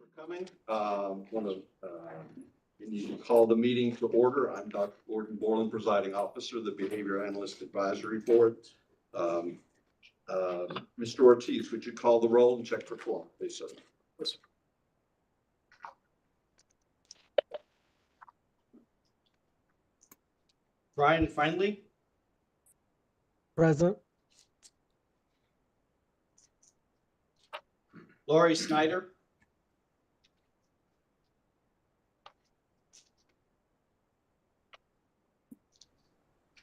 for coming. We need to call the meeting to order. I'm Dr. Gordon Borland, presiding officer of the Behavior Analyst Advisory Board. Mr. Ortiz, would you call the roll and check for quorum, please, sir? Yes. Brian Finley. Present. Lori Snyder.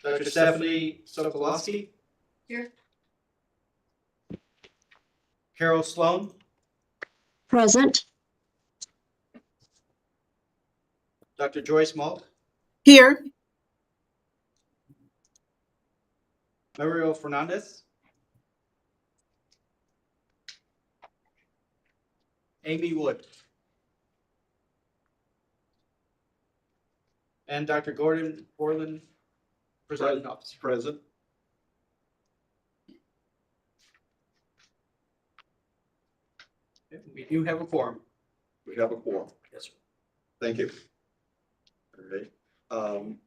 Dr. Stephanie Sokolowski. Here. Carol Sloan. Present. Dr. Joyce Malk. Here. Mario Fernandez. Amy Wood. And Dr. Gordon Borland, presiding officer. Present. We do have a quorum. We have a quorum. Yes, sir. Thank you. All right.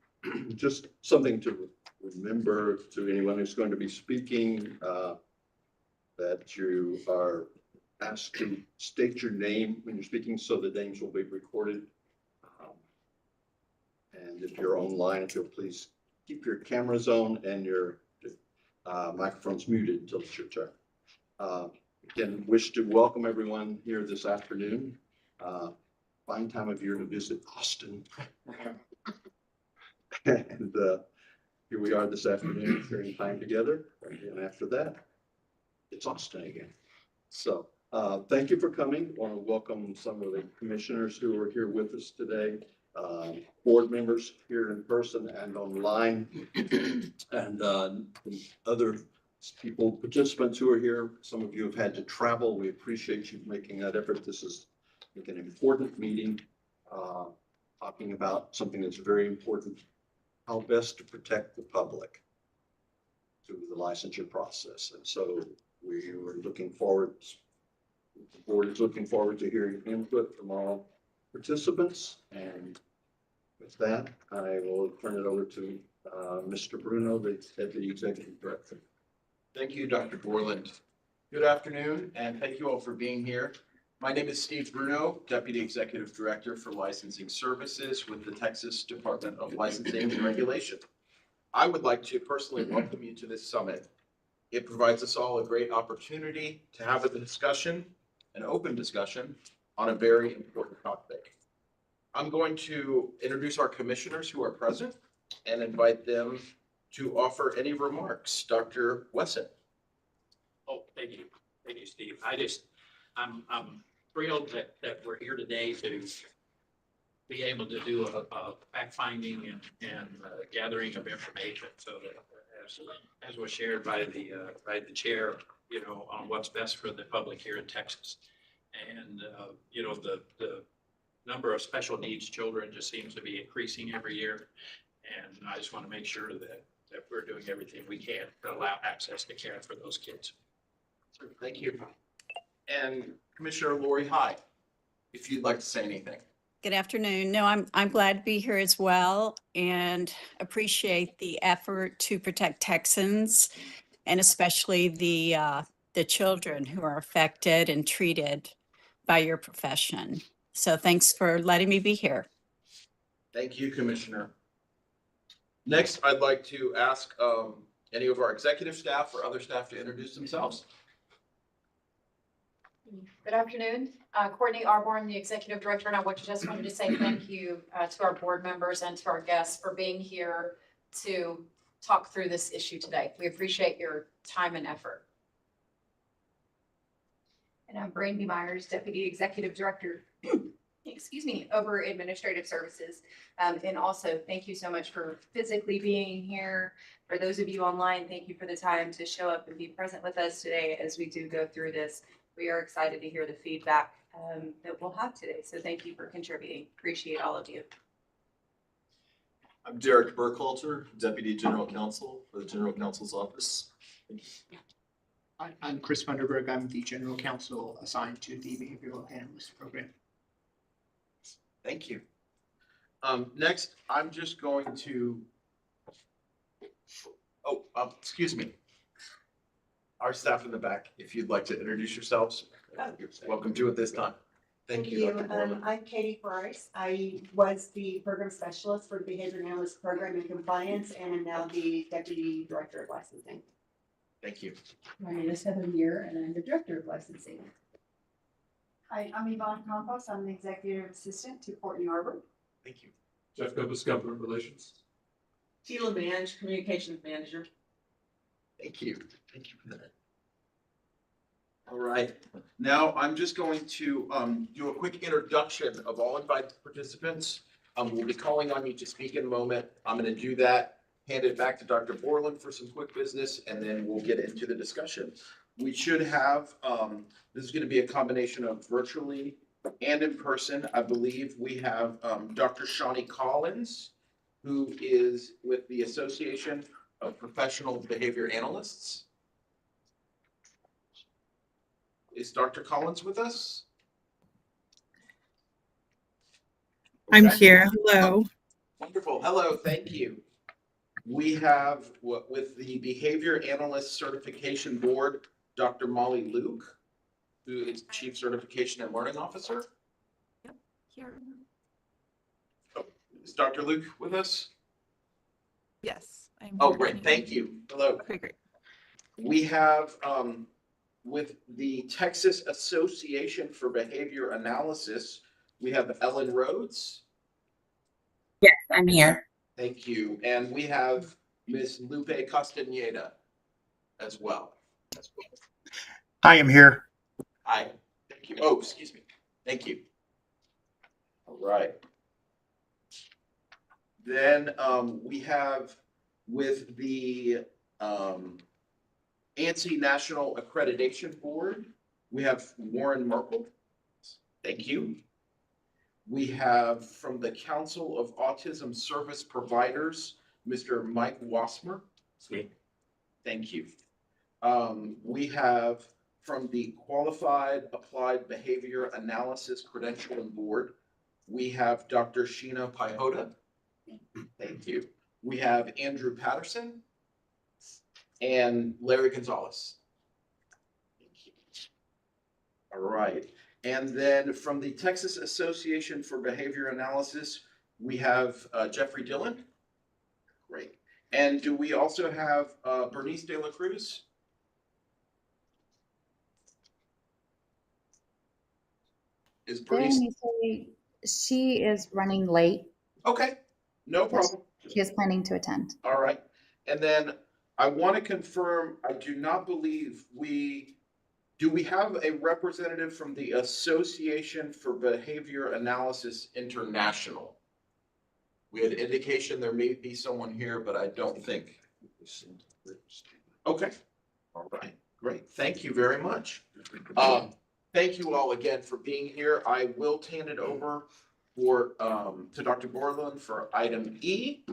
Just something to remember to anyone who's going to be speaking, that you are asked to state your name when you're speaking, so the names will be recorded. And if you're online, if you'll please keep your cameras on and your microphones muted until it's your turn. Again, wish to welcome everyone here this afternoon. Fine time of year to visit Austin. And here we are this afternoon, sharing time together. And after that, it's Austin again. So thank you for coming. I want to welcome some of the commissioners who are here with us today, board members here in person and online, and other people, participants who are here. Some of you have had to travel. We appreciate you making that effort. This is an important meeting, talking about something that's very important: how best to protect the public through the licensure process. And so we were looking forward, the board is looking forward to hearing input from all participants. And with that, I will turn it over to Mr. Bruno, the Deputy Executive Director. Thank you, Dr. Borland. Good afternoon, and thank you all for being here. My name is Steve Bruno, Deputy Executive Director for Licensing Services with the Texas Department of Licensing and Regulation. I would like to personally welcome you to this summit. It provides us all a great opportunity to have a discussion, an open discussion, on a very important topic. I'm going to introduce our commissioners who are present and invite them to offer any remarks. Dr. Wesson. Oh, thank you. Thank you, Steve. I'm thrilled that we're here today to be able to do a fact finding and gathering of information, so that as was shared by the chair, on what's best for the public here in Texas. And the number of special needs children just seems to be increasing every year, and I just want to make sure that we're doing everything we can to allow access to care for those kids. Thank you. And Commissioner Lori High, if you'd like to say anything. Good afternoon. No, I'm glad to be here as well, and appreciate the effort to protect Texans, and especially the children who are affected and treated by your profession. So thanks for letting me be here. Thank you, Commissioner. Next, I'd like to ask any of our executive staff or other staff to introduce themselves. Good afternoon, Courtney Arborn, the Executive Director, and I just wanted to say thank you to our board members and to our guests for being here to talk through this issue today. We appreciate your time and effort. And I'm Brandy Myers, Deputy Executive Director, excuse me, over Administrative Services. And also thank you so much for physically being here. For those of you online, thank you for the time to show up and be present with us today as we do go through this. We are excited to hear the feedback that we'll have today. So thank you for contributing. Appreciate all of you. I'm Derek Burkhalter, Deputy General Counsel for the General Counsel's Office. I'm Chris Funderburg. I'm the General Counsel assigned to the Behavioral Analyst Program. Thank you. Next, I'm just going to, excuse me. Our staff in the back, if you'd like to introduce yourselves, you're welcome to at this time. Thank you, Dr. Borland. I'm Katie Price. I was the program specialist for the Behavior Analyst Program and Compliance and am now the Deputy Director of Licensing. Thank you. My name is Heather Muir and I'm the Director of Licensing. Hi, I'm Yvonne Campos. I'm the Executive Assistant to Courtney Arbor. Thank you. Jeff Copus, Government Relations. Sheila Mange, Communications Manager. Thank you. Thank you for that. All right. Now I'm just going to do a quick introduction of all invited participants. We'll be calling on you to speak in a moment. I'm going to do that, hand it back to Dr. Borland for some quick business, and then we'll get into the discussion. We should have, this is going to be a combination of virtually and in person. I believe we have Dr. Shawnee Collins, who is with the Association of Professional Behavior Analysts. Is Dr. Collins with us? I'm Okay. here. Hello. Wonderful. Hello. Thank you. We have with the Behavior Analyst Certification Board, Dr. Molly Luke, who is Chief Certification and Learning Officer. Here. Is Dr. Luke with us? Yes. I'm Oh, here. great. Can Thank you. Hello. Okay, great. We have with the Texas Association for Behavior Analysis, we have Ellen Rhodes. Yes, I'm here. Thank you. And we have Ms. Lupe Castaneda as well. I am here. Hi. Thank you. Oh, excuse me. Thank you. All right. Then we have with the ANSI National Accreditation Board, we have Warren Merkel. Thank you. We have from the Council of Autism Service Providers, Mr. Mike Wassmer. Thank you. We have from the Qualified Applied Behavior Analysis Credentialing Board, we have Dr. Sheena Pihota. Thank you. We have Andrew Patterson and Larry Gonzalez. Thank you. All right. And then from the Texas Association for Behavior Analysis, we have Jeffrey Dillon. Great. And do we also have Bernice De La Cruz? Is Bernice? She is running late. Okay, no problem. She is planning to attend. All right. And then I want to confirm, I do not believe do we have a representative from the Association for Behavior Analysis International? We had indication there may be someone here, but I don't think. Okay. All right. Great. Thank you very much. Thank you all again for being here. I will hand it over to Dr. Borland for item E.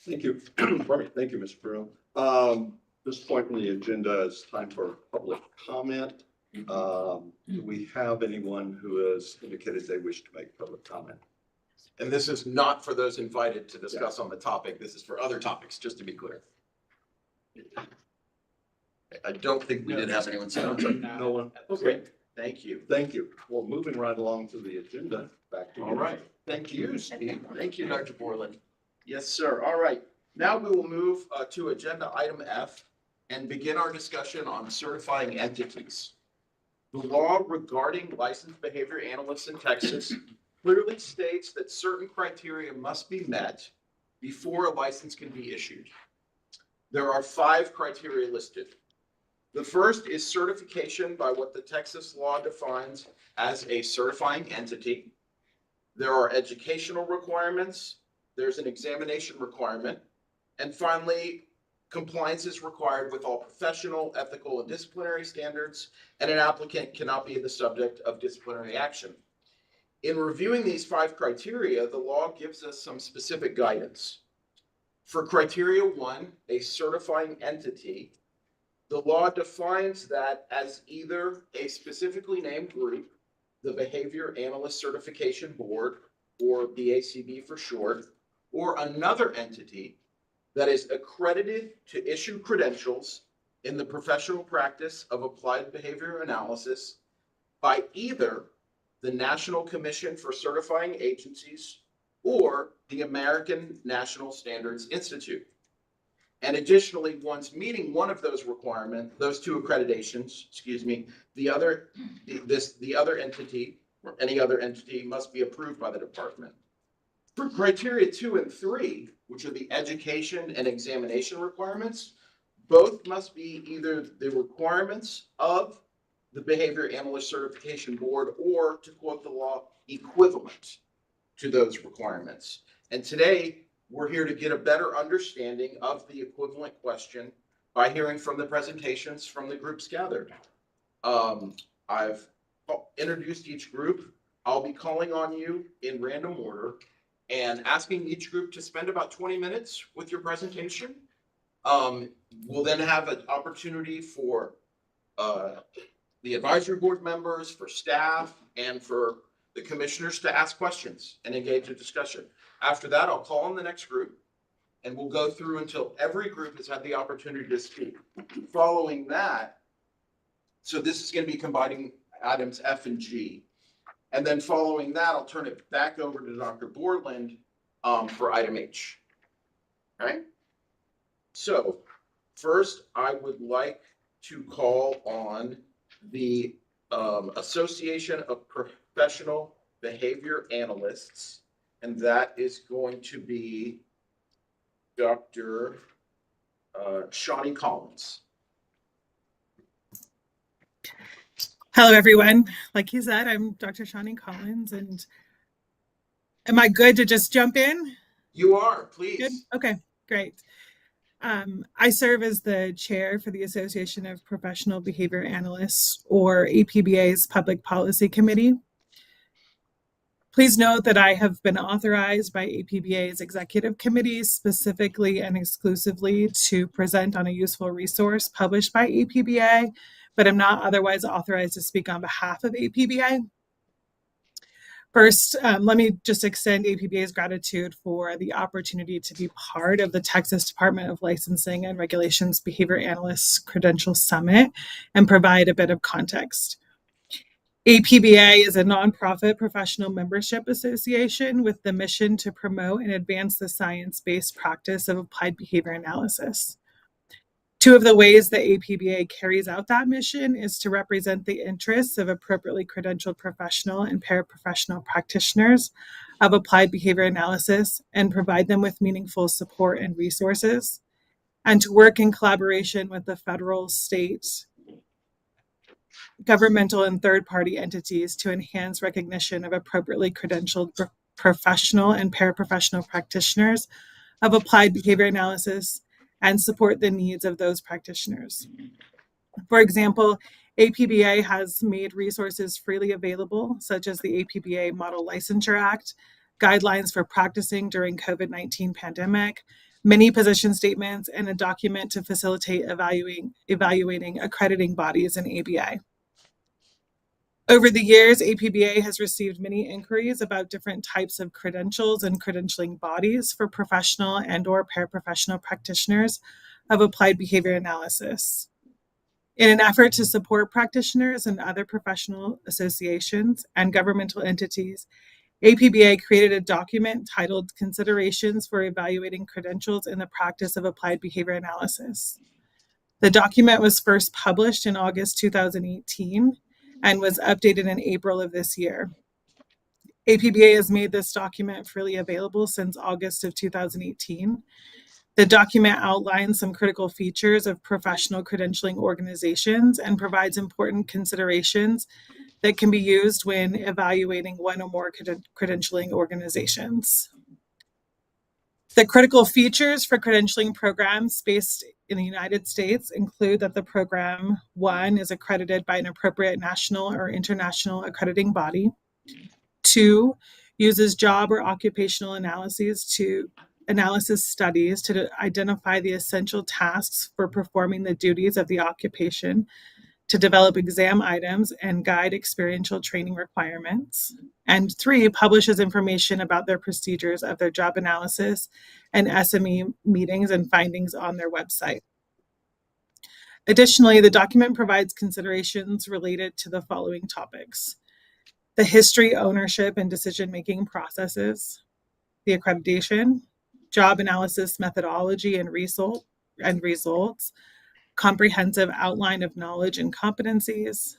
Thank you. Thank you, Mr. Bruno. This point in the agenda is time for public comment. Do we have anyone who has indicated they wish to make public comment? And this is not for those invited to discuss on the topic. This is for other topics, just to be clear. I don't think we did have anyone say No one? Okay, thank you. Thank you. Well, moving right along to the agenda, back to you. All right, thank you, Steve. Thank you, Dr. Borland. Yes, sir. All right. Now we will move to agenda item F and begin our discussion on certifying entities. The law regarding licensed behavior analysts in Texas clearly states that certain criteria must be met before a license can be issued. There are 5 criteria listed. The first is certification by what the Texas law defines as a certifying entity. There are educational requirements. There's an examination requirement. And finally, compliance is required with all professional, ethical, and disciplinary standards, and an applicant cannot be the subject of disciplinary action. In reviewing these 5 criteria, the law gives us some specific guidance. For criteria 1, a certifying entity, the law defines that as either a specifically named group the Behavior Analyst Certification Board, or BACB for short, or another entity that is accredited to issue credentials in the professional practice of applied behavior analysis by either the National Commission for Certifying Agencies or the American National Standards Institute. And additionally, once meeting one of those requirements, those two accreditations, the other entity or any other entity must be approved by the department. For criteria 2 and 3, which are the education and examination requirements, both must be either the requirements of the Behavior Analyst Certification Board or, to quote the law, equivalent to those requirements. And today, we're here to get a better understanding of the equivalent question by hearing from the presentations from the groups gathered. I've introduced each group. I'll be calling on you in random order and asking each group to spend about 20 minutes with your presentation. We'll then have an opportunity for the advisory board members, for staff, and for the commissioners to ask questions and engage in discussion. After that, I'll call on the next group and we'll go through until every group has had the opportunity to speak. Following that, so this is going to be combining items F and G. And then following that, I'll turn it back over to Dr. Borland for item H. All right. So first, I would like to call on the Association of Professional Behavior Analysts, and that is going to be Dr. Shawnee Collins. Hello, everyone. Like he said, I'm Dr. Shawnee Collins, and am I good to just jump in? You are, please. Good? Okay, great. I serve as the chair for the Association of Professional Behavior Analysts, or APBA's Public Policy Committee. Please note that I have been authorized by APBA's Executive Committee specifically and exclusively to present on a useful resource published by APBA, but I'm not otherwise authorized to speak on behalf of APBA. First, let me just extend APBA's gratitude for the opportunity to be part of the Texas Department of Licensing and Regulations Behavior Analysts Credential Summit and provide a bit of context. APBA is a nonprofit professional membership association with the mission to promote and advance the science-based practice of applied behavior analysis. Two of the ways that APBA carries out that mission is to represent the interests of appropriately credentialed professional and paraprofessional practitioners of applied behavior analysis and provide them with meaningful support and resources, and to work in collaboration with the federal, state, governmental, and third-party entities to enhance recognition of appropriately credentialed professional and paraprofessional practitioners of applied behavior analysis and support the needs of those practitioners. For example, APBA has made resources freely available, such as the APBA Model Licensure Act, guidelines for practicing during COVID-19 pandemic, many position statements, and a document to facilitate evaluating accrediting bodies in ABA. Over the years, APBA has received many inquiries about different types of credentials and credentialing bodies for professional and/or paraprofessional practitioners of applied behavior analysis. In an effort to support practitioners and other professional associations and governmental entities, APBA created a document titled Considerations for Evaluating Credentials in the Practice of Applied Behavior Analysis. The document was first published in August 2018 and was updated in April of this year. APBA has made this document freely available since August of 2018. The document outlines some critical features of professional credentialing organizations and provides important considerations that can be used when evaluating one or more credentialing organizations. The critical features for credentialing programs based in the United States include that the program, 1, is accredited by an appropriate national or international accrediting body. 2, uses job or occupational analysis studies to identify the essential tasks for performing the duties of the occupation to develop exam items and guide experiential training requirements. And 3, publishes information about their procedures of their job analysis and SME meetings and findings on their website. Additionally, the document provides considerations related to the following topics: the history, ownership, and decision-making processes, the accreditation, job analysis methodology and results, comprehensive outline of knowledge and competencies,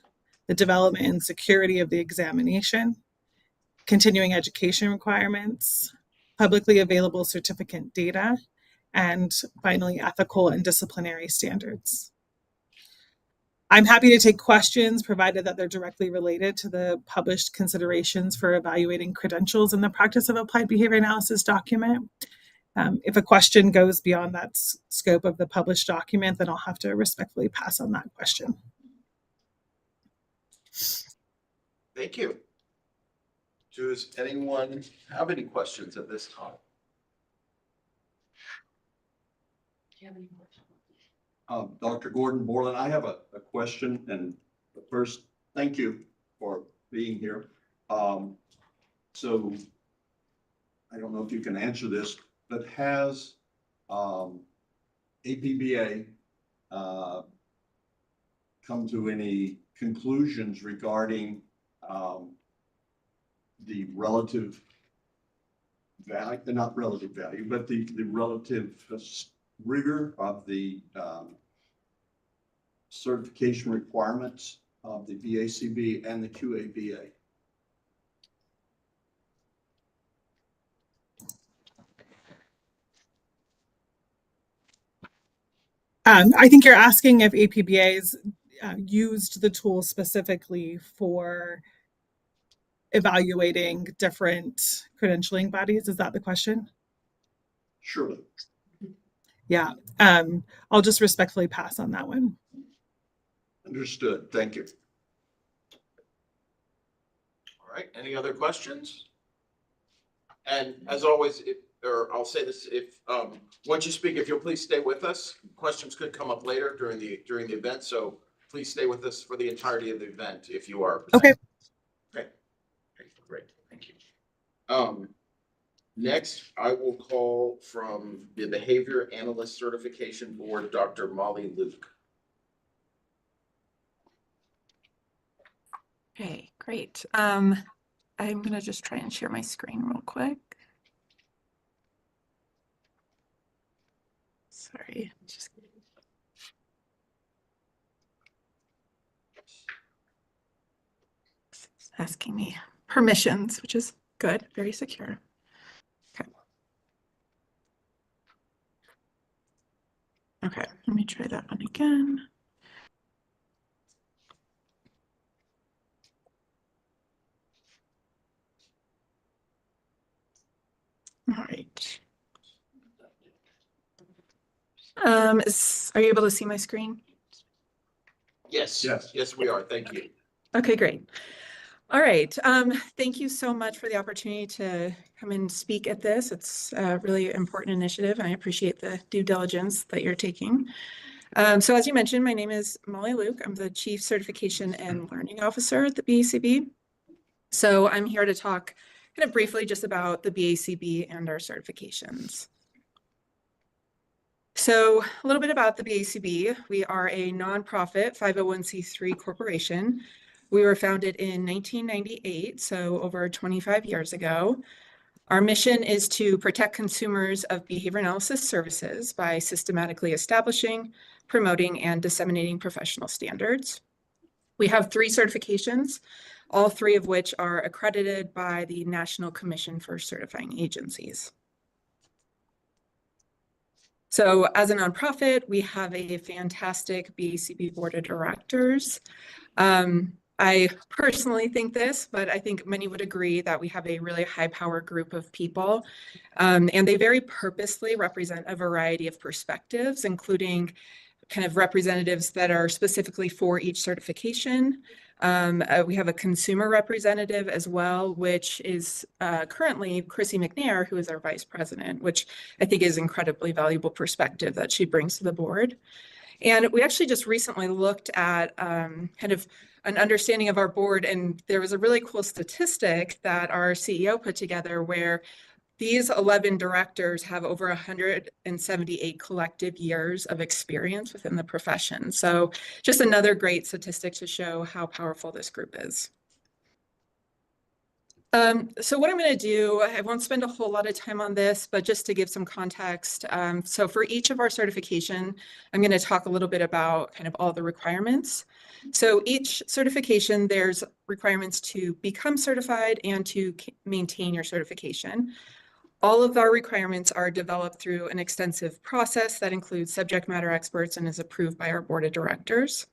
the development and security of the examination, continuing education requirements, publicly available certificate data, and finally, ethical and disciplinary standards. I'm happy to take questions, provided that they're directly related to the published considerations for evaluating credentials in the practice of applied behavior analysis document. If a question goes beyond that scope of the published document, then I'll have to respectfully pass on that question. Thank you. Does anyone have any questions at this time? Do you have any questions? Dr. Gordon Borland, I have a question, and first, thank you for being here. So I don't know if you can answer this, but has APBA come to any conclusions regarding the relative value, not relative value, but the relative rigor of the certification requirements of the BACB and the QABA? I think you're asking if APBA's used the tool specifically for evaluating different credentialing bodies. Is that the question? Surely. Yeah, I'll just respectfully pass on that one. Understood. Thank you. All right, any other questions? And as always, I'll say this, if once you speak, if you'll please stay with us. Questions could come up later during the event, so please stay with us for the entirety of the event if you are. Okay. Okay. Great. Thank you. Next, I will call from the Behavior Analyst Certification Board, Dr. Molly Luke. Okay, great. I'm going to just try and share my screen real quick. Sorry, just it's asking me permissions, which is good, very secure. Okay. Okay, let me try that one again. All right. Are you able to see my screen? Yes. Yes, we are. Thank you. Okay, great. All right. Thank you so much for the opportunity to come and speak at this. It's a really important initiative, and I appreciate the due diligence that you're taking. So as you mentioned, my name is Molly Luke. I'm the Chief Certification and Learning Officer at the BACB. So I'm here to talk kind of briefly just about the BACB and our certifications. So a little bit about the BACB. We are a nonprofit 501c3 corporation. We were founded in 1998, so over 25 years ago. Our mission is to protect consumers of behavior analysis services by systematically establishing, promoting, and disseminating professional standards. We have 3 certifications, all 3 of which are accredited by the National Commission for Certifying Agencies. So as a nonprofit, we have a fantastic BACB board of directors. I personally think this, but I think many would agree that we have a really high power group of people, and they very purposely represent a variety of perspectives, including kind of representatives that are specifically for each certification. We have a consumer representative as well, which is currently Chrissy McNair, who is our vice president, which I think is incredibly valuable perspective that she brings to the board. And we actually just recently looked at kind of an understanding of our board, and there was a really cool statistic that our CEO put together where these 11 directors have over 178 collective years of experience within the profession. So just another great statistic to show how powerful this group is. So what I'm going to do, I won't spend a whole lot of time on this, but just to give some context. So for each of our certification, I'm going to talk a little bit about kind of all the requirements. So each certification, there's requirements to become certified and to maintain your certification. All of our requirements are developed through an extensive process that includes subject matter experts and is approved by our board of directors.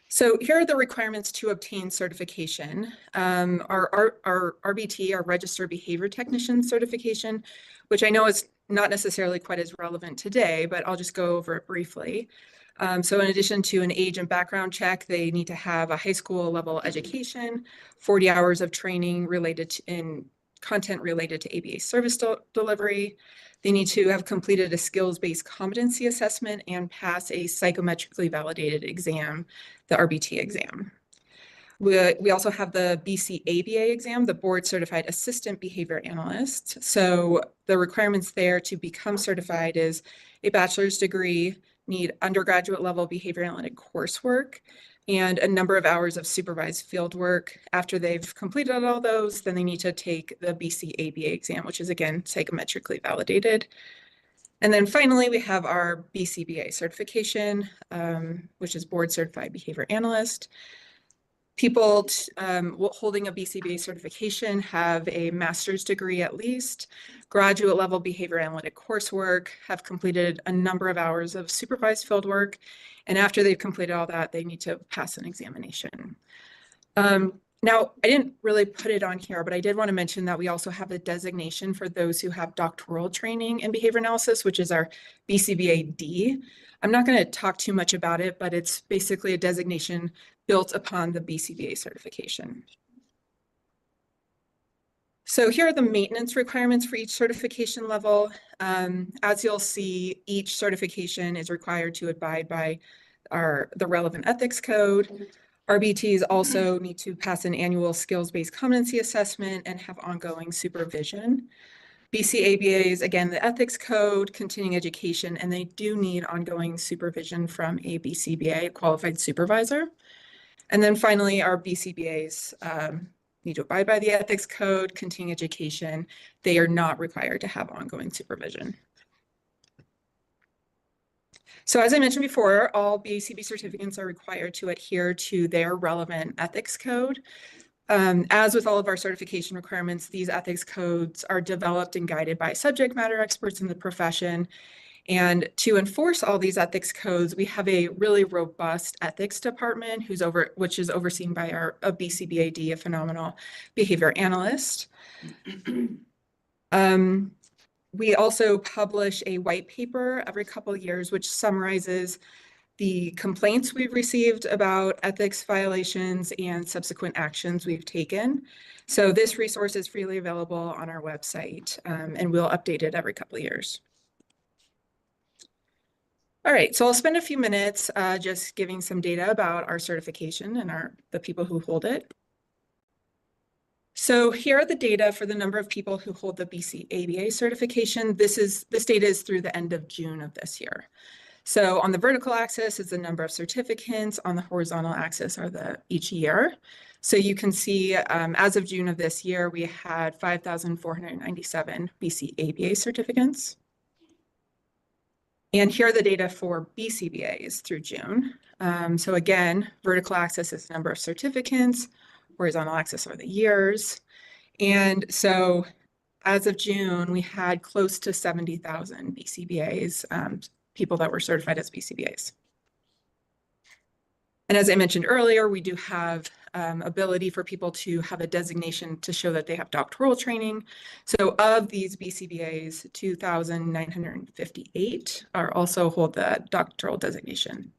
So here are the requirements to obtain certification. Our RBT, our Registered Behavior Technician certification, which I know is not necessarily quite as relevant today, but I'll just go over it briefly. So in addition to an age and background check, they need to have a high school level education, 40 hours of training related to, in content related to ABA service delivery. They need to have completed a skills-based competency assessment and pass a psychometrically validated exam, the RBT exam. We also have the BACB exam, the Board Certified Assistant Behavior Analyst. So the requirements there to become certified is a bachelor's degree, need undergraduate level behavior analytic coursework, and a number of hours of supervised field work. After they've completed all those, then they need to take the BACB exam, which is again psychometrically validated. And then finally, we have our BCBA certification, which is Board Certified Behavior Analyst. People holding a BCBA certification have a master's degree at least, graduate level behavior analytic coursework, have completed a number of hours of supervised field work, and after they've completed all that, they need to pass an examination. Now, I didn't really put it on here, but I did want to mention that we also have a designation for those who have doctoral training in behavior analysis, which is our BCBA-D. I'm not going to talk too much about it, but it's basically a designation built upon the BCBA certification. So here are the maintenance requirements for each certification level. As you'll see, each certification is required to abide by the relevant ethics code. RBTs also need to pass an annual skills-based competency assessment and have ongoing supervision. BCABAs, again, the ethics code, continuing education, and they do need ongoing supervision from a BCBA, a qualified supervisor. And then finally, our BCBAs need to abide by the ethics code, continuing education. They are not required to have ongoing supervision. So as I mentioned before, all BACB certificates are required to adhere to their relevant ethics code. As with all of our certification requirements, these ethics codes are developed and guided by subject matter experts in the profession. And to enforce all these ethics codes, we have a really robust ethics department which is overseen by a BCBAD, a phenomenal behavior analyst. We also publish a white paper every couple of years, which summarizes the complaints we've received about ethics violations and subsequent actions we've taken. So this resource is freely available on our website, and we'll update it every couple of years. All right, so I'll spend a few minutes just giving some data about our certification and the people who hold it. So here are the data for the number of people who hold the BCABA certification. This data is through the end of June of this year. So on the vertical axis is the number of certificants, on the horizontal axis are each year. So you can see as of June of this year, we had 5,497 BCABA certificants. And here are the data for BCBAs through June. So again, vertical axis is the number of certificants, horizontal axis are the years. And so as of June, we had close to 70,000 BCBAs, people that were certified as BCBAs. And as I mentioned earlier, we do have ability for people to have a designation to show that they have doctoral training. So of these BCBAs, 2,958 are also hold the doctoral designation.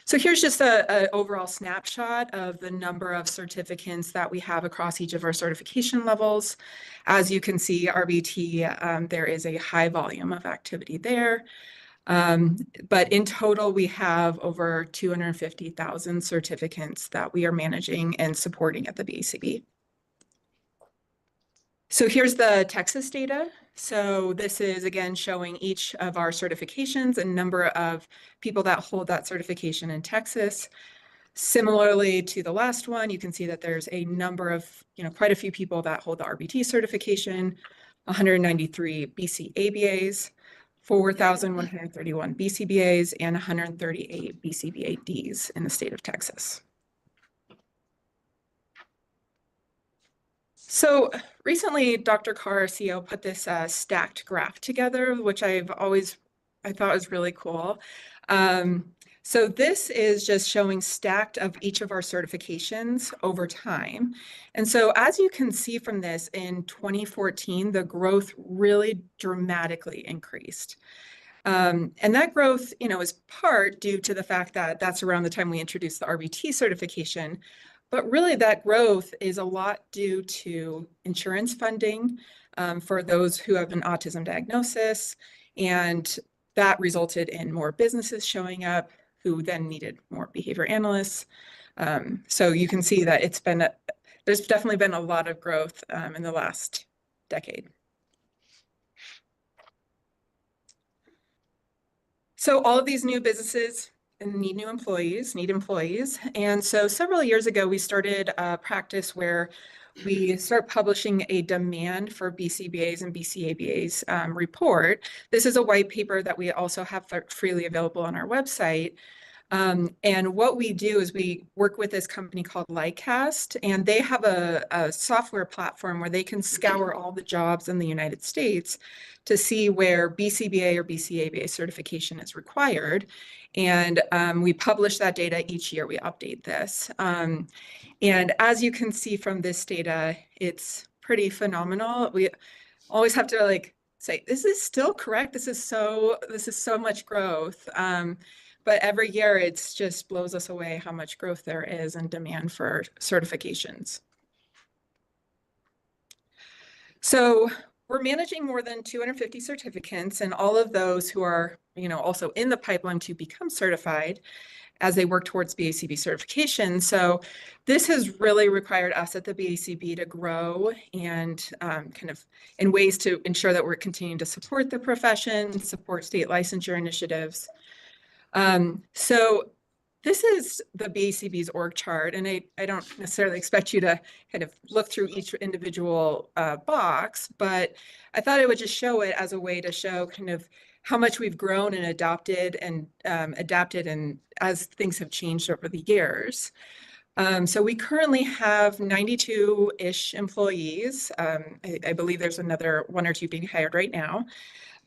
So here's just a overall snapshot of the number of certificants that we have across each of our certification levels. As you can see, RBT, there is a high volume of activity there. But in total, we have over 250,000 certificants that we are managing and supporting at the BACB. So here's the Texas data. So this is again showing each of our certifications and number of people that hold that certification in Texas. Similarly to the last one, you can see that there's a number of, quite a few people that hold the RBT certification, 193 BCABAs, 4,131 BCBAs, and 138 BCBADs in the state of Texas. So recently, Dr. Carr, our CEO, put this stacked graph together, which I thought was really cool. So this is just showing stacked of each of our certifications over time. And so as you can see from this, in 2014, the growth really dramatically increased. And that growth, is part due to the fact that that's around the time we introduced the RBT certification. But really that growth is a lot due to insurance funding for those who have an autism diagnosis. And that resulted in more businesses showing up who then needed more behavior analysts. So you can see that there's definitely been a lot of growth in the last decade. So all of these new businesses need employees. And so several years ago, we started a practice where we start publishing a demand for BCBAs and BCABAs report. This is a white paper that we also have freely available on our website. And what we do is we work with this company called Lightcast, and they have a software platform where they can scour all the jobs in the United States to see where BCBA or BCABA certification is required. And we publish that data each year. We update this. And as you can see from this data, it's pretty phenomenal. We always have to say, this is still correct. This is so much growth. But every year it just blows us away how much growth there is and demand for certifications. So we're managing more than 250 certificants, and all of those who are, also in the pipeline to become certified as they work towards BACB certification. So this has really required us at the BACB to grow and kind of in ways to ensure that we're continuing to support the profession, support state licensure initiatives. So this is the BACB's org chart, and I don't necessarily expect you to kind of look through each individual box, but I thought I would just show it as a way to show kind of how much we've grown and adopted and adapted and as things have changed over the years. So we currently have 92-ish employees. I believe there's another 1 or 2 being hired right now.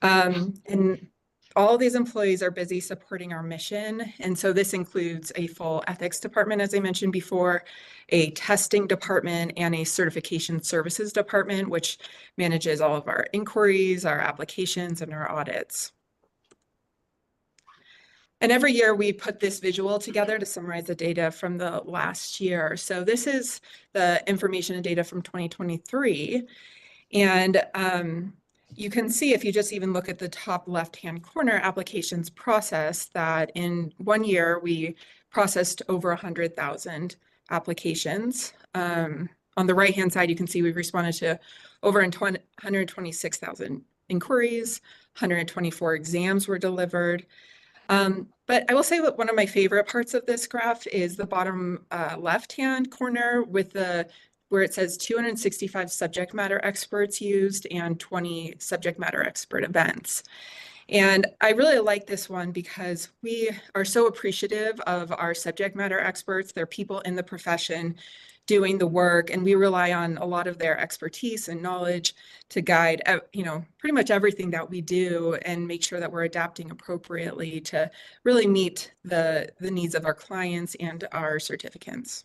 And all these employees are busy supporting our mission. And so this includes a full ethics department, as I mentioned before, a testing department, and a certification services department, which manages all of our inquiries, our applications, and our audits. And every year we put this visual together to summarize the data from the last year. So this is the information and data from 2023. And you can see, if you just even look at the top left-hand corner, applications processed, that in 1 year we processed over 100,000 applications. On the right-hand side, you can see we've responded to over 126,000 inquiries, 124 exams were delivered. But I will say that one of my favorite parts of this graph is the bottom left-hand corner with where it says 265 subject matter experts used and 20 subject matter expert events. And I really like this one because we are so appreciative of our subject matter experts. They're people in the profession doing the work, and we rely on a lot of their expertise and knowledge to guide, pretty much everything that we do and make sure that we're adapting appropriately to really meet the needs of our clients and our certificants.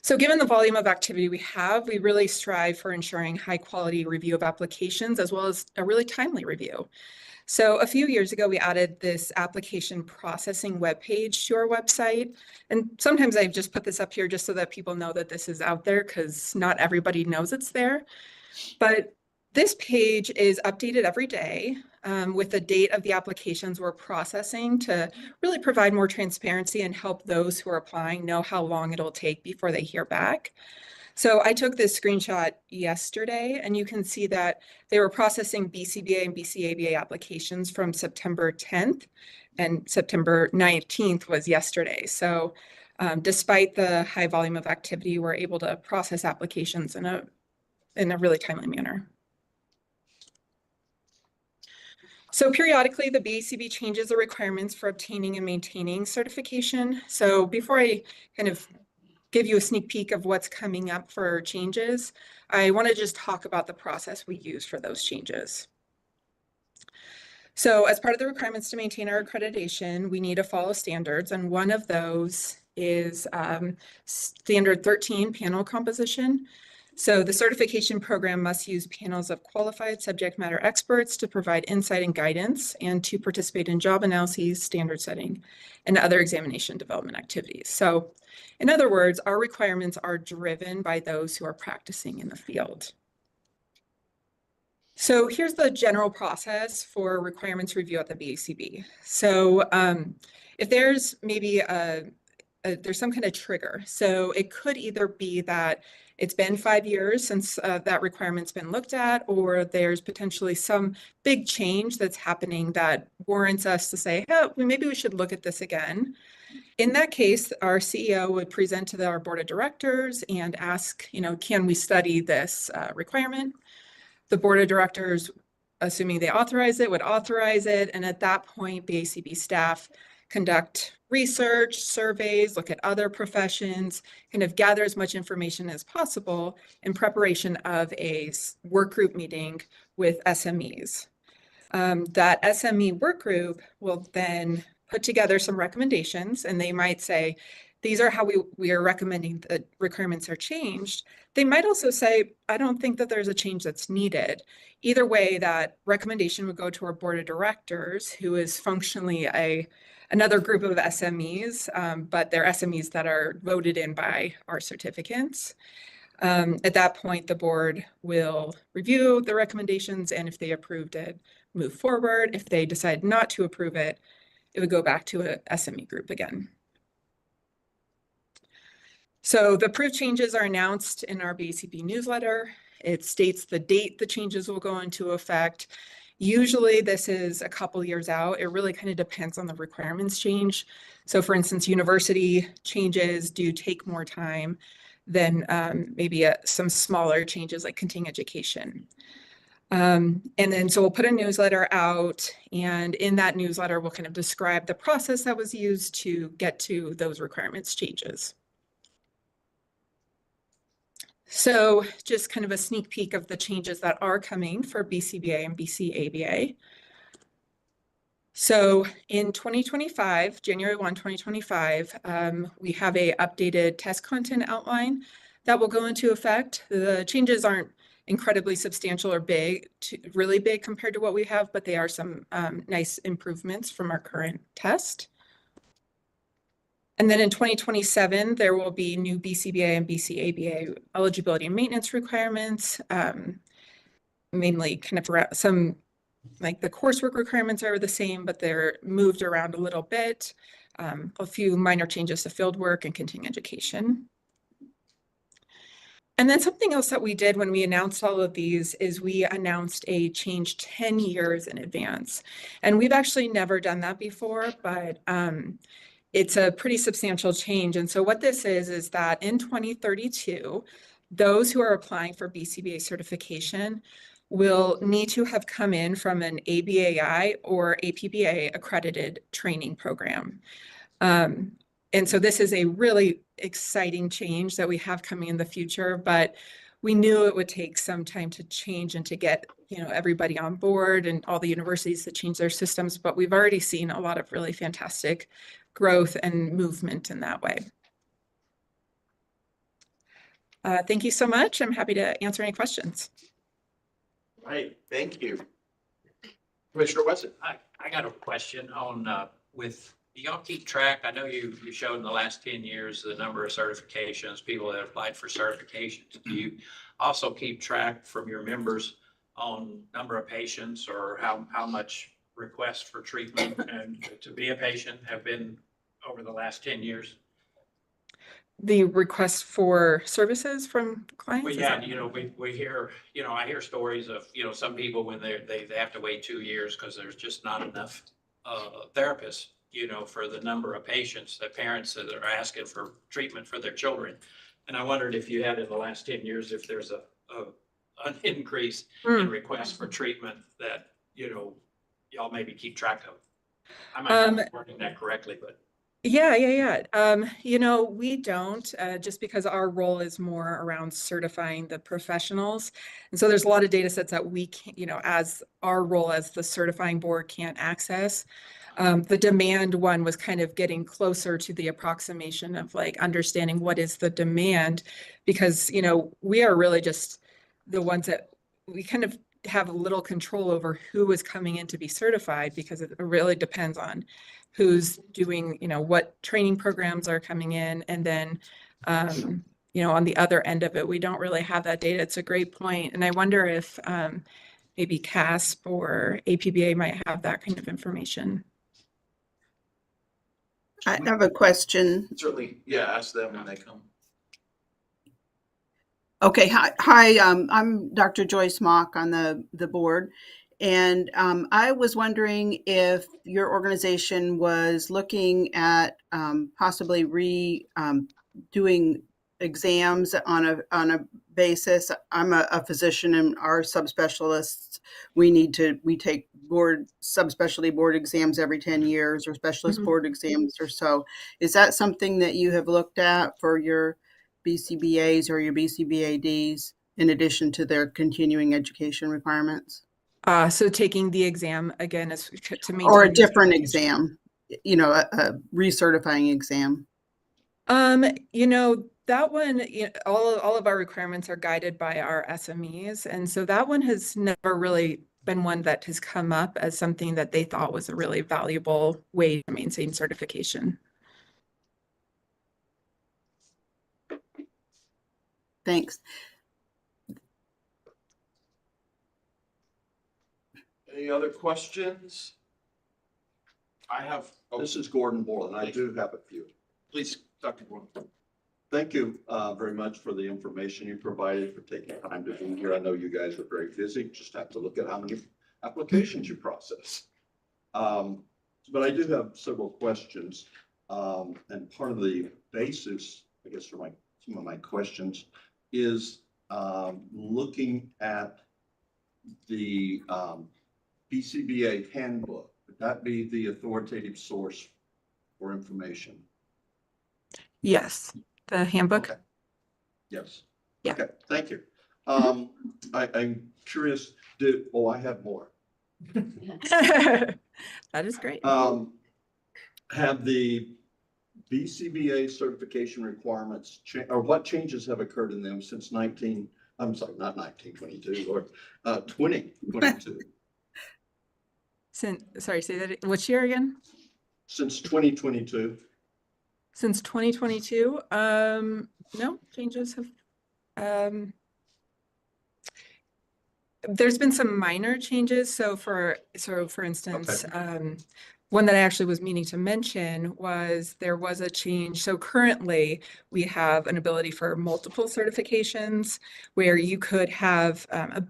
So given the volume of activity we have, we really strive for ensuring high quality review of applications as well as a really timely review. So a few years ago, we added this application processing webpage to our website. And sometimes I just put this up here just so that people know that this is out there because not everybody knows it's there. But this page is updated every day with the date of the applications we're processing to really provide more transparency and help those who are applying know how long it'll take before they hear back. So I took this screenshot yesterday, and you can see that they were processing BCBA and BCABA applications from September 10th, and September 19th was yesterday. So despite the high volume of activity, we're able to process applications in a really timely manner. So periodically, the BACB changes the requirements for obtaining and maintaining certification. So before I kind of give you a sneak peek of what's coming up for changes, I want to just talk about the process we use for those changes. So as part of the requirements to maintain our accreditation, we need to follow standards, and one of those is standard 13, panel composition. So the certification program must use panels of qualified subject matter experts to provide insight and guidance and to participate in job analyses, standard setting, and other examination development activities. So in other words, our requirements are driven by those who are practicing in the field. So here's the general process for requirements review at the BACB. So if there's maybe there's some kind of trigger. So it could either be that it's been 5 years since that requirement's been looked at, or there's potentially some big change that's happening that warrants us to say, oh, maybe we should look at this again. In that case, our CEO would present to our board of directors and ask, can we study this requirement? The board of directors, assuming they authorize it, would authorize it. And at that point, BACB staff conduct research, surveys, look at other professions, kind of gather as much information as possible in preparation of a work group meeting with SMEs. That SME work group will then put together some recommendations, and they might say, these are how we are recommending that requirements are changed. They might also say, I don't think that there's a change that's needed. Either way, that recommendation would go to our board of directors, who is functionally another group of SMEs, but they're SMEs that are voted in by our certificants. At that point, the board will review the recommendations, and if they approved it, move forward. If they decide not to approve it, it would go back to a SME group again. So the approved changes are announced in our BACB newsletter. It states the date the changes will go into effect. Usually this is a couple years out. It really kind of depends on the requirements change. So for instance, university changes do take more time than maybe some smaller changes like continuing education. And then so we'll put a newsletter out, and in that newsletter, we'll kind of describe the process that was used to get to those requirements changes. So just kind of a sneak peek of the changes that are coming for BCBA and BCABA. So in 2025, January 1, 2025, we have a updated test content outline that will go into effect. The changes aren't incredibly substantial or big, really big compared to what we have, but they are some nice improvements from our current test. And then in 2027, there will be new BCBA and BCABA eligibility and maintenance requirements, mainly kind of some, like the coursework requirements are the same, but they're moved around a little bit. A few minor changes to field work and continuing education. And then something else that we did when we announced all of these is we announced a change 10 years in advance. And we've actually never done that before, but it's a pretty substantial change. And so what this is that in 2032, those who are applying for BCBA certification will need to have come in from an ABAI or APBA accredited training program. And so this is a really exciting change that we have coming in the future, but we knew it would take some time to change and to get everybody on board and all the universities to change their systems, but we've already seen a lot of really fantastic growth and movement in that way. Thank you so much. I'm happy to answer any questions. Right, thank you. Commissioner Wesson? I got a question on, do y'all keep track? I know you showed in the last 10 years the number of certifications, people that applied for certifications. Do you also keep track from your members on number of patients or how much requests for treatment and to be a patient have been over the last 10 years? The request for services from clients? Well, is yeah, that- we hear, I hear stories of, some people when they have to wait 2 years because there's just not enough therapists, for the number of patients, that parents that are asking for treatment for their children. And I wondered if you had in the last 10 years, if there's an increase in requests for treatment that, y'all maybe keep track of. I might not be wording that correctly, but. Yeah. We don't, just because our role is more around certifying the professionals. And so there's a lot of data sets that we can, as our role as the certifying board can't access. The demand one was kind of getting closer to the approximation of like understanding what is the demand, because, we are really just the ones that we kind of have a little control over who is coming in to be certified, because it really depends on who's doing, what training programs are coming in. And then, on the other end of it, we don't really have that data. It's a great point. And I wonder if maybe CASP or APBA might have that kind of information. I have a question. Certainly, yeah, ask them when they come. Okay, hi. I'm Dr. Joyce Mock on the board, and I was wondering if your organization was looking at possibly doing exams on a basis. I'm a physician, and our subspecialists we take subspecialty board exams every 10 years, or specialist board exams or so. Is that something that you have looked at for your BCBAs or your BCBADs, in addition to their continuing education requirements? So taking the exam again is to maintain. Or a different exam, a recertifying exam. That one, all of our requirements are guided by our SMEs. And so that one has never really been one that has come up as something that they thought was a really valuable way to maintain certification. Thanks. Any other questions? I have. This is Gordon Borland. I do have a few. Please, Dr. Borland. Thank you very much for the information you provided, for taking time to be here. I know you guys are very busy. Just have to look at how many applications you process. But I do have several questions. And part of the basis, I guess, for some of my questions is looking at the BCBA handbook. Would that be the authoritative source for information? Yes, the handbook. Okay. Yes. Yeah. Okay, thank you. I'm curious, I have more. That is great. Have the BCBA certification requirements or what changes have occurred in them since not 1922 or 2022? Sorry, say that. Which year again? Since 2022. Since 2022, no changes have. There's been some minor changes. So for instance, one that I actually was meaning to mention was there was a change. So currently we have an ability for multiple certifications where you could have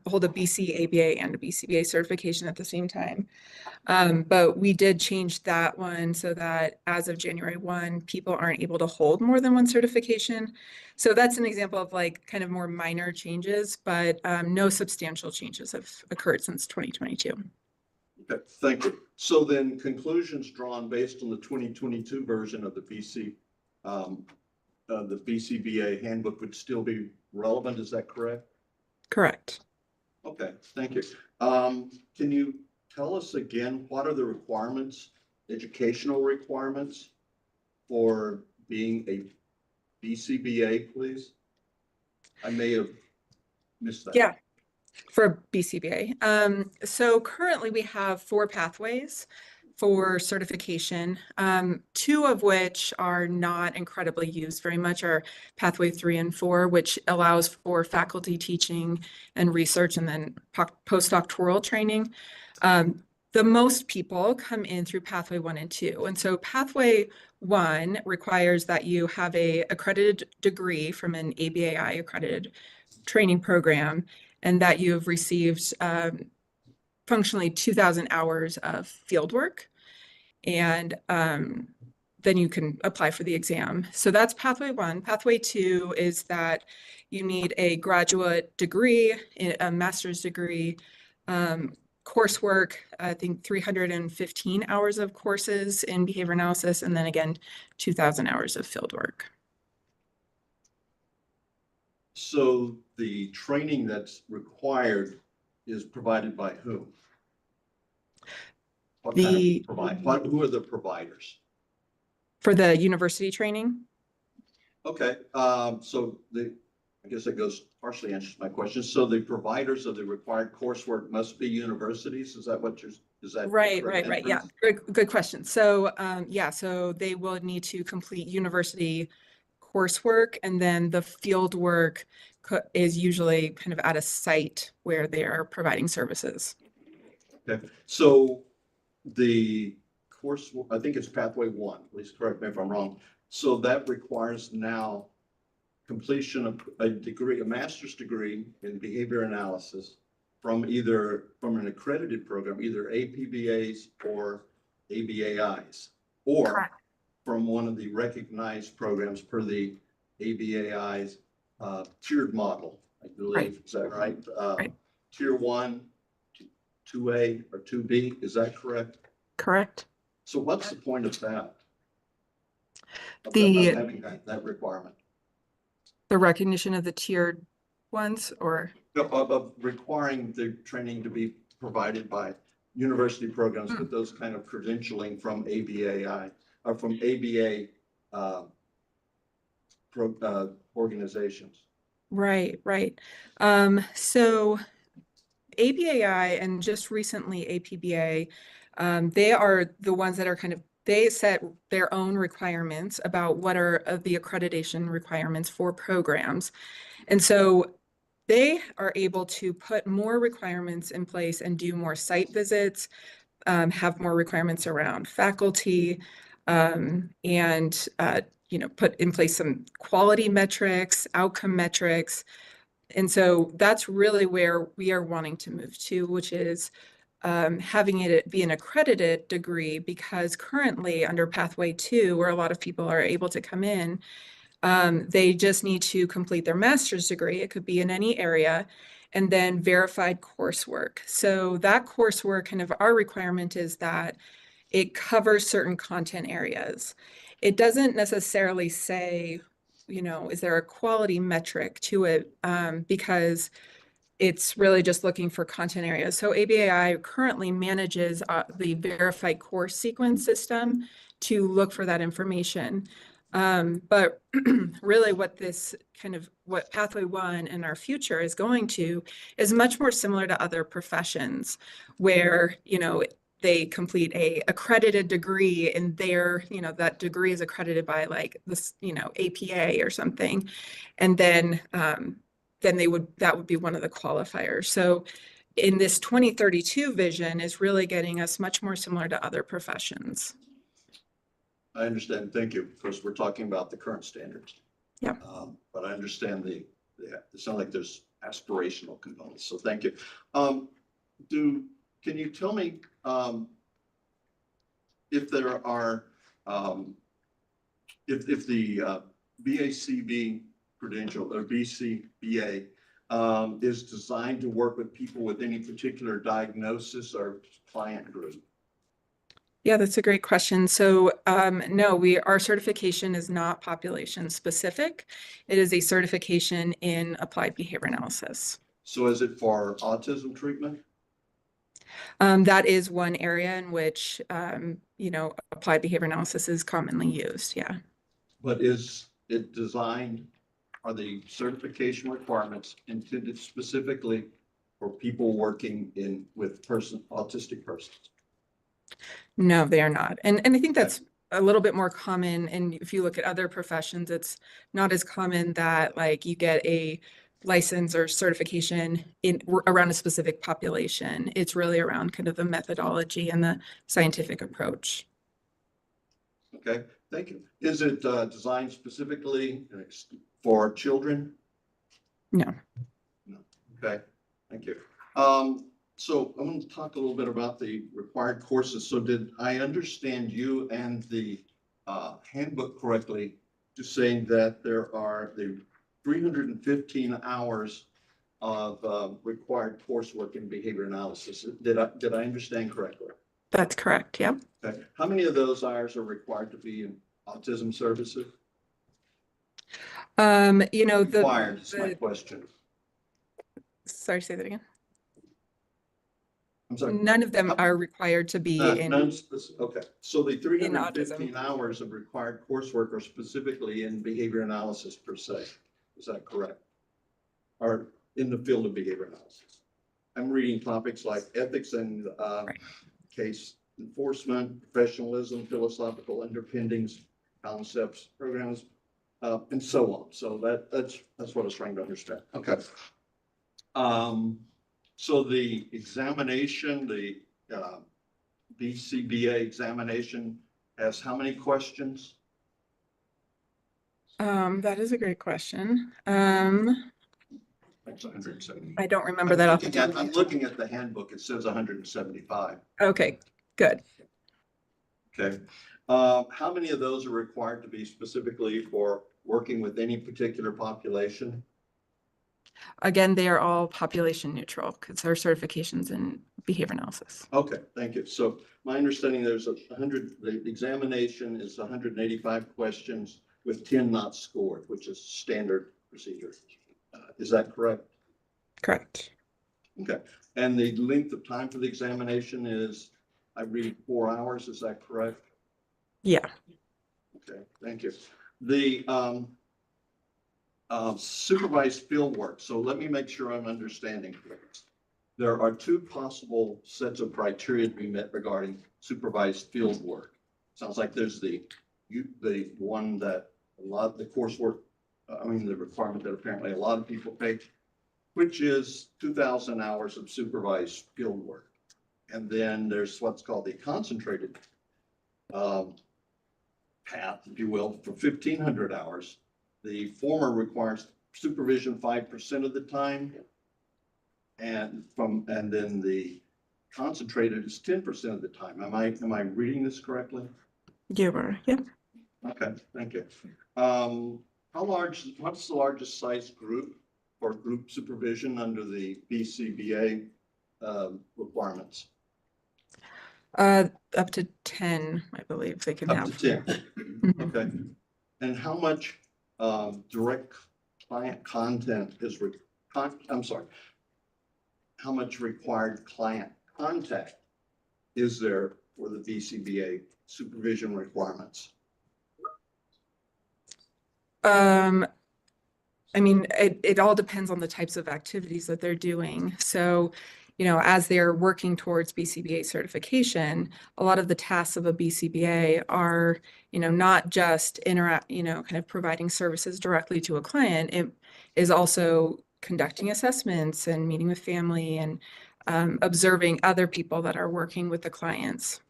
hold a BCABA and a BCBA certification at the same time. But we did change that one so that as of January 1, people aren't able to hold more than one certification. So that's an example of like kind of more minor changes, but no substantial changes have occurred since 2022. Okay, thank you. So then conclusions drawn based on the 2022 version of the BCBA handbook would still be relevant. Is that correct? Correct. Okay, thank you. Can you tell us again, what are the requirements, educational requirements for being a BCBA, please? I may have missed that. Yeah, for BCBA. So currently we have 4 pathways for certification, 2 of which are not incredibly used very much are pathway 3 and 4, which allows for faculty teaching and research and then postdoctoral training. The most people come in through pathway 1 and 2. And so pathway 1 requires that you have a accredited degree from an ABAI accredited training program and that you have received functionally 2,000 hours of field work, and then you can apply for the exam. So that's pathway 1. Pathway 2 is that you need a graduate degree, a master's degree, coursework, I think 315 hours of courses in behavior analysis, and then again, 2,000 hours of field work. So the training that's required is provided by whom? What kind of who are the providers? For the university training? Okay, so I guess that goes partially answers my question. So the providers of the required coursework must be universities? Is that what is that? Right. Yeah, good question. So yeah, so they will need to complete university coursework, and then the field work is usually kind of at a site where they are providing services. Okay, so the course, I think it's pathway 1, please correct me if I'm wrong. So that requires now completion of a degree, a master's degree in behavior analysis from an accredited program, either APBAs or ABAIs, or Correct. from one of the recognized programs per the ABAI's tiered model, I believe. Right. Is that right? Right. Tier 1, 2A, or 2B, is that correct? Correct. So what's the point of that? Of having that requirement? The recognition of the tiered ones, or? Of requiring the training to be provided by university programs with those kind of credentialing from ABAI or from ABA organizations. Right. So ABAI and just recently APBA, they are the ones that are they set their own requirements about what are the accreditation requirements for programs. And so they are able to put more requirements in place and do more site visits, have more requirements around faculty, and put in place some quality metrics, outcome metrics. And so that's really where we are wanting to move to, which is having it be an accredited degree, because currently under pathway 2, where a lot of people are able to come in, they just need to complete their master's degree. It could be in any area, and then verified coursework. So that coursework, kind of our requirement is that it covers certain content areas. It doesn't necessarily say, is there a quality metric to it, because it's really just looking for content areas. So ABAI currently manages the verified course sequence system to look for that information. But really what what pathway 1 in our future is going to is much more similar to other professions where, they complete a accredited degree and that degree is accredited by like this, APA or something. And then that would be one of the qualifiers. So in this 2032 vision is really getting us much more similar to other professions. I understand. Thank you. Of course, we're talking about the current standards. Yeah. But I understand it sounds like there's aspirational components. So thank you. Can you tell me if there are if the BACB credential or BCBA is designed to work with people with any particular diagnosis or client group? Yeah, that's a great question. So no, our certification is not population specific. It is a certification in applied behavior analysis. So is it for autism treatment? That is one area in which, applied behavior analysis is commonly used. Yeah. But is it designed are the certification requirements intended specifically for people working with autistic persons? No, they are not. And I think that's a little bit more common. And if you look at other professions, it's not as common that like you get a license or certification around a specific population. It's really around kind of the methodology and the scientific approach. Okay, thank you. Is it designed specifically for children? No. No. Okay, thank you. So I'm going to talk a little bit about the required courses. So did I understand you and the handbook correctly to saying that there are the 315 hours of required coursework in behavior analysis? Did I understand correctly? That's correct. Yep. Okay. How many of those hours are required to be in autism services? You know, Required is my question. Sorry, say that again. I'm sorry. None of them are required to be in. Okay, so the 315 hours of required coursework are specifically in behavior analysis per se. Is that correct? Or in the field of behavior analysis? I'm reading topics like ethics and case enforcement, professionalism, philosophical underpinnings, concepts, programs, and so on. So that's what I was trying to understand. Okay. So the examination, the BCBA examination has how many questions? That is a great question. That's 170. I don't remember that off the top. I'm looking at the handbook. It says 175. Okay, good. Okay. How many of those are required to be specifically for working with any particular population? Again, they are all population neutral because our certifications in behavior analysis. Okay, thank you. So my understanding there's the examination is 185 questions with 10 not scored, which is standard procedure. Is that correct? Correct. Okay. And the length of time for the examination is, I read, 4 hours. Is that correct? Yeah. Okay, thank you. The supervised field work. So let me make sure I'm understanding correct. There are two possible sets of criteria to be met regarding supervised field work. Sounds like there's the one that a lot of the coursework, the requirement that apparently a lot of people take, which is 2,000 hours of supervised field work. And then there's what's called the concentrated path, if you will, for 1,500 hours. The former requires supervision 5% of the time, and then the concentrated is 10% of the time. Am I reading this correctly? You were, yeah. Okay, thank you. What's the largest size group or group supervision under the BCBA requirements? Up to 10, I believe they can have. Up to 10. Okay. And how much direct client content is how much required client contact is there for the BCBA supervision requirements? It all depends on the types of activities that they're doing. So, as they're working towards BCBA certification, a lot of the tasks of a BCBA are, not just kind of providing services directly to a client. It is also conducting assessments and meeting with family and observing other people that are working with the clients.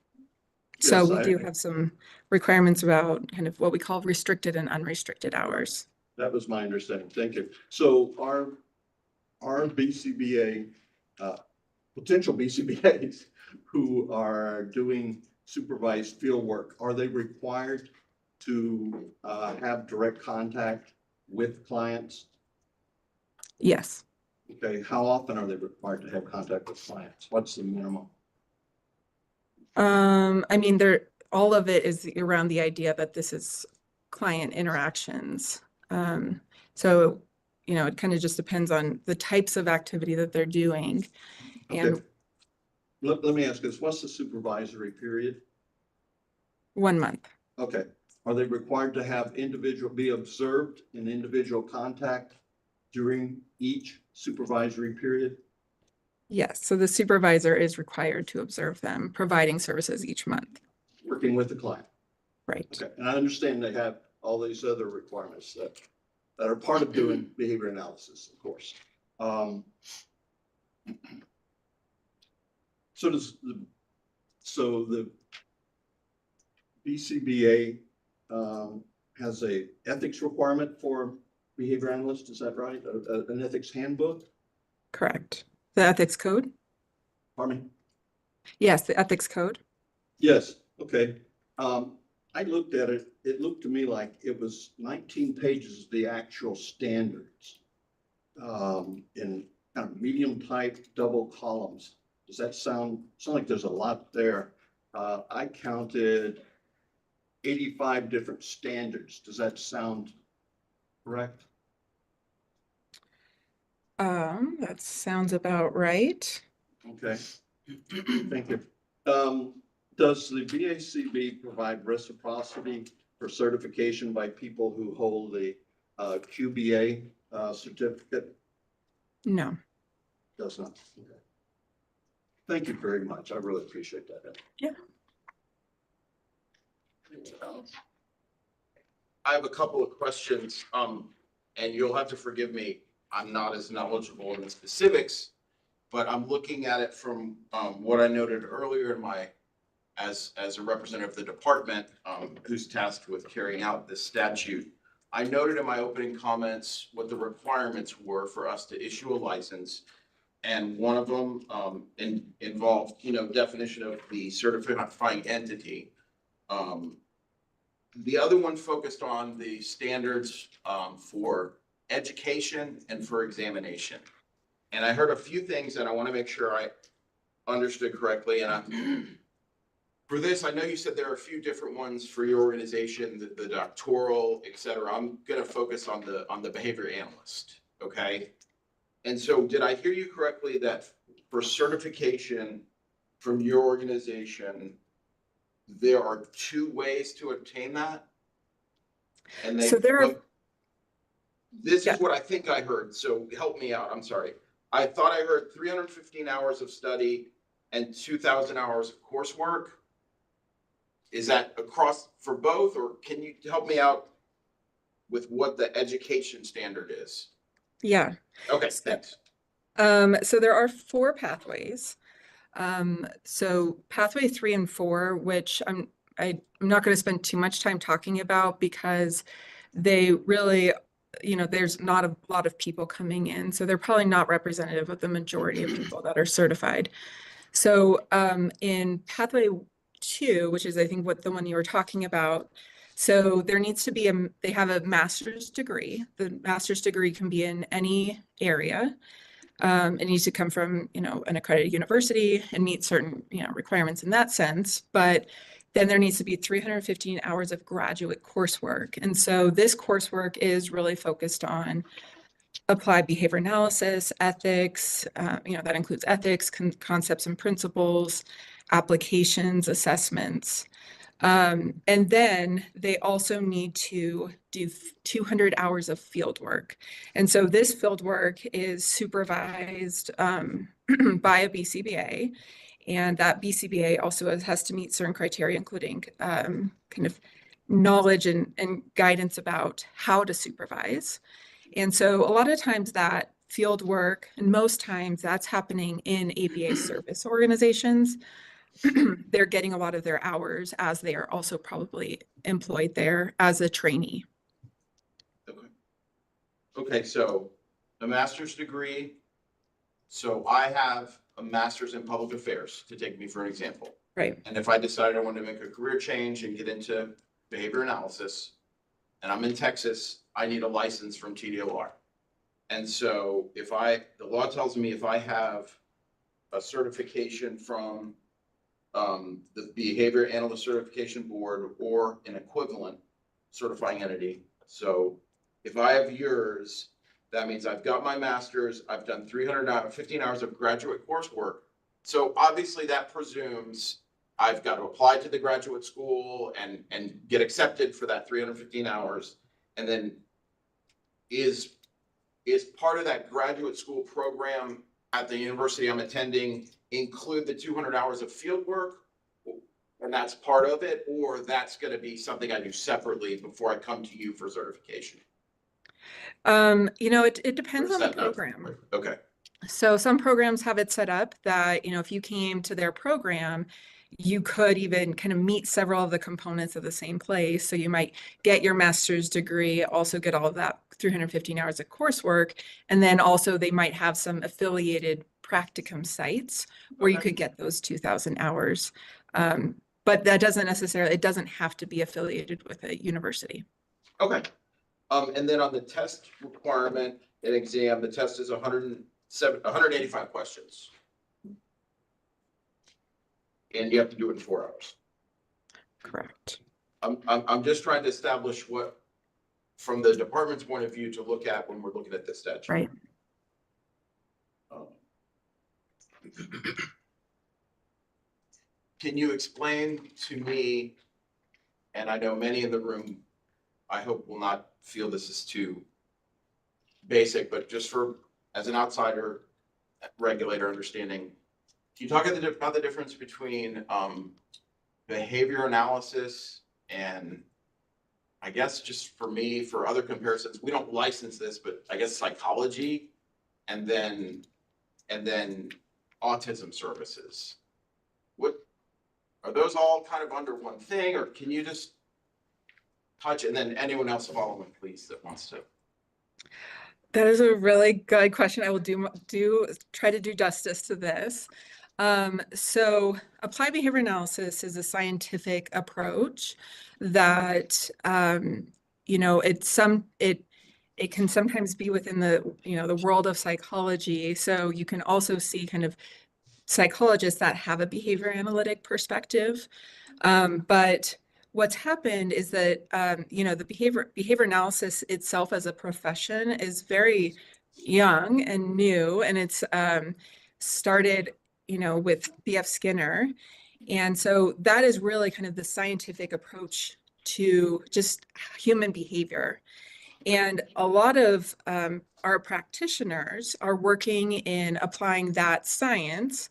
So we do have some requirements about kind of what we call restricted and unrestricted hours. That was my understanding. Thank you. So our BCBA, potential BCBAs who are doing supervised field work, are they required to have direct contact with clients? Yes. Okay. How often are they required to have contact with clients? What's the minimum? All of it is around the idea that this is client interactions. So, it kind of just depends on the types of activity that they're doing. And okay. Let me ask this, what's the supervisory period? 1 month. Okay. Are they required to have be observed in individual contact during each supervisory period? Yes, so the supervisor is required to observe them, providing services each month. Working with the client? Right. Okay, and I understand they have all these other requirements that are part of doing behavior analysis, of course. So the BCBA has a ethics requirement for behavior analysts, is that right? An ethics handbook? Correct. The ethics code? Pardon me? Yes, the ethics code. Yes, okay. I looked at it, it looked to me like it was 19 pages of the actual standards in kind of medium type double columns. Does that sound like there's a lot there? I counted 85 different standards. Does that sound correct? That sounds about right. Okay, thank you. Does the BACB provide reciprocity for certification by people who hold the QBA certificate? No. Does not. Okay. Thank you very much. I really appreciate that. Yeah. I have a couple of questions, and you'll have to forgive me. I'm not as knowledgeable in the specifics, but I'm looking at it from what I noted earlier in my, as a representative of the department who's tasked with carrying out this statute. I noted in my opening comments what the requirements were for us to issue a license. And one of them involved, definition of the certifying entity. The other one focused on the standards for education and for examination. And I heard a few things that I want to make sure I understood correctly. And for this, I know you said there are a few different ones for your organization, the doctoral, et cetera. I'm going to focus on the behavior analyst, okay? And so did I hear you correctly that for certification from your organization, there are 2 ways to obtain that? And So there are. This is what I think I heard, so help me out, I'm sorry. I thought I heard 315 hours of study and 2,000 hours of coursework. Is that across for both, or can you help me out with what the education standard is? Yeah. Okay, thanks. So there are 4 pathways. So pathway 3 and 4, which I'm not going to spend too much time talking about because they really, there's not a lot of people coming in, so they're probably not representative of the majority of people that are certified. So in pathway 2, which is I think what the one you were talking about, so there needs to be they have a master's degree. The master's degree can be in any area. It needs to come from, an accredited university and meet certain, requirements in that sense. But then there needs to be 315 hours of graduate coursework. And so this coursework is really focused on applied behavior analysis, ethics, that includes ethics, concepts and principles, applications, assessments. And then they also need to do 200 hours of field work. And so this field work is supervised by a BCBA. And that BCBA also has to meet certain criteria, including kind of knowledge and guidance about how to supervise. And so a lot of times that field work, and most times that's happening in APA service organizations. They're getting a lot of their hours as they are also probably employed there as a trainee. Okay, so a master's degree. So I have a master's in public affairs, to take me for an example. Right. And if I decided I wanted to make a career change and get into behavior analysis, and I'm in Texas, I need a license from TDOR. And so the law tells me if I have a certification from the Behavior Analyst Certification Board or an equivalent certifying entity. So if I have yours, that means I've got my master's, I've done 315 hours of graduate coursework. So obviously that presumes I've got to apply to the graduate school and get accepted for that 315 hours. And then is part of that graduate school program at the university I'm attending include the 200 hours of field work? And that's part of it, or that's going to be something I do separately before I come to you for certification? It depends on the program. Okay. So some programs have it set up that, if you came to their program, you could even kind of meet several of the components of the same place. So you might get your master's degree, also get all of that 315 hours of coursework. And then also they might have some affiliated practicum sites where you could get those 2,000 hours. But that doesn't necessarily, it doesn't have to be affiliated with a university. Okay. And then on the test requirement and exam, the test is 185 questions. And you have to do it in 4 hours. Correct. I'm just trying to establish what, from the department's point of view, to look at when we're looking at this statute. Right. Can you explain to me, and I know many in the room, I hope will not feel this is too basic, but just as an outsider regulator understanding, can you talk about the difference between behavior analysis and, I guess just for me, for other comparisons, we don't license this, but I guess psychology and then autism services? What are those all kind of under one thing, or can you just touch, and then anyone else following, please, that wants to? That is a really good question. I will try to do justice to this. So applied behavior analysis is a scientific approach that, it can sometimes be within the world of psychology. So you can also see kind of psychologists that have a behavior analytic perspective. But what's happened is that, the behavior analysis itself as a profession is very young and new, and it's started, with B.F. Skinner. And so that is really kind of the scientific approach to just human behavior. And a lot of our practitioners are working in applying that science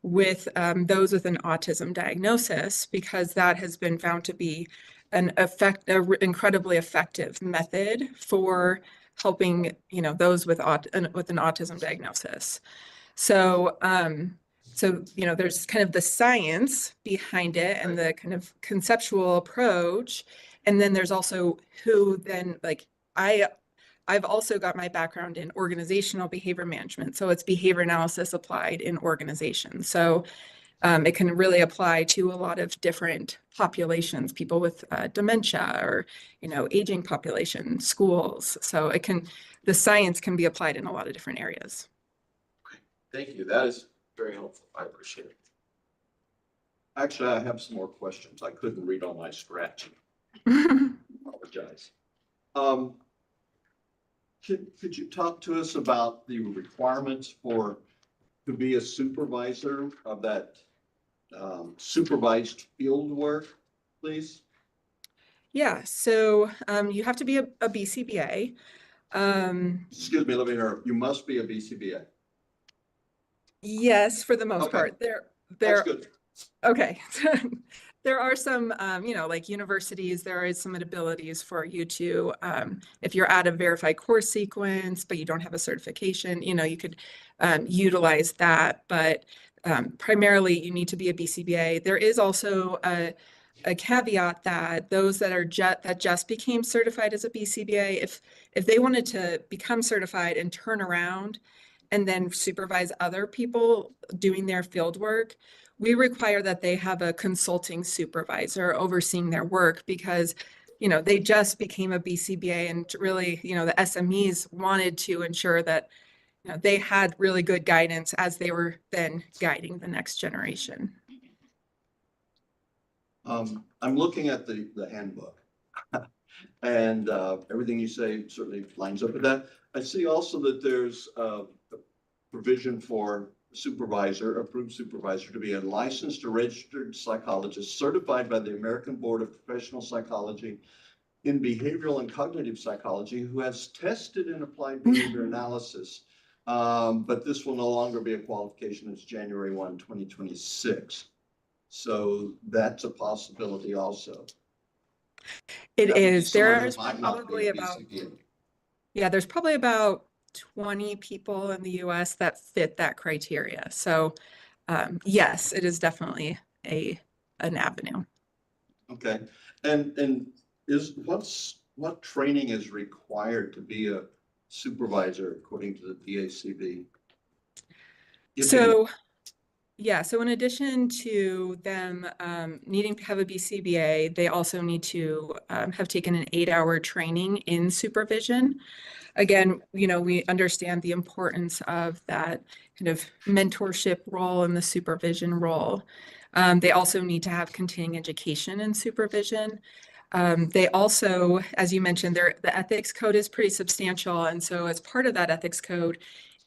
with those with an autism diagnosis, because that has been found to be an incredibly effective method for helping, those with an autism diagnosis. So, there's kind of the science behind it and the kind of conceptual approach. And then there's also I've also got my background in organizational behavior management. So it's behavior analysis applied in organizations. So it can really apply to a lot of different populations, people with dementia or, aging population, schools. So the science can be applied in a lot of different areas. Thank you. That is very helpful. I appreciate it. Actually, I have some more questions. I couldn't read all my scratching. Apologize. Could you talk to us about the requirements to be a supervisor of that supervised field work, please? Yeah, so you have to be a BCBA. Excuse me, let me hear. You must be a BCBA. Yes, for the most part. That's good. Okay. There are some, like universities, there is some abilities for you to, if you're at a verified course sequence, but you don't have a certification, you could utilize that. But primarily, you need to be a BCBA. There is also a caveat that those that just became certified as a BCBA, if they wanted to become certified and turn around and then supervise other people doing their field work, we require that they have a consulting supervisor overseeing their work, because, they just became a BCBA, and really, the SMEs wanted to ensure that, they had really good guidance as they were then guiding the next generation. I'm looking at the handbook and everything you say certainly lines up with that. I see also that there's a provision for supervisor, approved supervisor, to be a licensed or registered psychologist certified by the American Board of Professional Psychology in behavioral and cognitive psychology, who has tested and applied behavior analysis. But this will no longer be a qualification. It's January 1, 2026. So that's a possibility also. It That would be is. someone who There's might not be probably a about, BCBA. yeah, there's probably about 20 people in the US that fit that criteria. So yes, it is definitely an avenue. Okay, and what training is required to be a supervisor according to the BACB? So yeah, so in addition to them needing to have a BCBA, they also need to have taken an 8-hour training in supervision. Again, we understand the importance of that kind of mentorship role and the supervision role. They also need to have continuing education in supervision. They also, as you mentioned, the ethics code is pretty substantial. And so as part of that ethics code,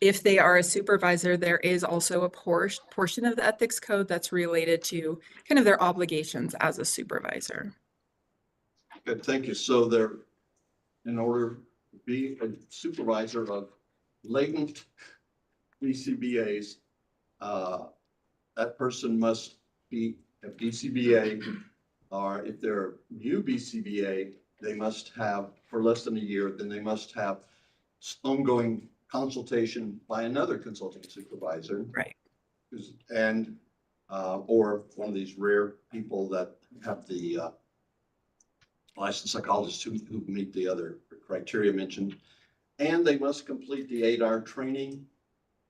if they are a supervisor, there is also a portion of the ethics code that's related to kind of their obligations as a supervisor. Good, thank you. So in order to be a supervisor of latent BCBAs, that person must be a BCBA, or if they're new BCBA, they must have, for less than a year, then they must have ongoing consultation by another consulting supervisor. Right. And, or one of these rare people that have the licensed psychologists who meet the other criteria mentioned. And they must complete the 8-hour training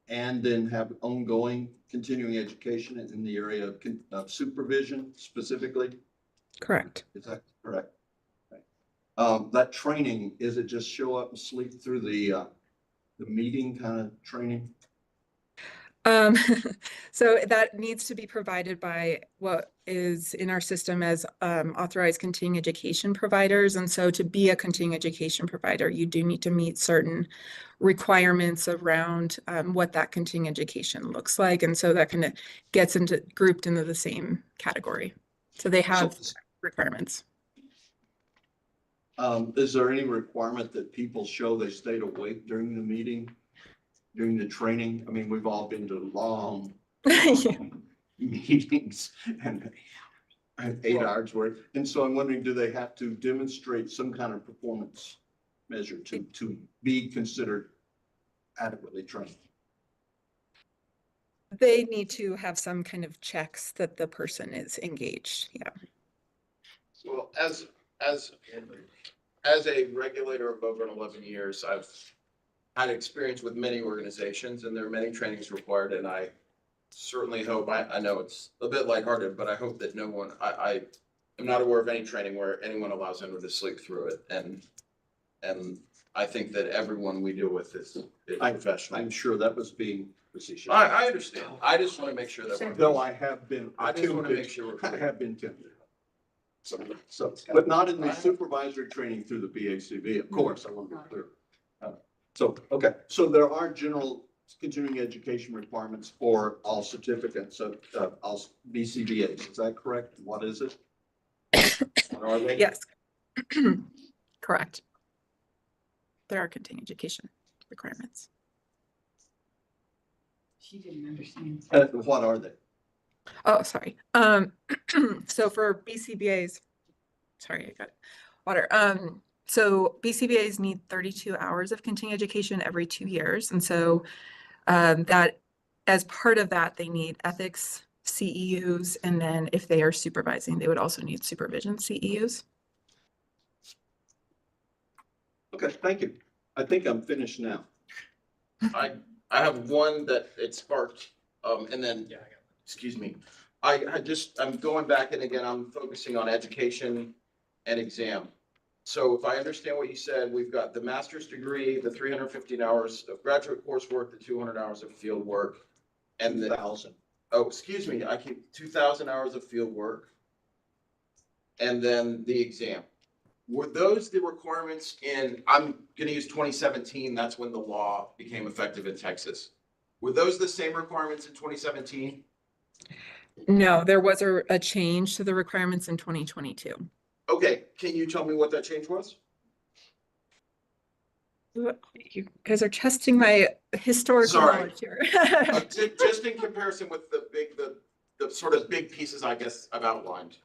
and then have ongoing continuing education in the area of supervision specifically. Correct. Is that correct? Okay. That training, is it just show up and sleep through the meeting kind of training? So that needs to be provided by what is in our system as authorized continuing education providers. And so to be a continuing education provider, you do need to meet certain requirements around what that continuing education looks like. And so that kind of gets grouped into the same category. So they have requirements. Is there any requirement that people show they stayed awake during the meeting, during the training? I mean, we've all been to long meetings and 8 hours worth. And so I'm wondering, do they have to demonstrate some kind of performance measure to be considered adequately trained? They need to have some kind of checks that the person is engaged. Yeah. Well, as a regulator of over 11 years, I've had experience with many organizations, and there are many trainings required. And I certainly hope, I know it's a bit lighthearted, but I hope that I am not aware of any training where anyone allows anyone to sleep through it. And I think that everyone we deal with is professional. I'm sure that was being facetious. I understand. I just want to make sure that we're. Though I have been. I just want to make sure we're. I have been tempted. So, but not in the supervisory training through the BACB, of course, I want to be clear. Okay, so there are general continuing education requirements for all certificates of all BCBAs, is that correct? What is it? What are they? Yes. Correct. There are continuing education requirements. She didn't understand. What are they? Oh, sorry. So for BCBAs, sorry, I got water. So BCBAs need 32 hours of continuing education every 2 years. And so that as part of that, they need ethics CEUs. And then if they are supervising, they would also need supervision CEUs. Okay, thank you. I think I'm finished now. I have one that it sparked, and then, excuse me. I'm going back, and again, I'm focusing on education and exam. So if I understand what you said, we've got the master's degree, the 315 hours of graduate coursework, the 200 hours of field work, and the 1,000. Oh, excuse me, I keep 2,000 hours of field work, and then the exam. Were those the requirements I'm going to use 2017, that's when the law became effective in Texas. Were those the same requirements in 2017? No, there was a change to the requirements in 2022. Okay, can you tell me what that change was? You guys are testing my historical Sorry. knowledge here. Just in comparison with the sort of big pieces, I guess, I've outlined.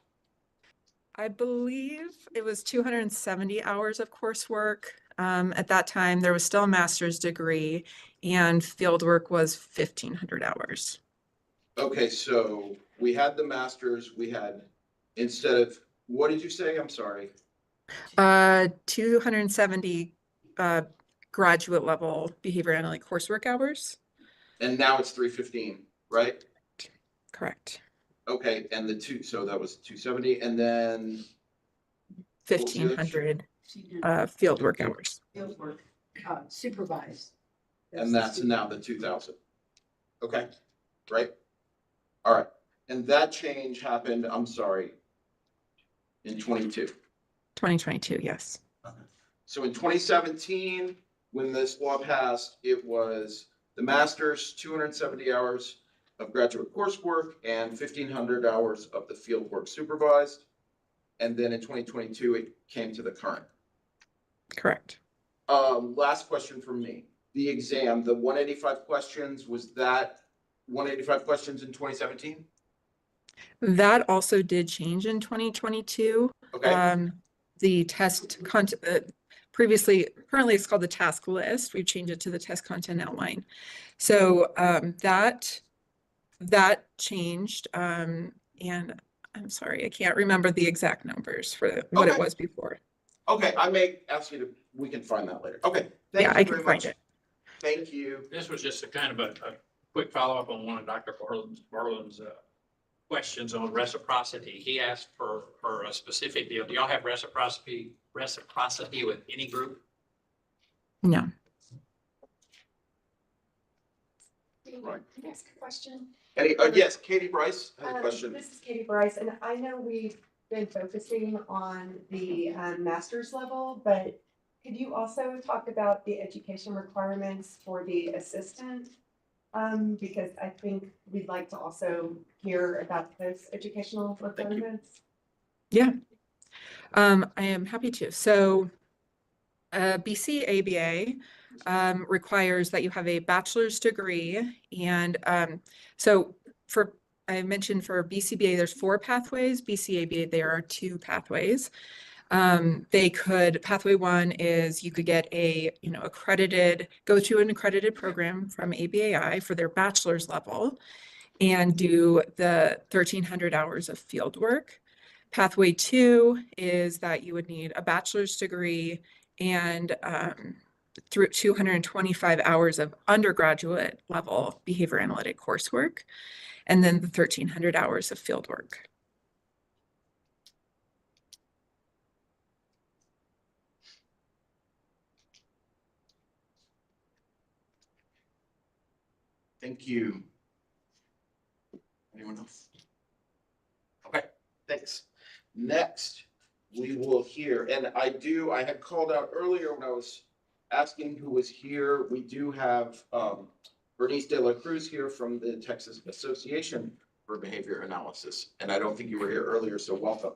I believe it was 270 hours of coursework. At that time, there was still a master's degree, and fieldwork was 1,500 hours. Okay, so we had the masters, we had, instead of, what did you say? I'm sorry. 270 graduate level behavior analytic coursework hours. And now it's 315, right? Correct. Okay, and so that was 270, and then 1,500 fieldwork hours. Fieldwork, supervised. and that's now the 2,000. Okay, right? All right, and that change happened, I'm sorry, in 22. 2022, yes. So in 2017, when this law passed, it was the master's 270 hours of graduate coursework and 1,500 hours of the field work supervised. And then in 2022, it came to the current. Correct. Last question from me. The exam, the 185 questions, was that 185 questions in 2017? That also did change in 2022. Okay. The test content, currently it's called the task list. We've changed it to the test content outline. So that changed. And I'm sorry, I can't remember the exact numbers for what it was before. Okay, I may ask you to, we can find that later. Okay. Yeah, I can find it. Thank you. This was just a kind of a quick follow-up on one of Dr. Borland's questions on reciprocity. He asked for a specific deal. Do y'all have reciprocity with any group? No. Right. Can I ask a question? Yes, Katie Bryce has a question. This is Katie Bryce, and I know we've been focusing on the master's level, but could you also talk about the education requirements for the assistant? Because I think we'd like to also hear about those educational requirements. Yeah, I am happy to. So BACB requires that you have a bachelor's degree. And so I mentioned for BCBA, there's 4 pathways. BCABA, there are 2 pathways. Pathway 1 is you could get go to an accredited program from APBA for their bachelor's level and do the 1,300 hours of field work. Pathway 2 is that you would need a bachelor's degree and through 225 hours of undergraduate level behavior analytic coursework, and then the 1,300 hours of field work. Thank you. Anyone else? Okay, thanks. Next, we will hear, and I had called out earlier when I was asking who was here. We do have Bernice De La Cruz here from the Texas Association for Behavior Analysis, and I don't think you were here earlier, so welcome.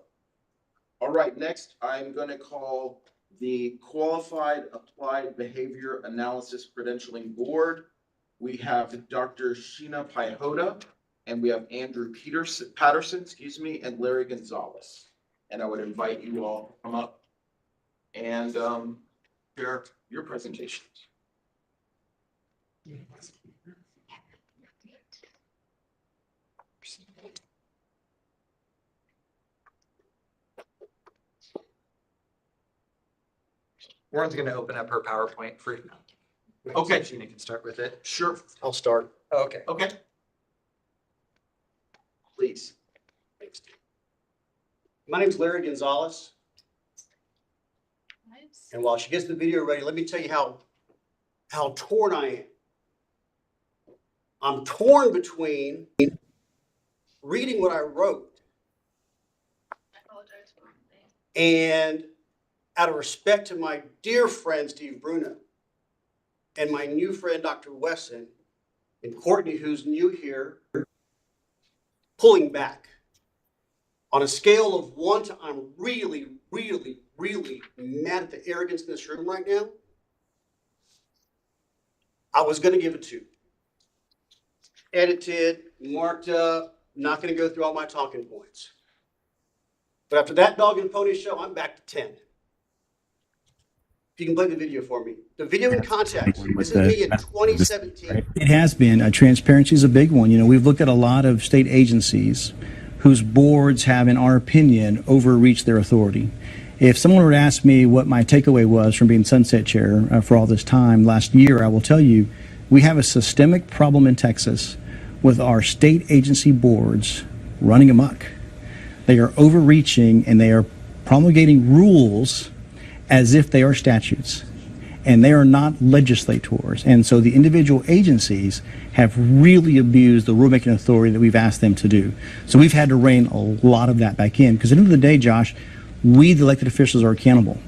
All right, next, I'm going to call the Qualified Applied Behavior Analysis Credentialing Board. We have Dr. Sheena Paihoda, and we have Andrew Patterson, and Larry Gonzalez. And I would invite you all to come up and share your presentations. Warren's going to open up her PowerPoint for you. Okay. Sheena can start with it. Sure. I'll start. Okay. Okay. Please. My name is Larry Gonzalez. And while she gets the video ready, let me tell you how torn I am. I'm torn between reading what I wrote and out of respect to my dear friend, Steve Bruno, and my new friend, Dr. Wesson, and Courtney, who's new here, pulling back. On a scale of 1 to I'm really, really, really mad at the arrogance in this room right now, I was going to give it 2. Edited, marked up, not going to go through all my talking points. But after that dog and pony show, I'm back to 10. If you can play the video for me. The video in context, this is me in 2017. It has been. Transparency is a big one. You know, we've looked at a lot of state agencies whose boards have, in our opinion, overreached their authority. If someone were to ask me what my takeaway was from being Sunset Chair for all this time last year, I will tell you we have a systemic problem in Texas with our state agency boards running amok. They are overreaching and they are promulgating rules as if they are statutes, and they are not legislators. And so the individual agencies have really abused the rulemaking authority that we've asked them to do. So we've had to rein a lot of that back in, because at the end of the day, Josh, we, the elected officials, are accountable.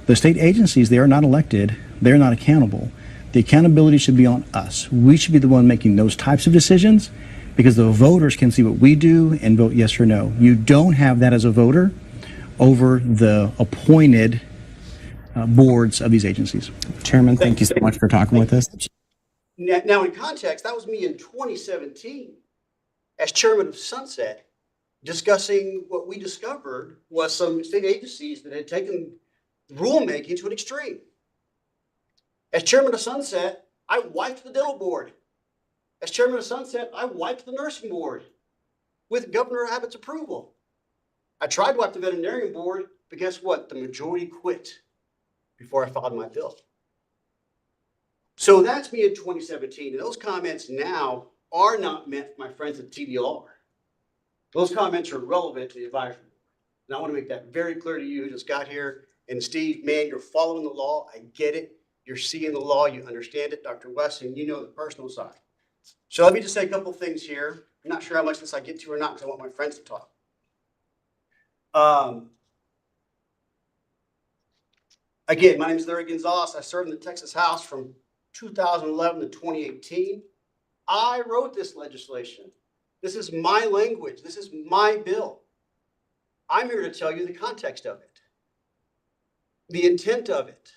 The state agencies, they are not elected. They're not accountable. The accountability should be on us. We should be the one making those types of decisions, because the voters can see what we do and vote yes or no. You don't have that as a voter over the appointed boards of these agencies. Chairman, thank you so much for talking with us. Now, in context, that was me in 2017 as chairman of Sunset, discussing what we discovered was some state agencies that had taken rulemaking to an extreme. As chairman of Sunset, I wiped the dental board. As chairman of Sunset, I wiped the nursing board with Governor Abbott's approval. I tried to wipe the veterinarian board, but guess what? The majority quit before I filed my bill. So that's me in 2017. And those comments now are not meant for my friends at TDR. Those comments are relevant to the advisory board. And I want to make that very clear to you who just got here. And Steve, man, you're following the law. I get it. You're seeing the law. You understand it. Dr. Wesson, you know the personal side. So let me just say a couple things here. I'm not sure how much of this I get to or not, because I want my friends to talk. Again, my name is Larry Gonzalez. I served in the Texas House from 2011 to 2018. I wrote this legislation. This is my language. This is my bill. I'm here to tell you the context of it, the intent of it.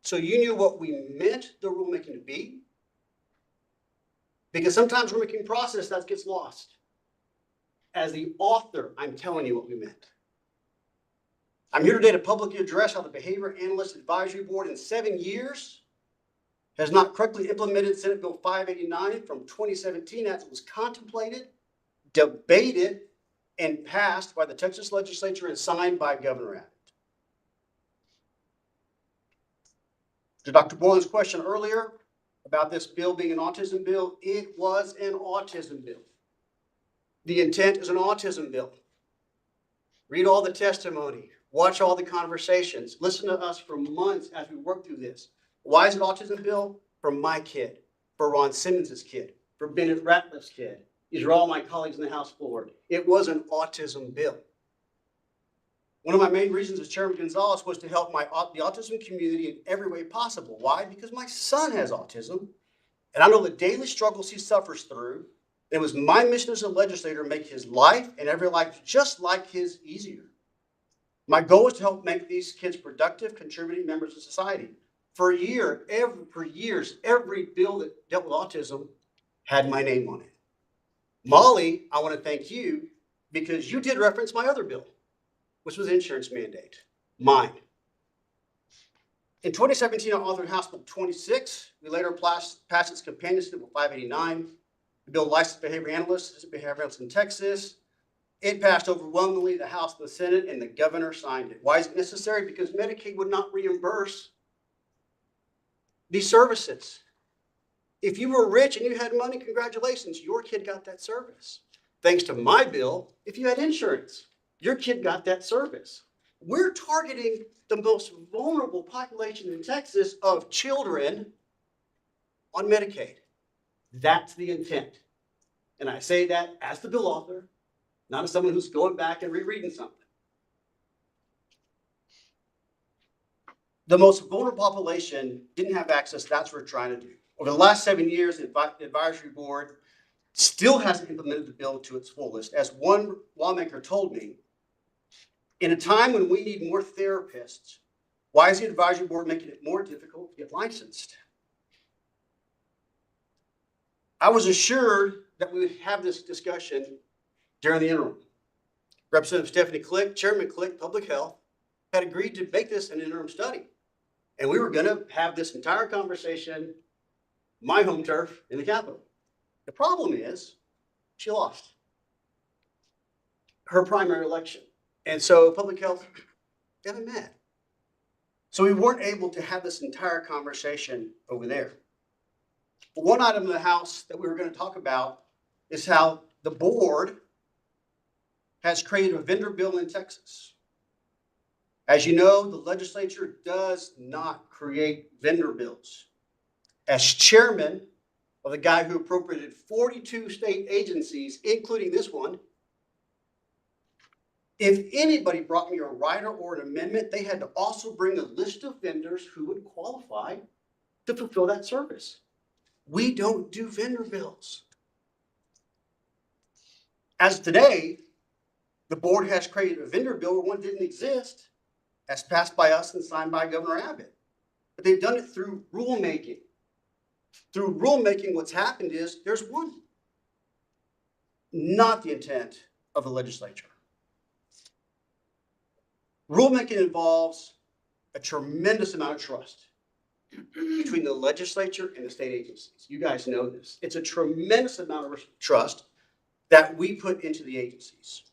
So you knew what we meant the rulemaking to be. Because sometimes rulemaking process, that gets lost. As the author, I'm telling you what we meant. I'm here today to publicly address how the Behavior Analyst Advisory Board in 7 years has not correctly implemented Senate Bill 589 from 2017 as it was contemplated, debated, and passed by the Texas legislature and signed by Governor Abbott. To Dr. Boylan's question earlier about this bill being an autism bill, it was an autism bill. The intent is an autism bill. Read all the testimony. Watch all the conversations. Listen to us for months as we work through this. Why is it autism bill? For my kid, for Ron Simmons' kid, for Bennett Ratliff's kid. These are all my colleagues in the House floor. It was an autism bill. One of my main reasons as Chairman Gonzalez was to help the autism community in every way possible. Why? Because my son has autism, and I know the daily struggles he suffers through. It was my mission as a legislator to make his life and every life just like his easier. My goal is to help make these kids productive, contributing members of society. For years, every bill that dealt with autism had my name on it. Molly, I want to thank you because you did reference my other bill, which was insurance mandate, mine. In 2017, I authored House Bill 26. We later passed its companion to Bill 589. The bill licensed behavior analysts in Texas. It passed overwhelmingly the House and the Senate, and the governor signed it. Why is it necessary? Because Medicaid would not reimburse these services. If you were rich and you had money, congratulations, your kid got that service. Thanks to my bill, if you had insurance, your kid got that service. We're targeting the most vulnerable population in Texas of children on Medicaid. That's the intent. And I say that as the bill author, not as someone who's going back and rereading something. The most vulnerable population didn't have access. That's what we're trying to do. Over the last 7 years, the advisory board still hasn't implemented the bill to its fullest. As one lawmaker told me, in a time when we need more therapists, why is the advisory board making it more difficult to get licensed? I was assured that we would have this discussion during the interim. Representative Stephanie Click, Chairman Click, Public Health, had agreed to make this an interim study. And we were going to have this entire conversation, my home turf, in the Capitol. The problem is she lost her primary election. And so Public Health, they haven't met. So we weren't able to have this entire conversation over there. But one item in the House that we were going to talk about is how the board has created a vendor bill in Texas. As you know, the legislature does not create vendor bills. As chairman of the guy who appropriated 42 state agencies, including this one, if anybody brought me a rider or an amendment, they had to also bring a list of vendors who would qualify to fulfill that service. We don't do vendor bills. As of today, the board has created a vendor bill where one didn't exist, as passed by us and signed by Governor Abbott. But they've done it through rulemaking. Through rulemaking, what's happened is there's one. Not the intent of the legislature. Rulemaking involves a tremendous amount of trust between the legislature and the state agencies. You guys know this. It's a tremendous amount of trust that we put into the agencies.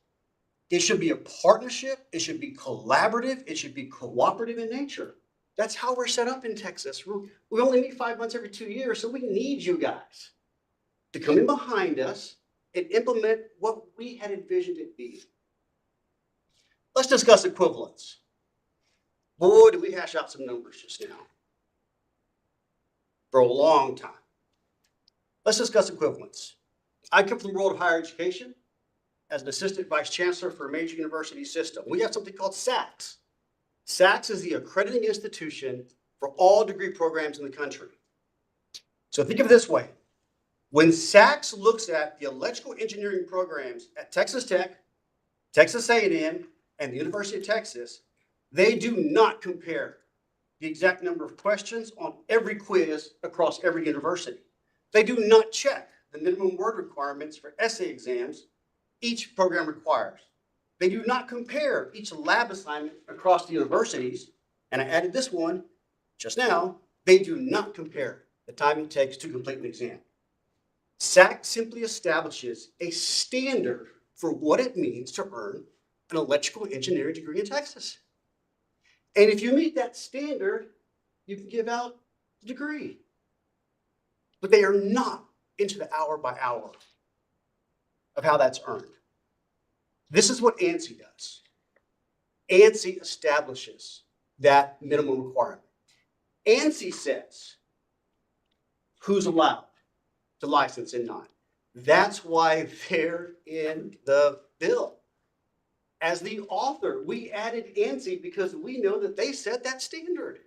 It should be a partnership. It should be collaborative. It should be cooperative in nature. That's how we're set up in Texas. We only meet 5 months every 2 years, so we need you guys to come in behind us and implement what we had envisioned it being. Let's discuss equivalence. Boy, did we hash out some numbers just now. For a long time. Let's discuss equivalence. I come from the world of higher education as an assistant vice chancellor for a major university system. We have something called SACS. SACS is the accrediting institution for all degree programs in the country. So think of it this way. When SACS looks at the electrical engineering programs at Texas Tech, Texas A&M, and the University of Texas, they do not compare the exact number of questions on every quiz across every university. They do not check the minimum word requirements for essay exams each program requires. They do not compare each lab assignment across the universities, and I added this one just now, they do not compare the time it takes to complete an exam. SAC simply establishes a standard for what it means to earn an electrical engineering degree in Texas. And if you meet that standard, you can give out the degree. But they are not into the hour by hour of how that's earned. This is what ANSI does. ANSI establishes that minimum requirement. ANSI says who's allowed to license and not. That's why they're in the bill. As the author, we added ANSI because we know that they set that standard.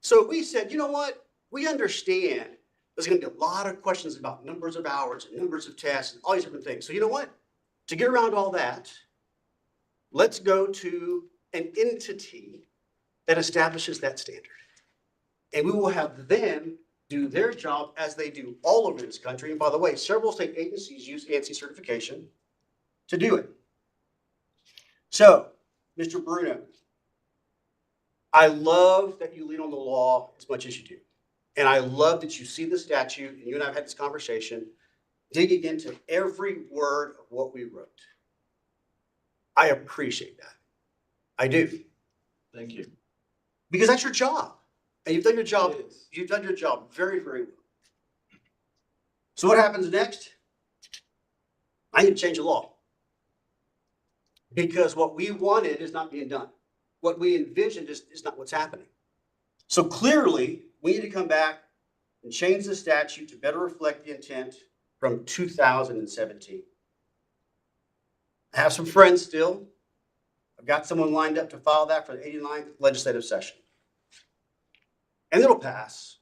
So we said, you know what? We understand there's going to be a lot of questions about numbers of hours and numbers of tests and all these different things. So you know what? To get around all that, let's go to an entity that establishes that standard. And we will have them do their job as they do all over this country. And by the way, several state agencies use ANSI certification to do it. So, Mr. Bruno, I love that you lean on the law as much as you do. And I love that you see the statute, and you and I have had this conversation, digging into every word of what we wrote. I appreciate that. I do. Thank you. Because that's your job. And you've done your job. You've done your job very, very well. So what happens next? I need to change the law. Because what we wanted is not being done. What we envisioned is not what's happening. So clearly, we need to come back and change the statute to better reflect the intent from 2017. I have some friends still. I've got someone lined up to file that for the 89th legislative session. And it'll pass.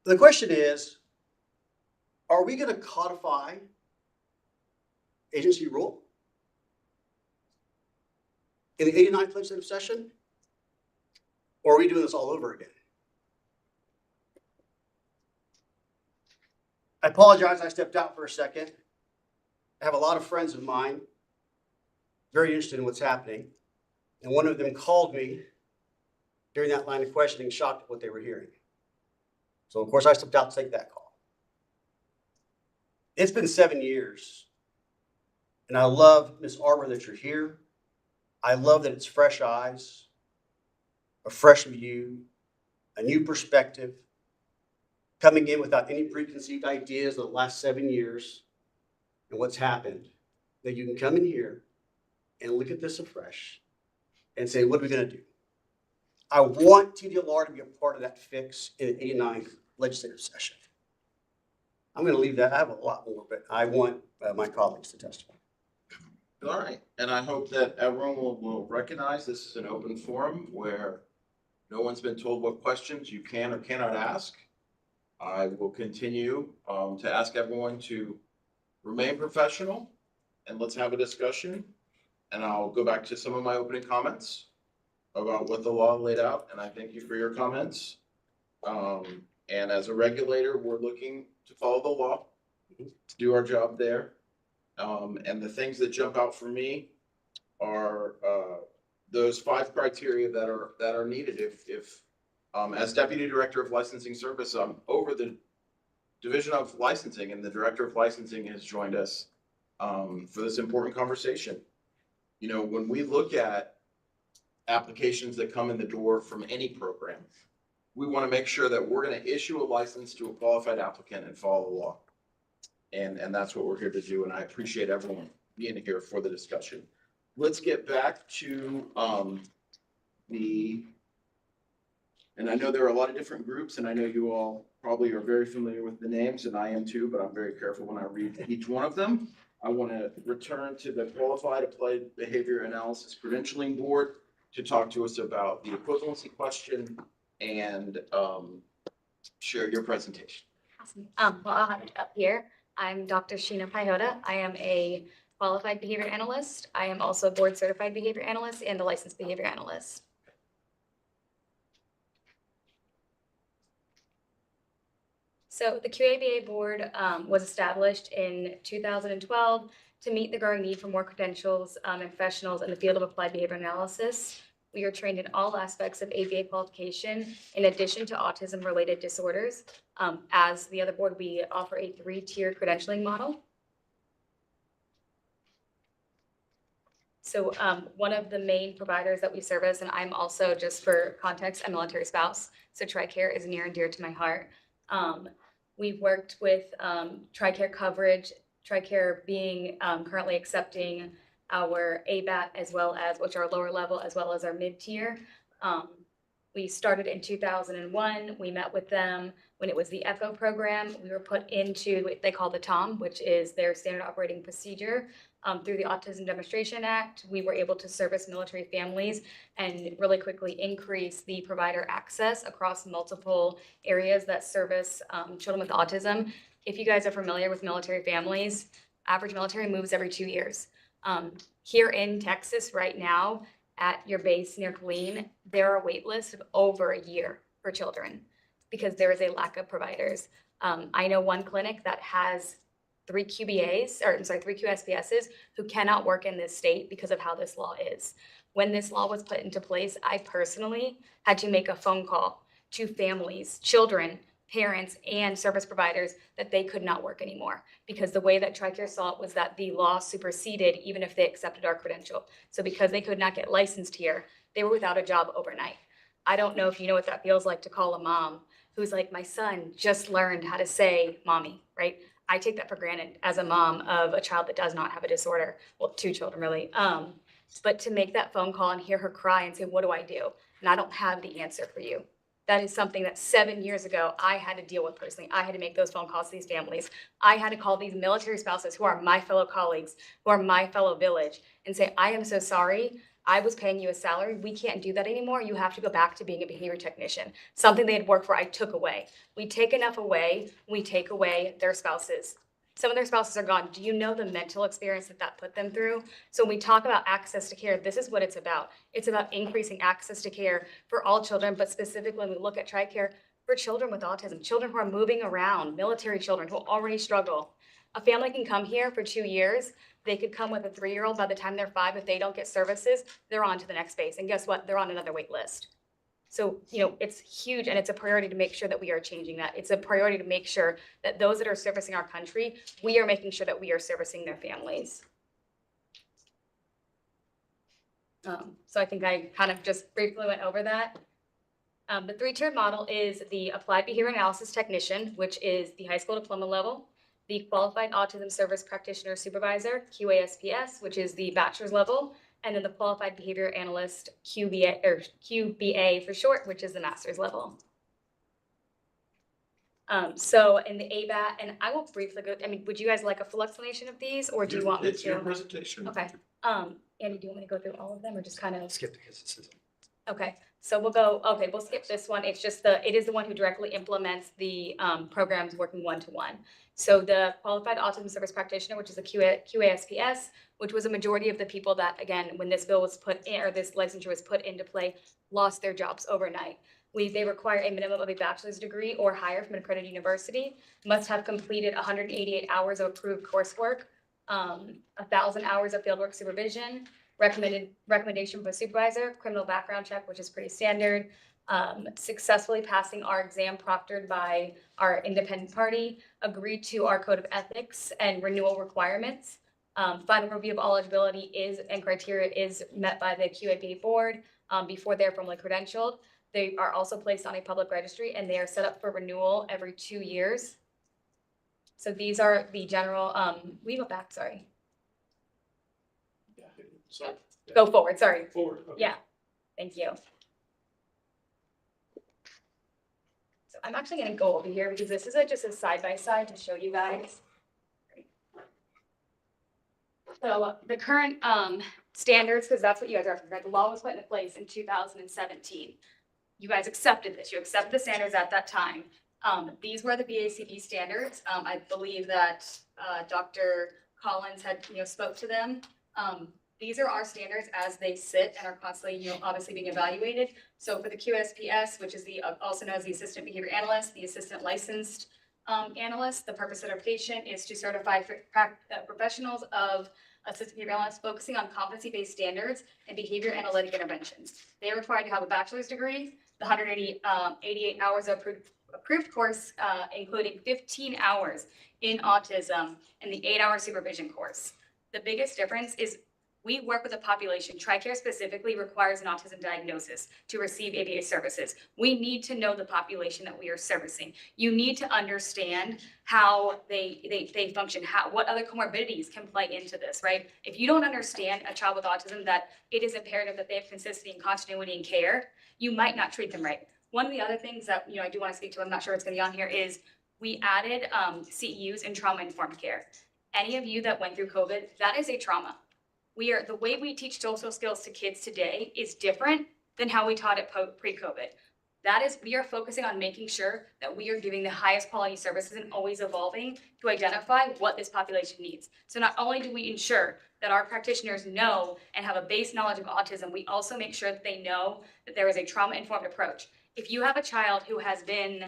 The question is, are we going to codify agency rule in the 89th legislative session? Or are we doing this all over again? I apologize, I stepped out for a second. I have a lot of friends of mine very interested in what's happening. And one of them called me during that line of questioning, shocked at what they were hearing. So of course I stepped out to take that call. It's been 7 years. And I love, Ms. Arbor, that you're here. I love that it's fresh eyes, a fresh view, a new perspective, coming in without any preconceived ideas of the last 7 years and what's happened, that you can come in here and look at this afresh and say, what are we going to do? I want TDLR to be a part of that fix in the 89th legislative session. I'm going to leave that. I have a lot more, but I want my colleagues to testify. All right, and I hope that everyone will recognize this is an open forum where no one's been told what questions you can or cannot ask. I will continue to ask everyone to remain professional and let's have a discussion. And I'll go back to some of my opening comments about what the law laid out, and I thank you for your comments. And as a regulator, we're looking to follow the law, to do our job there. And the things that jump out for me are those 5 criteria that are needed if as Deputy Director of Licensing Service, I'm over the Division of Licensing, and the Director of Licensing has joined us for this important conversation. You know, when we look at applications that come in the door from any program, we want to make sure that we're going to issue a license to a qualified applicant and follow the law. And that's what we're here to do. And I appreciate everyone being here for the discussion. Let's get back to and I know there are a lot of different groups, and I know you all probably are very familiar with the names, and I am too, but I'm very careful when I read each one of them. I want to return to the Qualified Applied Behavior Analysis Credentialing Board to talk to us about the equivalency question and share your presentation. Awesome. Well, I'll have it up here. I'm Dr. Sheena Pajota. I am a qualified behavior analyst. I am also a board certified behavior analyst and a licensed behavior analyst. So the QABA board was established in 2012 to meet the growing need for more credentials and professionals in the field of applied behavior analysis. We are trained in all aspects of APBA qualification, in addition to autism-related disorders. As the other board, we offer a 3-tier credentialing model. So one of the main providers that we service, and I'm also, just for context, a military spouse, so TRICARE is near and dear to my heart. We've worked with TRICARE coverage, TRICARE being currently accepting our ABAT as well as, which are lower level, as well as our mid-tier. We started in 2001. We met with them when it was the ECHO program. We were put into what they call the TOM, which is their standard operating procedure. Through the Autism Demonstration Act, we were able to service military families and really quickly increase the provider access across multiple areas that service children with autism. If you guys are familiar with military families, average military moves every 2 years. Here in Texas right now, at your base near Killeen, there are wait lists of over a year for children because there is a lack of providers. I know one clinic that has 3 QSPSs who cannot work in this state because of how this law is. When this law was put into place, I personally had to make a phone call to families, children, parents, and service providers that they could not work anymore because the way that TRICARE saw it was that the law superseded even if they accepted our credential. So because they could not get licensed here, they were without a job overnight. I don't know if you know what that feels like to call a mom who's like, my son just learned how to say mommy, right? I take that for granted as a mom of a child that does not have a disorder. Well, 2 children really. But to make that phone call and hear her cry and say, what do I do? And I don't have the answer for you. That is something that 7 years ago, I had to deal with personally. I had to make those phone calls to these families. I had to call these military spouses who are my fellow colleagues, who are my fellow village, and say, I am so sorry. I was paying you a salary. We can't do that anymore. You have to go back to being a behavior technician. Something they had worked for, I took away. We take enough away, we take away their spouses. Some of their spouses are gone. Do you know the mental experience that that put them through? So when we talk about access to care, this is what it's about. It's about increasing access to care for all children, but specifically when we look at TRICARE, for children with autism, children who are moving around, military children who already struggle. A family can come here for 2 years. They could come with a 3-year-old. By the time they're 5, if they don't get services, they're on to the next base. And guess what? They're on another wait list. So, it's huge, and it's a priority to make sure that we are changing that. It's a priority to make sure that those that are servicing our country, we are making sure that we are servicing their families. So I think I kind of just briefly went over that. The 3-tiered model is the Applied Behavior Analysis Technician, which is the high school diploma level, the Qualified Autism Service Practitioner Supervisor, QASPS, which is the bachelor's level, and then the Qualified Behavior Analyst, QBA for short, which is the master's level. So in the APBA, and I will briefly go, would you guys like a full explanation of these, or do you want me to? It's your presentation. Okay. Andy, do you want me to go through all of them, or just kind of? Skip the criticism. Okay, so we'll skip this one. It's just it is the one who directly implements the programs working one-to-one. So the Qualified Autism Service Practitioner, which is a QASPS, which was a majority of the people that, again, when this bill was put in, or this licensure was put into play, lost their jobs overnight. They require a minimum of a bachelor's degree or higher from an accredited university, must have completed 188 hours of approved coursework, 1,000 hours of fieldwork supervision, recommendation from a supervisor, criminal background check, which is pretty standard, successfully passing our exam proctored by our independent party, agreed to our code of ethics and renewal requirements. Final review of eligibility and criteria is met by the QABA board before they're formally credentialed. They are also placed on a public registry, and they are set up for renewal every 2 years. So these are the general, we go back, sorry. Go forward, sorry. Forward. Okay. Yeah, thank you. So I'm actually gonna go over here because this is just a side-by-side to show you guys. So the current standards, because that's what you guys are, right? The law was put into place in 2017. You guys accepted this. You accepted the standards at that time. These were the BACB standards. I believe that Dr. Collins had, spoke to them. These are our standards as they sit and are constantly, obviously being evaluated. So for the QSPS, which is also known as the Assistant Behavior Analyst, the Assistant Licensed Analyst, the purpose of certification is to certify professionals of assistant behavior analysts focusing on competency-based standards and behavior analytic interventions. They are required to have a bachelor's degree, the 188 hours of approved course, including 15 hours in autism and the 8-hour supervision course. The biggest difference is we work with a population. TRICARE specifically requires an autism diagnosis to receive APA services. We need to know the population that we are servicing. You need to understand how they function, what other comorbidities can play into this, right? If you don't understand a child with autism, that it is imperative that they have consistency and continuity in care, you might not treat them right. One of the other things that I do want to speak to, I'm not sure it's going to be on here, is we added CEUs in trauma-informed care. Any of you that went through COVID, that is a trauma. The way we teach social skills to kids today is different than how we taught it pre-COVID. We are focusing on making sure that we are giving the highest quality services and always evolving to identify what this population needs. So not only do we ensure that our practitioners know and have a base knowledge of autism, we also make sure that they know that there is a trauma-informed approach. If you have a child who has been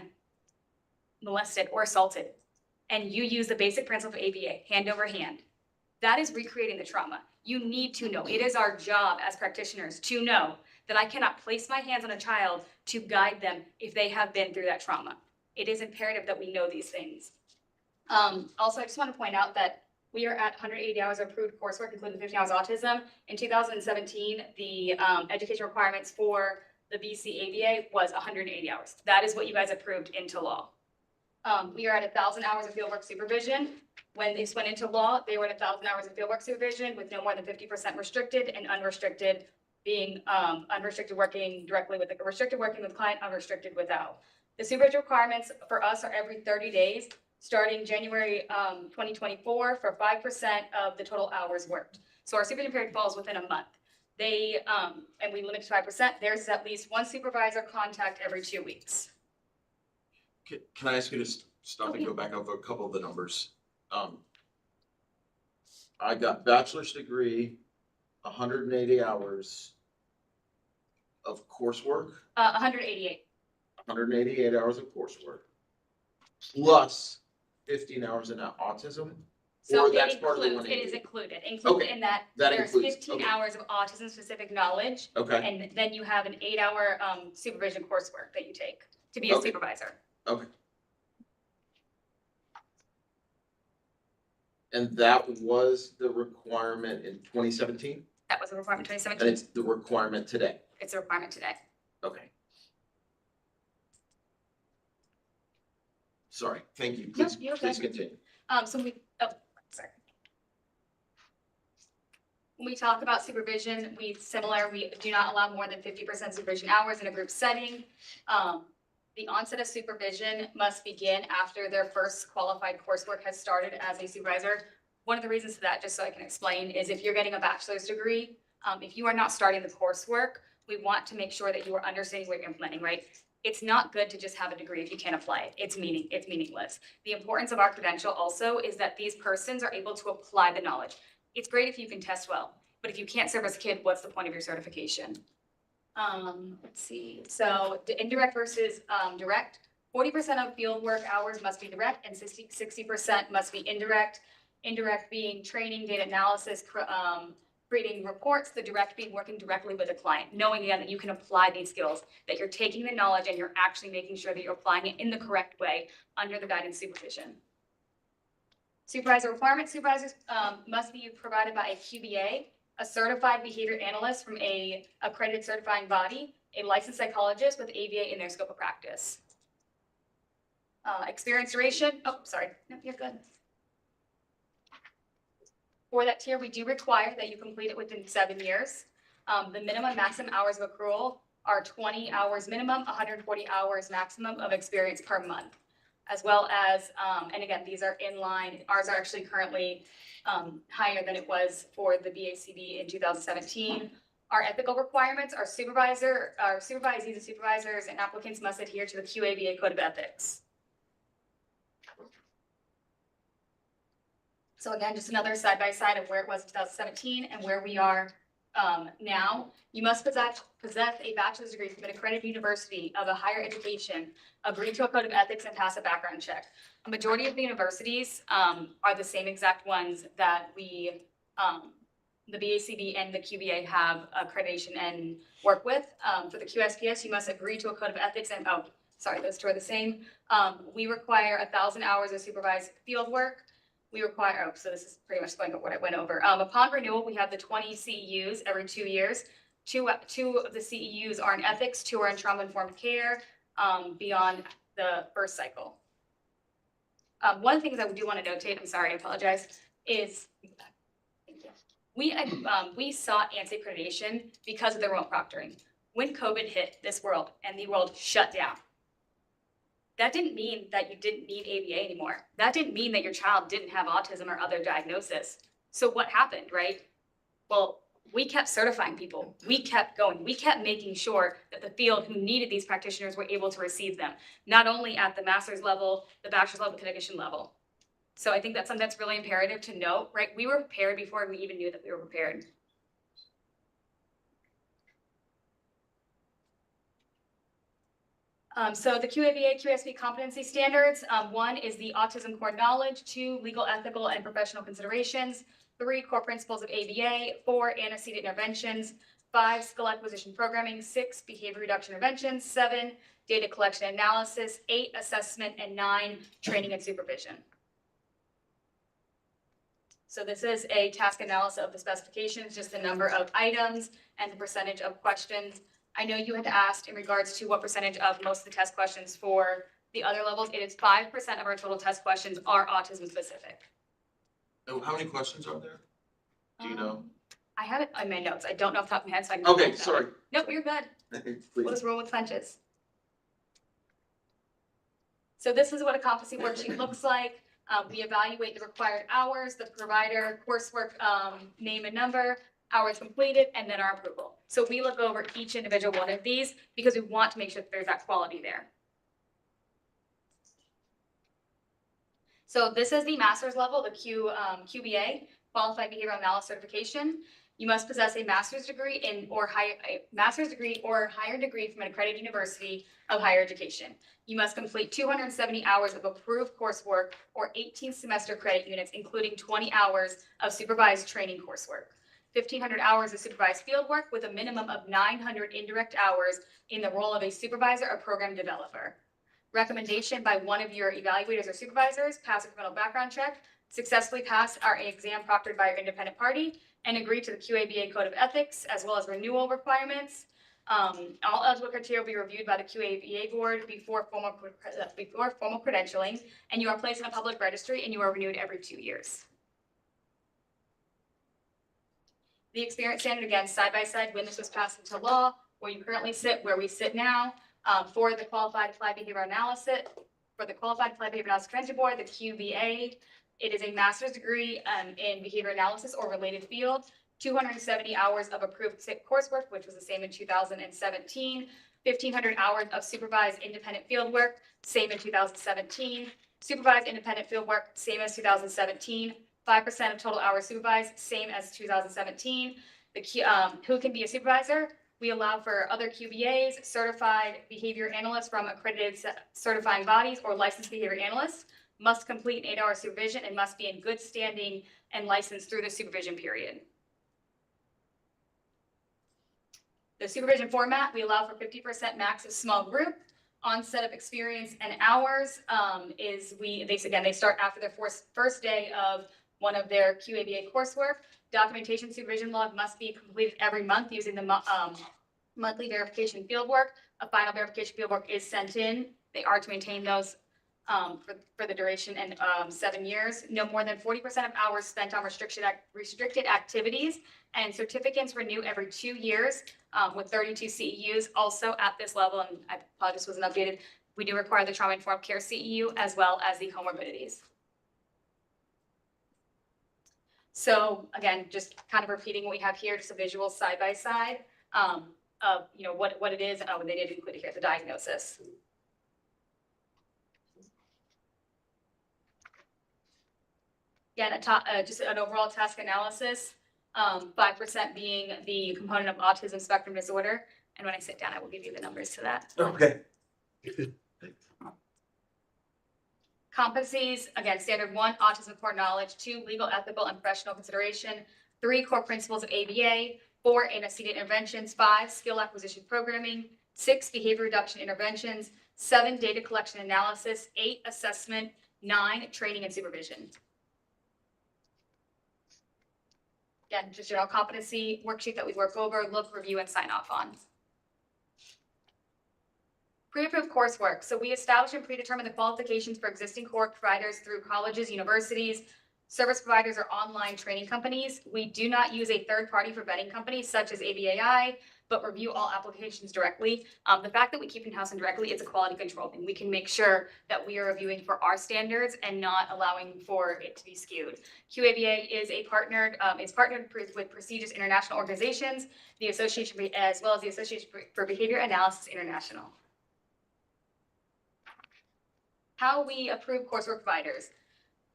molested or assaulted, and you use the basic principle of APA, hand over hand, that is recreating the trauma. You need to know. It is our job as practitioners to know that I cannot place my hands on a child to guide them if they have been through that trauma. It is imperative that we know these things. Also, I just want to point out that we are at 180 hours of approved coursework, including 15 hours autism. In 2017, the education requirements for the BC ABA was 180 hours. That is what you guys approved into law. We are at 1,000 hours of fieldwork supervision. When this went into law, they were at 1,000 hours of fieldwork supervision with no more than 50% restricted, and unrestricted being unrestricted working directly with restricted working with client, unrestricted without. The supervision requirements for us are every 30 days, starting January 2024 for 5% of the total hours worked. So our supervision period falls within a month. They, and we limit to 5%, theirs is at least one supervisor contact every 2 weeks. Can I ask you to stop and go back over a couple of the numbers? I got bachelor's degree, 180 hours of coursework, 188. 188 hours of coursework, plus 15 hours in autism. So Or it that's part of the includes, it 180? is included Okay, in that that there's includes, 15 okay. hours of autism-specific knowledge. Okay. And then you have an 8-hour supervision coursework that you take to be a Okay. supervisor. Okay. And that was the requirement in 2017? That was a requirement in And 2017. it's the requirement today? It's a requirement today. Okay. Sorry, thank you. No, Please, you're please good. continue. Sorry. When we talk about supervision, we do not allow more than 50% supervision hours in a group setting. The onset of supervision must begin after their first qualified coursework has started as a supervisor. One of the reasons for that, just so I can explain, is if you're getting a bachelor's degree, if you are not starting the coursework, we want to make sure that you are understanding what you're implementing, right? It's not good to just have a degree if you can't apply it. It's meaningless. The importance of our credential also is that these persons are able to apply the knowledge. It's great if you can test well, but if you can't serve as a kid, what's the point of your certification? Let's see. So the indirect versus direct, 40% of field work hours must be direct and 60% must be indirect. Indirect being training, data analysis, creating reports, the direct being working directly with a client, knowing again that you can apply these skills, that you're taking the knowledge and you're actually making sure that you're applying it in the correct way under the guidance supervision. Supervisor requirements, supervisors must be provided by a QBA, a certified behavior analyst from a accredited certifying body, a licensed psychologist with ABA in their scope of practice. Experience duration, oh, sorry, no, you're good. For that tier, we do require that you complete it within 7 years. The minimum maximum hours of accrual are 20 hours minimum, 140 hours maximum of experience per month, as well as, and again, these are in line, ours are actually currently higher than it was for the BACB in 2017. Our ethical requirements, our supervisees and supervisors and applicants must adhere to the QABA Code of Ethics. So again, just another side-by-side of where it was in 2017 and where we are now. You must possess a bachelor's degree from an accredited university of a higher education, agree to a code of ethics, and pass a background check. A majority of the universities are the same exact ones that we, the BACB and the QBA have accreditation and work with. For the QSPS, you must agree to a code of ethics and, oh, sorry, those two are the same. We require 1,000 hours of supervised field work. We require, oh, so this is pretty much going over what I went over. Upon renewal, we have the 20 CEUs every 2 years. Two of the CEUs are in ethics, 2 are in trauma-informed care beyond the first cycle. One thing that I do want to notate, I'm sorry, I apologize, is we sought ANSI accreditation because of the remote proctoring. When COVID hit this world and the world shut down, that didn't mean that you didn't need ABA anymore. That didn't mean that your child didn't have autism or other diagnosis. So what happened, right? Well, we kept certifying people. We kept going. We kept making sure that the field who needed these practitioners were able to receive them, not only at the master's level, the bachelor's level, the technician level. So I think that's something that's really imperative to note, right? We were prepared before we even knew that we were prepared. So the QABA, QSP competency standards, 1 is the autism core knowledge, 2, legal, ethical, and professional considerations, 3, core principles of ABA, 4, antecedent interventions, 5, skill acquisition programming, 6, behavior reduction interventions, 7, data collection analysis, 8, assessment, and 9, training and supervision. So this is a task analysis of the specifications, just the number of items and the percentage of questions. I know you had asked in regards to what percentage of most of the test questions for the other levels. It is 5% of our total test questions are autism specific. Oh, how many questions are there? Do you know? I have it on my notes. I don't know off the top of my head, so I can. Okay, sorry. Nope, you're good. We'll just roll with punches. So this is what a competency worksheet looks like. We evaluate the required hours, the provider, coursework name and number, hours completed, and then our approval. So we look over each individual one of these because we want to make sure that there's that quality there. So this is the master's level, the QBA, Qualified Behavioral Analysis Certification. You must possess a master's degree or higher degree from an accredited university of higher education. You must complete 270 hours of approved coursework or 18 semester credit units, including 20 hours of supervised training coursework, 1,500 hours of supervised field work with a minimum of 900 indirect hours in the role of a supervisor or program developer. Recommendation by one of your evaluators or supervisors, pass a criminal background check, successfully pass our exam proctored by your independent party, and agree to the QABA Code of Ethics, as well as renewal requirements. All eligible criteria will be reviewed by the QABA board before formal credentialing, and you are placed in a public registry and you are renewed every 2 years. The experience standard, again, side by side, when this was passed into law, where you currently sit, where we sit now, for the Qualified Applied Behavior Analysis, for the Qualified Applied Behavior Analysis Credential Board, the QBA, it is a master's degree in behavior analysis or related field, 270 hours of approved coursework, which was the same in 2017, 1,500 hours of supervised independent field work, same in 2017, supervised independent field work, same as 2017, 5% of total hours supervised, same as 2017. Who can be a supervisor? We allow for other QBAs, certified behavior analysts from accredited certifying bodies or licensed behavior analysts, must complete an 8-hour supervision and must be in good standing and licensed through the supervision period. The supervision format, we allow for 50% max of small group. Onset of experience and hours they start after their first day of one of their QABA coursework. Documentation supervision log must be completed every month using the monthly verification fieldwork. A final verification fieldwork is sent in. They are to maintain those for the duration and 7 years. No more than 40% of hours spent on restricted activities, and certificates renew every 2 years with 32 CEUs. Also at this level, and I apologize, this wasn't updated, we do require the trauma-informed care CEU as well as the comorbidities. So again, just kind of repeating what we have here, just a visual side by side of what it is. They did include it here, the diagnosis. Again, just an overall task analysis, 5% being the component of autism spectrum disorder. And when I sit down, I will give you the numbers to that. Okay. Competencies, again, standard 1, autism core knowledge, 2, legal, ethical, and professional consideration, 3, core principles of ABA, 4, antecedent interventions, 5, skill acquisition programming, 6, behavior reduction interventions, 7, data collection analysis, 8, assessment, 9, training and supervision. Again, just general competency worksheet that we work over, look, review, and sign off on. Pre-approved coursework. So we establish and predetermine the qualifications for existing core providers through colleges, universities, service providers, or online training companies. We do not use a third party for vetting companies such as ABAI, but review all applications directly. The fact that we keep in-house and directly, it's a quality control thing. We can make sure that we are reviewing for our standards and not allowing for it to be skewed. QABA is partnered with prestigious international organizations, the Association, as well as the Association for Behavior Analysis International. How we approve coursework providers.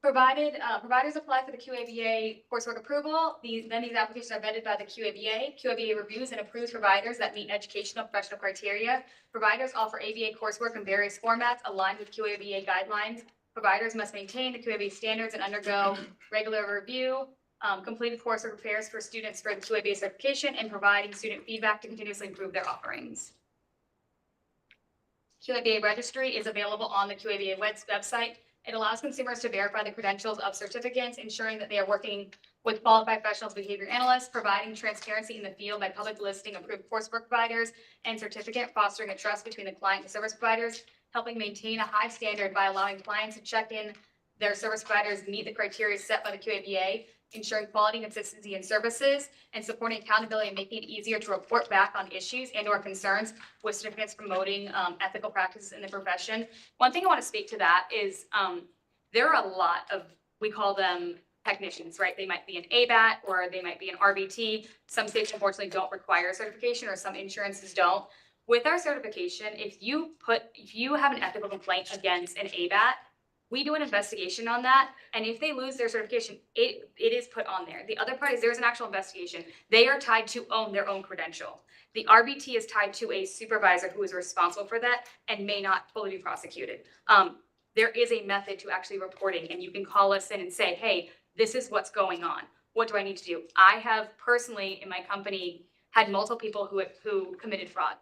Providers apply for the QABA coursework approval. Then these applications are vetted by the QABA. QABA reviews and approves providers that meet educational professional criteria. Providers offer ABA coursework in various formats aligned with QABA guidelines. Providers must maintain the QABA standards and undergo regular review. Completed coursework prepares for students for the QABA certification and providing student feedback to continuously improve their offerings. QABA registry is available on the QABA website. It allows consumers to verify the credentials of certificates, ensuring that they are working with qualified professionals, behavior analysts, providing transparency in the field by public listing approved coursework providers and certificate, fostering a trust between the client and service providers, helping maintain a high standard by allowing clients to check in their service providers meet the criteria set by the QABA, ensuring quality and consistency in services, and supporting accountability and making it easier to report back on issues and or concerns with certificates promoting ethical practices in the profession. One thing I want to speak to that is there are a lot of, we call them technicians, right? They might be an ABAT or they might be an RBT. Some states unfortunately don't require certification, or some insurances don't. With our certification, if you have an ethical complaint against an ABAT, we do an investigation on that. And if they lose their certification, it is put on there. The other part is there's an actual investigation. They are tied to own their own credential. The RBT is tied to a supervisor who is responsible for that and may not fully be prosecuted. There is a method to actually reporting, and you can call us in and say, hey, this is what's going on. What do I need to do? I have personally in my company had multiple people who committed fraud.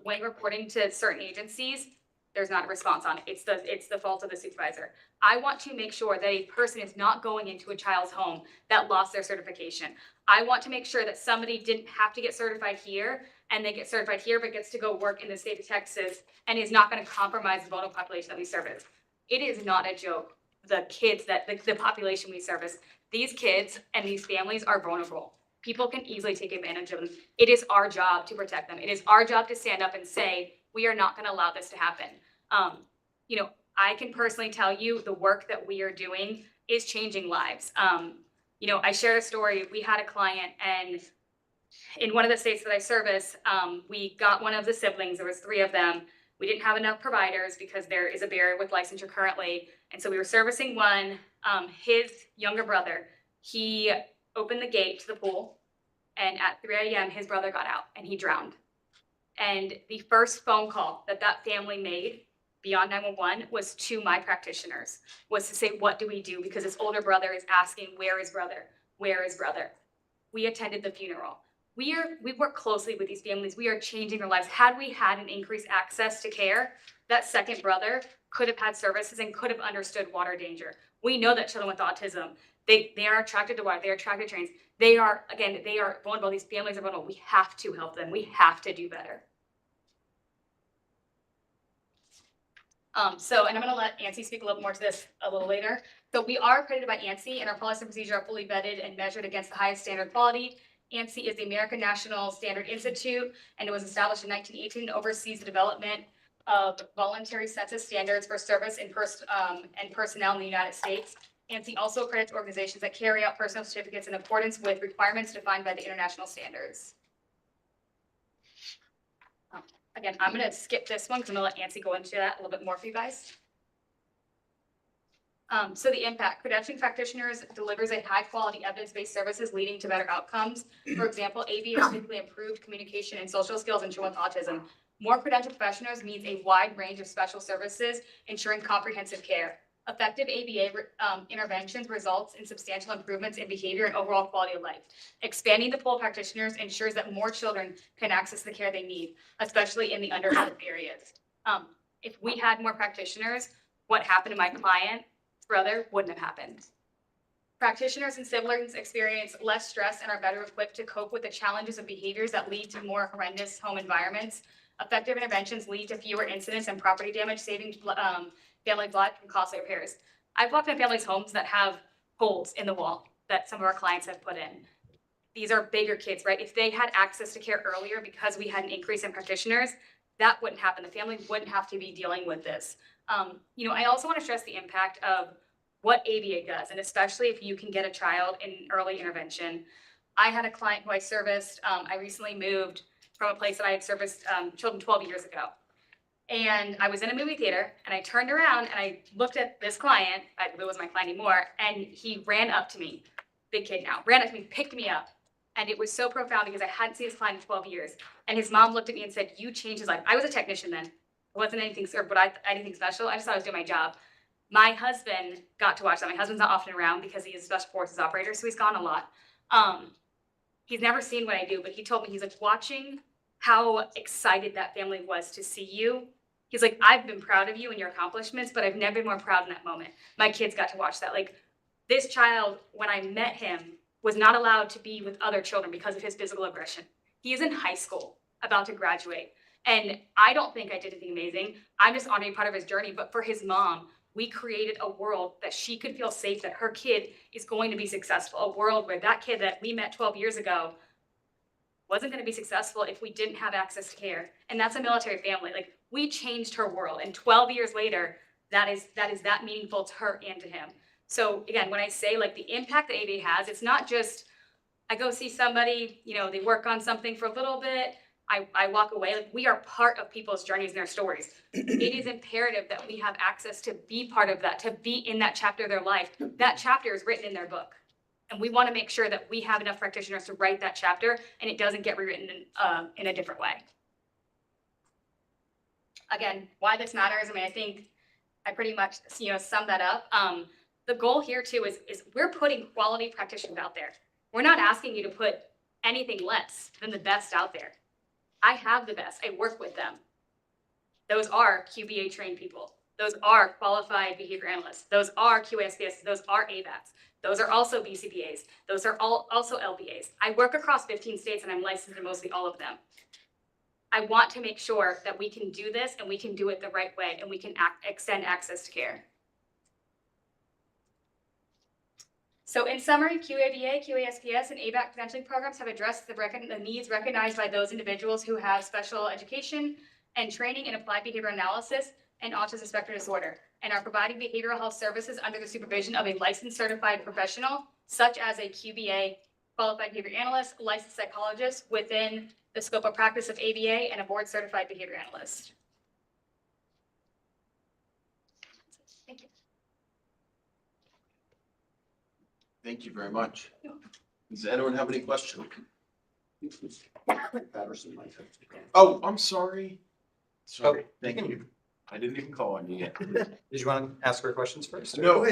When reporting to certain agencies, there's not a response on it. It's the fault of the supervisor. I want to make sure that a person is not going into a child's home that lost their certification. I want to make sure that somebody didn't have to get certified here and they get certified here, but gets to go work in the state of Texas and is not going to compromise the vulnerable population that we service. It is not a joke. The kids the population we service, these kids and these families are vulnerable. People can easily take advantage of them. It is our job to protect them. It is our job to stand up and say, we are not going to allow this to happen. I can personally tell you the work that we are doing is changing lives. I shared a story. We had a client, and in one of the states that I service, we got one of the siblings. There was 3 of them. We didn't have enough providers because there is a barrier with licensure currently. And so we were servicing one. His younger brother, he opened the gate to the pool, and at 3 a.m. his brother got out and he drowned. And the first phone call that family made beyond 911 was to my practitioners, was to say, what do we do? Because his older brother is asking, where is brother? Where is brother? We attended the funeral. We work closely with these families. We are changing their lives. Had we had an increased access to care, that second brother could have had services and could have understood water danger. We know that children with autism, they are attracted to water. They are attracted to trains. They are vulnerable. These families are vulnerable. We have to help them. We have to do better. And I'm going to let ANSI speak a little more to this a little later. So we are accredited by ANSI, and our policy and procedure are fully vetted and measured against the highest standard quality. ANSI is the American National Standard Institute, and it was established in 1918 and oversees the development of voluntary census standards for service and personnel in the United States. ANSI also accredits organizations that carry out personal certificates in accordance with requirements defined by the international standards. Again, I'm going to skip this one because I'm going to let ANSI go into that a little bit more for you guys. So the impact, credentialing practitioners delivers a high quality evidence-based services leading to better outcomes. For example, ABA has typically improved communication and social skills in children with autism. More credentialed professionals means a wide range of special services, ensuring comprehensive care. Effective ABA interventions results in substantial improvements in behavior and overall quality of life. Expanding the pool of practitioners ensures that more children can access the care they need, especially in the underserved areas. If we had more practitioners, what happened to my client's brother wouldn't have happened. Practitioners and siblings experience less stress and are better equipped to cope with the challenges of behaviors that lead to more horrendous home environments. Effective interventions lead to fewer incidents and property damage, saving family blood from costly repairs. I've walked in families' homes that have holes in the wall that some of our clients have put in. These are bigger kids, right? If they had access to care earlier because we had an increase in practitioners, that wouldn't happen. The family wouldn't have to be dealing with this. I also want to stress the impact of what ABA does, and especially if you can get a child in early intervention. I had a client who I serviced. I recently moved from a place that I had serviced children 12 years ago. And I was in a movie theater and I turned around and I looked at this client, it wasn't my client anymore, and he ran up to me, big kid now, ran up to me, picked me up. And it was so profound because I hadn't seen his client in 12 years. And his mom looked at me and said, you changed his life. I was a technician then. It wasn't anything special. I just thought I was doing my job. My husband got to watch that. My husband's not often around because he's a special forces operator, so he's gone a lot. He's never seen what I do, but he told me, he's like, watching how excited that family was to see you. He's like, I've been proud of you and your accomplishments, but I've never been more proud in that moment. My kids got to watch that. Like, this child, when I met him, was not allowed to be with other children because of his physical aggression. He is in high school, about to graduate. And I don't think I did anything amazing. I'm just honoring part of his journey, but for his mom, we created a world that she could feel safe, that her kid is going to be successful, a world where that kid that we met 12 years ago wasn't going to be successful if we didn't have access to care. And that's a military family. Like, we changed her world. And 12 years later, that is that meaningful to her and to him. So again, when I say like the impact that ABA has, it's not just, I go see somebody, you know, they work on something for a little bit, I walk away. Like, we are part of people's journeys and their stories. It is imperative that we have access to be part of that, to be in that chapter of their life. That chapter is written in their book. And we want to make sure that we have enough practitioners to write that chapter and it doesn't get rewritten in a different way. Again, why this matters, I mean, I think I pretty much, you know, sum that up. The goal here too is we're putting quality practitioners out there. We're not asking you to put anything less than the best out there. I have the best. I work with them. Those are QBA trained people. Those are qualified behavior analysts. Those are QASPS. Those are ABACs. Those are also BCBAs. Those are also LBAs. I work across 15 states and I'm licensed in mostly all of them. I want to make sure that we can do this and we can do it the right way and we can extend access to care. So in summary, QABA, QASPS, and ABAC credentialing programs have addressed the needs recognized by those individuals who have special education and training in applied behavior analysis and autism spectrum disorder, and are providing behavioral health services under the supervision of a licensed certified professional, such as a QBA, qualified behavior analyst, licensed psychologist within the scope of practice of ABA, and a board certified behavior analyst. Thank you. Thank you very much. Does anyone have any questions? Patterson might have to go. Oh, I'm sorry. Sorry, thank you. I didn't even call on you yet. Did you want to ask her questions first? No,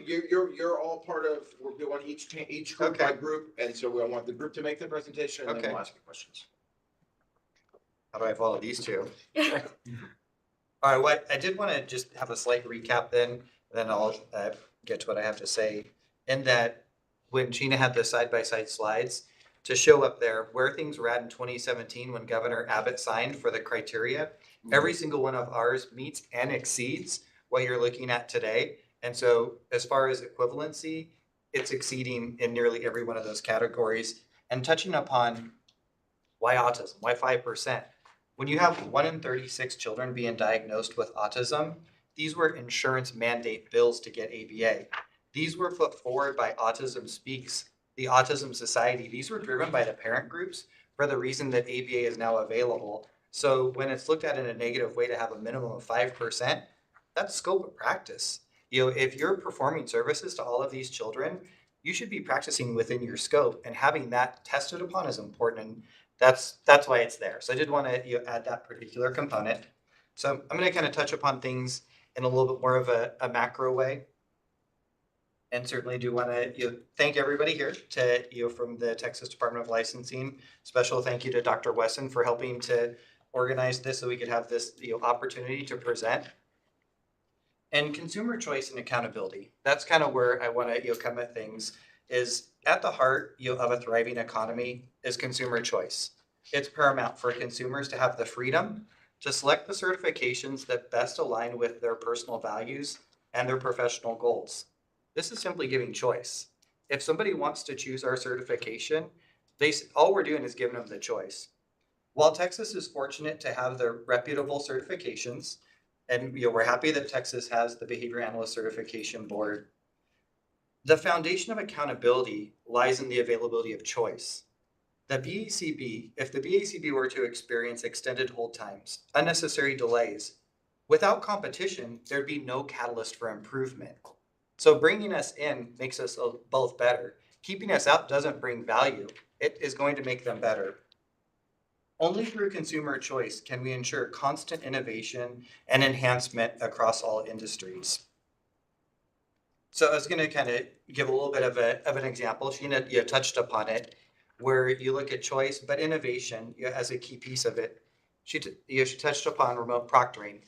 you're all part of, we're doing each group by group, and so we want the group to make the presentation, and then we'll ask you questions. How do I follow these two? All right, what I did want to just have a slight recap then I'll get to what I have to say. In that, when Gina had the side-by-side slides to show up there where things were at in 2017 when Governor Abbott signed for the criteria, every single one of ours meets and exceeds what you're looking at today. And so as far as equivalency, it's exceeding in nearly every one of those categories. And touching upon why autism, why 5%? When you have 1 in 36 children being diagnosed with autism, these were insurance mandate bills to get ABA. These were put forward by Autism Speaks, the Autism Society. These were driven by the parent groups for the reason that ABA is now available. So when it's looked at in a negative way to have a minimum of 5%, that's scope of practice. You know, if you're performing services to all of these children, you should be practicing within your scope, and having that tested upon is important. And that's why it's there. So I did want to add that particular component. So I'm going to kind of touch upon things in a little bit more of a macro way. And certainly do want to thank everybody here from the Texas Department of Licensing. Special thank you to Dr. Wesson for helping to organize this so we could have this opportunity to present. And consumer choice and accountability. That's kind of where I want to come at things. Is at the heart of a thriving economy is consumer choice. It's paramount for consumers to have the freedom to select the certifications that best align with their personal values and their professional goals. This is simply giving choice. If somebody wants to choose our certification, all we're doing is giving them the choice. While Texas is fortunate to have the reputable certifications, and we're happy that Texas has the Behavior Analyst Certification Board, the foundation of accountability lies in the availability of choice. The BACB, if the BACB were to experience extended hold times, unnecessary delays, without competition, there'd be no catalyst for improvement. So bringing us in makes us both better. Keeping us out doesn't bring value. It is going to make them better. Only through consumer choice can we ensure constant innovation and enhancement across all industries. So I was going to kind of give a little bit of an example. Sheena, touched upon it, where you look at choice, but innovation as a key piece of it. She touched upon remote proctoring.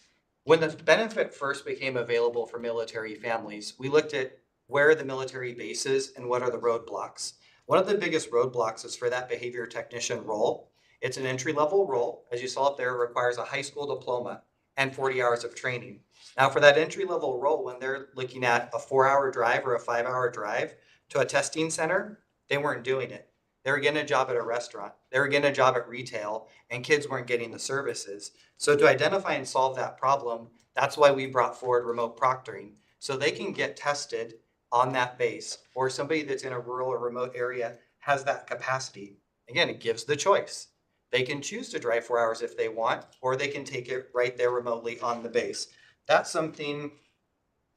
When the benefit first became available for military families, we looked at where are the military bases and what are the roadblocks. One of the biggest roadblocks is for that behavior technician role. It's an entry-level role. As you saw up there, it requires a high school diploma and 40 hours of training. Now for that entry-level role, when they're looking at a 4-hour drive or a 5-hour drive to a testing center, they weren't doing it. They were getting a job at a restaurant. They were getting a job at retail, and kids weren't getting the services. So to identify and solve that problem, that's why we brought forward remote proctoring. So they can get tested on that base, or somebody that's in a rural or remote area has that capacity, again, it gives the choice. They can choose to drive 4 hours if they want, or they can take it right there remotely on the base. That's something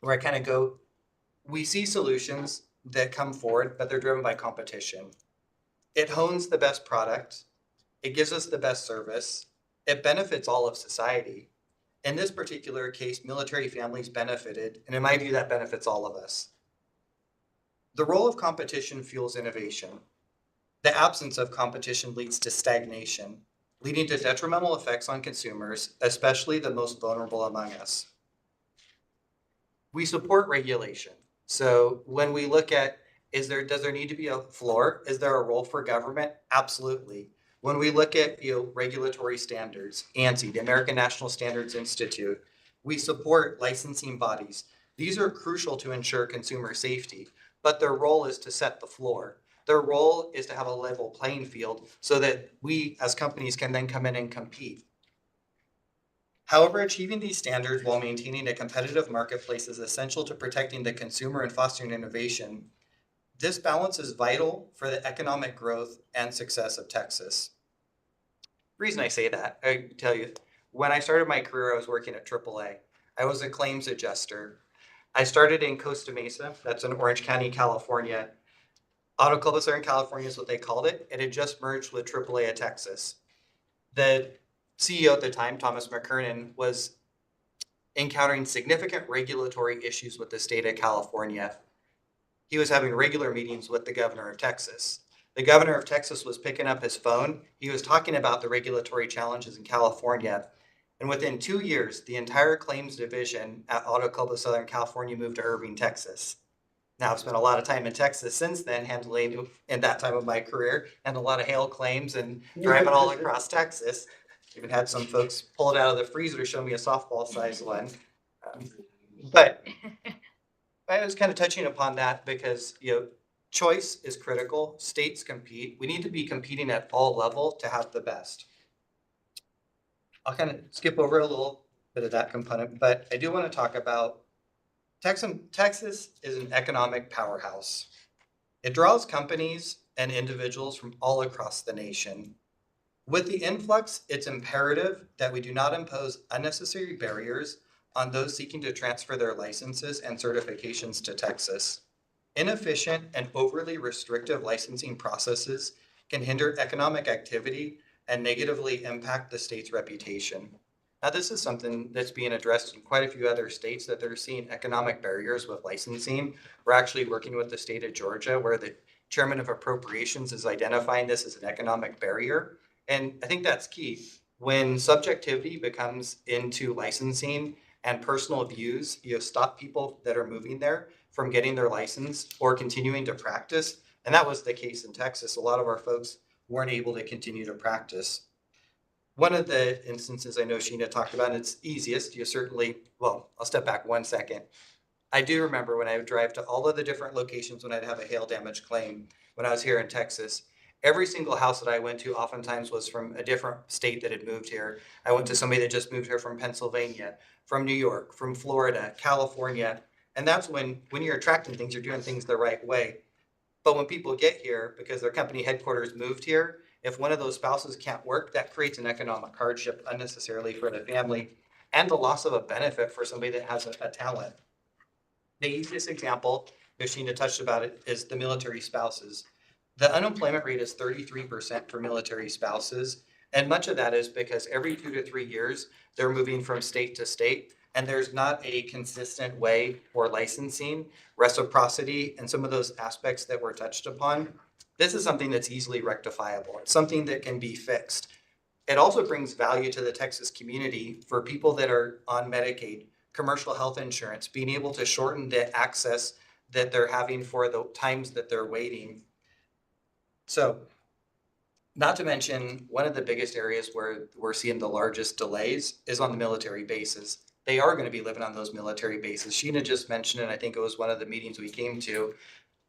where I kind of go, we see solutions that come forward, but they're driven by competition. It hones the best product. It gives us the best service. It benefits all of society. In this particular case, military families benefited, and in my view, that benefits all of us. The role of competition fuels innovation. The absence of competition leads to stagnation, leading to detrimental effects on consumers, especially the most vulnerable among us. We support regulation. So when we look at, does there need to be a floor? Is there a role for government? Absolutely. When we look at regulatory standards, ANSI, the American National Standards Institute, we support licensing bodies. These are crucial to ensure consumer safety, but their role is to set the floor. Their role is to have a level playing field so that we as companies can then come in and compete. However, achieving these standards while maintaining a competitive marketplace is essential to protecting the consumer and fostering innovation. This balance is vital for the economic growth and success of Texas. The reason I say that, I tell you, when I started my career, I was working at AAA. I was a claims adjuster. I started in Costa Mesa, that's in Orange County, California. Auto Club of Southern California is what they called it. It had just merged with AAA of Texas. The CEO at the time, Thomas McKernan, was encountering significant regulatory issues with the state of California. He was having regular meetings with the governor of Texas. The governor of Texas was picking up his phone. He was talking about the regulatory challenges in California. And within 2 years, the entire claims division at Auto Club of Southern California moved to Irving, Texas. Now, I've spent a lot of time in Texas since then, handling, in that time of my career, and a lot of hail claims and driving all across Texas. Even had some folks pull it out of the freezer to show me a softball-sized one. But I was kind of touching upon that because, choice is critical. States compete. We need to be competing at all levels to have the best. I'll kind of skip over a little bit of that component, but I do want to talk about Texas is an economic powerhouse. It draws companies and individuals from all across the nation. With the influx, it's imperative that we do not impose unnecessary barriers on those seeking to transfer their licenses and certifications to Texas. Inefficient and overly restrictive licensing processes can hinder economic activity and negatively impact the state's reputation. Now, this is something that's being addressed in quite a few other states that they're seeing economic barriers with licensing. We're actually working with the state of Georgia where the chairman of appropriations is identifying this as an economic barrier. And I think that's key. When subjectivity becomes into licensing and personal views, stop people that are moving there from getting their license or continuing to practice. And that was the case in Texas. A lot of our folks weren't able to continue to practice. One of the instances I know Sheena talked about, and it's easiest, I'll step back 1 second. I do remember when I would drive to all of the different locations when I'd have a hail damage claim when I was here in Texas. Every single house that I went to oftentimes was from a different state that had moved here. I went to somebody that just moved here from Pennsylvania, from New York, from Florida, California. And that's when you're attracting things, you're doing things the right way. But when people get here, because their company headquarters moved here, if one of those spouses can't work, that creates an economic hardship unnecessarily for the family and the loss of a benefit for somebody that has a talent. The easiest example, Sheena touched about it, is the military spouses. The unemployment rate is 33% for military spouses. And much of that is because every 2 to 3 years, they're moving from state to state. And there's not a consistent way for licensing, reciprocity, and some of those aspects that were touched upon. This is something that's easily rectifiable. It's something that can be fixed. It also brings value to the Texas community for people that are on Medicaid, commercial health insurance, being able to shorten the access that they're having for the times that they're waiting. So, not to mention, one of the biggest areas where we're seeing the largest delays is on the military bases. They are going to be living on those military bases. Sheena just mentioned it. I think it was one of the meetings we came to.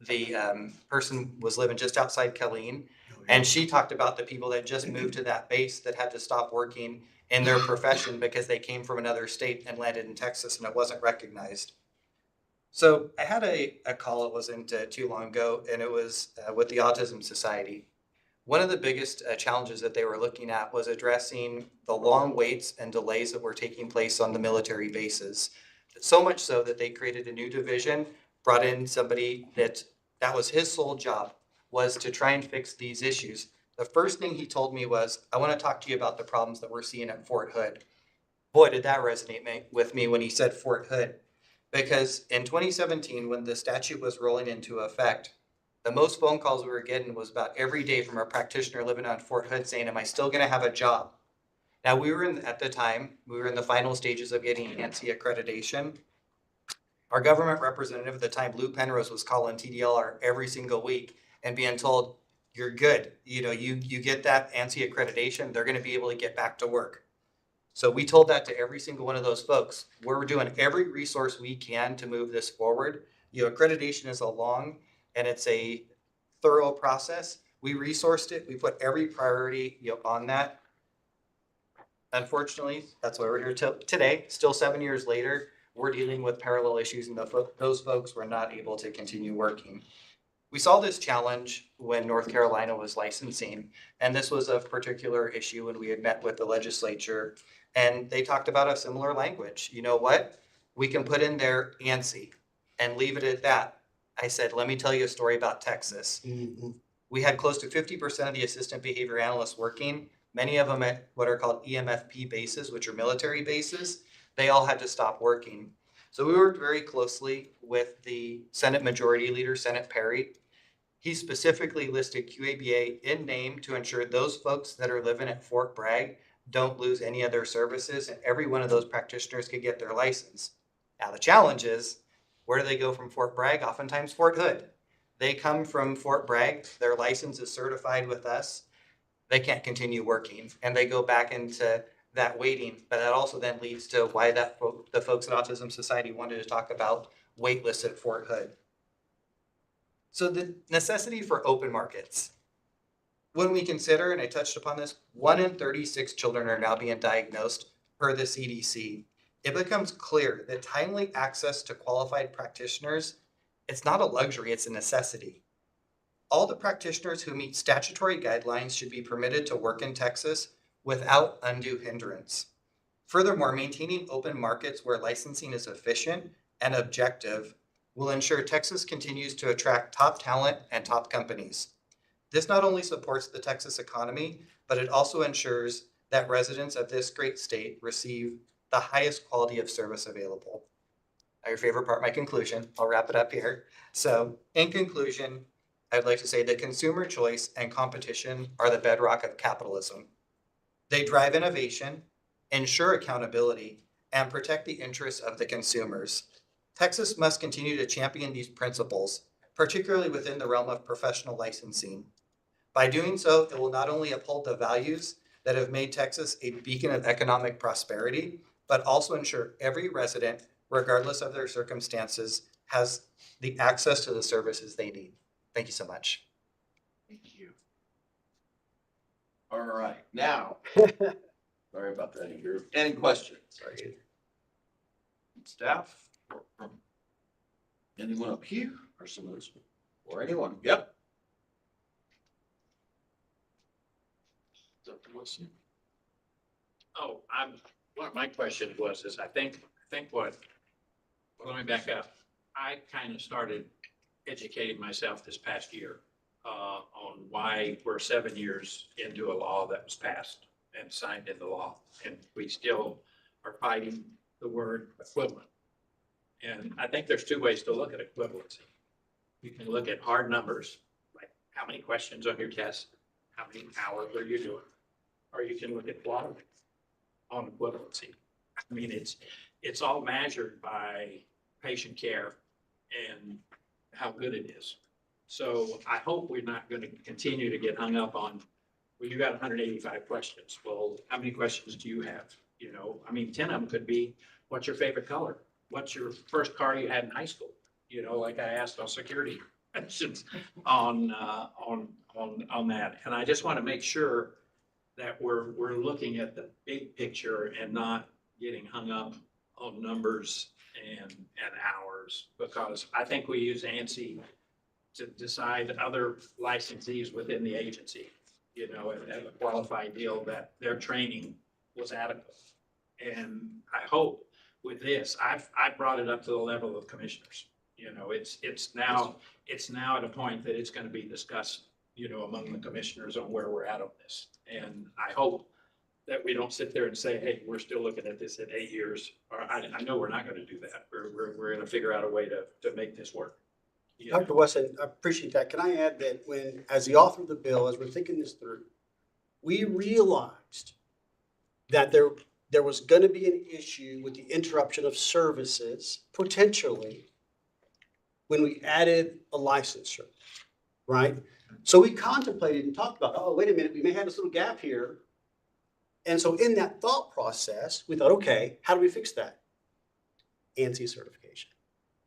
The person was living just outside Killeen, and she talked about the people that just moved to that base that had to stop working in their profession because they came from another state and landed in Texas and it wasn't recognized. So I had a call, it wasn't too long ago, and it was with the Autism Society. One of the biggest challenges that they were looking at was addressing the long waits and delays that were taking place on the military bases. So much so that they created a new division, brought in somebody that was his sole job, was to try and fix these issues. The first thing he told me was, I want to talk to you about the problems that we're seeing at Fort Hood. Boy, did that resonate with me when he said Fort Hood. Because in 2017, when the statute was rolling into effect, the most phone calls we were getting was about every day from a practitioner living on Fort Hood saying, am I still going to have a job? Now, at the time, we were in the final stages of getting ANSI accreditation. Our government representative at the time, Lou Penrose, was calling TDLR every single week and being told, you're good. You know, you get that ANSI accreditation, they're going to be able to get back to work. So we told that to every single one of those folks. We're doing every resource we can to move this forward. You know, accreditation is a long and it's a thorough process. We resourced it. We put every priority, on that. Unfortunately, that's why we're here today. Still 7 years later, we're dealing with parallel issues, and those folks were not able to continue working. We saw this challenge when North Carolina was licensing, and this was a particular issue when we had met with the legislature, and they talked about a similar language. You know what? We can put in there ANSI and leave it at that. I said, let me tell you a story about Texas. We had close to 50% of the assistant behavior analysts working, many of them at what are called EMFP bases, which are military bases. They all had to stop working. So we worked very closely with the Senate Majority Leader, Senate Perry. He specifically listed QABA in name to ensure those folks that are living at Fort Bragg don't lose any of their services, and every one of those practitioners could get their license. Now the challenge is, where do they go from Fort Bragg? Oftentimes Fort Hood. They come from Fort Bragg, their license is certified with us, they can't continue working, and they go back into that waiting. But that also then leads to why the folks at Autism Society wanted to talk about wait lists at Fort Hood. So the necessity for open markets. When we consider, and I touched upon this, 1 in 36 children are now being diagnosed per the CDC. It becomes clear that timely access to qualified practitioners, it's not a luxury, it's a necessity. All the practitioners who meet statutory guidelines should be permitted to work in Texas without undue hindrance. Furthermore, maintaining open markets where licensing is efficient and objective will ensure Texas continues to attract top talent and top companies. This not only supports the Texas economy, but it also ensures that residents of this great state receive the highest quality of service available. Now, your favorite part, my conclusion. I'll wrap it up here. So, in conclusion, I'd like to say that consumer choice and competition are the bedrock of capitalism. They drive innovation, ensure accountability, and protect the interests of the consumers. Texas must continue to champion these principles, particularly within the realm of professional licensing. By doing so, it will not only uphold the values that have made Texas a beacon of economic prosperity, but also ensure every resident, regardless of their circumstances, has the access to the services they need. Thank you so much. Thank you. All right, now, sorry about that, Andrew. Any questions? Sorry. Staff? Anyone up here or some of those? Or anyone? Yep. Oh, what my question was is I think let me back up. I kind of started educating myself this past year on why we're 7 years into a law that was passed and signed into law, and we still are fighting the word equivalent. And I think there's two ways to look at equivalency. You can look at hard numbers, like how many questions on your test, how many hours are you doing, or you can look at quality on equivalency. I mean, it's all measured by patient care and how good it is. So I hope we're not going to continue to get hung up on, well, you got 185 questions. Well, how many questions do you have? You know, I mean, 10 of them could be, what's your favorite color? What's your first car you had in high school? You know, like I asked on security questions on that. And I just want to make sure that we're looking at the big picture and not getting hung up on numbers and hours, because I think we use ANSI to decide other licensees within the agency, you know, and a qualified deal that their training was adequate. And I hope with this, I brought it up to the level of commissioners. You know, it's now at a point that it's going to be discussed, you know, among the commissioners on where we're at on this. And I hope that we don't sit there and say, hey, we're still looking at this at 8 years. Or I know we're not going to do that. We're going to figure out a way to make this work. You know? Dr. Wesson, I appreciate that. Can I add that when, as the author of the bill, as we're thinking this through, we realized that there was going to be an issue with the interruption of services, potentially, when we added a licensure, right? So we contemplated and talked about, oh, wait a minute, we may have this little gap here. And so in that thought process, we thought, okay, how do we fix that? ANSI certification,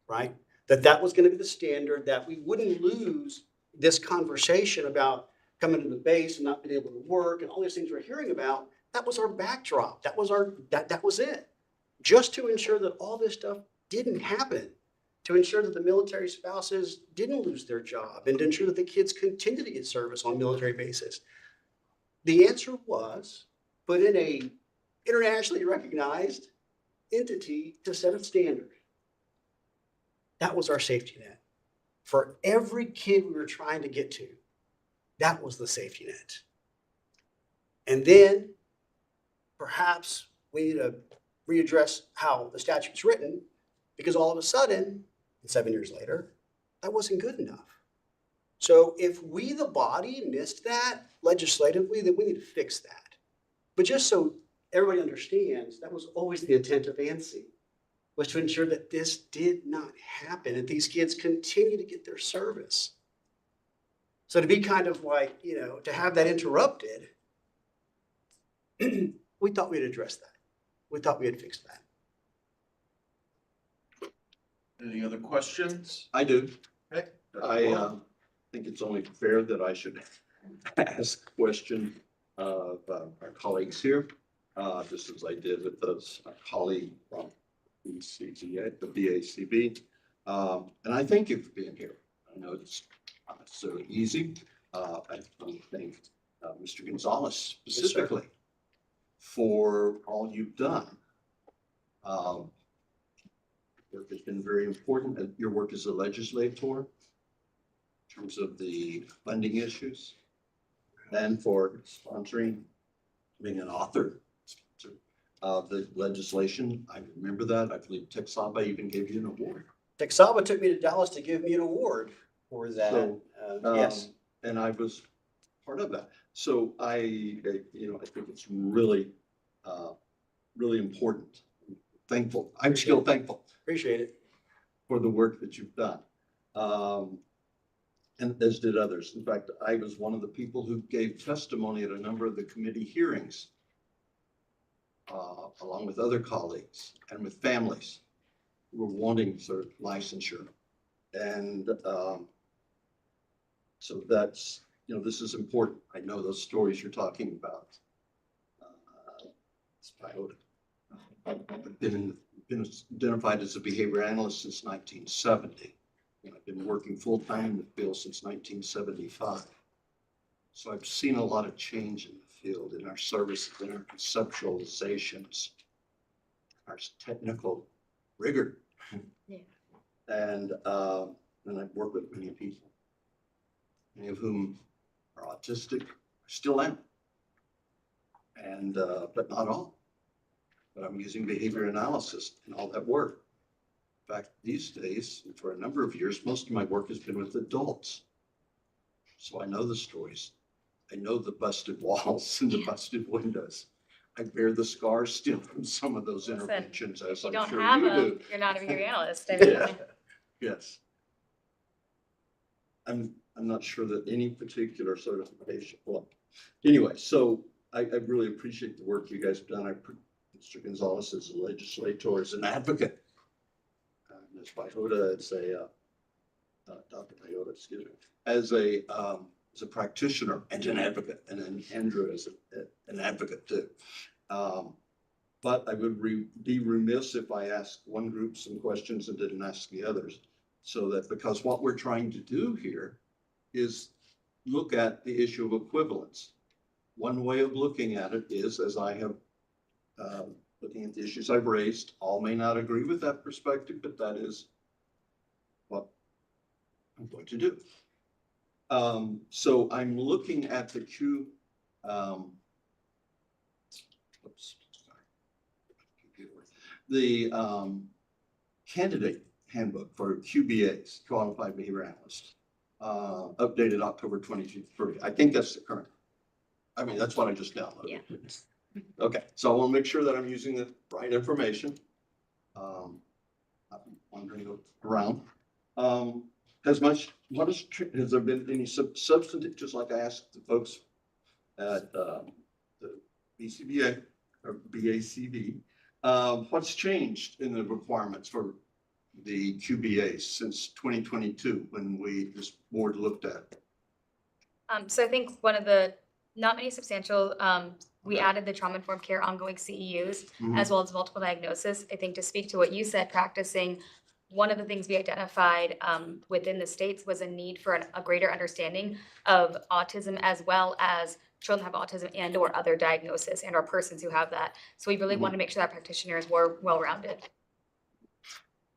right? That was going to be the standard, that we wouldn't lose this conversation about coming to the base and not being able to work and all these things we're hearing about. That was our backdrop. That was that was it. Just to ensure that all this stuff didn't happen, to ensure that the military spouses didn't lose their job, and to ensure that the kids continue to get service on military bases. The answer was put in a internationally recognized entity to set a standard. That was our safety net. For every kid we were trying to get to, that was the safety net. And then perhaps we need to readdress how the statute's written, because all of a sudden, 7 years later, that wasn't good enough. So if we, the body, missed that legislatively, then we need to fix that. But just so everybody understands, that was always the intent of ANSI, was to ensure that this did not happen and these kids continue to get their service. So to be kind of like, you know, to have that interrupted, we thought we'd address that. We thought we had fixed that. Any other questions? I do. Okay. I think it's only fair that I should ask a question of our colleagues here, just as I did with those colleague from the BACB. And I thank you for being here. I know it's not so easy. I thank Mr. Gonzalez specifically for all you've done. Work has been very important. Your work as a legislator in terms of the funding issues, and for sponsoring, being an author of the legislation. I remember that. I believe TABA even gave you an award. TABA took me to Dallas to give me an award for that. So, yes. And I was part of that. So I think it's really, really important. Thankful. I'm still thankful. Appreciate it. For the work that you've done. And as did others. In fact, I was one of the people who gave testimony at a number of the committee hearings, along with other colleagues and with families who were wanting sort of licensure. And so that's, you know, this is important. I know those stories you're talking about. I've been identified as a behavior analyst since 1970. And I've been working full-time in the field since 1975. So I've seen a lot of change in the field, in our services, in our conceptualizations, our technical rigor. Yeah. And I've worked with many people, many of whom are autistic, still am, and but not all. But I'm using behavior analysis in all that work. In fact, these days, for a number of years, most of my work has been with adults. So I know the stories. I know the busted walls and the busted windows. I bear the scars still from some of those interventions, as I'm sure you do. You're not a behavior analyst. I Yeah. mean, Yes. I'm not sure that any particular certification. Well, anyway, so I really appreciate the work you guys have done. Mr. Gonzalez is a legislator, as an advocate. Ms. Pajota, it's Dr. Pajota, excuse me, as a practitioner and an advocate, and then Andrew as an advocate too. But I would be remiss if I asked one group some questions and didn't ask the others. So that, because what we're trying to do here is look at the issue of equivalence. One way of looking at it is, as I have, looking at the issues I've raised, all may not agree with that perspective, but that is what I'm going to do. So I'm looking at the candidate handbook for QBAs, Qualified Behavior Analyst, updated October 23. I think that's the current. I mean, that's what I just downloaded. Yeah. Okay, so I want to make sure that I'm using the right information. I'm wandering around. Has there been any substantive, just like I asked the folks at the BCBA or BACB, what's changed in the requirements for the QBAs since 2022 when this board looked at it? So I think one of the, not many substantial, we added the trauma-informed care ongoing CEUs, as well as multiple diagnosis. I think to speak to what you said, practicing, one of the things we identified within the states was a need for a greater understanding of autism, as well as children have autism and or other diagnosis and or persons who have that. So we really want to make sure that practitioners were well-rounded.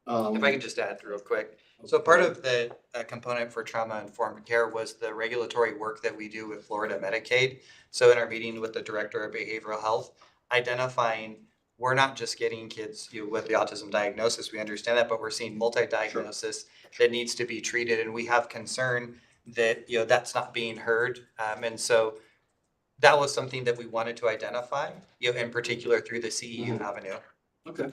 If I can just add real quick. So part of the component for trauma-informed care was the regulatory work that we do with Florida Medicaid. So in our meeting with the director of behavioral health, identifying we're not just getting kids with the autism diagnosis, we understand that, but we're seeing multi-diagnosis that needs to be treated. And we have concern that, that's not being heard. And so that was something that we wanted to identify, in particular through the CEU avenue. Okay.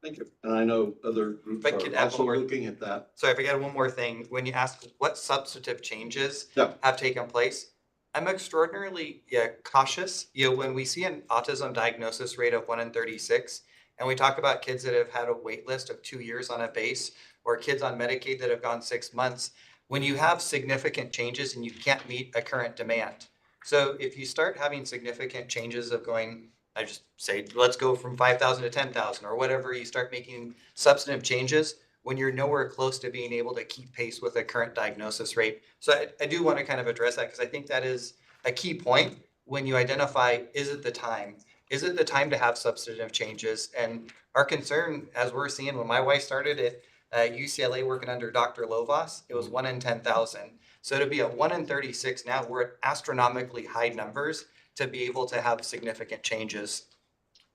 Thank you. And I know other groups are also looking at that. So I forget one more thing. When you ask what substantive changes have taken place, I'm extraordinarily cautious. When we see an autism diagnosis rate of 1 in 36, and we talk about kids that have had a wait list of 2 years on a base, or kids on Medicaid that have gone 6 months, when you have significant changes and you can't meet a current demand. So if you start having significant changes of going, I just say, let's go from 5,000 to 10,000 or whatever, you start making substantive changes when you're nowhere close to being able to keep pace with the current diagnosis rate. So I do want to kind of address that because I think that is a key point when you identify, is it the time? Is it the time to have substantive changes? And our concern, as we're seeing when my wife started at UCLA working under Dr. Lovas, it was 1 in 10,000. So to be at 1 in 36 now, we're at astronomically high numbers to be able to have significant changes.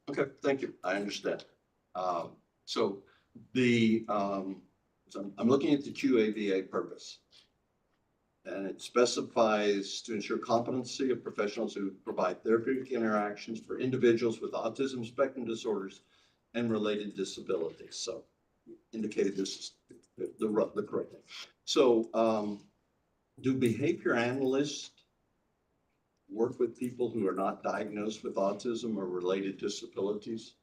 Okay, thank you. I understand. So I'm looking at the QABA purpose. And it specifies to ensure competency of professionals who provide therapeutic interactions for individuals with autism spectrum disorders and related disabilities. So indicated this is the correct thing. So do behavior analysts work with people who are not diagnosed with autism or related disabilities?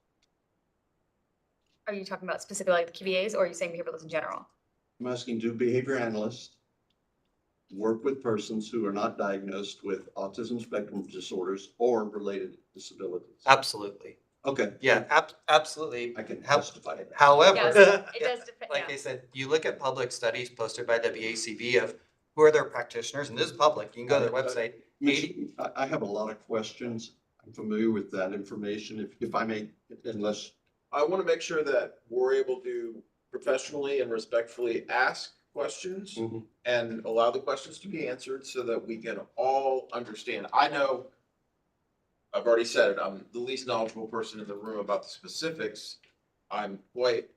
Are you talking about specifically like the QBAs, or are you saying behavioralists in general? I'm asking, do behavior analysts work with persons who are not diagnosed with autism spectrum disorders or related disabilities? Absolutely. Okay. Yeah, absolutely. I can testify to that. However, Yes, it does depend. like I said, you look at public studies posted by the BACB of who are their practitioners, and this is public. You can go to their website. I have a lot of questions. I'm familiar with that information. If I may, unless I want to make sure that we're able to professionally and respectfully ask questions and allow the questions to be answered so that we can all understand. I know, I've already said it, I'm the least knowledgeable person in the room about the specifics. I'm quite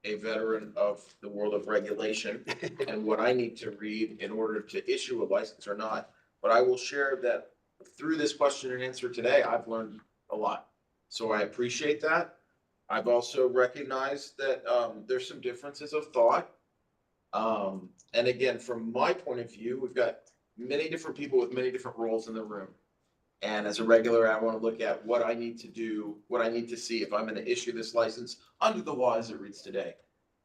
a veteran of the world of regulation and what I need to read in order to issue a license or not. But I will share that through this question and answer today, I've learned a lot. So I appreciate that. I've also recognized that there's some differences of thought. And again, from my point of view, we've got many different people with many different roles in the room. And as a regular, I want to look at what I need to do, what I need to see if I'm going to issue this license under the law as it reads today.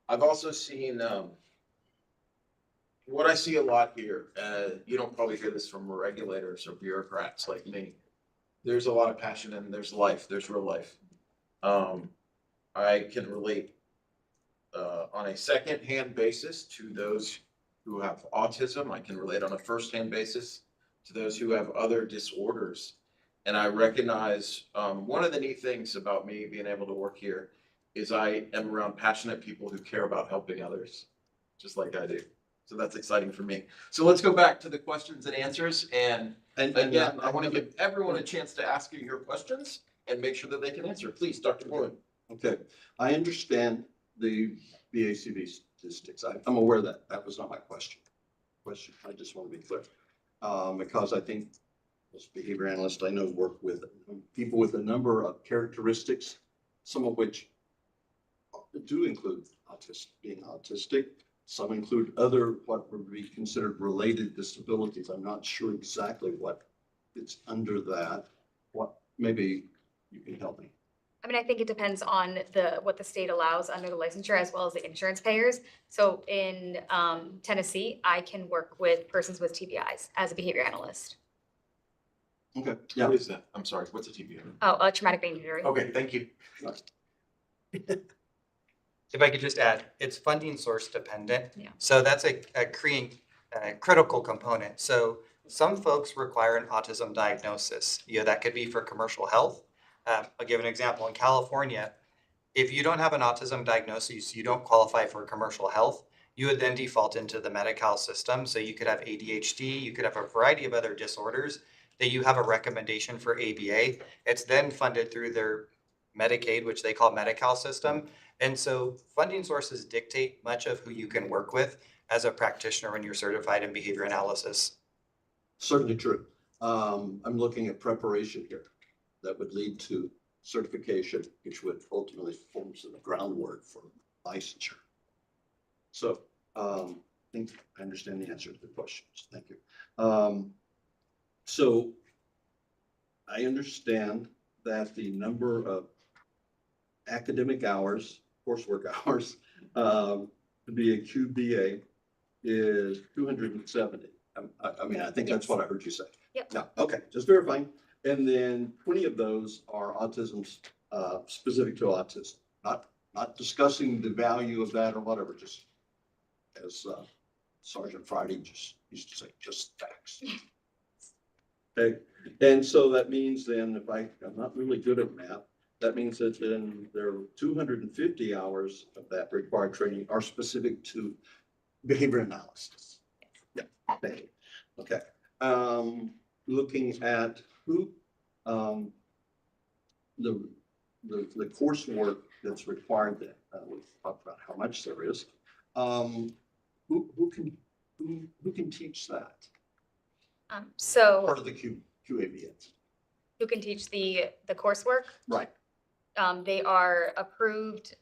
I've also seen what I see a lot here. You don't probably hear this from regulators or bureaucrats like me. There's a lot of passion and there's life, there's real life. I can relate on a second-hand basis to those who have autism. I can relate on a first-hand basis to those who have other disorders. And I recognize one of the neat things about me being able to work here is I am around passionate people who care about helping others, just like I do. So that's exciting for me. So let's go back to the questions and answers. And again, I want to give everyone a chance to ask you your questions and make sure that they can answer. Please, Dr. Borland. Okay, I understand the BACB statistics. I'm aware that that was not my question. I just want to be clear. Because I think as behavior analyst, I know work with people with a number of characteristics, some of which do include being autistic. Some include other, what would be considered related disabilities. I'm not sure exactly what it's under that. What, maybe you can help me. I mean, I think it depends on what the state allows under the licensure as well as the insurance payers. So in Tennessee, I can work with persons with TBIs as a behavior analyst. Okay. Yeah. What is that? I'm sorry. What's a TBI? Oh, a traumatic brain injury. Okay, thank you. If I could just add, it's funding source dependent. Yeah. So that's a critical component. So some folks require an autism diagnosis. That could be for commercial health. I'll give an example. In California, if you don't have an autism diagnosis, you don't qualify for commercial health. You would then default into the Medi-Cal system. So you could have ADHD, you could have a variety of other disorders that you have a recommendation for ABA. It's then funded through their Medicaid, which they call Medi-Cal system. And so funding sources dictate much of who you can work with as a practitioner when you're certified in behavior analysis. Certainly true. I'm looking at preparation here that would lead to certification, which would ultimately form the groundwork for licensure. So I think I understand the answer to the questions. Thank you. So I understand that the number of academic hours, coursework hours, to be a QBA is 270. I mean, I think that's what I heard you say. Yep. No, okay, just verifying. And then 20 of those are autism, specific to autism. Not discussing the value of that or whatever, just as Sergeant Friday just used to say, just facts. Okay, and so that means then, if I'm not really good at math, that means that then there are 250 hours of that required training are specific to behavior analysis. Yeah, thank you. Okay. Looking at who, the coursework that's required that we've talked about how much there is. Who can teach that? So Part of the QABA. who can teach the coursework? Right. They are approved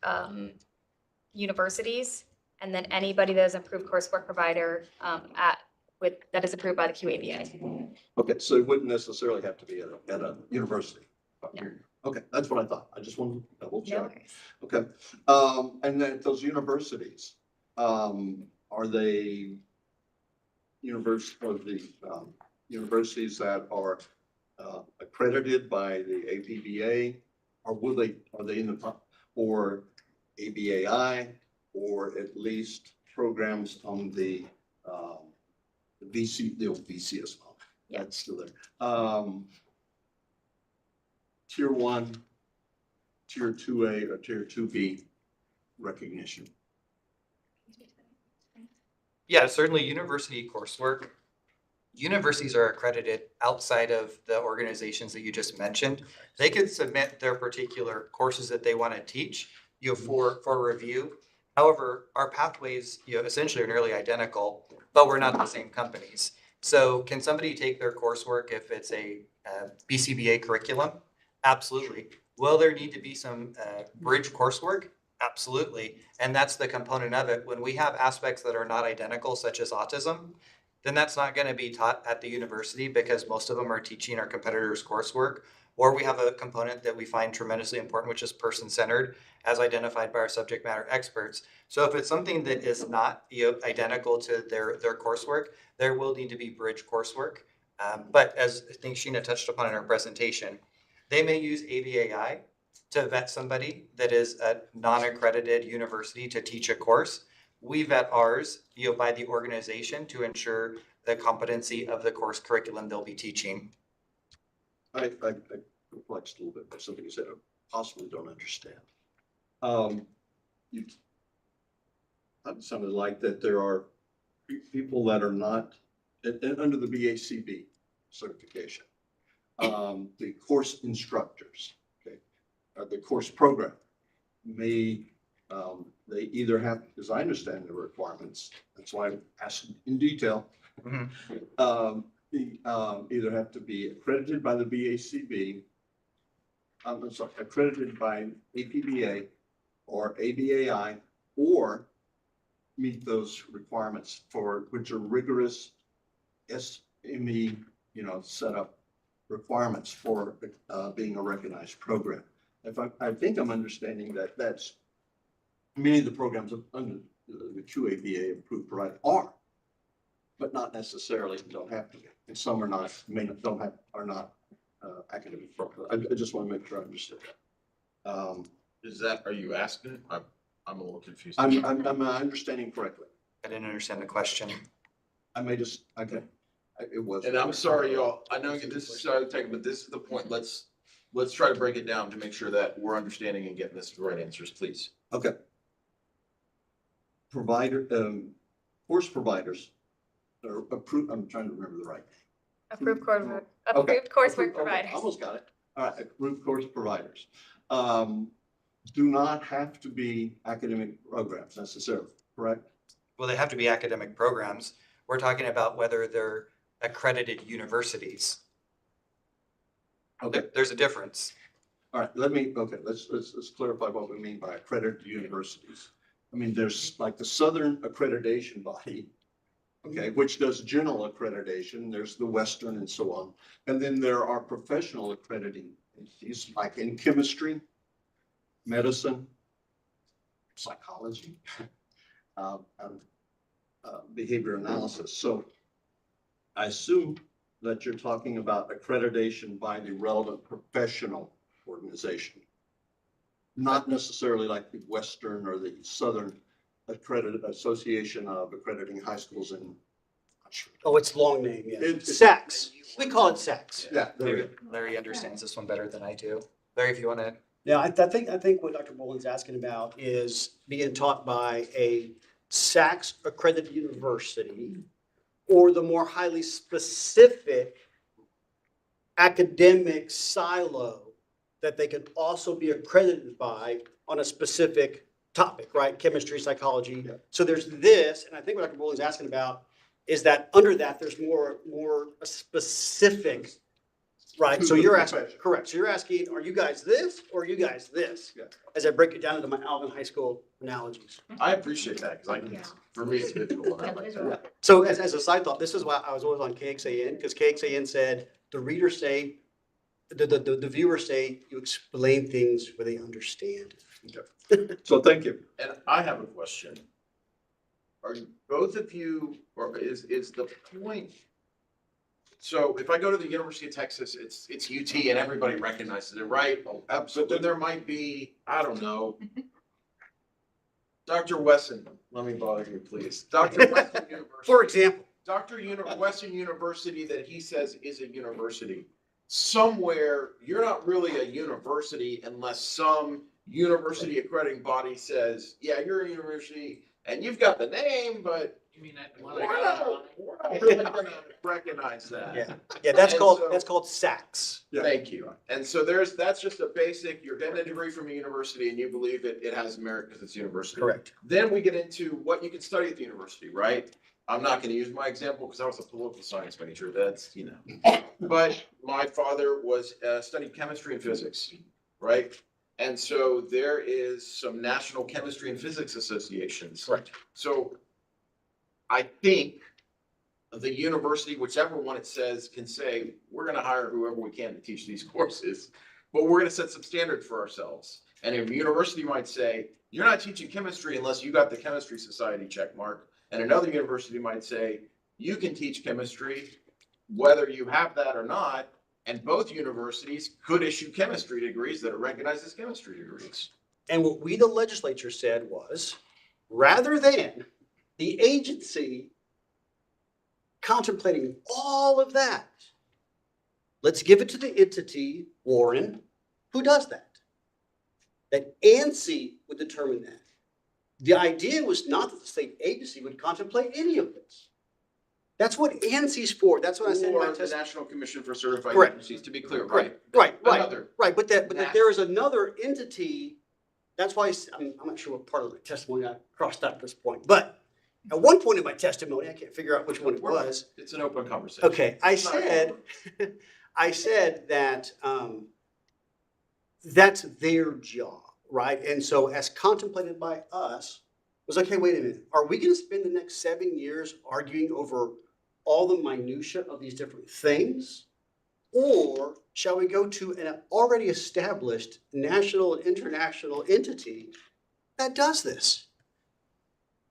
universities, and then anybody that is an approved coursework provider that is approved by the QABA. Okay, so it wouldn't necessarily have to be at a university. No. Okay, that's what I thought. I just wanted to double No check. worries. Okay, and then those universities, are they universities that are accredited by the APBA, or are they in the, or ABAI, or at least programs on the the old VCS model? Yeah. That's still there. Tier 1, Tier 2A, or Tier 2B recognition. Yeah, certainly university coursework. Universities are accredited outside of the organizations that you just mentioned. They can submit their particular courses that they want to teach for review. However, our pathways essentially are nearly identical, but we're not the same companies. So can somebody take their coursework if it's a BCBA curriculum? Absolutely. Will there need to be some bridge coursework? Absolutely. And that's the component of it. When we have aspects that are not identical, such as autism, then that's not going to be taught at the university because most of them are teaching our competitors' coursework. Or we have a component that we find tremendously important, which is person-centered, as identified by our subject matter experts. So if it's something that is not identical to their coursework, there will need to be bridge coursework. But as I think Sheena touched upon in her presentation, they may use ABAI, to vet somebody that is a non-accredited university to teach a course. We vet ours, by the organization to ensure the competency of the course curriculum they'll be teaching. I perplexed a little bit by something you said I possibly don't understand. It sounded like that there are people that are not under the BACB certification. The course instructors, okay, the course program may, they either have, as I understand the requirements, that's why I'm asking in detail, either have to be accredited by the BACB, I'm sorry, accredited by APBA or ABAI, or meet those requirements for which are rigorous SME, setup requirements for being a recognized program. I think I'm understanding that that's many of the programs under the QABA approved provider are, but not necessarily don't have to be. And some are not, are not academic programs. I just want to make sure I understood that. Are you asking? I'm a little confused. I'm understanding correctly. I didn't understand the question. I may just, okay. It was. And I'm sorry, y'all. I know this is taking, but this is the point. Let's try to break it down to make sure that we're understanding and getting this the right answers, please. Okay. Course providers are approved. I'm trying to remember the right name. Approved coursework Approved, providers. Almost got it. All right, approved course providers. Do not have to be academic programs necessarily, correct? Well, they have to be academic programs. We're talking about whether they're accredited universities. Okay. There's a difference. All right, let's clarify what we mean by accredited universities. I mean, there's like the Southern Accreditation Body, okay, which does general accreditation. There's the Western and so on. And then there are professional accrediting entities like in chemistry, medicine, psychology, behavior analysis. So I assume that you're talking about accreditation by the relevant professional organization, not necessarily like the Western or the Southern Accredited Association of Accrediting High Schools in. Oh, it's long name, yeah. SACS. We call it SACS. Yeah. Larry understands this one better than I do. Larry, if you want to. Yeah, I think what Dr. Boland's asking about is being taught by a SACS accredited university or the more highly specific academic silo that they can also be accredited by on a specific topic, right? Chemistry, psychology. Yeah. So there's this, and I think what Dr. Boland's asking about is that under that there's more specific. Right, so you're asking, correct. So you're asking, are you guys this or are you guys this? Yeah. As I break it down into my Alvin High School analogies. I appreciate that because for me, it's difficult. And I like that. So as a side thought, this is why I was always on KXAN, because KXAN said, the readers say, the viewers say, you explain things where they understand. Okay. So thank you. And I have a question. Are both of you, or is the point? So if I go to the University of Texas, it's UT and everybody recognizes it, right? Oh, absolutely. But then there might be, I don't know. Dr. Wesson, let me bother you, please. Dr. Wesson University. For example. Wesson University that he says is a university. Somewhere, you're not really a university unless some university accrediting body says, yeah, you're a university and you've got the name, but You mean that we're not really gonna recognize that. Yeah, that's called SACS. Yeah. Thank you. And so that's just a basic, you're getting a degree from a university and you believe it has merit because it's a university. Correct. Then we get into what you can study at the university, right? I'm not gonna use my example because I was a political science major, that's, But my father studied chemistry and physics, right? And so there is some national chemistry and physics associations. Correct. So I think the university, whichever one it says, can say, we're going to hire whoever we can to teach these courses, but we're going to set some standards for ourselves. And a university might say, you're not teaching chemistry unless you got the chemistry society check mark. And another university might say, you can teach chemistry, whether you have that or not, And both universities could issue chemistry degrees that are recognized as chemistry degrees. And what we, the legislature, said was, rather than the agency contemplating all of that, let's give it to the entity, Warren, who does that. That ANSI would determine that. The idea was not that the state agency would contemplate any of this. That's what ANSI's for. That's what I said in my Or the testimony. National Commission for Certified Correct. Agencies, to be clear, Correct. right? Right. Another. Right, but that Nat- there is another entity. That's why I'm not sure what part of the testimony I crossed out at this point. But at one point in my testimony, I can't figure out which one it was. It's an open conversation. Okay, I said, I said that that's their job, right? And so as contemplated by us, it was like, hey, wait a minute. Are we going to spend the next 7 years arguing over all the minutia of these different things? Or shall we go to an already established national and international entity that does this?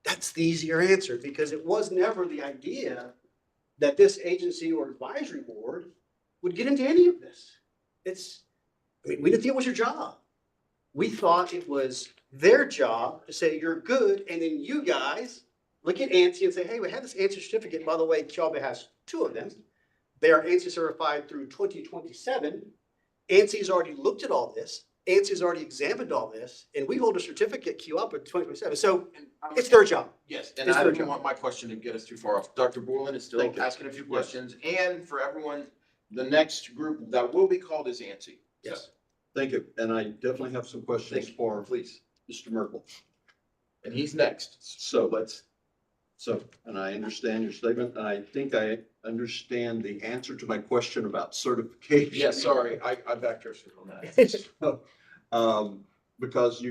That's the easier answer, because it was never the idea that this agency or advisory board would get into any of this. We didn't think it was your job. We thought it was their job to say, you're good, and then you guys look at ANSI and say, hey, we have this ANSI certificate. By the way, QABA has 2 of them. They are ANSI certified through 2027. ANSI's already looked at all this. ANSI's already examined all this, and we hold a certificate QABA 2027. So it's their job. Yes, and It's I their don't job. want my question to get us too far off. Dr. Borland is still Thank you. asking a few questions, and for everyone, the next group that will be called is ANSI. Yes. Thank you. And I definitely have some questions Thank you. for Please. Mr. Merkel. And he's next. And I understand your statement, and I think I understand the answer to my question about certification. Yes, sorry, I backtracked on that. Because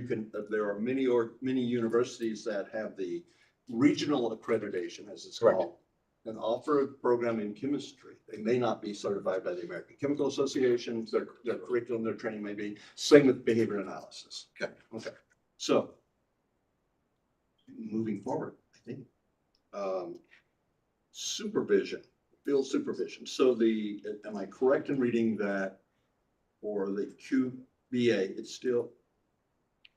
there are many universities that have the regional accreditation, as it's Correct. called, and offer a program in chemistry. They may not be certified by the American Chemical Association, their curriculum, their training may be. Same with behavior analysis. Okay. So, moving forward, I think, supervision, field supervision. So am I correct in reading that for the QBA, it's still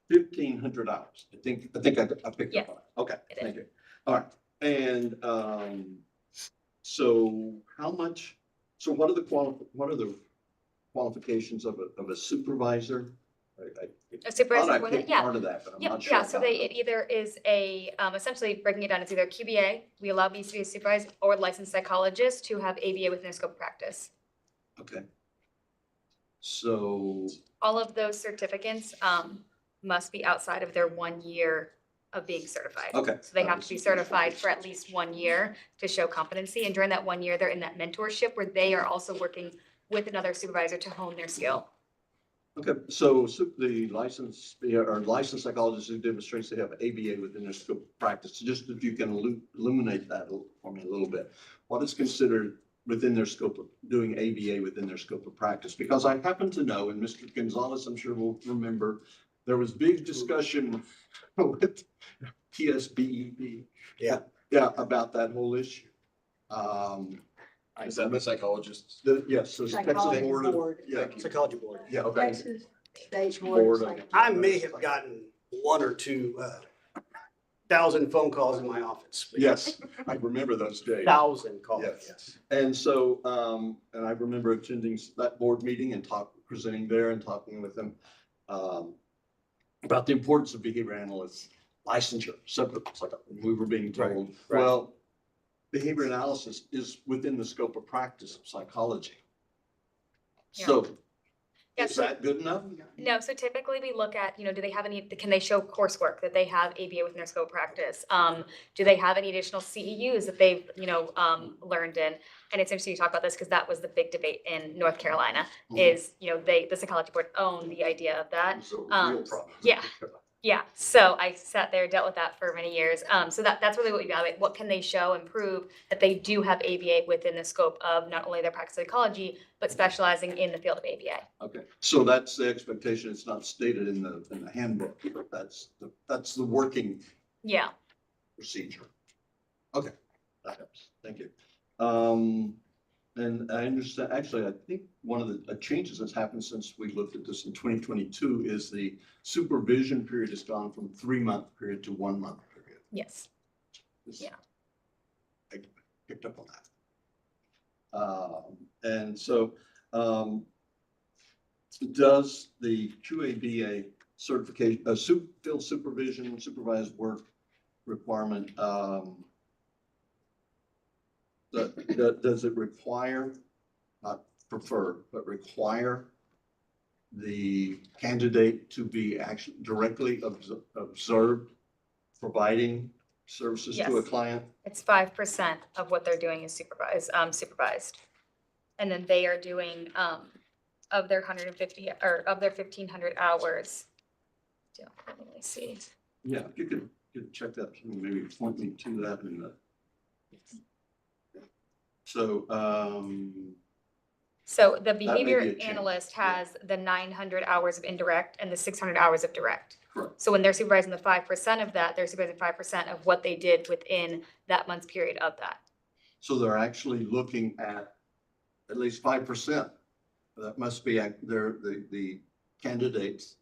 1,500 hours? I think I picked up on it. Okay, thank you. All right, and so what are the qualifications of a supervisor? A supervisor I for picked that, yeah. part of that, but I'm Yeah, not sure. yeah, so about it either is essentially breaking it down, it's either QBA, we allow BACB to supervise, or licensed psychologists to have ABA within their scope of practice. Okay. So, All of those certificates must be outside of their 1 year of being certified. okay. So they have to be certified for at least 1 year to show competency, and during that 1 year, they're in that mentorship where they are also working with another supervisor to hone their skill. Okay, so the licensed psychologists who demonstrates they have ABA within their scope of practice, just if you can illuminate that for me a little bit. What is considered within their scope of doing ABA within their scope of practice? Because I happen to know, and Mr. Gonzalez, I'm sure will remember, there was big discussion with TSBEP. Yeah. Yeah, about that whole issue. Is that the psychologists? Yes, so Texas Psychology Board of, Board. yeah, Psychology board. yeah, okay. Texas State Board Board. of- of I may have gotten 1 or 2 thousand phone calls in my office. Yes, I remember those days. 1,000 calls. Yes. And so, and I remember attending that board meeting and presenting there and talking with them about the importance of behavior analysts licensure, separate, it's like we were being told, Right. well, behavior analysis is within the scope of practice of psychology. So, Yeah, is so- that good enough? No, so typically we look at, do they have can they show coursework that they have ABA within their scope of practice? Do they have any additional CEUs that they've, learned in? And it's interesting you talk about this because that was the big debate in North Carolina is, the psychology board owned the idea of that. It's a real problem. Yeah. Yeah, so I sat there, dealt with that for many years. So that's really what we evaluate. What can they show and prove that they do have ABA within the scope of not only their practice of psychology, but specializing in the field of ABA. Okay, so that's the expectation. It's not stated in the handbook, but that's the working Yeah. procedure. Okay, that helps. Thank you. And I understand, actually, I think one of the changes that's happened since we looked at this in 2022 is the supervision period has gone from 3-month period to 1-month period. Yes. This- Yeah. I picked up on that. And so, does the QABA certification, field supervision, supervised work requirement, does it require, not prefer, but require the candidate to be actually directly observed, providing services to a Yes. client? It's 5% of what they're doing is supervised. And then they are doing, of their 150, or of their 1,500 hours. Let me see. Yeah, if you could check that, maybe point me to that in the. So, So the may be behavior a change. analyst has the 900 hours of indirect and the 600 hours of direct. Correct. So when they're supervising the 5% of that, they're supervising 5% of what they did within that month's period of that. So they're actually looking at least 5%. That must be the candidates'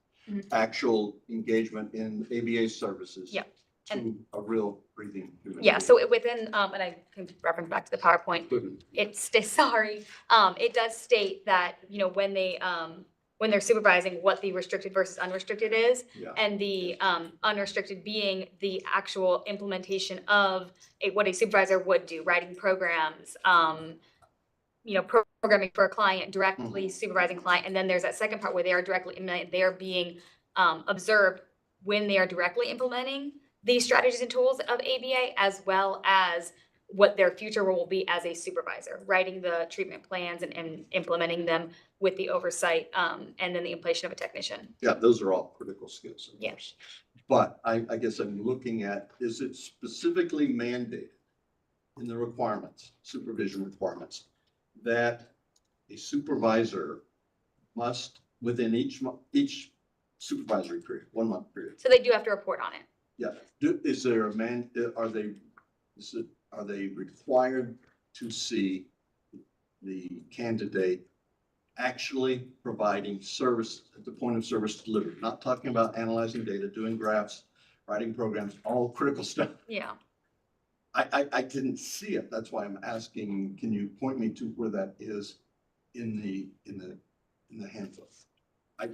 actual engagement in ABA services. Yeah. To a real breathing human Yeah, being. so within, and I can reference back to the PowerPoint, it does state that, you know, when they're supervising, what the restricted versus unrestricted is. Yeah. And the unrestricted being the actual implementation of what a supervisor would do, writing programs, you know, programming for a client, directly supervising client. And then there's that second part where they are being observed when they are directly implementing these strategies and tools of ABA, as well as what their future role will be as a supervisor, writing the treatment plans and implementing them with the oversight, and then the implementation of a technician. Yeah, those are all critical skills. Of Yeah. course. But I guess I'm looking at, is it specifically mandated in the requirements, supervision requirements, that a supervisor must, within each supervisory period, 1-month period? So they do have to report on it. Yeah, is there are they required to see the candidate actually providing service at the point of service delivery? Not talking about analyzing data, doing graphs, writing programs, all critical stuff. Yeah. I didn't see it. That's why I'm asking, can you point me to where that is in the handbook? I'm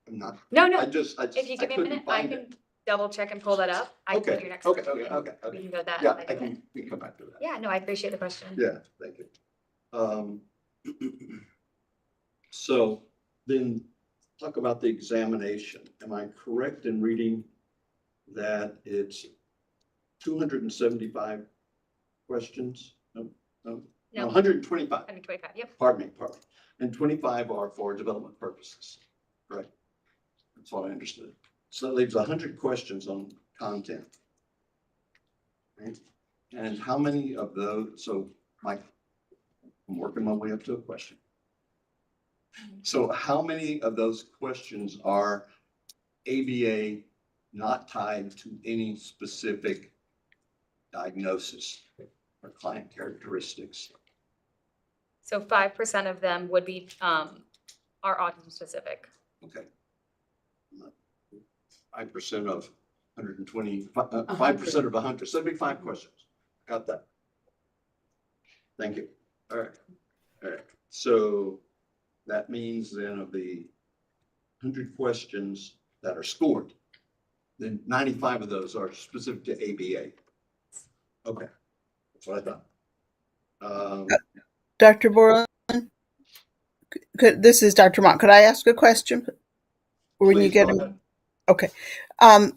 not. No. If you give me a minute, I can double check and pull that up. I can go to your next. Okay. We can go that. Yeah, later. we can come back to that. Yeah, no, I appreciate the question. Yeah, thank you. So then talk about the examination. Am I correct in reading that it's 275 questions? No, 125. 125, yep. Pardon me. And 25 are for development purposes, correct? That's what I understood. So that leaves 100 questions on content. Right? And how many of those, so I'm working my way up to a question. So how many of those questions are ABA not tied to any specific diagnosis or client characteristics? So 5% of them would be, are autism specific. Okay. 5% of 120, 5% of 100, 75 questions. Got that. Thank you. All right. So that means then of the 100 questions that are scored, then 95 of those are specific to ABA. Okay. That's what I thought. Dr. Borland, this is Dr. Mott. Could I ask a question? When you get them? Okay. I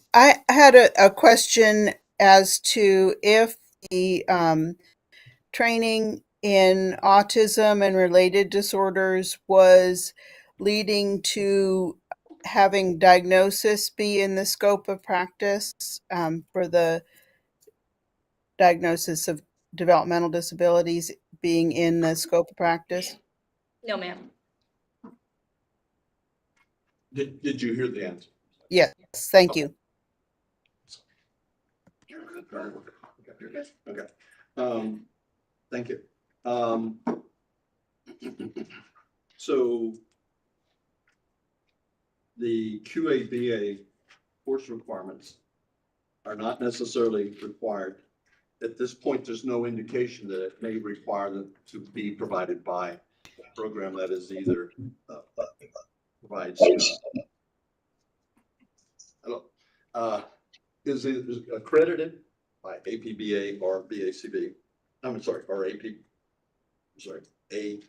had a question as to if the training in autism and related disorders was leading to having diagnosis be in the scope of practice for the diagnosis of developmental disabilities being in the scope of practice? No, ma'am. Did you hear the answer? Yes, thank you. Okay. Thank you. So the QABA course requirements are not necessarily required. At this point, there's no indication that it may require them to be provided by a program that is either provides is accredited by APBA or BACB. I'm sorry, or APBAI,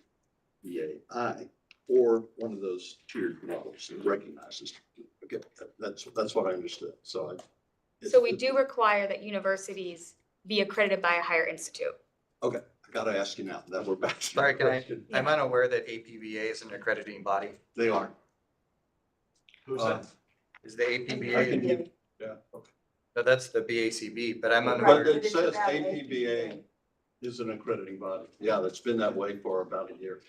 or one of those tiered levels that recognizes. Okay, that's what I understood. So we do require that universities be accredited by a higher institute. Okay, I gotta ask you now that we're back. To Sorry, the can I, question. I'm unaware that APBA is an accrediting body. They are. Who's that? Is the I can APBA, give, yeah, okay. no, that's the BACB, but I'm But unaware. it says APBA is an accrediting body. Yeah, that's been that way for about a year.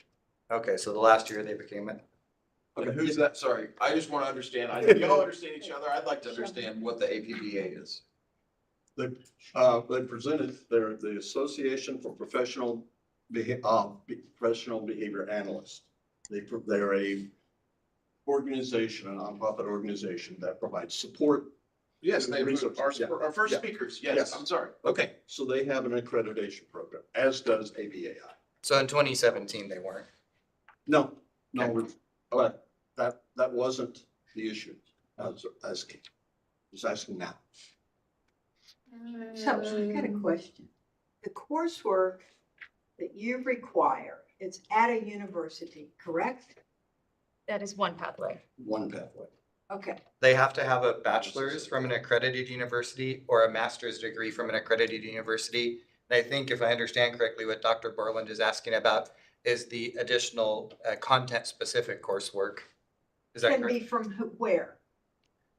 Okay, so the last year they became it. Okay, who's that? Sorry, I just want to understand. I know y'all understand each other. I'd like to understand what the APBA is. They presented, they're the Association for Professional Behavior Analysts. They're a organization, a nonprofit organization that provides support. Yes, they were Research. our, Yeah. our first Yeah. speakers. Yes, Yes. I'm sorry. Okay, so they have an accreditation program, as does ABAI. So in 2017, they weren't. No, but that wasn't the issue. I was asking now. So I've got a question. The coursework that you require, it's at a university, correct? That is one pathway. One pathway. Okay. They have to have a bachelor's from an accredited university or a master's degree from an accredited university. And I think if I understand correctly, what Dr. Borland is asking about is the additional content-specific coursework. Is that Can correct? be from where?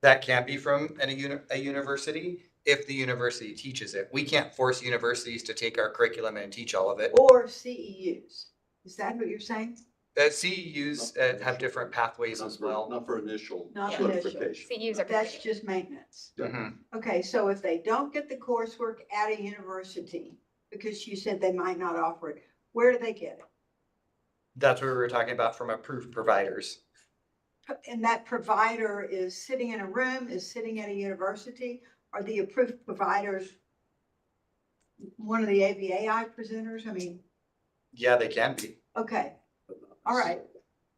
That can be from a university if the university teaches it. We can't force universities to take our curriculum and teach all of it. Or CEUs. Is that what you're saying? CEUs have different pathways as well. Not for initial Not certification. CEUs are That's just maintenance. Mhm. Okay, so if they don't get the coursework at a university, because you said they might not offer it, where do they get it? That's what we were talking about from approved providers. And that provider is sitting in a room, is sitting at a university? Are the approved providers one of the ABAI presenters? I mean, Yeah, they can be. okay, all right.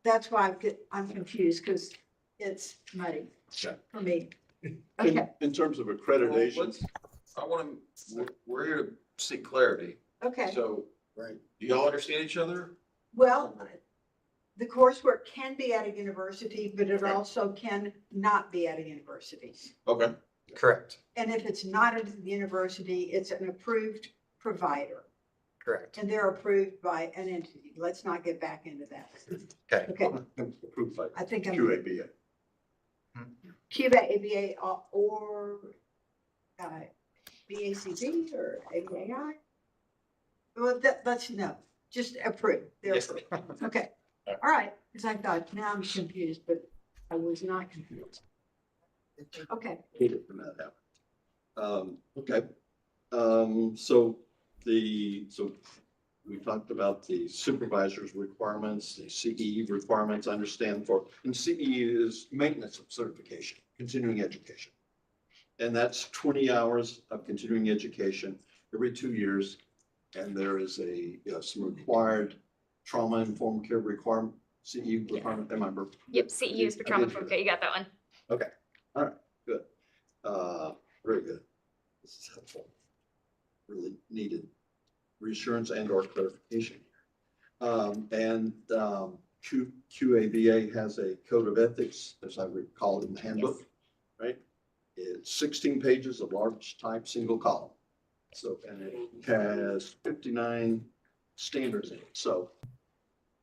That's why I'm confused because it's muddy Yeah. for me. Okay, In terms of accreditation, We're here to seek clarity. okay. So, right? do y'all understand each other? Well, the coursework can be at a university, but it also can not be at a university. Okay. Correct. And if it's not at the university, it's an approved provider. Correct. And they're approved by an entity. Let's not get back into that. Okay. Okay, Approved by I think I'm. QABA. Cuba, ABA, or BACB or ABAI? Well, that's no, just approved. They're Yes. approved. Okay, all right, because I thought, now I'm confused, but I was not confused. Okay. Hate it when that happens. Okay. So we talked about the supervisor's requirements, the CE requirements, I understand for, and CE is maintenance of certification, continuing education. And that's 20 hours of continuing education every 2 years. And there is some required trauma-informed care requirement, CE requirement, remember? Yep, CEUs for trauma informed care. You got that one. Okay, all right, good. Very good. This is helpful. Really needed reassurance and or clarification. QABA has a code of ethics, as I recall in the handbook, right? It's 16 pages of large type, single column. So, and it has 59 standards in it. So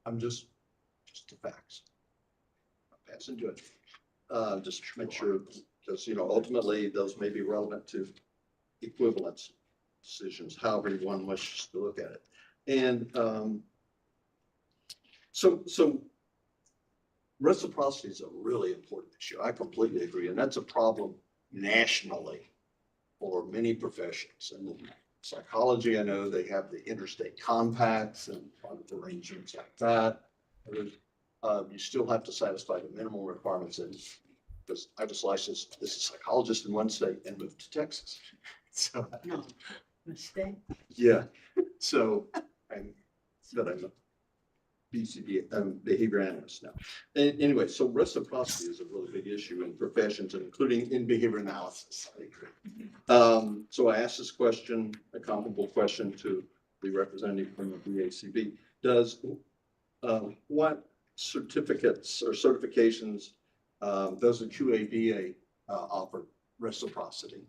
I'm just the facts. I'm passing judgment. Just to make sure, because, ultimately those may be relevant to equivalence decisions, however one wishes to look at it. And so reciprocity is a really important issue. I completely agree. And that's a problem nationally for many professions. And psychology, I know they have the interstate compacts and arrangements like that. You still have to satisfy the minimum requirements, and because I was licensed as a psychologist in one state and moved to Texas. So, No, mistake. yeah, so I'm a BCB, behavior analyst now. Anyway, so reciprocity is a really big issue in professions, including in behavior analysis. I agree. So I asked this question, a comparable question to the representative from the BACB. What certificates or certifications does the QABA offer reciprocity?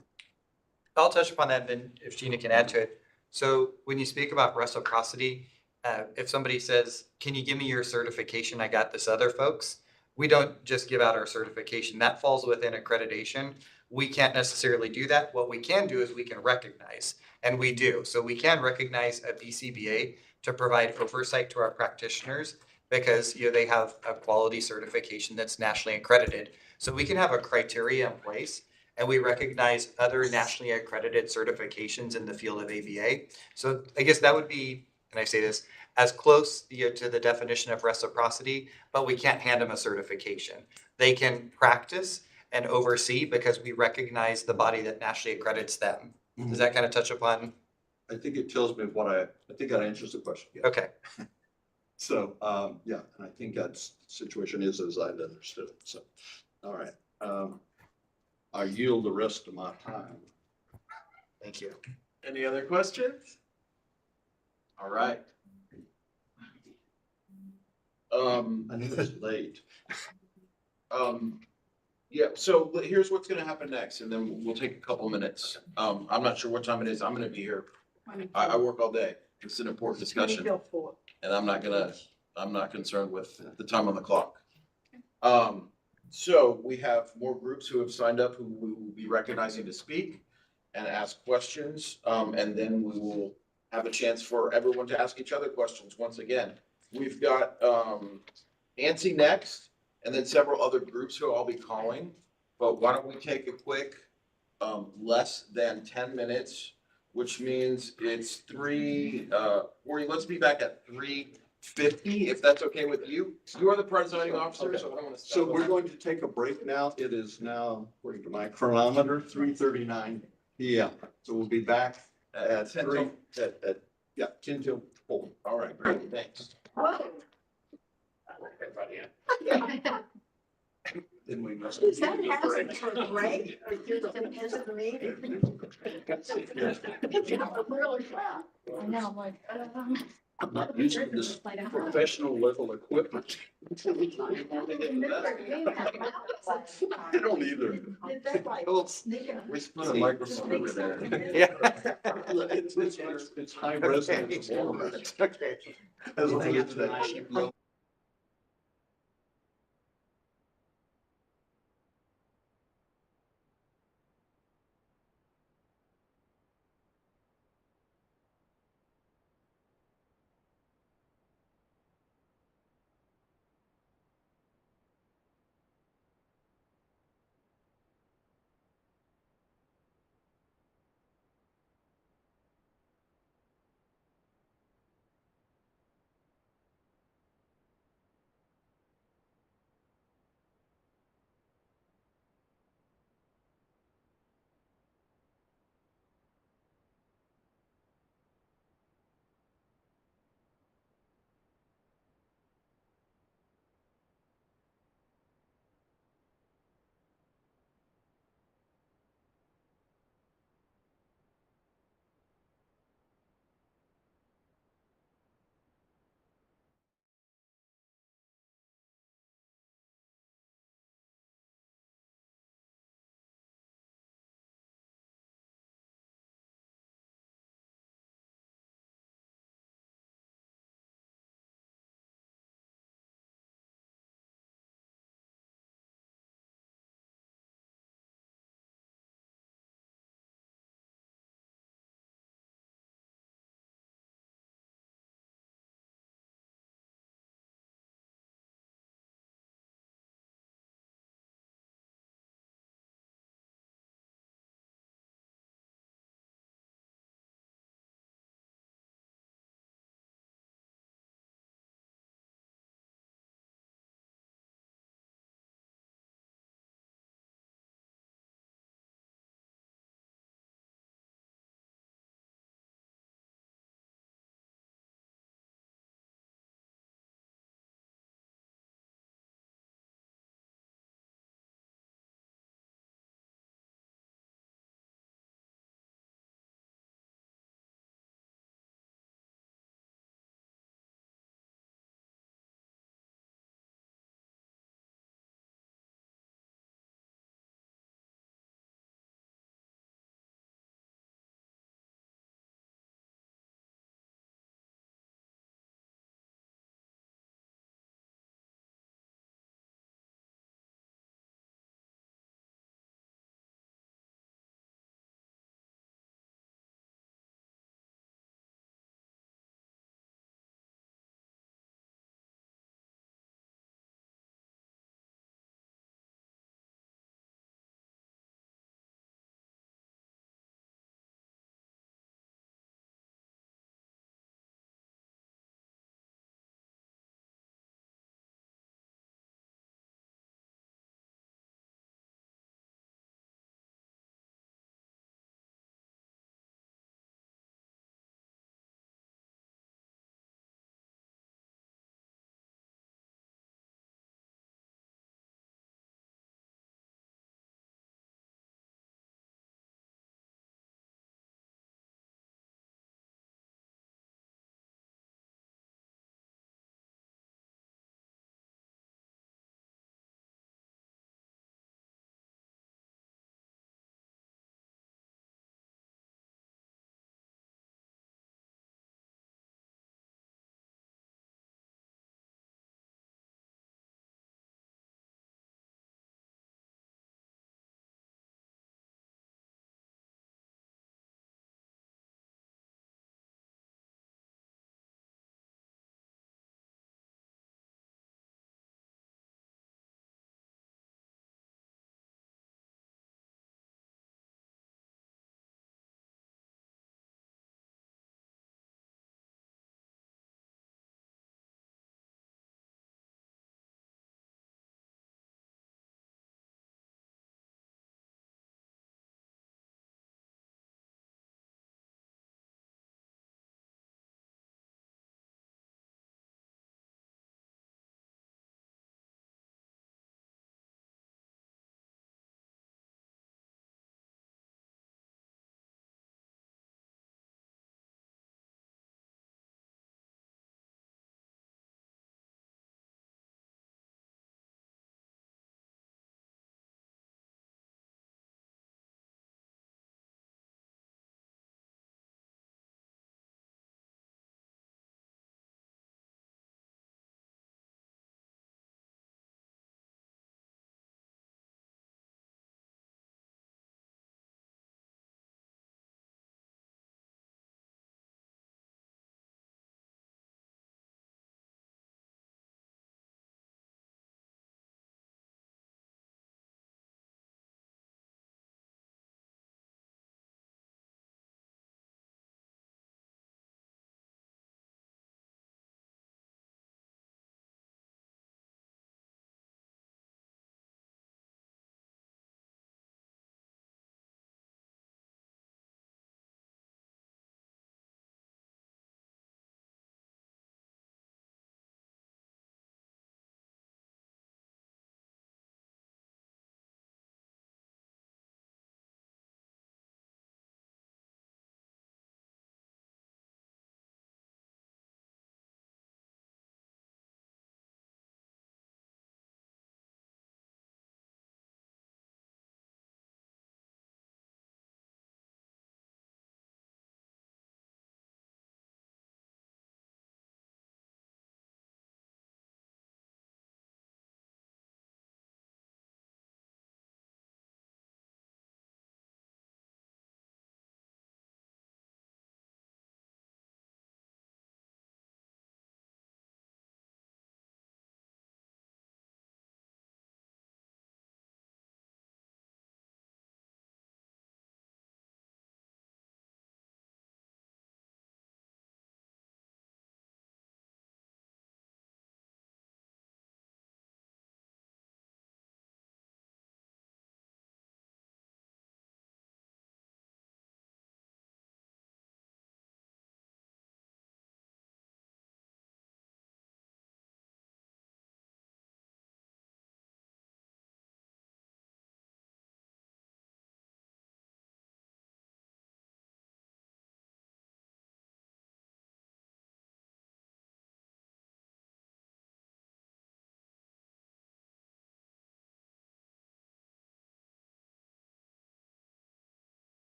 I'll touch upon that, and then if Gina can add to it. So when you speak about reciprocity, if somebody says, can you give me your certification? I got this other folks. We don't just give out our certification. That falls within accreditation. We can't necessarily do that. What we can do is we can recognize, and we do. So we can recognize a BCBA to provide oversight to our practitioners because they have a quality certification that's nationally accredited. So we can have a criteria in place, and we recognize other nationally accredited certifications in the field of ABA. So I guess that would be, and I say this, as close to the definition of reciprocity, but we can't hand them a certification. They can practice and oversee because we recognize the body that nationally accredits them. Does that kind of touch upon? I think it tells me what I think that answers the question. Yeah. Okay. So, yeah, and I think that's situation is as I've understood it. So, all right. I yield the rest of my time. Thank you. Any other questions? All right. I know it's late. Yeah, so here's what's gonna happen next, and then we'll take a couple minutes. I'm not sure what time it is. I'm gonna be here. I work all day. It's an important discussion, and I'm not concerned with the time on the clock. So we have more groups who have signed up who we will be recognizing to speak and ask questions. And then we will have a chance for everyone to ask each other questions once again. We've got Nancy next, and then several other groups who I'll be calling. But why don't we take a quick less than 10 minutes, which means it's let's be back at 3:50, if that's okay with you. You are the presiding officer, so I don't want to. So we're going to take a break now. It is now, according to my chronometer, 3:39 p.m. So we'll be back at 10 till 4. All right, great, thanks. Then we must. Is that happening for a break or just at the end of the meeting? I know, I'm like, I'm not using this professional level equipment. I don't either. We split a microphone over there. Yeah. It's high resonance. Okay. As long as that.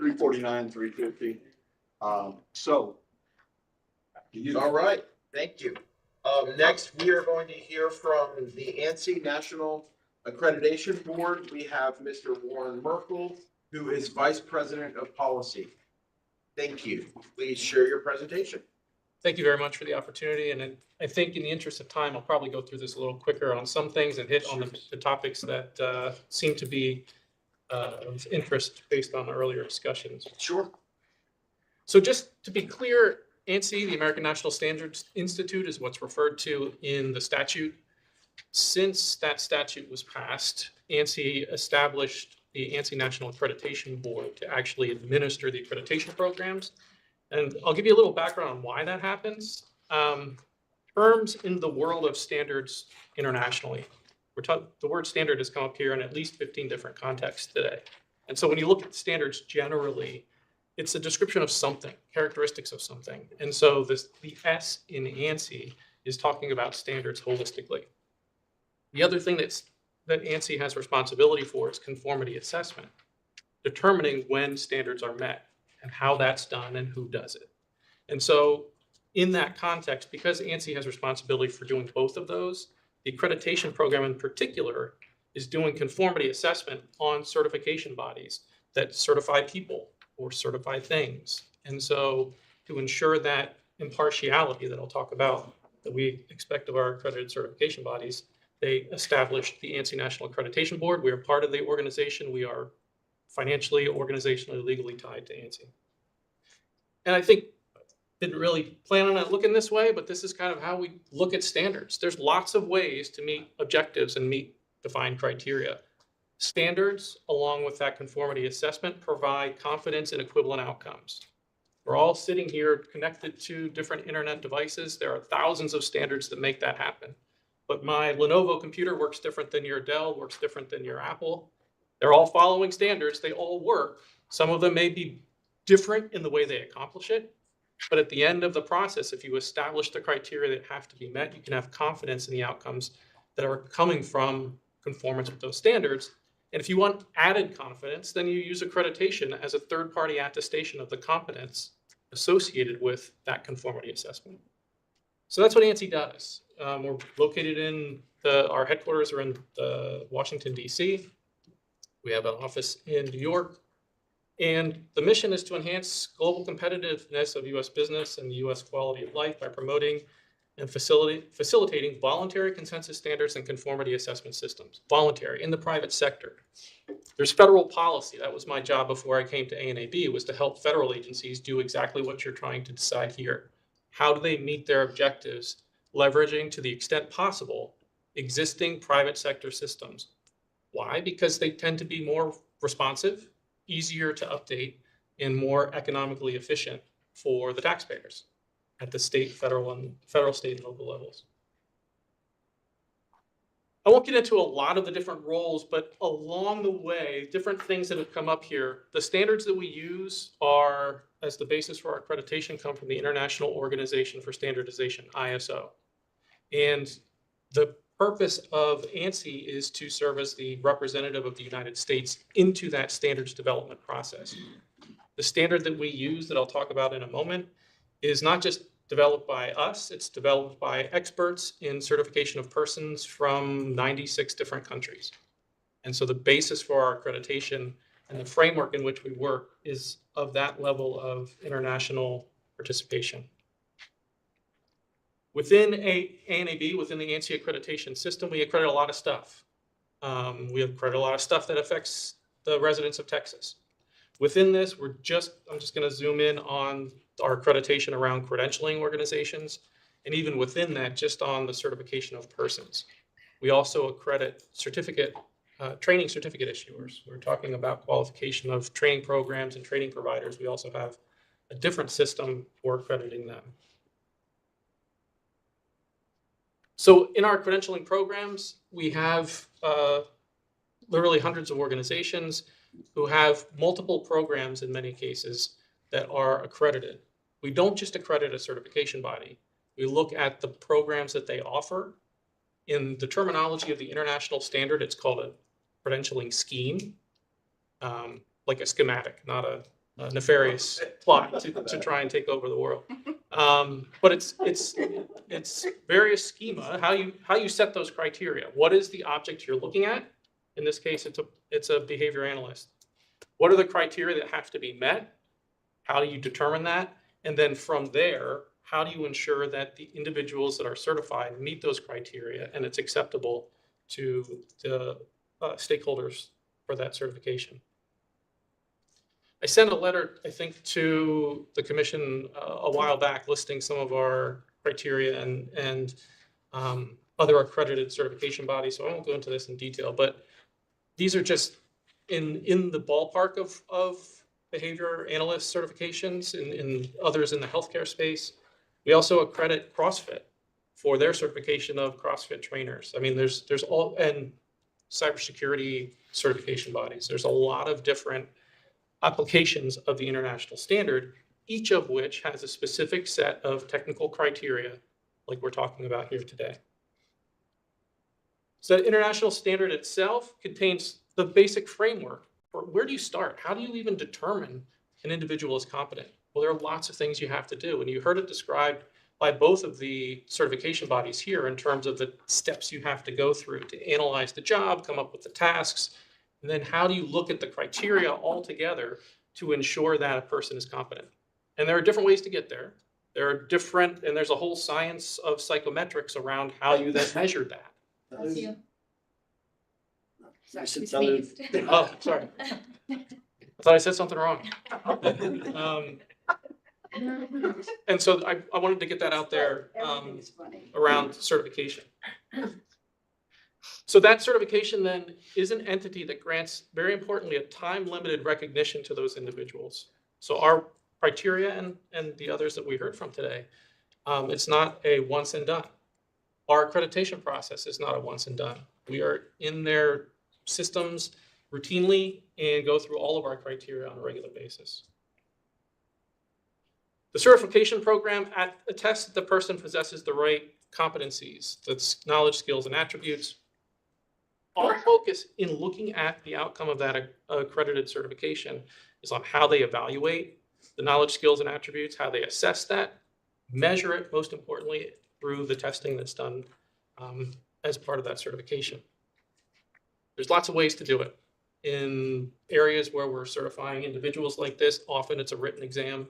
349, 350. So. All right, thank you. Next, we are going to hear from the ANSI National Accreditation Board. We have Mr. Warren Merkel, who is Vice President of Policy. Thank you. Please share your presentation. Thank you very much for the opportunity. And I think in the interest of time, I'll probably go through this a little quicker on some things and hit on the topics that seem to be of interest based on earlier discussions. Sure. So just to be clear, ANSI, the American National Standards Institute, is what's referred to in the statute. Since that statute was passed, ANSI established the ANSI National Accreditation Board to actually administer the accreditation programs. And I'll give you a little background on why that happens. Terms in the world of standards internationally, the word standard has come up here in at least 15 different contexts today. And so when you look at standards generally, it's a description of something, characteristics of something. And so the S in ANSI is talking about standards holistically. The other thing that ANSI has responsibility for is conformity assessment, determining when standards are met and how that's done and who does it. And so in that context, because ANSI has responsibility for doing both of those, the accreditation program in particular is doing conformity assessment on certification bodies that certify people or certify things. And so to ensure that impartiality that I'll talk about that we expect of our accredited certification bodies, they established the ANSI National Accreditation Board. We are part of the organization. We are financially, organizationally, legally tied to ANSI. And I think didn't really plan on it looking this way, but this is kind of how we look at standards. There's lots of ways to meet objectives and meet defined criteria. Standards, along with that conformity assessment, provide confidence in equivalent outcomes. We're all sitting here connected to different internet devices. There are thousands of standards that make that happen. But my Lenovo computer works different than your Dell, works different than your Apple. They're all following standards. They all work. Some of them may be different in the way they accomplish it. But at the end of the process, if you establish the criteria that have to be met, you can have confidence in the outcomes that are coming from conformance with those standards. And if you want added confidence, then you use accreditation as a third-party attestation of the competence associated with that conformity assessment. So that's what ANSI does. We're located in our headquarters are in Washington, D.C. We have an office in New York. And the mission is to enhance global competitiveness of U.S. business and the U.S. quality of life by promoting and facilitating voluntary consensus standards and conformity assessment systems. Voluntary in the private sector. There's federal policy. That was my job before I came to ANAB, was to help federal agencies do exactly what you're trying to decide here. How do they meet their objectives, leveraging to the extent possible existing private sector systems? Why? Because they tend to be more responsive, easier to update, and more economically efficient for the taxpayers at the state, federal, state, and local levels. I won't get into a lot of the different roles, but along the way, different things that have come up here. The standards that we use are, as the basis for our accreditation, come from the International Organization for Standardization, ISO. And the purpose of ANSI is to serve as the representative of the United States into that standards development process. The standard that we use, that I'll talk about in a moment, is not just developed by us, it's developed by experts in certification of persons from 96 different countries. And so the basis for our accreditation and the framework in which we work is of that level of international participation. Within ANAB, within the ANSI accreditation system, we accredit a lot of stuff. We accredit a lot of stuff that affects the residents of Texas. Within this, I'm just going to zoom in on our accreditation around credentialing organizations, and even within that, just on the certification of persons. We also accredit training certificate issuers. We're talking about qualification of training programs and training providers. We also have a different system for accrediting them. So in our credentialing programs, we have literally hundreds of organizations who have multiple programs in many cases that are accredited. We don't just accredit a certification body. We look at the programs that they offer. In the terminology of the international standard, it's called a credentialing scheme, like a schematic, not nefarious plot to try and take over the world. But it's various schema, how you set those criteria. What is the object you're looking at? In this case, it's a behavior analyst. What are the criteria that have to be met? How do you determine that? And then from there, how do you ensure that the individuals that are certified meet those criteria and it's acceptable to the stakeholders for that certification? I sent a letter, I think, to the commission a while back listing some of our criteria and other accredited certification bodies. So I won't go into this in detail, but these are just in the ballpark of behavior analyst certifications in others in the healthcare space. We also accredit CrossFit for their certification of CrossFit trainers. I mean, there's all, and cybersecurity certification bodies. There's a lot of different applications of the international standard, each of which has a specific set of technical criteria like we're talking about here today. So the international standard itself contains the basic framework for where do you start? How do you even determine an individual is competent? Well, there are lots of things you have to do, and you heard it described by both of the certification bodies here in terms of the steps you have to go through to analyze the job, come up with the tasks, and then how do you look at the criteria all together to ensure that a person is competent? And there are different ways to get there. There are different, and there's a whole science of psychometrics around how you then measure that. That's you. Sorry, should we tell her- sneezed. Oh, sorry. I thought I said something wrong. And so I wanted to get that out there around certification. So that certification then is an entity that grants, very importantly, a time-limited recognition to those individuals. So our criteria and the others that we heard from today, it's not a once and done. Our accreditation process is not a once and done. We are in their systems routinely and go through all of our criteria on a regular basis. The certification program attests that the person possesses the right competencies, that's knowledge, skills, and attributes. Our focus in looking at the outcome of that accredited certification is on how they evaluate the knowledge, skills, and attributes, how they assess that, measure it, most importantly, through the testing that's done as part of that certification. There's lots of ways to do it. In areas where we're certifying individuals like this, often it's a written exam.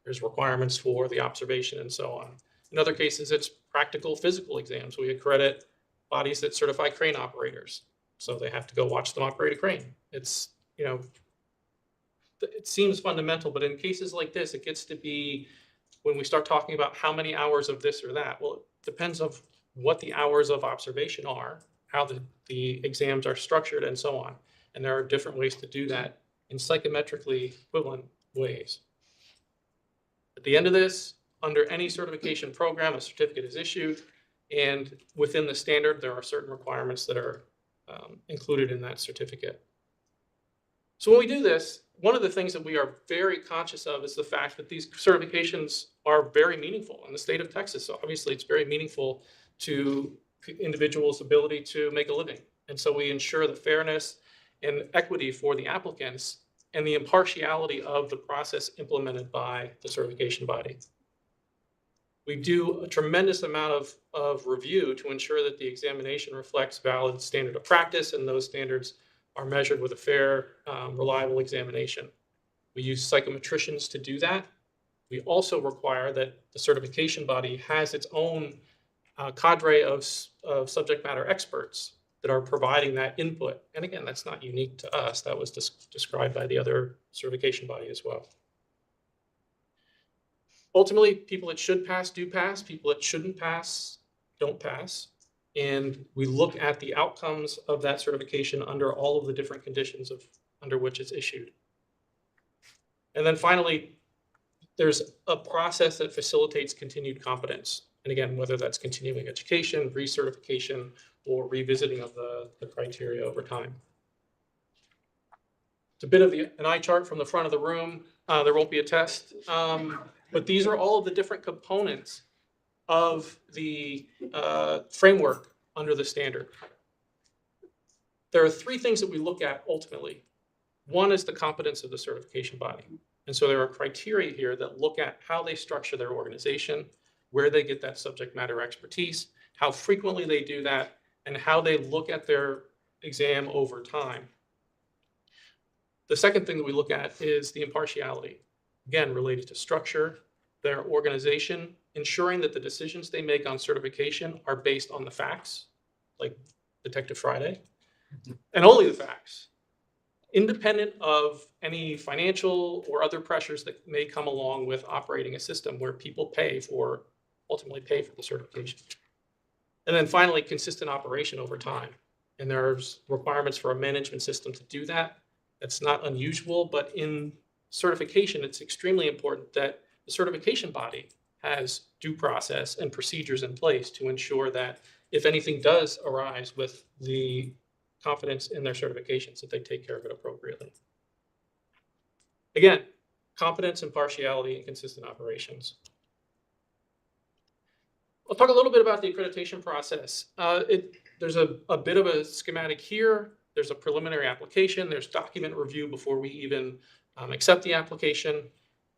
There's requirements for the observation and so on. In other cases, it's practical physical exams. We accredit bodies that certify crane operators. So they have to go watch them operate a crane. It's, you know, it seems fundamental, but in cases like this, it gets to be when we start talking about how many hours of this or that. Well, it depends on what the hours of observation are, how the exams are structured, and so on. And there are different ways to do that in psychometrically equivalent ways. At the end of this, under any certification program, a certificate is issued, and within the standard, there are certain requirements that are included in that certificate. So when we do this, one of the things that we are very conscious of is the fact that these certifications are very meaningful in the state of Texas. So obviously, it's very meaningful to individuals' ability to make a living. And so we ensure the fairness and equity for the applicants and the impartiality of the process implemented by the certification body. We do a tremendous amount of review to ensure that the examination reflects valid standard of practice, and those standards are measured with a fair, reliable examination. We use psychometricians to do that. We also require that the certification body has its own cadre of subject matter experts that are providing that input. And again, that's not unique to us. That was described by the other certification body as well. Ultimately, people that should pass do pass. People that shouldn't pass don't pass. And we look at the outcomes of that certification under all of the different conditions under which it's issued. And then finally, there's a process that facilitates continued competence. And again, whether that's continuing education, recertification, or revisiting of the criteria over time. It's a bit of an eye chart from the front of the room. There won't be a test, but these are all of the different components of the framework under the standard. There are three things that we look at ultimately. One is the competence of the certification body. And so there are criteria here that look at how they structure their organization, where they get that subject matter expertise, how frequently they do that, and how they look at their exam over time. The second thing that we look at is the impartiality, again, related to structure, their organization, ensuring that the decisions they make on certification are based on the facts, like Detective Friday, and only the facts, independent of any financial or other pressures that may come along with operating a system where people ultimately pay for the certification. And then finally, consistent operation over time. And there's requirements for a management system to do that. That's not unusual, but in certification, it's extremely important that the certification body has due process and procedures in place to ensure that if anything does arise with the confidence in their certifications, that they take care of it appropriately. Again, competence, impartiality, and consistent operations. I'll talk a little bit about the accreditation process. There's a bit of a schematic here. There's a preliminary application. There's document review before we even accept the application.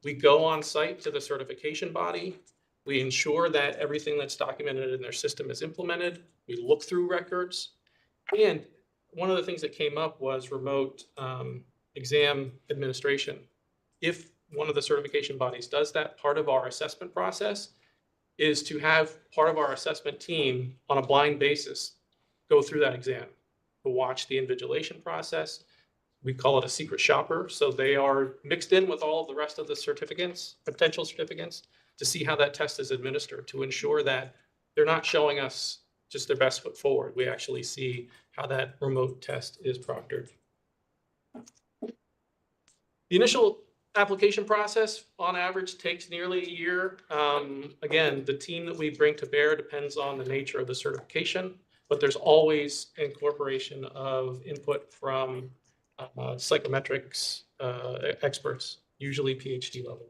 We go on site to the certification body. We ensure that everything that's documented in their system is implemented. We look through records. And one of the things that came up was remote exam administration. If one of the certification bodies does that, part of our assessment process is to have part of our assessment team on a blind basis go through that exam, to watch the invigilation process. We call it a secret shopper. So they are mixed in with all of the rest of the certificates, potential certificates, to see how that test is administered, to ensure that they're not showing us just their best foot forward. We actually see how that remote test is proctored. The initial application process on average takes nearly a year. Again, the team that we bring to bear depends on the nature of the certification, but there's always incorporation of input from psychometrics experts, usually PhD level.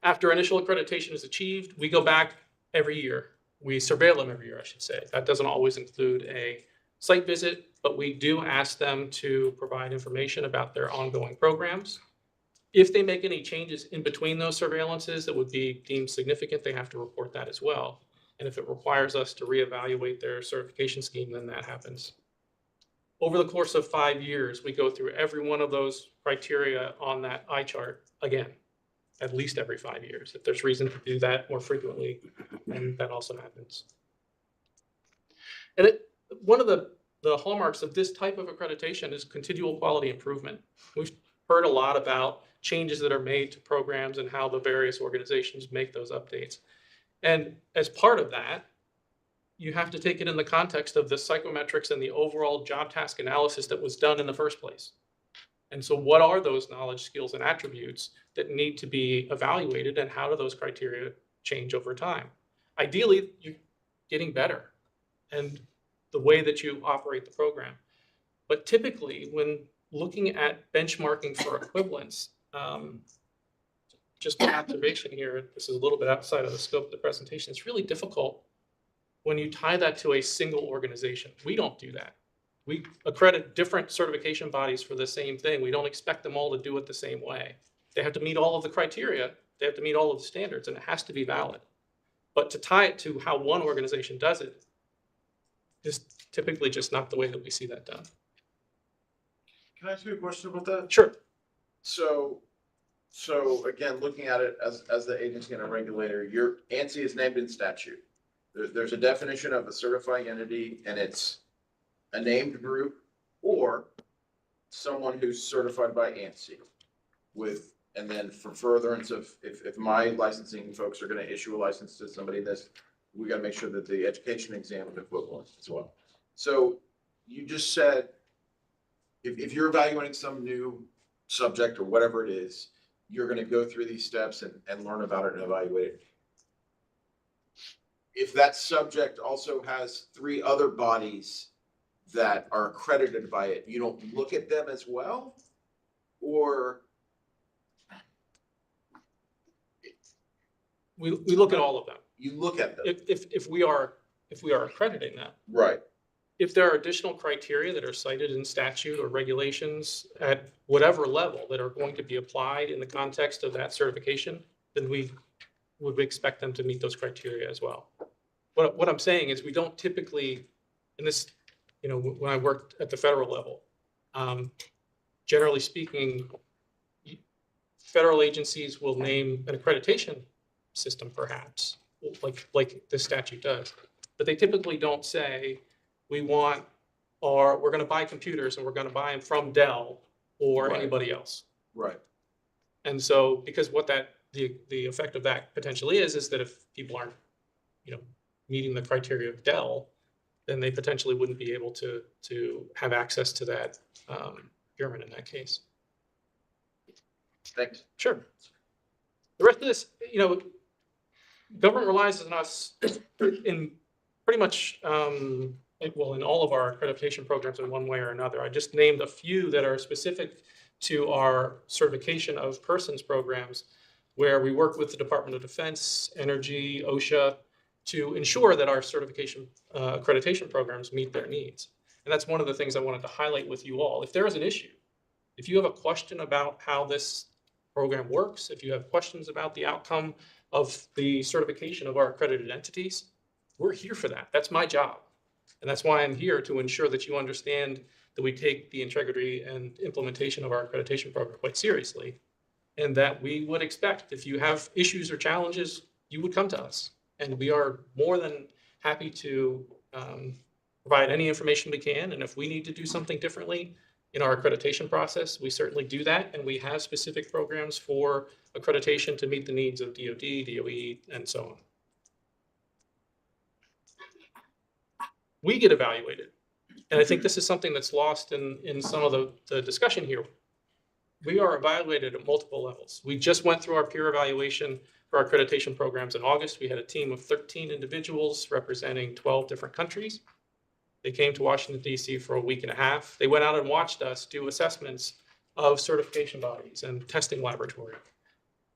After initial accreditation is achieved, we go back every year. We surveil them every year, I should say. That doesn't always include a site visit, but we do ask them to provide information about their ongoing programs. If they make any changes in between those surveillances that would be deemed significant, they have to report that as well. And if it requires us to reevaluate their certification scheme, then that happens. Over the course of 5 years, we go through every one of those criteria on that eye chart again, at least every 5 years. If there's reason to do that more frequently, then that also happens. And one of the hallmarks of this type of accreditation is continual quality improvement. We've heard a lot about changes that are made to programs and how the various organizations make those updates. And as part of that, you have to take it in the context of the psychometrics and the overall job task analysis that was done in the first place. And so what are those knowledge, skills, and attributes that need to be evaluated, and how do those criteria change over time? Ideally, you're getting better and the way that you operate the program. But typically, when looking at benchmarking for equivalence, just an observation here, this is a little bit outside of the scope of the presentation, it's really difficult when you tie that to a single organization. We don't do that. We accredit different certification bodies for the same thing. We don't expect them all to do it the same way. They have to meet all of the criteria. They have to meet all of the standards, and it has to be valid. But to tie it to how one organization does it is typically just not the way that we see that done. Can I ask you a question about that? Sure. So again, looking at it as the agency and a regulator, your ANSI is named in statute. There's a definition of a certifying entity, and it's a named group or someone who's certified by ANSI with, and then for furtherance of, if my licensing folks are going to issue a license to somebody, we got to make sure that the education exam is equivalent as well. So you just said, if you're evaluating some new subject or whatever it is, you're going to go through these steps and learn about it and evaluate it. If that subject also has 3 other bodies that are accredited by it, you don't look at them as well? Or? We look at all of them. You look at them. If we are accrediting them. Right. if there are additional criteria that are cited in statute or regulations at whatever level that are going to be applied in the context of that certification, then we would expect them to meet those criteria as well. What I'm saying is we don't typically, in this, when I worked at the federal level, generally speaking, federal agencies will name an accreditation system perhaps, like the statute does. But they typically don't say, we're going to buy computers and we're going to buy them from Dell or Right. anybody else. Right. And so, because what the effect of that potentially is that if people aren't, meeting the criteria of Dell, then they potentially wouldn't be able to have access to that procurement in that case. Thanks. Sure. The rest of this, government relies on us in pretty much, in all of our accreditation programs in one way or another. I just named a few that are specific to our certification of persons programs, where we work with the Department of Defense, Energy, OSHA, to ensure that our certification accreditation programs meet their needs. And that's one of the things I wanted to highlight with you all. If there is an issue, if you have a question about how this program works, if you have questions about the outcome of the certification of our accredited entities, we're here for that. That's my job. And that's why I'm here, to ensure that you understand that we take the integrity and implementation of our accreditation program quite seriously. And that we would expect, if you have issues or challenges, you would come to us. And we are more than happy to provide any information we can. And if we need to do something differently in our accreditation process, we certainly do that. And we have specific programs for accreditation to meet the needs of DoD, DOE, and so on. We get evaluated. And I think this is something that's lost in some of the discussion here. We are evaluated at multiple levels. We just went through our peer evaluation for our accreditation programs in August. We had a team of 13 individuals representing 12 different countries. They came to Washington, D.C. for a week and a half. They went out and watched us do assessments of certification bodies and testing laboratory.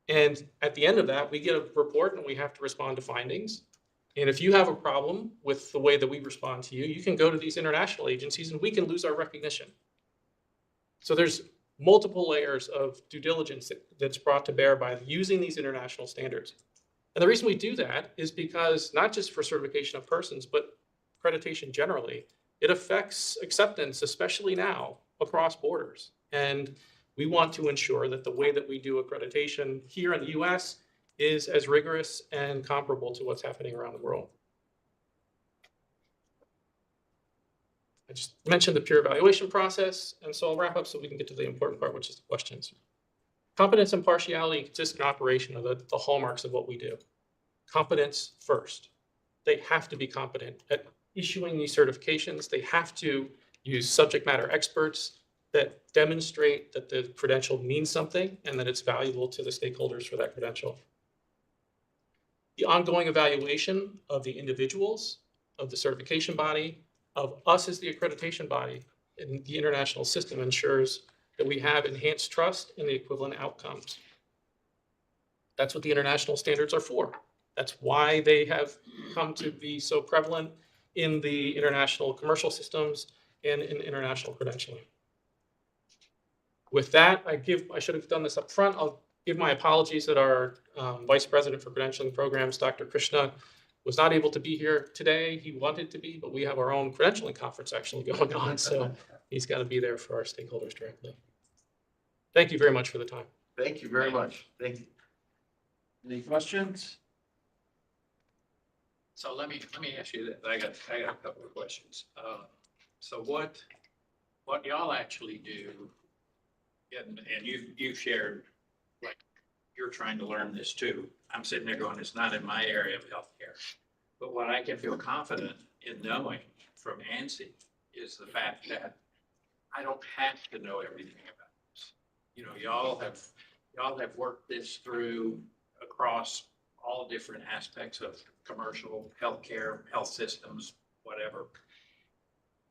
And at the end of that, we get a report and we have to respond to findings. And if you have a problem with the way that we respond to you, you can go to these international agencies and we can lose our recognition. So there's multiple layers of due diligence that's brought to bear by using these international standards. And the reason we do that is because not just for certification of persons, but accreditation generally, it affects acceptance, especially now, across borders. And we want to ensure that the way that we do accreditation here in the US is as rigorous and comparable to what's happening around the world. I just mentioned the peer evaluation process, and so I'll wrap up so we can get to the important part, which is the questions. Competence, impartiality, and consistent operation are the hallmarks of what we do. Competence first. They have to be competent at issuing these certifications. They have to use subject matter experts that demonstrate that the credential means something and that it's valuable to the stakeholders for that credential. The ongoing evaluation of the individuals, of the certification body, of us as the accreditation body in the international system ensures that we have enhanced trust in the equivalent outcomes. That's what the international standards are for. That's why they have come to be so prevalent in the international commercial systems and in international credentialing. With that, I should have done this up front. I'll give my apologies that our Vice President for Credentialing Programs, Dr. Krishna, was not able to be here today. He wanted to be, but we have our own credentialing conference actually going on, so he's got to be there for our stakeholders directly. Thank you very much for the time. Thank you very much. Thank you. Any questions? So let me ask you that. I got a couple of questions. So what y'all actually do, and you've shared, like, you're trying to learn this too. I'm sitting there going, it's not in my area of healthcare. But what I can feel confident in knowing from ANSI is the fact that I don't have to know everything about this. Y'all have worked this through across all different aspects of commercial, healthcare, health systems, whatever.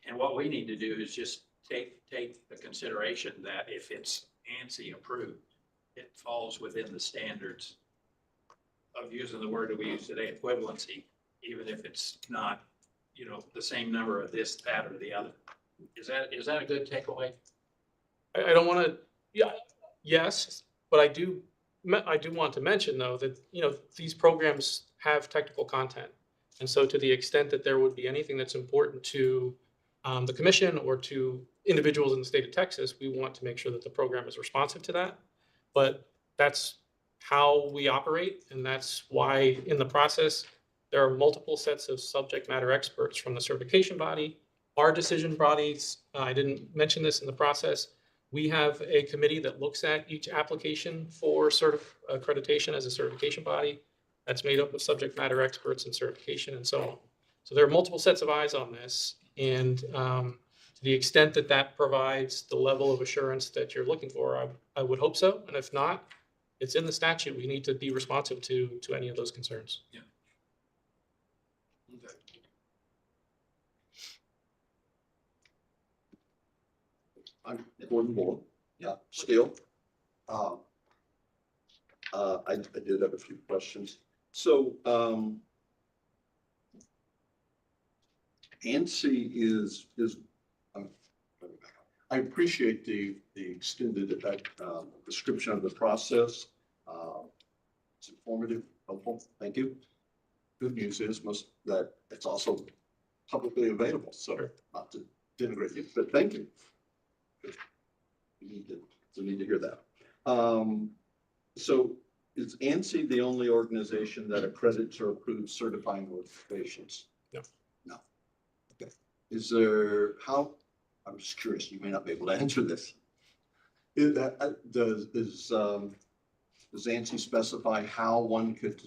And what we need to do is just take the consideration that if it's ANSI approved, it falls within the standards of, using the word that we use today, equivalency, even if it's not you know, the same number of this, that, or the other. Is that a good takeaway? I don't want to, yeah, yes, but I do want to mention though that, you know, these programs have technical content. And so to the extent that there would be anything that's important to the commission or to individuals in the state of Texas, we want to make sure that the program is responsive to that. But that's how we operate. And that's why in the process, there are multiple sets of subject matter experts from the certification body, our decision bodies. I didn't mention this in the process. We have a committee that looks at each application for accreditation as a certification body. That's made up of subject matter experts in certification and so on. So there are multiple sets of eyes on this. And to the extent that that provides the level of assurance that you're looking for, I would hope so. And if not, it's in the statute. We need to be responsive to any of those concerns. Yeah. Okay. I'm Gordon Moore. Yeah, still. I did have a few questions. So, ANSI is I appreciate the extended description of the process. It's informative, helpful. Thank you. Good news is that it's also publicly available. So not to denigrate you, but thank you. We need to hear that. So is ANSI the only organization that accredits or approves certifying organizations? No. No. Okay. Is there, I'm just curious, you may not be able to answer this. Does ANSI specify how one could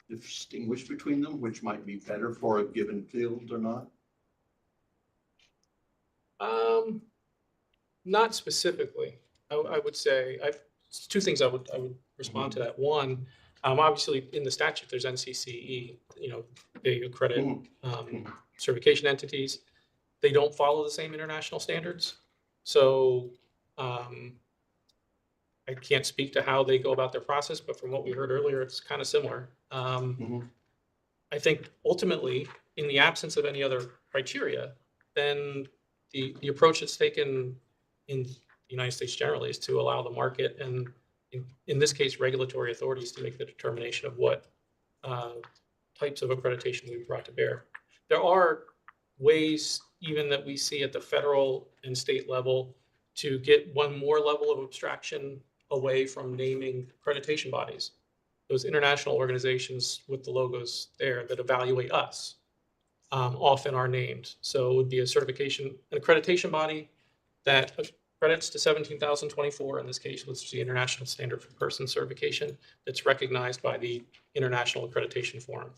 distinguish between them, which might be better for a given field or not? Not specifically. I would say two things I would respond to that. One, obviously in the statute there's NCCE. You know, they accredit certification entities. They don't follow the same international standards, so I can't speak to how they go about their process. But from what we heard earlier, it's kind of similar. I think ultimately, in the absence of any other criteria, then the approach that's taken in the United States generally is to allow the market and in this case, regulatory authorities to make the determination of what types of accreditation we've brought to bear. There are ways even that we see at the federal and state level to get one more level of abstraction away from naming accreditation bodies. Those international organizations with the logos there that evaluate us often are named. So it would be an accreditation body that accredits to 17,024 in this case, which is the International Standard for Person Certification that's recognized by the International Accreditation Forum.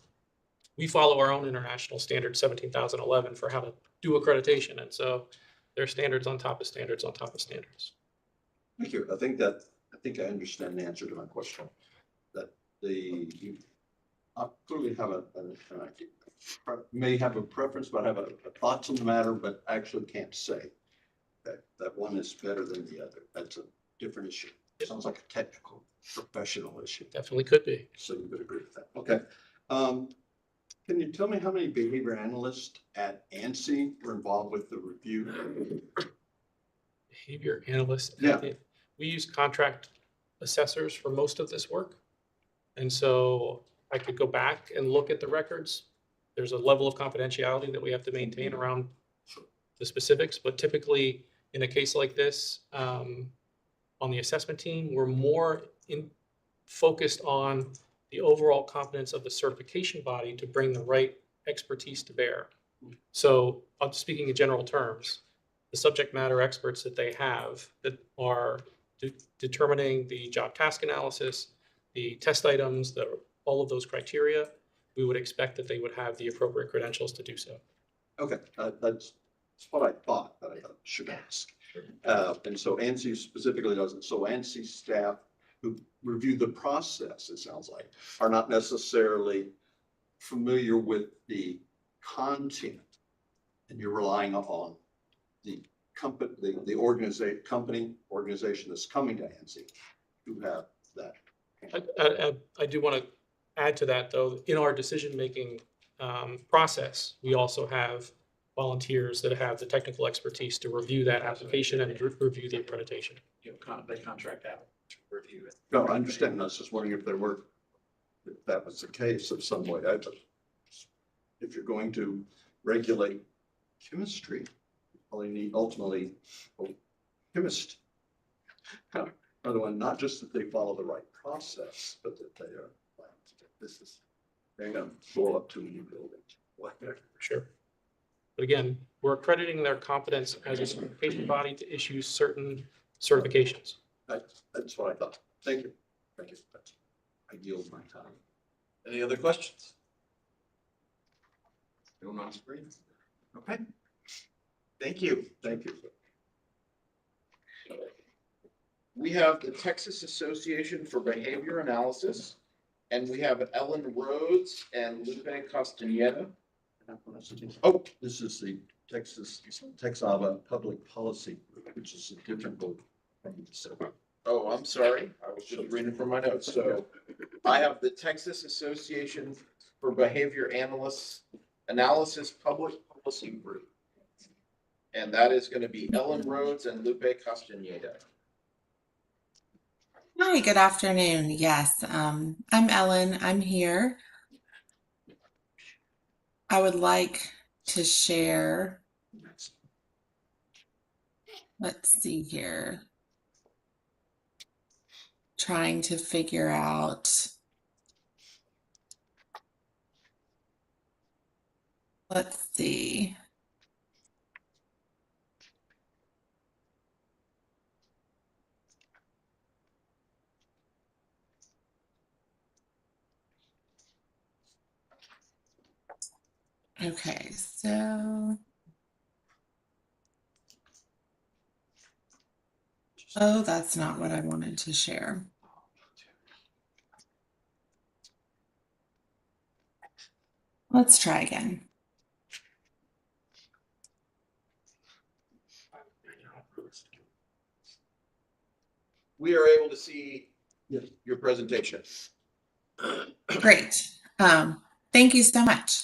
We follow our own international standard 17,011 for how to do accreditation. And so there are standards on top of standards on top of standards. Thank you. I think I understand the answer to my question. That you clearly have may have a preference, but have a thoughts on the matter, but actually can't say that one is better than the other. That's a different issue. It sounds like a technical, professional issue. Definitely could be. So you would agree with that. Okay. Can you tell me how many behavior analysts at ANSI were involved with the review? Behavior analysts. Yeah. We use contract assessors for most of this work. And so I could go back and look at the records. There's a level of confidentiality that we have to maintain around the specifics, but typically in a case like this, on the assessment team, we're more focused on the overall competence of the certification body to bring the right expertise to bear. So I'm speaking in general terms, the subject matter experts that they have that are determining the job task analysis, the test items, all of those criteria, we would expect that they would have the appropriate credentials to do so. Okay, that's what I thought, but I should ask. And so ANSI specifically doesn't. So ANSI staff who review the process, it sounds like, are not necessarily familiar with the content, and you're relying on the company, the organization that's coming to ANSI to have that. I do want to add to that, though, in our decision-making process, we also have volunteers that have the technical expertise to review that application and review the accreditation. They contract out to review it. No, I understand. I was just wondering if that was the case of some way. If you're going to regulate chemistry, you probably need ultimately a chemist. Another one, not just that they follow the right process, but that they are, they're going to blow up too many buildings. Whatever. Sure. But again, we're accrediting their competence as a certification body to issue certain certifications. That's what I thought. Thank you. Thank you. I yield my time. Any other questions? Going on screen? Okay. Thank you. Thank you. We have the Texas Association for Behavior Analysis, and we have Ellen Rhodes and Lupe Castaneda. Oh, this is the TABA Public Policy, which is a different book. Oh, I'm sorry. I was just reading from my notes. So I have the Texas Association for Behavior Analysis Public Policy Group. And that is going to be Ellen Rhodes and Lupe Castaneda. Hi, good afternoon. Yes, I'm Ellen. I'm here. I would like to share. Let's see here. Trying to figure out. Let's see. Okay, so. Oh, that's not what I wanted to share. Let's try again. We are able to see your presentation. Great. Thank you so much.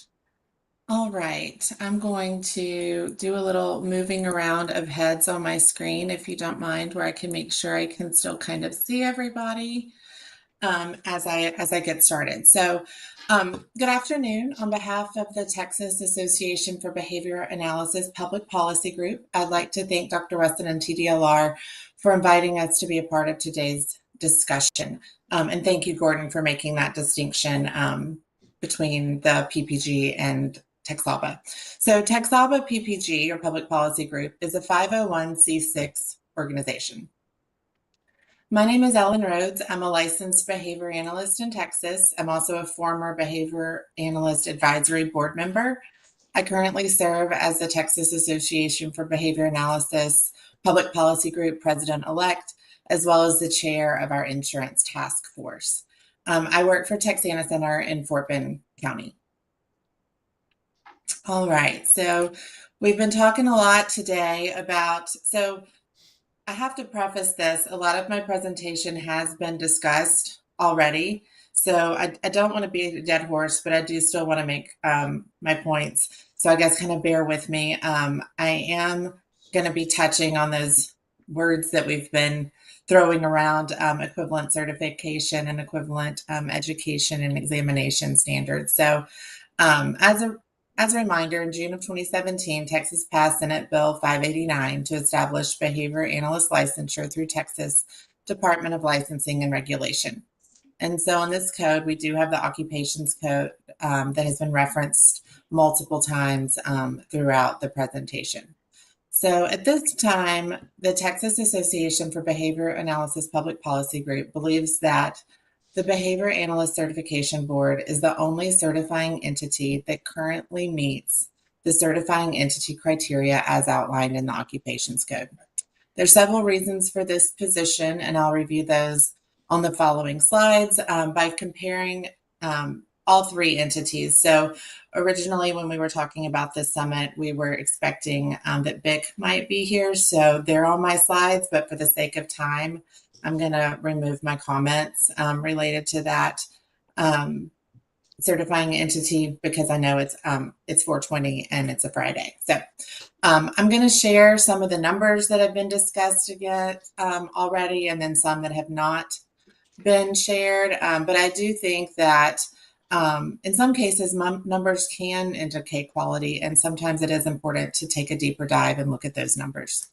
All right, I'm going to do a little moving around of heads on my screen, if you don't mind, where I can make sure I can still kind of see everybody as I get started. So good afternoon. On behalf of the Texas Association for Behavior Analysis Public Policy Group, I'd like to thank Dr. Weston and TDLR for inviting us to be a part of today's discussion. And thank you, Gordon, for making that distinction between the PPG and TABA. So TABA PPG, or Public Policy Group, is a 501c6 organization. My name is Ellen Rhodes. I'm a licensed behavior analyst in Texas. I'm also a former Behavior Analyst Advisory Board member. I currently serve as the Texas Association for Behavior Analysis Public Policy Group President-elect, as well as the chair of our insurance task force. I work for Texana Center in Fort Bend County. All right, so we've been talking a lot today about, so I have to preface this, a lot of my presentation has been discussed already. So I don't want to be a dead horse, but I do still want to make my points. So I guess kind of bear with me. I am going to be touching on those words that we've been throwing around, equivalent certification and equivalent education and examination standards. So as a reminder, in June of 2017, Texas passed Senate Bill 589 to establish behavior analyst licensure through Texas Department of Licensing and Regulation. And so in this code, we do have the occupations code that has been referenced multiple times throughout the presentation. So at this time, the Texas Association for Behavior Analysis Public Policy Group believes that the Behavior Analyst Certification Board is the only certifying entity that currently meets the certifying entity criteria as outlined in the Occupations Code. There's several reasons for this position, and I'll review those on the following slides by comparing all three entities. So originally, when we were talking about this summit, we were expecting that BIC might be here. So they're on my slides, but for the sake of time, I'm going to remove my comments related to that. certifying entity because I know it's 420 and it's a Friday. So I'm going to share some of the numbers that have been discussed again already, and then some that have not been shared. But I do think that in some cases, numbers can indicate quality, and sometimes it is important to take a deeper dive and look at those numbers.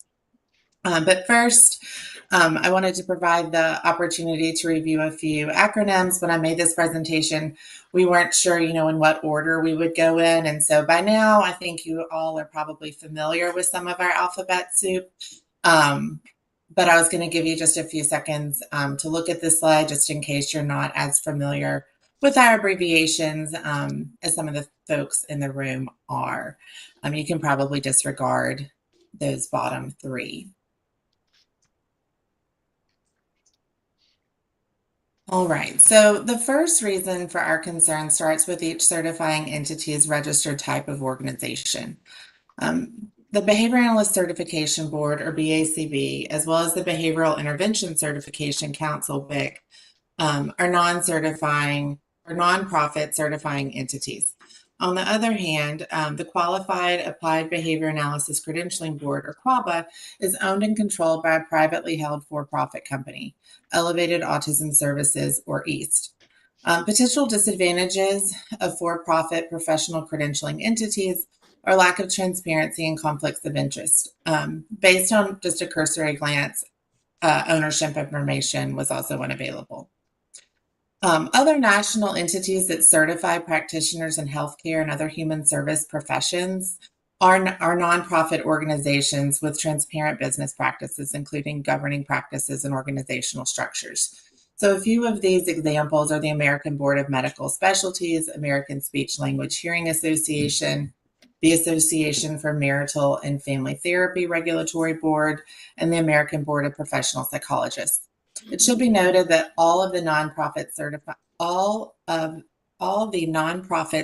But first, I wanted to provide the opportunity to review a few acronyms. When I made this presentation, we weren't sure, in what order we would go in. And so by now, I think you all are probably familiar with some of our alphabet soup. But I was going to give you just a few seconds to look at this slide, just in case you're not as familiar with our abbreviations as some of the folks in the room are. You can probably disregard those bottom three. All right, so the first reason for our concern starts with each certifying entity's registered type of organization. The Behavior Analyst Certification Board, or BACB, as well as the Behavioral Intervention Certification Council, BIC, are non-certifying or nonprofit certifying entities. On the other hand, the Qualified Applied Behavior Analysis Credentialing Board, or QABA, is owned and controlled by a privately held for-profit company, Elevated Autism Services, or EAST. Potential disadvantages of for-profit professional credentialing entities are lack of transparency and conflicts of interest. Based on just a cursory glance, ownership information was also unavailable. Other national entities that certify practitioners in healthcare and other human service professions are nonprofit organizations with transparent business practices, including governing practices and organizational structures. So a few of these examples are the American Board of Medical Specialties, American Speech Language Hearing Association, the Association for Marital and Family Therapy Regulatory Board, and the American Board of Professional Psychologists. It should be noted that all of the nonprofit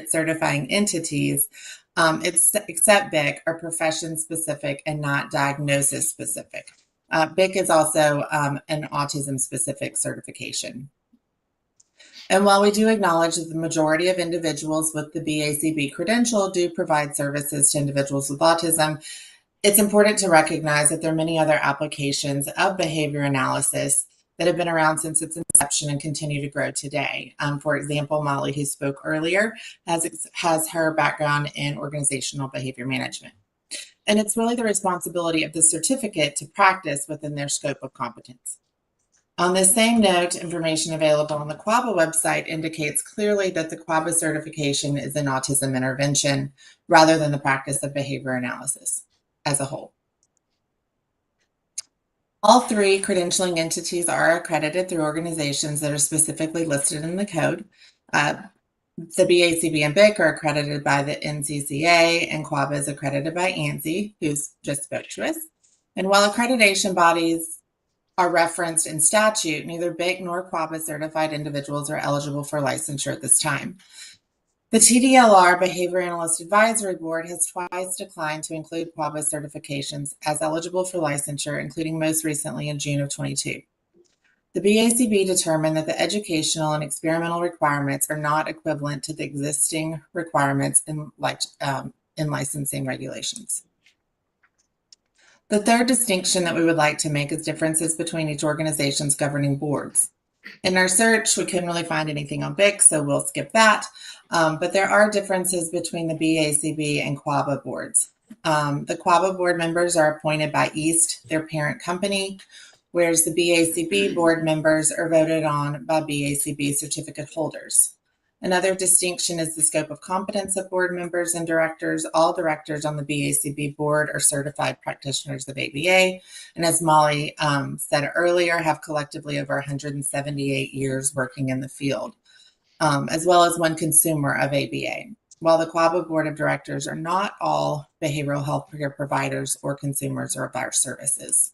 certifying entities, except BIC, are profession specific and not diagnosis specific. BIC is also an autism specific certification. And while we do acknowledge that the majority of individuals with the BACB credential do provide services to individuals with autism, it's important to recognize that there are many other applications of behavior analysis that have been around since its inception and continue to grow today. For example, Molly, who spoke earlier, has her background in organizational behavior management. And it's really the responsibility of the certificate to practice within their scope of competence. On the same note, information available on the QABA website indicates clearly that the QABA certification is in autism intervention rather than the practice of behavior analysis as a whole. All three credentialing entities are accredited through organizations that are specifically listed in the code. The BACB and BIC are accredited by the NCCA, and QABA is accredited by ANSI, who's just spoke to us. And while accreditation bodies are referenced in statute, neither BIC nor QABA certified individuals are eligible for licensure at this time. The TDLR Behavior Analyst Advisory Board has twice declined to include QABA certifications as eligible for licensure, including most recently in June of 22. The BACB determined that the educational and experimental requirements are not equivalent to the existing requirements in licensing regulations. The third distinction that we would like to make is differences between each organization's governing boards. In our search, we couldn't really find anything on BIC, so we'll skip that. But there are differences between the BACB and QABA boards. The QABA board members are appointed by EAST, their parent company, whereas the BACB board members are voted on by BACB certificate holders. Another distinction is the scope of competence of board members and directors. All directors on the BACB board are certified practitioners of ABA, and as Molly said earlier, have collectively over 178 years working in the field, as well as one consumer of ABA. While the QABA board of directors are not all behavioral health care providers or consumers of our services.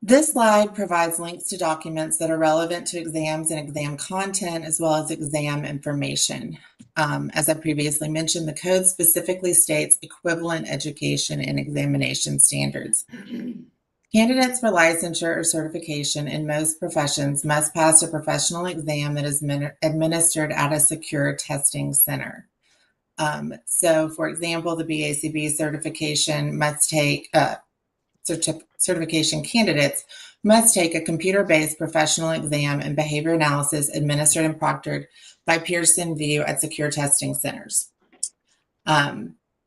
This slide provides links to documents that are relevant to exams and exam content, as well as exam information. As I previously mentioned, the code specifically states equivalent education and examination standards. Candidates for licensure or certification in most professions must pass a professional exam that is administered at a secure testing center. So, for example, the BACB certification must take certification candidates must take a computer-based professional exam in behavior analysis administered and proctored by Pearson VUE at secure testing centers.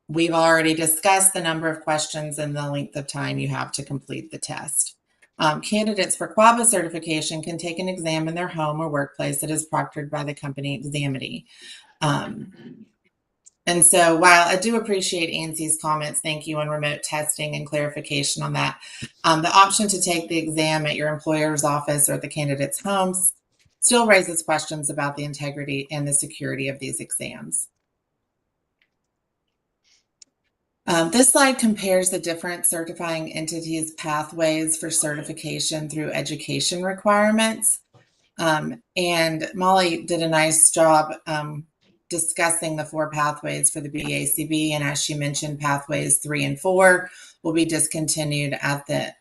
We've already discussed the number of questions and the length of time you have to complete the test. Candidates for QABA certification can take an exam in their home or workplace that is proctored by the company examinee. And so while I do appreciate ANSY's comments, thank you on remote testing and clarification on that, the option to take the exam at your employer's office or at the candidate's homes still raises questions about the integrity and the security of these exams. This slide compares the different certifying entities' pathways for certification through education requirements. And Molly did a nice job discussing the 4 pathways for the BACB, and as she mentioned, pathways 3 and 4 will be discontinued at the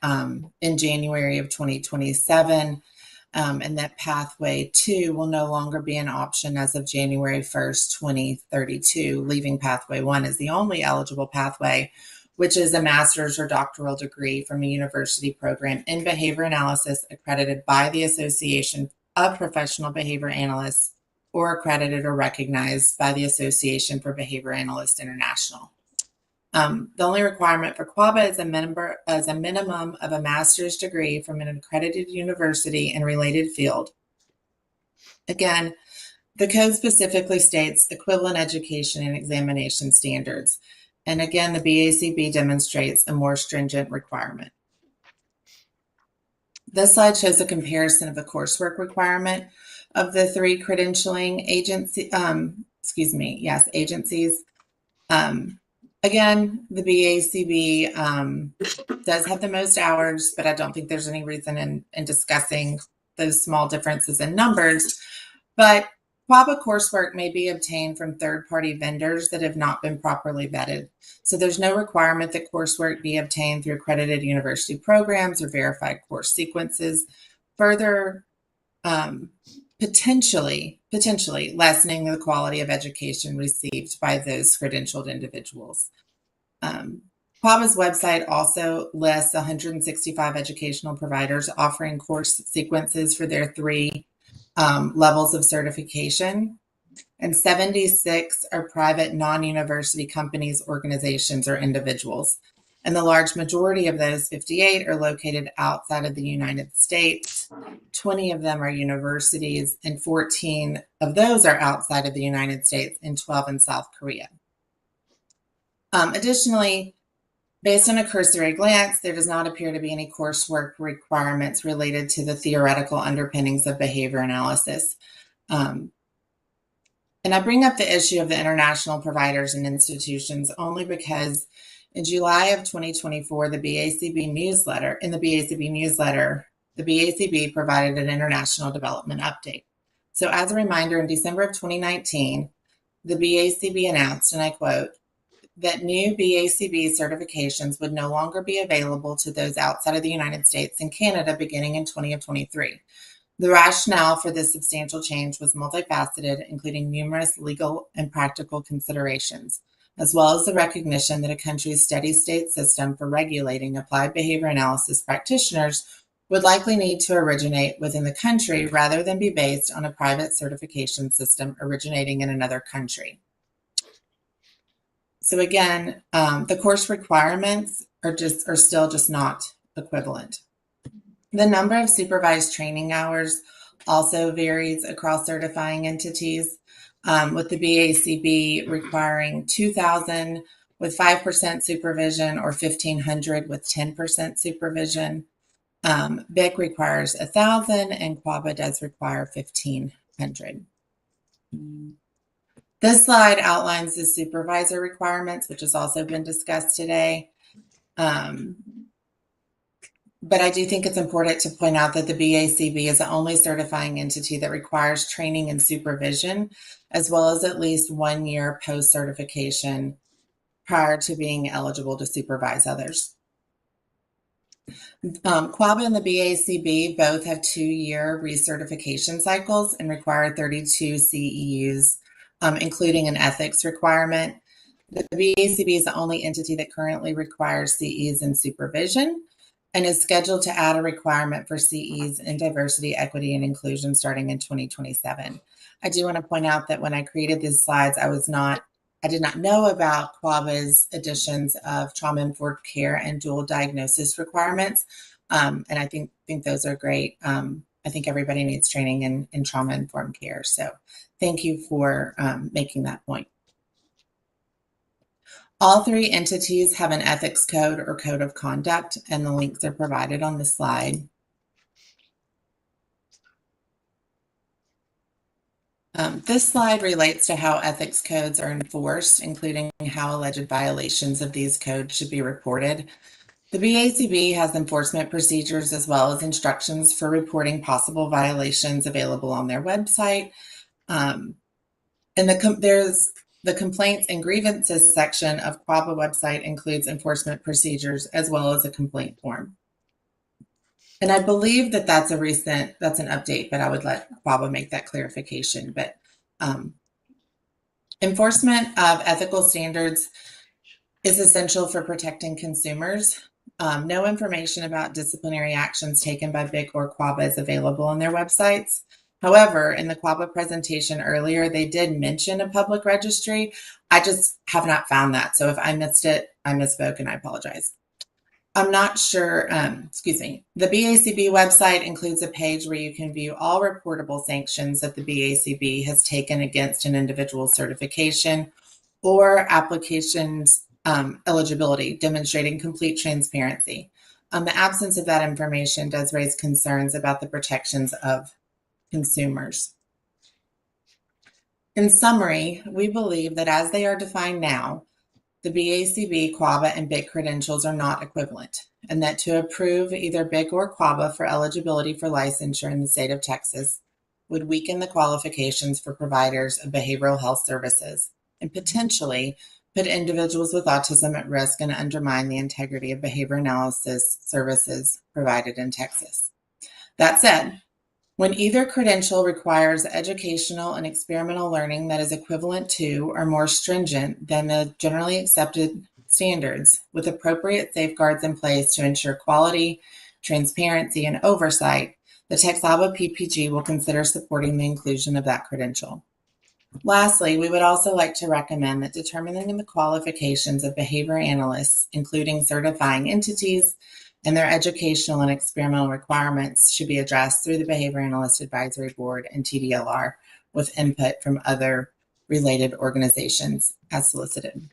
in January of 2027, and that pathway 2 will no longer be an option as of January 1st, 2032, leaving pathway 1 as the only eligible pathway, which is a master's or doctoral degree from a university program in behavior analysis accredited by the Association of Professional Behavior Analysts or accredited or recognized by the Association for Behavior Analysts International. The only requirement for QABA is a minimum of a master's degree from an accredited university in related field. Again, the code specifically states equivalent education and examination standards. And again, the BACB demonstrates a more stringent requirement. This slide shows a comparison of the coursework requirement of the 3 credentialing agencies. Again, the BACB does have the most hours, but I don't think there's any reason in discussing those small differences in numbers. But QABA coursework may be obtained from third-party vendors that have not been properly vetted. So there's no requirement that coursework be obtained through accredited university programs or verified course sequences, further potentially lessening the quality of education received by those credentialed individuals. QABA's website also lists 165 educational providers offering course sequences for their 3 levels of certification, and 76 are private non-university companies, organizations, or individuals. And the large majority of those, 58, are located outside of the United States. 20 of them are universities, and 14 of those are outside of the United States, and 12 in South Korea. Additionally, based on a cursory glance, there does not appear to be any coursework requirements related to the theoretical underpinnings of behavior analysis. And I bring up the issue of the international providers and institutions only because in July of 2024, in the BACB newsletter, the BACB provided an international development update. So as a reminder, in December of 2019, the BACB announced, and I quote, that new BACB certifications would no longer be available to those outside of the United States and Canada beginning in 2023. The rationale for this substantial change was multifaceted, including numerous legal and practical considerations, as well as the recognition that a country's steady state system for regulating applied behavior analysis practitioners would likely need to originate within the country rather than be based on a private certification system originating in another country. So again, the course requirements are still just not equivalent. The number of supervised training hours also varies across certifying entities, with the BACB requiring 2,000 with 5% supervision or 1,500 with 10% supervision. BIC requires 1,000 and QABA does require 1,500. This slide outlines the supervisor requirements, which has also been discussed today. But I do think it's important to point out that the BACB is the only certifying entity that requires training and supervision, as well as at least 1 year post-certification prior to being eligible to supervise others. QABA and the BACB both have 2-year recertification cycles and require 32 CEUs, including an ethics requirement. The BACB is the only entity that currently requires CEs in supervision and is scheduled to add a requirement for CEs in diversity, equity, and inclusion starting in 2027. I do want to point out that when I created these slides, I did not know about QABA's additions of trauma-informed care and dual diagnosis requirements. And I think those are great. I think everybody needs training in trauma-informed care. So thank you for making that point. All 3 entities have an ethics code or code of conduct, and the links are provided on the slide. This slide relates to how ethics codes are enforced, including how alleged violations of these codes should be reported. The BACB has enforcement procedures as well as instructions for reporting possible violations available on their website. And there's the complaints and grievances section of QABA website includes enforcement procedures as well as a complaint form. And I believe that that's an update, but I would let QABA make that clarification. But enforcement of ethical standards is essential for protecting consumers. No information about disciplinary actions taken by BIC or QABA is available on their websites. However, in the QABA presentation earlier, they did mention a public registry. I just have not found that. So if I missed it, I misspoke and I apologize. I'm not sure, The BACB website includes a page where you can view all reportable sanctions that the BACB has taken against an individual's certification or applications eligibility, demonstrating complete transparency. The absence of that information does raise concerns about the protections of consumers. In summary, we believe that as they are defined now, the BACB, QABA, and BIC credentials are not equivalent, and that to approve either BIC or QABA for eligibility for licensure in the state of Texas would weaken the qualifications for providers of behavioral health services and potentially put individuals with autism at risk and undermine the integrity of behavior analysis services provided in Texas. That said, when either credential requires educational and experimental learning that is equivalent to or more stringent than the generally accepted standards, with appropriate safeguards in place to ensure quality, transparency, and oversight, the TABA PPG will consider supporting the inclusion of that credential. Lastly, we would also like to recommend that determining the qualifications of behavior analysts, including certifying entities, and their educational and experimental requirements should be addressed through the Behavior Analyst Advisory Board and TDLR with input from other related organizations as solicited.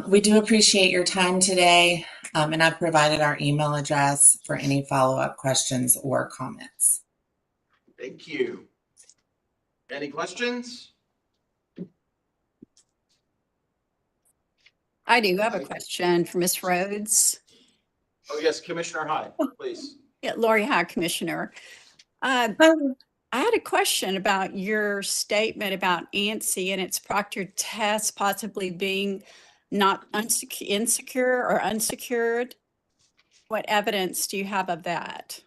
We do appreciate your time today, and I've provided our email address for any follow-up questions or comments. Thank you. Any questions? I do have a question for Ms. Rhodes. Oh, yes, Commissioner Hyde, please. Yeah, Lori, hi, Commissioner. I had a question about your statement about ANSI and its proctored test possibly being not insecure or unsecured. What evidence do you have of that?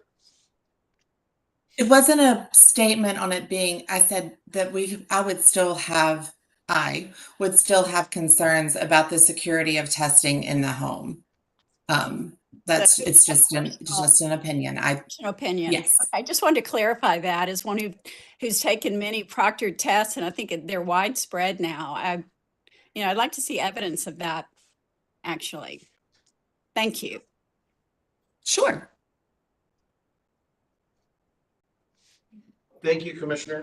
It wasn't a statement on it being, I said that I would still have concerns about the security of testing in the home. It's just an opinion. Opinion. Yes. I just wanted to clarify that as one who's taken many proctored tests, and I think they're widespread now. I'd like to see evidence of that, actually. Thank you. Sure. Thank you, Commissioner.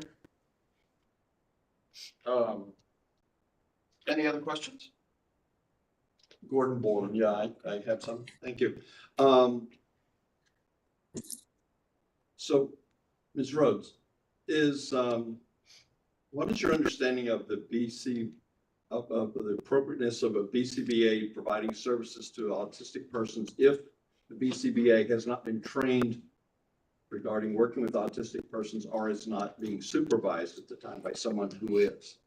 Any other questions? Gordon Borland, yeah, I have some. Thank you. So, Ms. Rhodes, what is your understanding of the of the appropriateness of a BCBA providing services to autistic persons if the BCBA has not been trained regarding working with autistic persons or is not being supervised at the time by someone who is?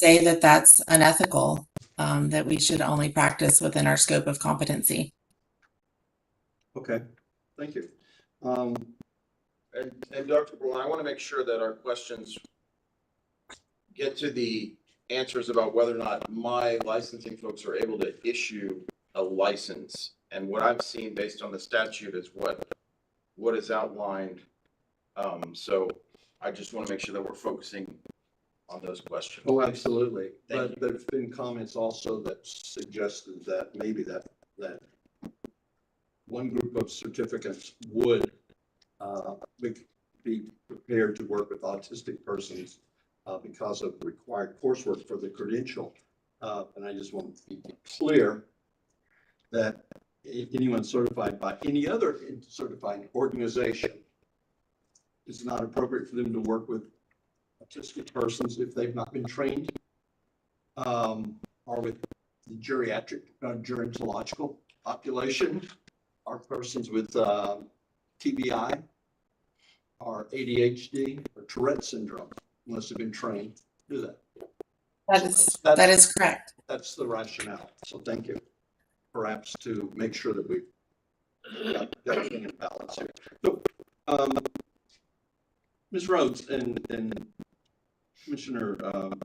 say that that's unethical, that we should only practice within our scope of competency. Okay, thank you. And Dr. Borland, I want to make sure that our questions get to the answers about whether or not my licensing folks are able to issue a license. And what I've seen based on the statute is what is outlined. So I just want to make sure that we're focusing on those questions. Oh, absolutely. Thank But there's been comments also that suggested that maybe that one group of certificates would be prepared to work with autistic persons because of required coursework for the credential. And I just want to be clear that anyone certified by any other certifying organization, it's not appropriate for them to work with autistic persons if they've not been trained, or with the geriatric, gerontological population, or persons with TBI, or ADHD, or Tourette syndrome, unless they've been trained to do that. That is correct. That's the rationale. So thank you. Perhaps to make sure that we got everything in balance here. So, Ms. Rhodes and Commissioner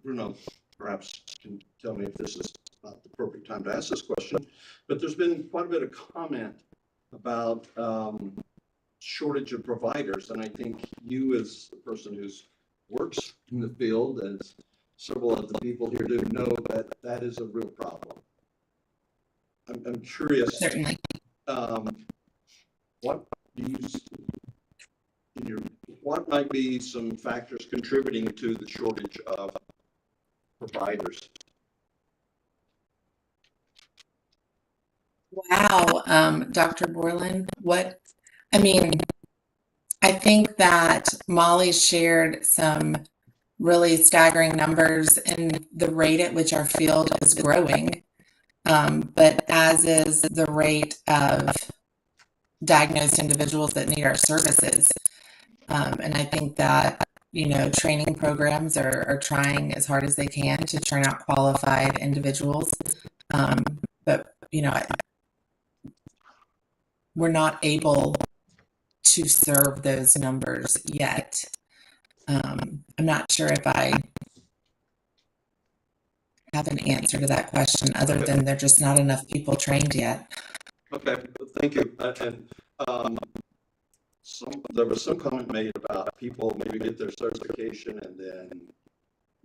Bruno perhaps can tell me if this is not the appropriate time to ask this question, but there's been quite a bit of comment about shortage of providers, and I think you, as the person who works in the field, as several of the people here do, know that that is a real problem. I'm curious. Certainly. What do you what might be some factors contributing to the shortage of providers? Wow, Dr. Borland, I think that Molly shared some really staggering numbers in the rate at which our field is growing, but as is the rate of diagnosed individuals that need our services. And I think that, training programs are trying as hard as they can to turn out qualified individuals. But, we're not able to serve those numbers yet. I'm not sure if I have an answer to that question other than there are just not enough people trained yet. Okay, thank you. And there was some comment made about people maybe get their certification and then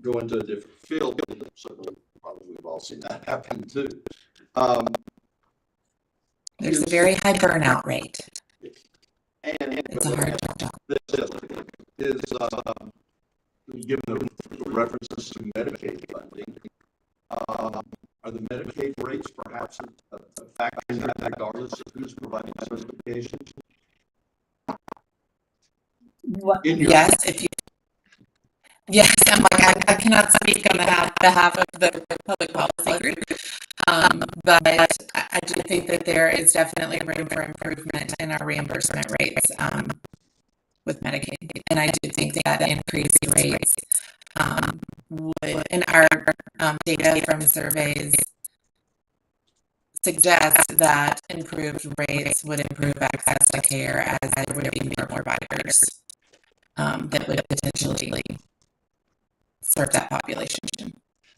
go into a different field. Certainly, probably we've all seen that happen too. There's a very high burnout rate. And it's a hard job. Is given the references to Medicaid funding, are the Medicaid rates perhaps a factor in that regardless of who's providing certifications? Yes, I'm like, I cannot speak on behalf of the public policy group, but I do think that there is definitely room for improvement in our reimbursement rates with Medicaid. And I do think that increased rates would, in our data from surveys, suggest that improved rates would improve access to care as there would be more providers that would potentially serve that population.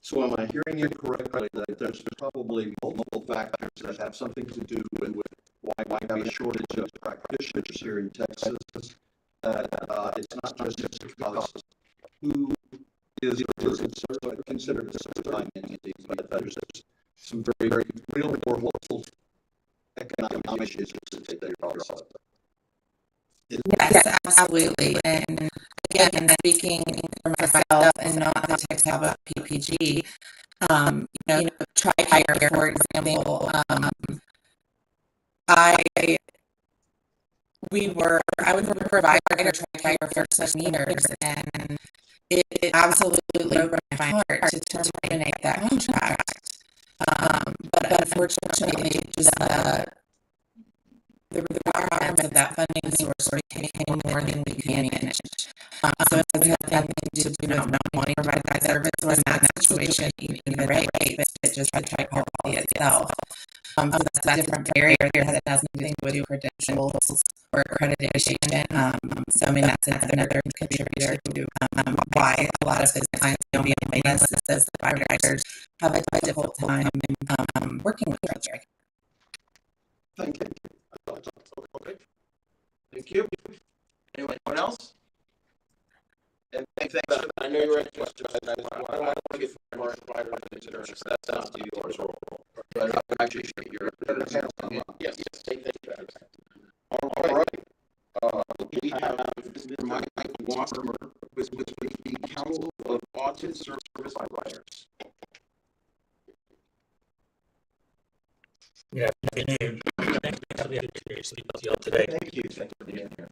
So am I hearing you correctly that there's probably multiple factors that have something to do with why we have a shortage of practitioners here in Texas? It's not just because who is considered a certifying entity, but there's some very, very real world economic issues that they also. Yes, absolutely. And again, speaking for myself and not the TABA PPG, TRICARE, for example, I was a provider at TRICARE for 7 years, and it absolutely broke my heart to terminate that contract. But unfortunately, just the requirements of that funding source became more than we could manage. So it has nothing to do with not wanting to provide that service or in that situation even rate, but just the try quality itself. So that's a different barrier that has nothing to do with credentials or accreditation. So I mean, that's another contributor to why a lot of those clients don't be on the list, is those providers have a difficult time working with criteria. Thank you. Okay. Thank you. Anyone else? And thanks, I know you're at questions. I want to get more provider concerns. That's not yours. But I appreciate your. Yes, thank you. All right. We have Mr. Michael Wasserman with the Council of Autism Service Providers. Good afternoon. Thanks for the opportunity to speak with you all today. Thank you for being here.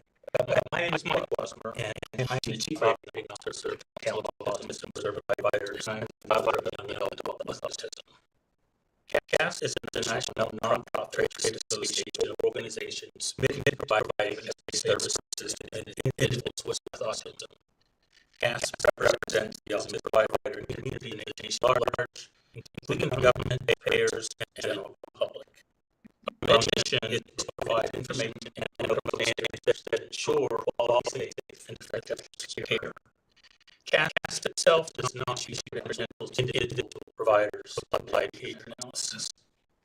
My name is Mike Wasserman, and I'm the Chief Operating Officer of Council of Autism Service Providers. I'm a father of a young adult with autism. CAS is an international nonprofit trade association of organizations committed to providing services to individuals with autism. CAS represents the autism provider community and education at large, including the government, payers, and general public. Our mission is to provide information and standards that ensure quality and effective care. CAS itself does not use credentials to individual providers of applied behavior analysis.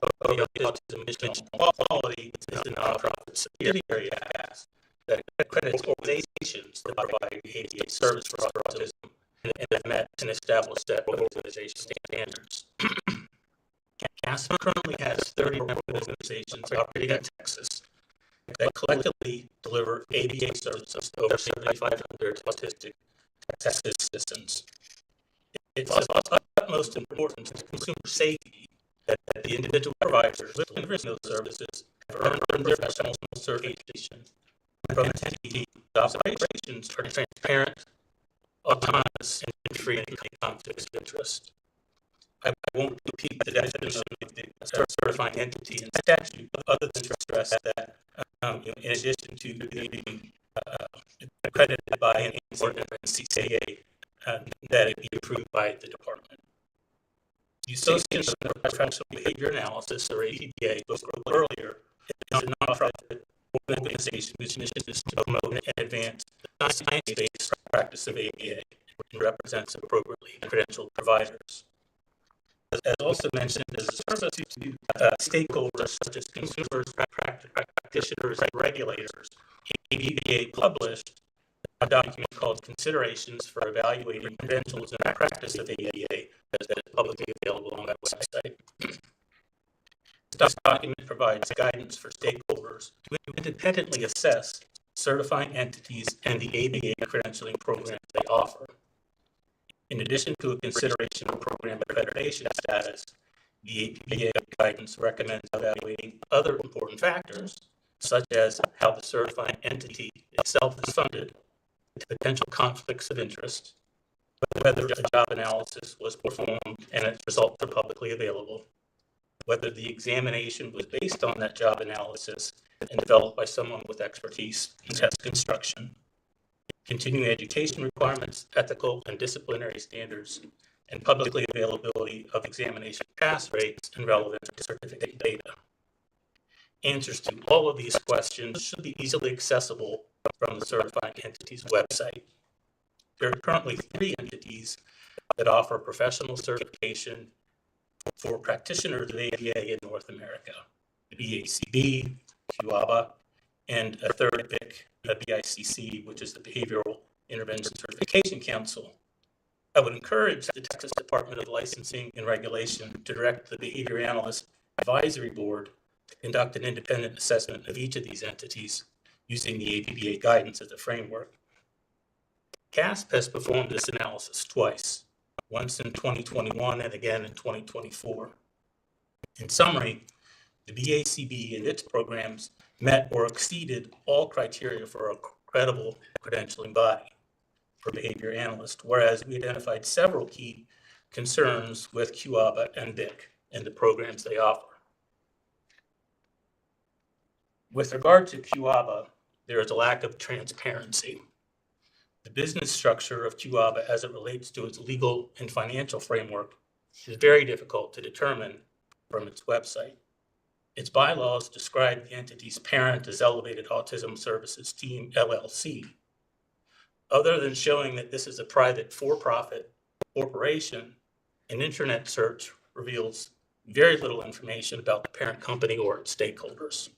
The autism mission quality is the nonprofit subsidiary of CAS that accredits organizations that provide behavior service for autism and have met and established that organization standards. CAS currently has 30 organizations operating in Texas that collectively deliver ABA services to over 7,500 autistic Texas citizens. It's of utmost importance to consumer safety that the individual providers delivering those services have earned their professional certification from an entity. The operations are transparent, autonomous, and free of conflicts of interest. I won't repeat the definition of the certifying entity in statute, other than to stress that in addition to being accredited by an CCAA, that it be approved by the department. The Association of Professional Behavior Analysis, or APBA, was earlier, is a nonprofit organization whose mission is to promote and advance the science-based practice of ABA and represents appropriately credentialed providers. As also mentioned, as a service to stakeholders such as consumers, practitioners, and regulators, APBA published a document called Considerations for Evaluating Credentials and Practice of ABA that is publicly available on that website. This document provides guidance for stakeholders to independently assess certifying entities and the ABA credentialing programs they offer. In addition to a consideration of program accreditation status, the APBA guidance recommends evaluating other important factors, such as how the certifying entity itself is funded, potential conflicts of interest, whether a job analysis was performed and its results are publicly available, whether the examination was based on that job analysis and developed by someone with expertise in test construction, continuing education requirements, ethical and disciplinary standards, and publicly availability of examination pass rates and relevant certificate data. Answers to all of these questions should be easily accessible from the certifying entity's website. There are currently 3 entities that offer professional certification for practitioners of ABA in North America: the BACB, QABA, and a third BIC, BICC, which is the Behavioral Intervention Certification Council. I would encourage the Texas Department of Licensing and Regulation to direct the Behavior Analyst Advisory Board to conduct an independent assessment of each of these entities using the APBA guidance as a framework. CASP has performed this analysis twice, once in 2021 and again in 2024. In summary, the BACB and its programs met or exceeded all criteria for a credible credentialing body for behavior analyst, whereas we identified several key concerns with QABA and BIC and the programs they offer. With regard to QABA, there is a lack of transparency. The business structure of QABA as it relates to its legal and financial framework is very difficult to determine from its website. Its bylaws describe the entity's parent as Elevated Autism Services Team, LLC. Other than showing that this is a private for-profit corporation, an internet search reveals very little information about the parent company or its stakeholders.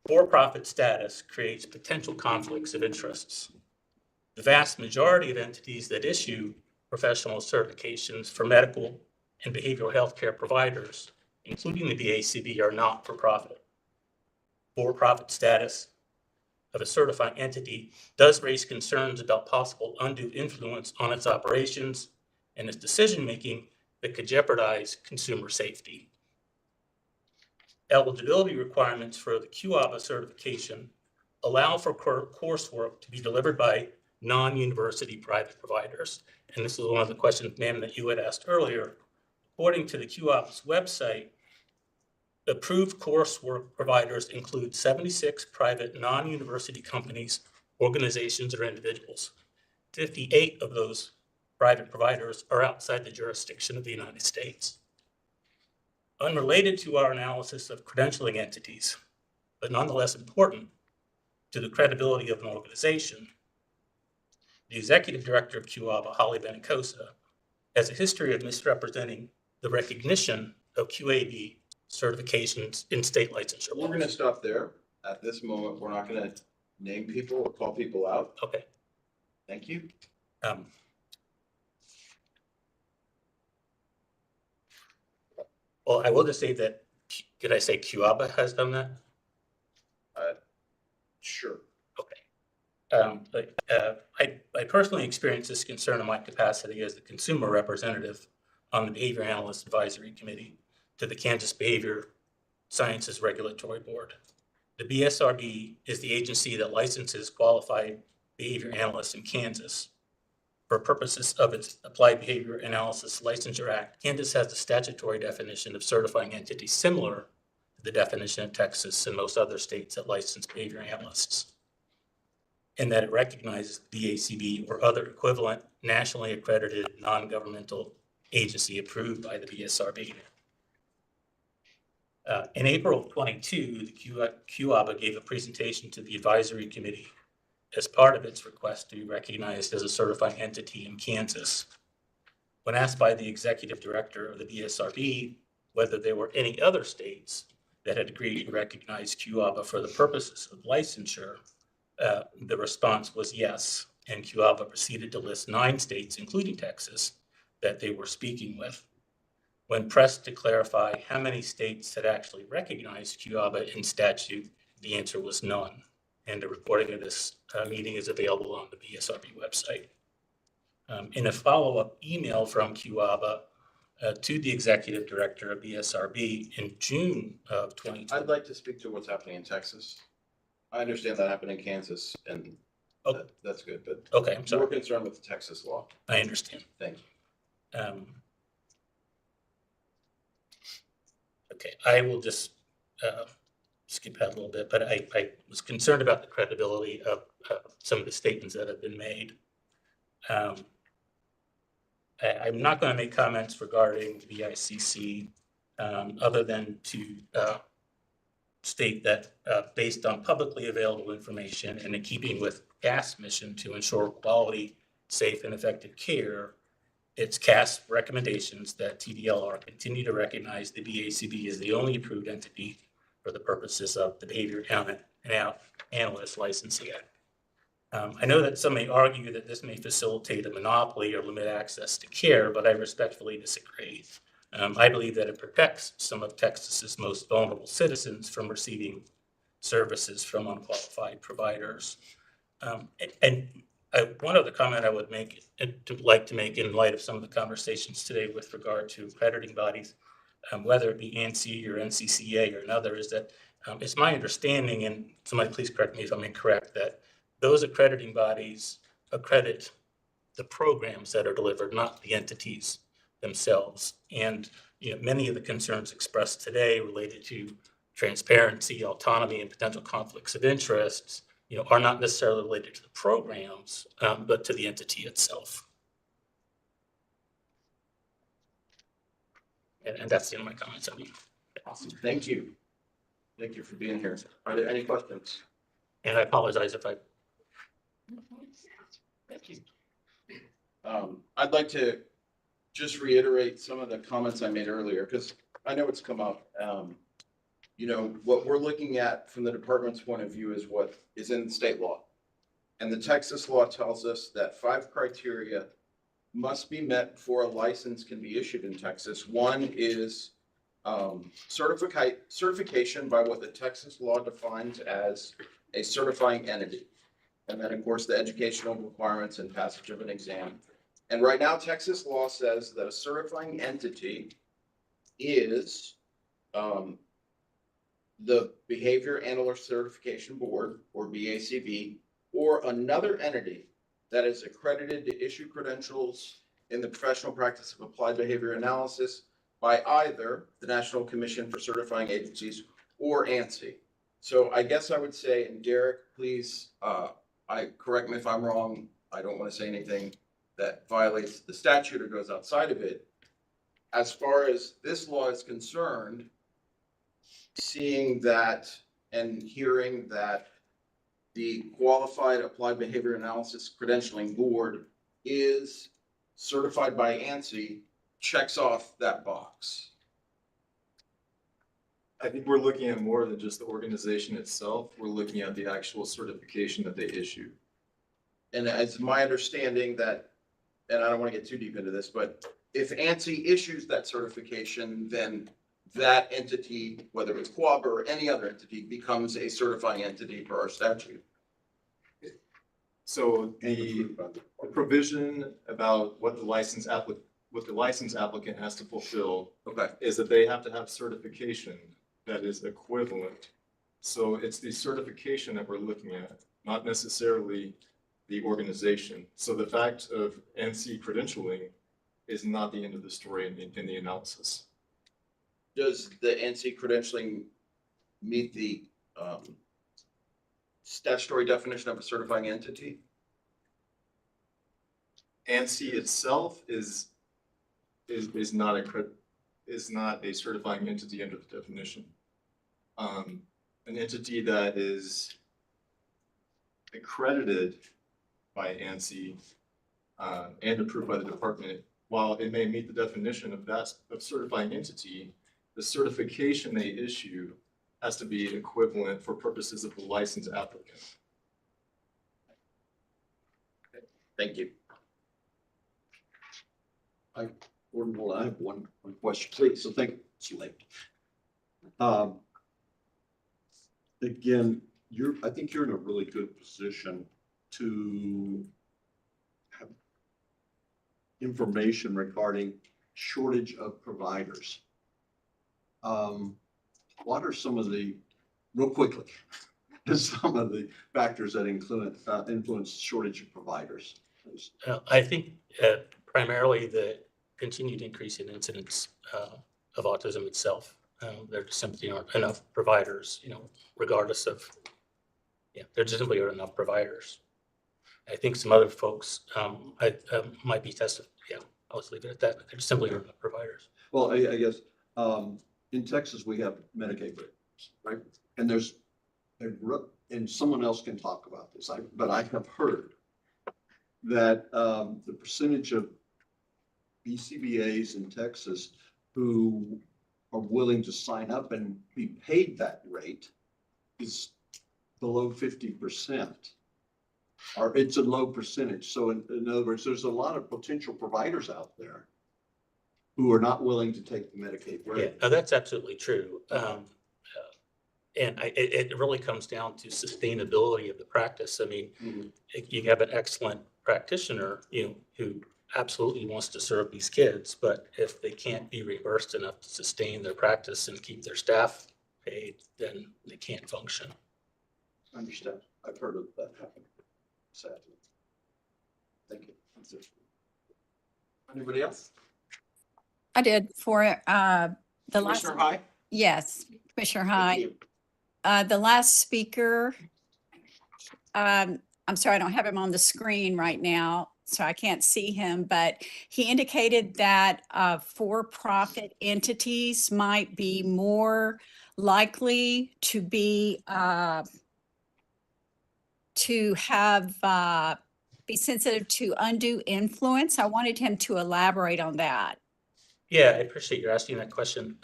For-profit status creates potential conflicts of interests. The vast majority of entities that issue professional certifications for medical and behavioral health care providers, including the BACB, are not for profit. For-profit status of a certifying entity does raise concerns about possible undue influence on its operations and its decision-making that could jeopardize consumer safety. Eligibility requirements for the QABA certification allow for coursework to be delivered by non-university private providers. And this is one of the questions, ma'am, that you had asked earlier. According to the QABA's website, approved coursework providers include 76 private non-university companies, organizations, or individuals. 58 of those private providers are outside the jurisdiction of the United States. Unrelated to our analysis of credentialing entities, but nonetheless important to the credibility of an organization, the executive director of QABA, Holly Benicosa, has a history of misrepresenting the recognition of QAB certifications in state licensure laws. We're going to stop there. At this moment, we're not going to name people or call people out. Okay. Thank you. Well, I will just say that, did I say QABA has done that? Sure. I personally experienced this concern in my capacity as the consumer representative on the Behavior Analyst Advisory Committee to the Kansas Behavior Sciences Regulatory Board. The BSRB is the agency that licenses qualified behavior analysts in Kansas. For purposes of its Applied Behavior Analysis Licensure Act, Kansas has the statutory definition of certifying entity similar to the definition of Texas and most other states that license behavior analysts, in that it recognizes BACB or other equivalent nationally accredited non-governmental agency approved by the BSRB. In April of 22, the QABA gave a presentation to the advisory committee as part of its request to be recognized as a certifying entity in Kansas. When asked by the executive director of the BSRB whether there were any other states that had agreed to recognize QABA for the purposes of licensure, the response was yes, and QABA proceeded to list 9 states, including Texas, that they were speaking with. When pressed to clarify how many states had actually recognized QABA in statute, the answer was none. And a recording of this meeting is available on the BSRB website. In a follow-up email from QABA to the executive director of BSRB in June of 2020. I'd like to speak to what's happening in Texas. I understand that happened in Kansas, and that's good, but okay, I'm sorry. We're concerned with the Texas law. I understand. Thank you. Okay, I will just skip ahead a little bit, but I was concerned about the credibility of some of the statements that have been made. I'm not going to make comments regarding the BICC other than to state that based on publicly available information and in keeping with CAS's mission to ensure quality, safe, and effective care, it's CAS's recommendations that TDLR continue to recognize the BACB as the only approved entity for the purposes of the Behavior Analyst Licensing Act. I know that some may argue that this may facilitate a monopoly or limit access to care, but I respectfully disagree. I believe that it protects some of Texas's most vulnerable citizens from receiving services from unqualified providers. One other comment I would make, like to make in light of some of the conversations today with regard to accrediting bodies, whether it be ANSI or NCCA or another, is that it's my understanding, and somebody please correct me if I'm incorrect, that those accrediting bodies accredit the programs that are delivered, not the entities themselves. And many of the concerns expressed today related to transparency, autonomy, and potential conflicts of interests, are not necessarily related to the programs, but to the entity itself. And that's the end of my comments. I mean, Awesome. Thank you. Thank you for being here. Are there any questions? and I apologize if I. Thank you. I'd like to just reiterate some of the comments I made earlier, because I know it's come up. What we're looking at from the department's point of view is what is in state law. And the Texas law tells us that 5 criteria must be met before a license can be issued in Texas. One is certification by what the Texas law defines as a certifying entity. And then, of course, the educational requirements and passage of an exam. And right now, Texas law says that a certifying entity is the Behavior Analyst Certification Board, or BACB, or another entity that is accredited to issue credentials in the professional practice of applied behavior analysis by either the National Commission for Certifying Agencies or ANSI. So I guess I would say, and Derek, please, correct me if I'm wrong. I don't want to say anything that violates the statute or goes outside of it. As far as this law is concerned, seeing that and hearing that the Qualified Applied Behavior Analysis Credentialing Board is certified by ANSI checks off that box. I think we're looking at more than just the organization itself. We're looking at the actual certification that they issue. And it's my understanding that, and I don't want to get too deep into this, but if ANSI issues that certification, then that entity, whether it's QABA or any other entity, becomes a certifying entity per our statute. So the provision about what the license applicant has to fulfill is that they have to have certification that is equivalent. So it's the certification that we're looking at, not necessarily the organization. So the fact of NC credentialing is not the end of the story in the analysis. Does the NC credentialing meet the statutory definition of a certifying entity? ANSI itself is not a certifying entity under the definition. An entity that is accredited by ANSI and approved by the department, while it may meet the definition of certifying entity, the certification they issue has to be equivalent for purposes of the license applicant. Thank you. I have one question, please. So thank you. It's late. Again, I think you're in a really good position to have information regarding shortage of providers. What are some of the, real quickly, some of the factors that influence shortage of providers? I think primarily the continued increase in incidence of autism itself. There simply aren't enough providers, regardless of, there just simply aren't enough providers. I think some other folks might be tested. I'll just leave it at that. There just simply aren't enough providers. Well, I guess in Texas, we have Medicaid rates, right? And and someone else can talk about this, but I have heard that the percentage of BCBAs in Texas who are willing to sign up and be paid that rate is below 50%. Or it's a low percentage. So in other words, there's a lot of potential providers out there who are not willing to take the Medicaid rate. Yeah, that's absolutely true. And it really comes down to sustainability of the practice. I mean, you have an excellent practitioner, who absolutely wants to serve these kids, but if they can't be reimbursed enough to sustain their practice and keep their staff paid, then they can't function. I understand. I've heard of that happen, sadly. Thank you. That's it. Anybody else? I did for the last. Commissioner High? Yes, Commissioner High. The last speaker, I'm sorry, I don't have him on the screen right now, so I can't see him, but he indicated that for-profit entities might be more likely to be be sensitive to undue influence. I wanted him to elaborate on that. Yeah, I appreciate you asking that question.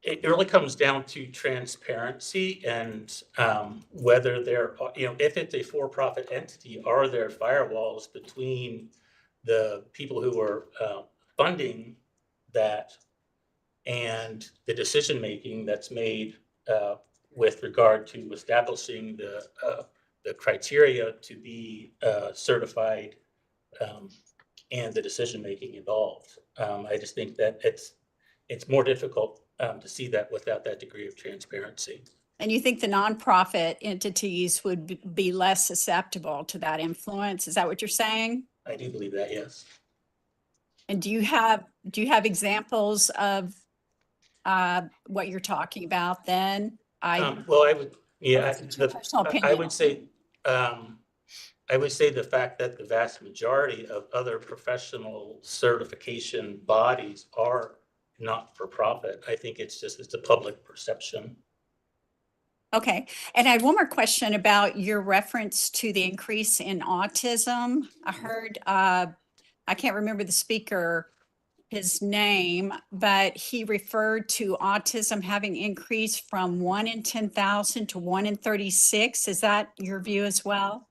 It really comes down to transparency and whether there are, if it's a for-profit entity, are there firewalls between the people who are funding that and the decision-making that's made with regard to establishing the criteria to be certified and the decision-making involved. I just think that it's more difficult to see that without that degree of transparency. And you think the nonprofit entities would be less susceptible to that influence? Is that what you're saying? I do believe that, yes. And do you have examples of what you're talking about then? Well, I would, yeah, personal I opinion. would say, the fact that the vast majority of other professional certification bodies are not for profit. I think it's a public perception. Okay. And I had one more question about your reference to the increase in autism. I heard, I can't remember the speaker, his name, but he referred to autism having increased from 1 in 10,000 to 1 in 36. Is that your view as well?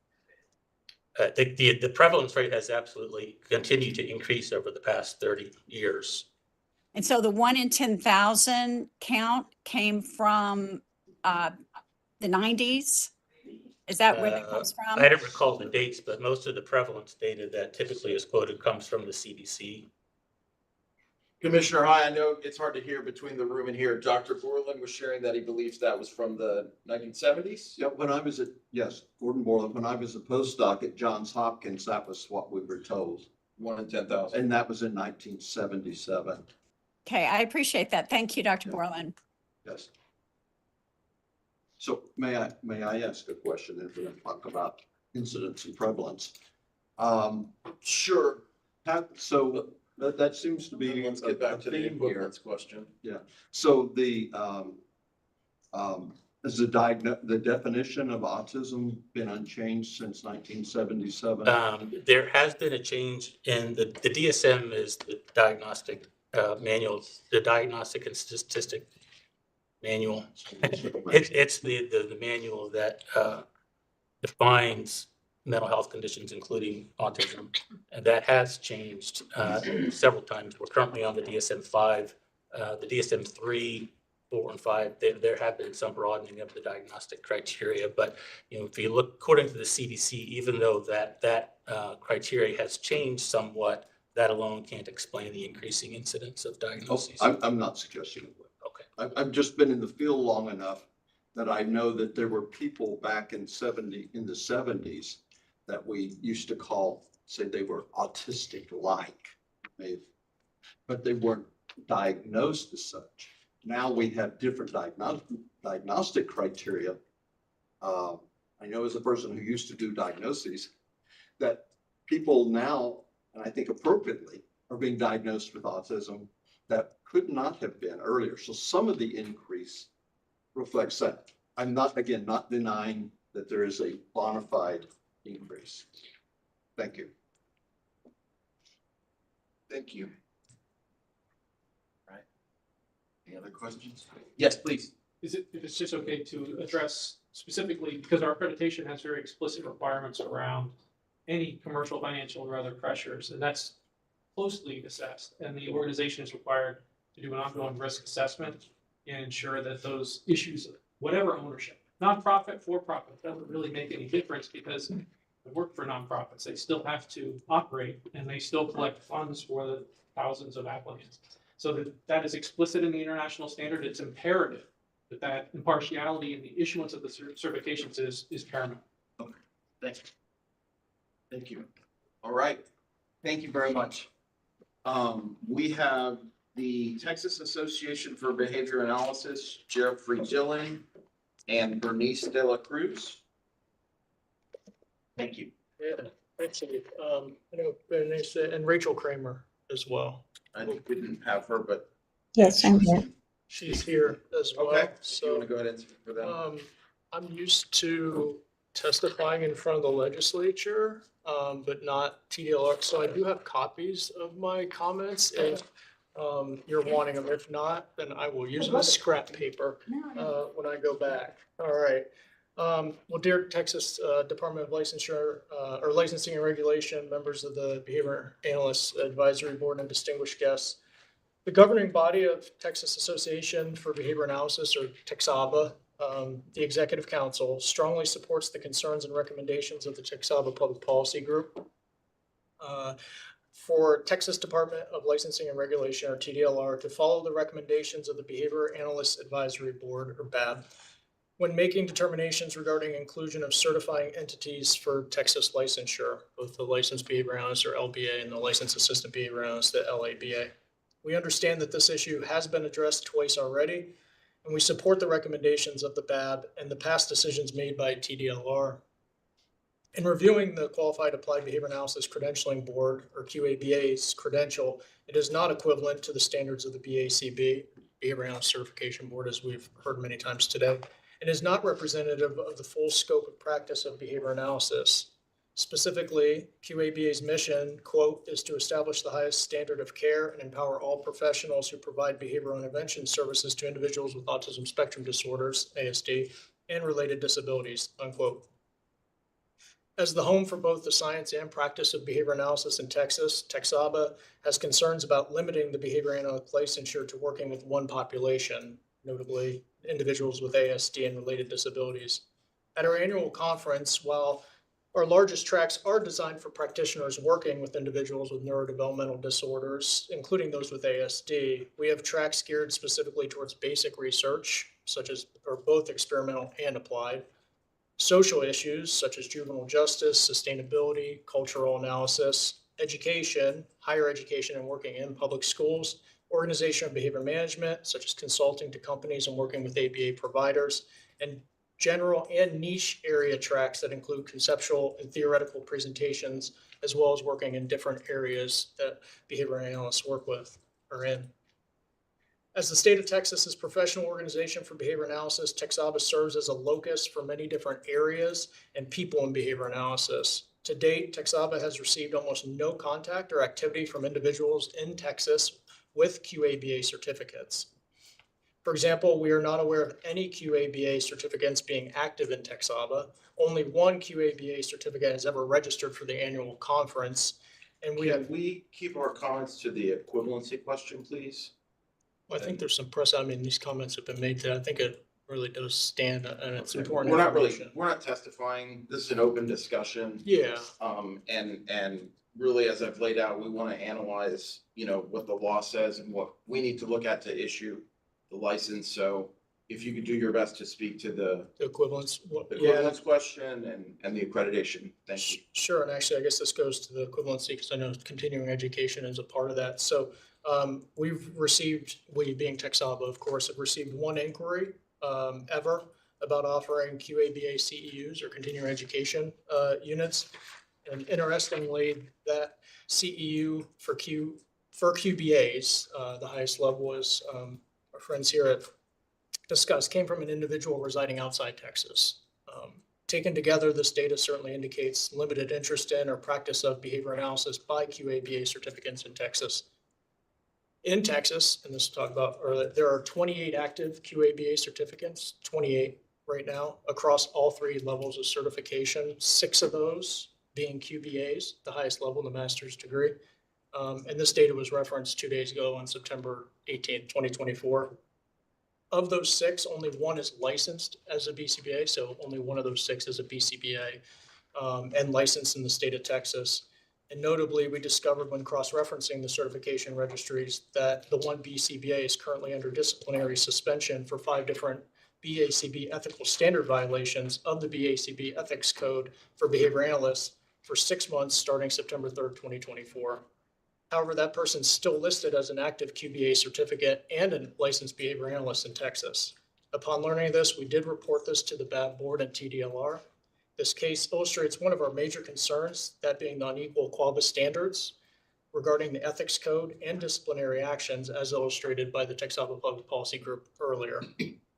The prevalence rate has absolutely continued to increase over the past 30 years. And so the 1 in 10,000 count came from the 90s? Is that where that comes from? I don't recall the dates, but most of the prevalence data that typically is quoted comes from the CDC. Commissioner High, I know it's hard to hear between the room and here. Dr. Borland was sharing that he believes that was from the 1970s. Yeah, Gordon Borland, when I was a postdoc at Johns Hopkins, that was what we were told. 1 in 10,000. And that was in 1977. Okay, I appreciate that. Thank you, Dr. Borland. Yes. So may I ask a question if we're going to talk about incidence and prevalence? Sure. So that seems to be Let's get back to the theme here. equivalence question. Yeah. So the has the definition of autism been unchanged since 1977? There has been a change in the DSM is the diagnostic manual, the diagnostic and statistic manual. It's the manual that defines mental health conditions, including autism, and that has changed several times. We're currently on the DSM-5, the DSM-3, 4, and 5. There have been some broadening of the diagnostic criteria, but if you look according to the CDC, even though that criteria has changed somewhat, that alone can't explain the increasing incidence of diagnoses. I'm not suggesting it would. Okay. I've just been in the field long enough that I know that there were people back in the 70s that we used to say they were autistic-like, but they weren't diagnosed as such. Now we have different diagnostic criteria. I know as a person who used to do diagnoses that people now, and I think appropriately, are being diagnosed with autism that could not have been earlier. So some of the increase reflects that. I'm not denying that there is a bona fide increase. Thank you. Thank you. All right. Any other questions? Yes, please. If it's just okay to address specifically, because our accreditation has very explicit requirements around any commercial, financial, or other pressures, and that's closely assessed. And the organization is required to do an ongoing risk assessment and ensure that those issues, whatever ownership, nonprofit, for-profit, doesn't really make any difference because they work for nonprofits. They still have to operate and they still collect funds for the thousands of applicants. So that is explicit in the international standard. It's imperative that impartiality in the issuance of the certifications is paramount. Okay, thank you. Thank you. All right, thank you very much. We have the Texas Association for Behavior Analysis, Jeffrey Dillon and Bernice De La Cruz. Thank you. Yeah, thanks, Steve. I know Bernice and Rachel Kramer as well. I didn't have her, but Yes, I'm here. She's here as well. okay. So You want to go ahead and speak for them? I'm used to testifying in front of the legislature, but not TDLR. So I do have copies of my comments if you're wanting them. If not, then I will use my scrap paper when I go back. All right. Well, dear Texas Department of Licensure or Licensing and Regulation, members of the Behavior Analyst Advisory Board, and distinguished guests, the governing body of Texas Association for Behavior Analysis, or TABA, the Executive Council, strongly supports the concerns and recommendations of the TABA Public Policy Group. For Texas Department of Licensing and Regulation, or TDLR, to follow the recommendations of the Behavior Analyst Advisory Board, or BAB, when making determinations regarding inclusion of certifying entities for Texas licensure, both the Licensed Behavior Analyst, or LBA, and the Licensed Assistant Behavior Analyst, the LABA. We understand that this issue has been addressed twice already, and we support the recommendations of the BAB and the past decisions made by TDLR. In reviewing the Qualified Applied Behavior Analysis Credentialing Board, or QABA's credential, it is not equivalent to the standards of the BACB, Behavior Analysis Certification Board, as we've heard many times today. It is not representative of the full scope of practice of behavior analysis. Specifically, QABA's mission, quote, is to establish the highest standard of care and empower all professionals who provide behavioral intervention services to individuals with autism spectrum disorders, ASD, and related disabilities, unquote. As the home for both the science and practice of behavior analysis in Texas, TABA has concerns about limiting the behavior analytic licensure to working with one population, notably individuals with ASD and related disabilities. At our annual conference, while our largest tracks are designed for practitioners working with individuals with neurodevelopmental disorders, including those with ASD, we have tracks geared specifically towards basic research, such as, or both experimental and applied, social issues such as juvenile justice, sustainability, cultural analysis, education, higher education and working in public schools, organization of behavior management, such as consulting to companies and working with APBA providers, and general and niche area tracks that include conceptual and theoretical presentations, as well as working in different areas that behavior analysts work with or in. As the state of Texas's professional organization for behavior analysis, TABA serves as a locus for many different areas and people in behavior analysis. To date, TABA has received almost no contact or activity from individuals in Texas with QABA certificates. For example, we are not aware of any QABA certificates being active in TABA. Only one QABA certificate has ever registered for the annual conference. And Can we keep our comments to the equivalency question, please? I think there's some press. I mean, these comments have been made today. I think it really does stand, and it's important. We're not testifying. This is an open discussion. Yeah. And really, as I've laid out, we want to analyze, what the law says and what we need to look at to issue the license. So if you could do your best to speak to the equivalence question and the accreditation. Thank you. Sure. And actually, I guess this goes to the equivalency because I know continuing education is a part of that. So we've received, we being TABA, of course, have received one inquiry ever about offering QABA CEUs or continuing education units. And interestingly, that CEU for QBAs, the highest level is our friends here have discussed, came from an individual residing outside Texas. Taken together, this data certainly indicates limited interest in or practice of behavior analysis by QABA certificates in Texas. In Texas, and this talk about earlier, there are 28 active QABA certificates, 28 right now, across all three levels of certification, 6 of those being QBAs, the highest level, the master's degree. And this data was referenced 2 days ago on September 18th, 2024. Of those 6, only one is licensed as a BCBA, so only one of those 6 is a BCBA and licensed in the state of Texas. And notably, we discovered when cross-referencing the certification registries that the one BCBA is currently under disciplinary suspension for 5 different BACB ethical standard violations of the BACB ethics code for behavior analysts for 6 months starting September 3rd, 2024. However, that person's still listed as an active QBA certificate and a licensed behavior analyst in Texas. Upon learning of this, we did report this to the BAB board and TDLR. This case illustrates one of our major concerns, that being the unequal QABA standards regarding the ethics code and disciplinary actions as illustrated by the TABA Public Policy Group earlier.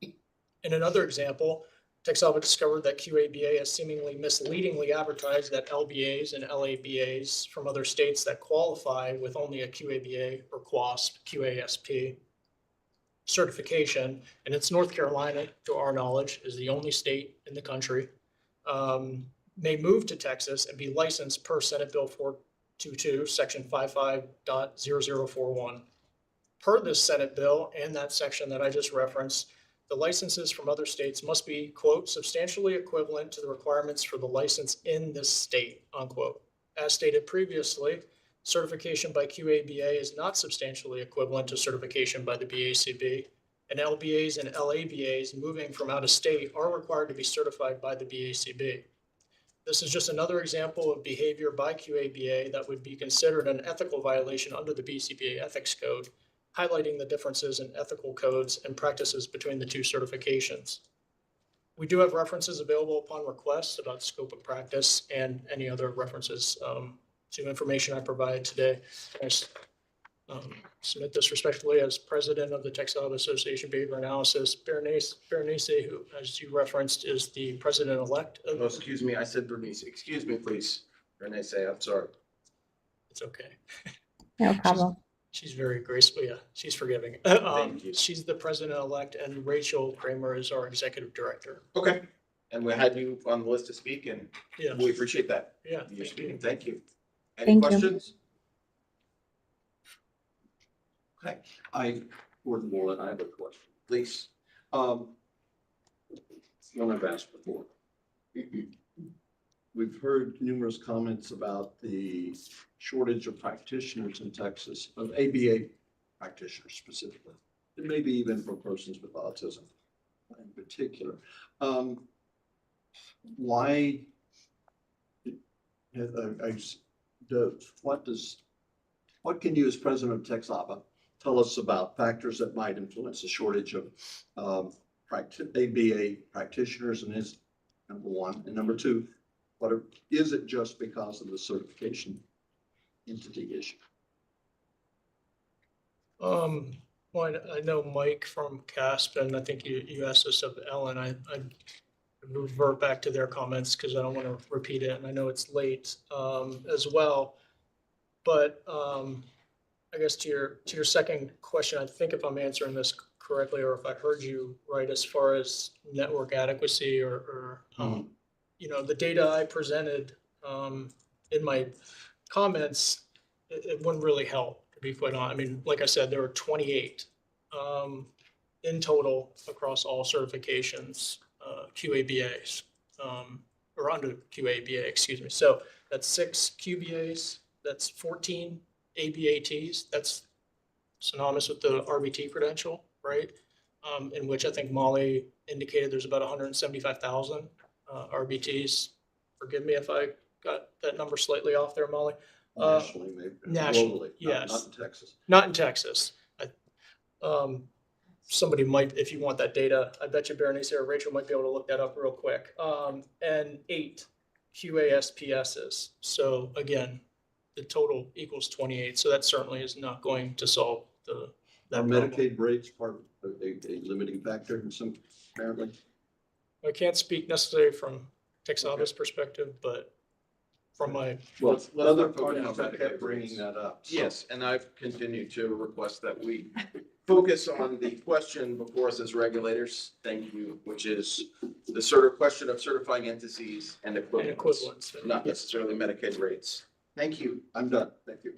In another example, TABA discovered that QABA has seemingly misleadingly advertised that LBAs and LABAs from other states that qualify with only a QABA or QASP certification, and it's North Carolina, to our knowledge, is the only state in the country, may move to Texas and be licensed per Senate Bill 422, Section 55.0041. Per this Senate bill and that section that I just referenced, the licenses from other states must be, quote, substantially equivalent to the requirements for the license in this state, unquote. As stated previously, certification by QABA is not substantially equivalent to certification by the BACB, and LBAs and LABAs moving from out of state are required to be certified by the BACB. This is just another example of behavior by QABA that would be considered an ethical violation under the BCBA Ethics Code, highlighting the differences in ethical codes and practices between the two certifications. We do have references available upon request about scope of practice and any other references to information I provided today. I submit this respectfully as president of the TABA Association Behavior Analysis. Berenice, who, as you referenced, is the president-elect. Oh, excuse me, I said Bernice. Excuse me, please. Bernice, I'm sorry. It's okay. No problem. She's very graceful. Yeah, she's forgiving. Thank you. She's the president-elect, and Rachel Kramer is our executive director. Okay. And we had you on the list to speak, and Yeah. we appreciate that. Yeah. You're speaking. Thank you. Any Thank you. questions? Okay, Gordon Moreland, I have a question, please. One I've asked before. We've heard numerous comments about the shortage of practitioners in Texas, of ABA practitioners specifically, and maybe even for persons with autism in particular. Why? What can you, as president of TABA, tell us about factors that might influence the shortage of ABA practitioners, and is number one, and number two, is it just because of the certification entity issue? Well, I know Mike from CASP, and I think you asked this of Ellen. I revert back to their comments because I don't want to repeat it, and I know it's late as well. But I guess to your second question, I think if I'm answering this correctly, or if I heard you right, as far as network adequacy or you know, the data I presented in my comments, it wouldn't really help, to be quite honest. I mean, like I said, there were 28 in total across all certifications, QABAs, or under QABA, excuse me. So that's 6 QBAs, that's 14 ABATs, that's synonymous with the RBT credential, right? In which I think Molly indicated there's about 175,000 RBTs. Forgive me if I got that number slightly off there, Molly. Nationally, maybe. Nationally, Globally, yes. Not in Texas. Not in Texas. Somebody might, if you want that data, I bet you Berenice or Rachel might be able to look that up real quick. And 8 QASPSs. So again, the total equals 28. So that certainly is not going to solve that Are problem. Medicaid rates part of a limiting factor in some, apparently? I can't speak necessarily from TABA's perspective, but from my, Well, Let's other not focus on parties have Medicaid kept bringing rates. that up. So- Yes, and I've continued to request that we focus on the question before us as regulators, thank you, which is the sort of question of certifying entities and equivalents, not necessarily Medicaid rates. Thank you. I'm done. Thank you.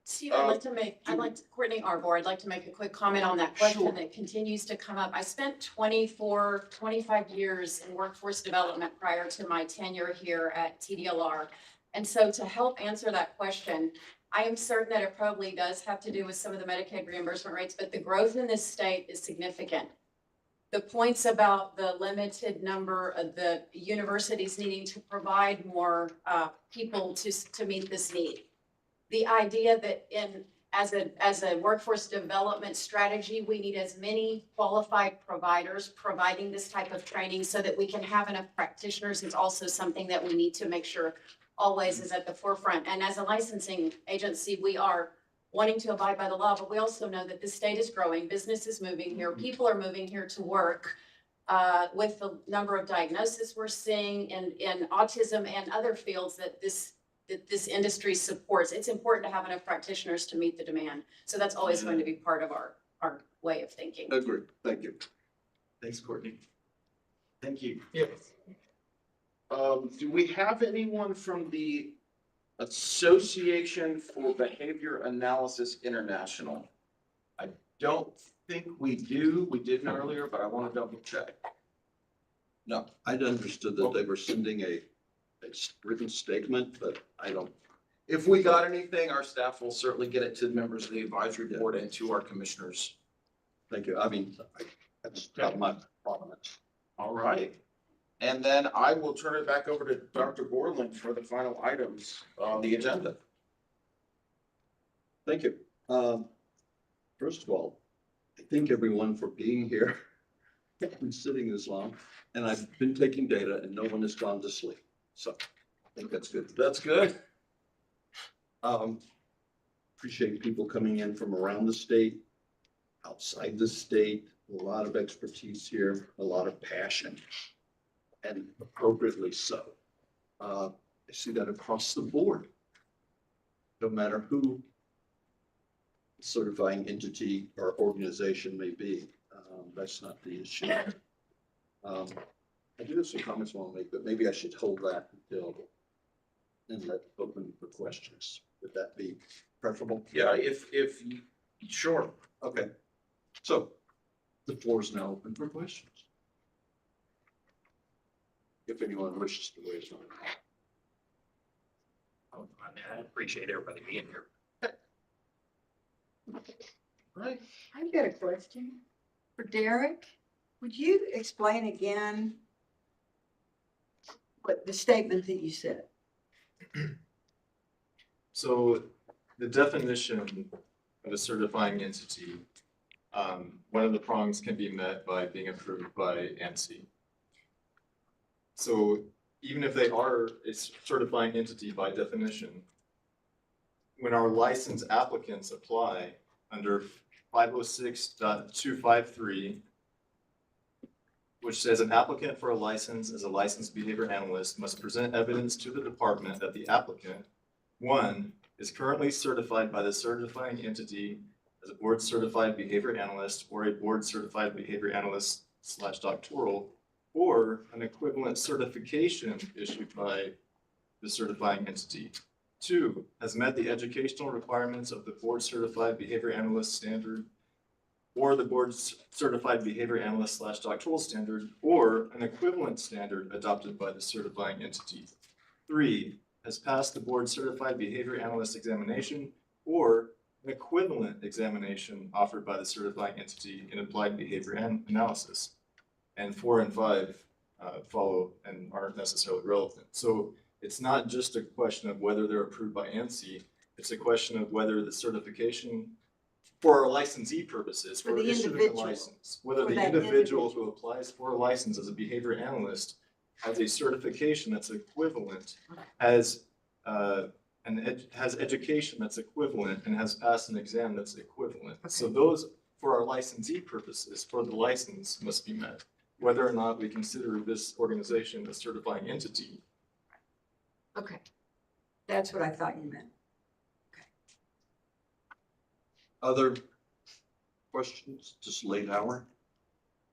Steve, Courtney Arbor, I'd like to make a quick comment on that question that continues to come up. I spent 25 years in workforce development prior to my tenure here at TDLR. And so to help answer that question, I am certain that it probably does have to do with some of the Medicaid reimbursement rates, but the growth in this state is significant. The points about the limited number of the universities needing to provide more people to meet this need. The idea that in as a workforce development strategy, we need as many qualified providers providing this type of training so that we can have enough practitioners. It's also something that we need to make sure always is at the forefront. And as a licensing agency, we are wanting to abide by the law, but we also know that the state is growing, business is moving here, people are moving here to work. With the number of diagnoses we're seeing in autism and other fields that this industry supports, it's important to have enough practitioners to meet the demand. So that's always going to be part of our way of thinking. Agreed. Thank you. Thanks, Courtney. Thank you. Yes. Do we have anyone from the Association for Behavior Analysis International? I don't think we do. We didn't earlier, but I want to double check. No, I'd understood that they were sending a written statement, but I don't. If we got anything, our staff will certainly get it to members of the advisory board and to our commissioners. Thank you. I mean, that's not my prominence. All right. And then I will turn it back over to Dr. Borland for the final items on the agenda. Thank you. First of all, I thank everyone for being here. I've been sitting this long and I've been taking data and no one has gone to sleep. So I think that's good. That's good. Appreciate people coming in from around the state, outside the state, a lot of expertise here, a lot of passion, and appropriately so. I see that across the board. No matter who the certifying entity or organization may be, that's not the issue. I do have some comments I want to make, but maybe I should hold that until and let open for questions. Would that be preferable? Yeah, if sure. Okay. So the floor is now open for questions. If anyone wishes to raise one. I appreciate everybody being here. Right. I've got a question for Derek. Would you explain again what the statement that you said? So the definition of a certifying entity, one of the prongs can be met by being approved by ANSI. So even if they are a certifying entity by definition, when our license applicants apply under 506.253, which says an applicant for a license as a licensed behavior analyst must present evidence to the department that the applicant, one, is currently certified by the certifying entity as a board certified behavior analyst or a board certified behavior analyst / doctoral, or an equivalent certification issued by the certifying entity. Two, has met the educational requirements of the board certified behavior analyst standard or the board certified behavior analyst / doctoral standard, or an equivalent standard adopted by the certifying entity. Three, has passed the board certified behavior analyst examination or an equivalent examination offered by the certifying entity in applied behavior analysis. And 4 and 5 follow and aren't necessarily relevant. So it's not just a question of whether they're approved by ANSI, it's a question of whether the certification for our licensee purposes, for issuing a license, whether the individual who applies for a license as a behavior analyst has a certification that's equivalent, has education that's equivalent, and has passed an exam that's equivalent. Okay. So those, for our licensee purposes, for the license must be met, whether or not we consider this organization a certifying entity. Okay, that's what I thought you meant. Other questions? Just late hour?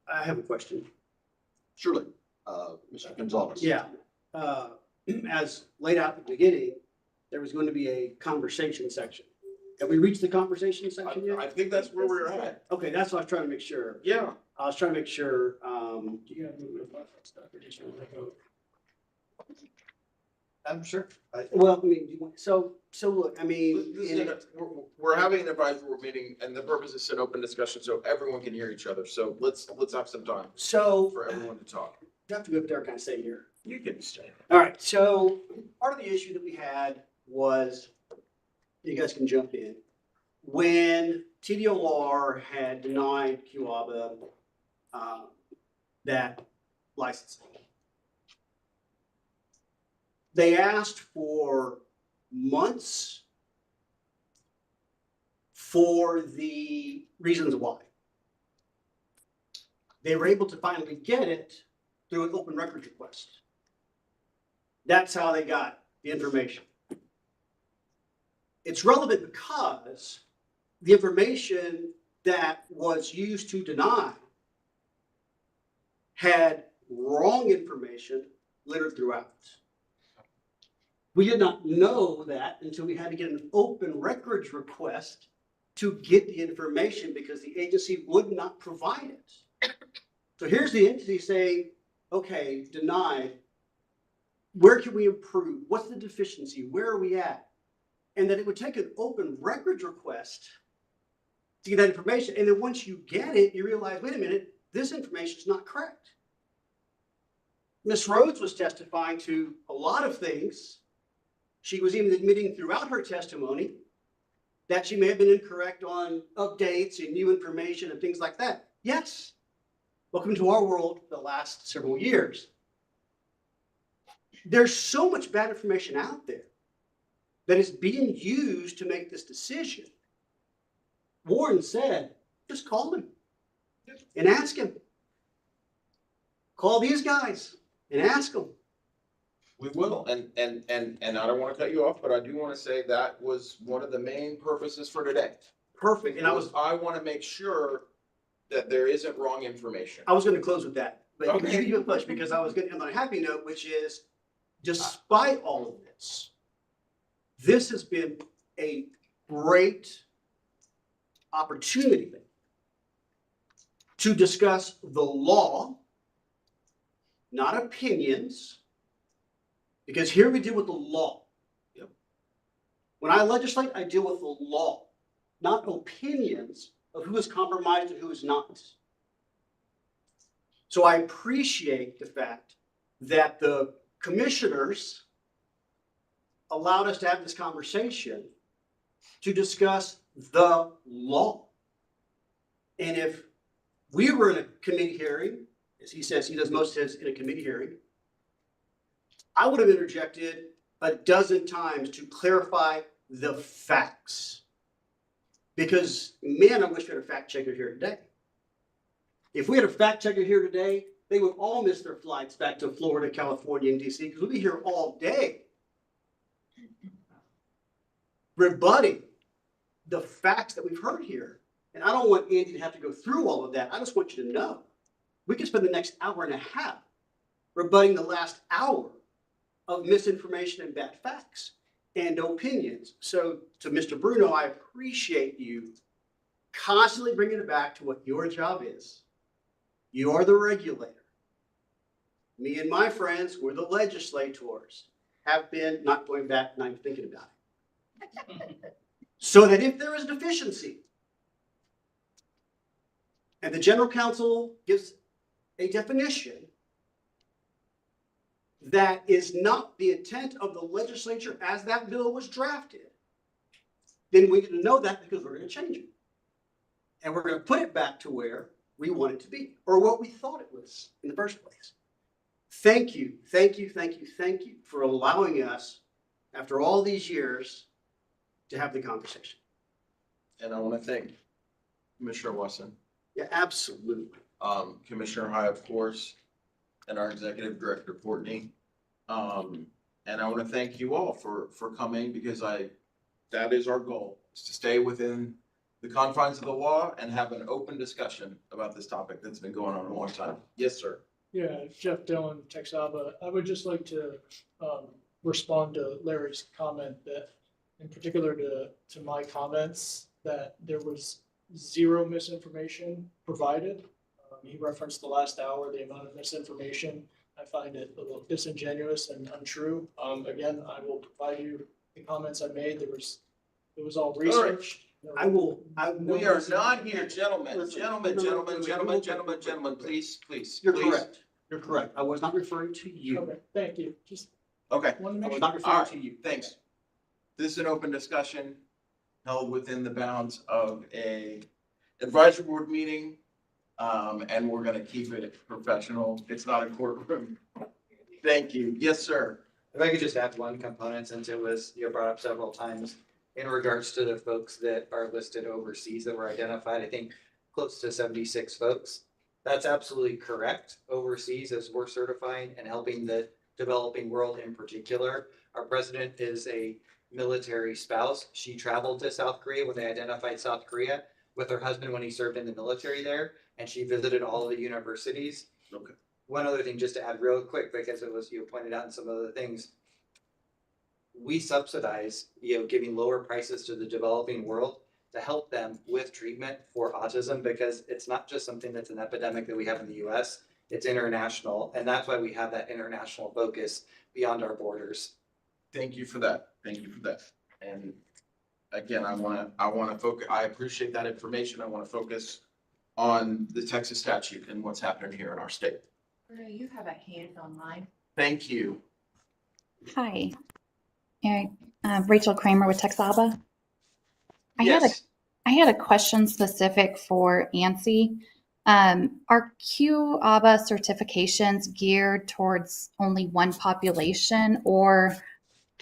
I have a question. Surely. Mr. Gonzalez. Yeah. As laid out at the beginning, there was going to be a conversation section. Have we reached the conversation section yet? I think that's where we're at. Okay, that's what I was trying to make sure. Yeah. I was trying to make sure, do you have a little bit of stuff or just want to go? I'm sure. Well, I mean, so look, I mean. We're having an advisory board meeting and the purpose is to open discussion so everyone can hear each other. So let's have some time. So. For everyone to talk. You have to go up there, kind of stay here. You can stay. All right, so part of the issue that we had was, you guys can jump in, when TDOR had denied QABA that licensing, they asked for months for the reasons why. They were able to finally get it through an open records request. That's how they got the information. It's relevant because the information that was used to deny had wrong information littered throughout. We did not know that until we had to get an open records request to get the information because the agency would not provide it. So here's the entity saying, okay, denied. Where can we improve? What's the deficiency? Where are we at? And that it would take an open records request to get that information. And then once you get it, you realize, wait a minute, this information is not correct. Ms. Rhodes was testifying to a lot of things. She was even admitting throughout her testimony that she may have been incorrect on updates and new information and things like that. Yes. Welcome to our world the last several years. There's so much bad information out there that is being used to make this decision. Warren said, just call him and ask him. Call these guys and ask them. We will, and I don't want to cut you off, but I do want to say that was one of the main purposes for today. Perfect. And I want to make sure that there isn't wrong information. was going to close with that, but Okay. you push because I was going to end on a happy note, which is, despite all of this, this has been a great opportunity to discuss the law, not opinions, because here we deal with the law. Yep. When I legislate, I deal with the law, not opinions of who is compromised and who is not. So I appreciate the fact that the commissioners allowed us to have this conversation to discuss the law. And if we were in a committee hearing, as he says, he does most of his in a committee hearing, I would have interjected a dozen times to clarify the facts. Because, man, I wish we had a fact checker here today. If we had a fact checker here today, they would all miss their flights back to Florida, California, and DC, because we'll be here all day rebutting the facts that we've heard here. And I don't want Andy to have to go through all of that. I just want you to know. We could spend the next hour and a half rebutting the last hour of misinformation and bad facts and opinions. So to Mr. Bruno, I appreciate you constantly bringing it back to what your job is. You are the regulator. Me and my friends, we're the legislators, have been, not going back, not even thinking about it. So that if there is a deficiency, and the general counsel gives a definition that is not the intent of the legislature as that bill was drafted, then we need to know that because we're going to change it. And we're going to put it back to where we want it to be, or what we thought it was in the first place. Thank you, thank you, thank you, thank you for allowing us, after all these years, to have the conversation. And I want to thank Commissioner Wesson, Yeah, absolutely. Commissioner High, of course, and our Executive Director, Courtney. And I want to thank you all for coming, because that is our goal, is to stay within the confines of the law and have an open discussion about this topic that's been going on a long time. Yes, sir. Yeah, Jeff Dillon, TABA. I would just like to respond to Larry's comment that, in particular to my comments, that there was zero misinformation provided. He referenced the last hour, the amount of misinformation. I find it a little disingenuous and untrue. Again, I will provide you the comments I made. It was all researched. We are not here, gentlemen, please. You're correct. You're correct. I was not referring to you. Okay, thank you. Just Okay. wanted to I make was sure. not All referring right, to you. thanks. This is an open discussion. held within the bounds of a advisory board meeting. And we're gonna keep it professional. It's not a courtroom. Thank you. Yes, sir. If I could just add one component, since it was, brought up several times in regards to the folks that are listed overseas that were identified, I think close to 76 folks. That's absolutely correct. Overseas, as we're certifying and helping the developing world in particular. Our president is a military spouse. She traveled to South Korea when they identified South Korea with her husband when he served in the military there, and she visited all the universities. Okay. One other thing, just to add real quick, because it was, you pointed out in some of the things, we subsidize, giving lower prices to the developing world to help them with treatment for autism, because it's not just something that's an epidemic that we have in the US, it's international. And that's why we have that international focus beyond our borders. Thank you for that. Thank you for that. And again, I wanna focus, I appreciate that information. I wanna focus on the Texas statute and what's happening here in our state. Bruno, you have a hand online. Thank you. Hi. Rachel Kramer with TABA. I had a question specific for ANSI. Are QABA certifications geared towards only one population, or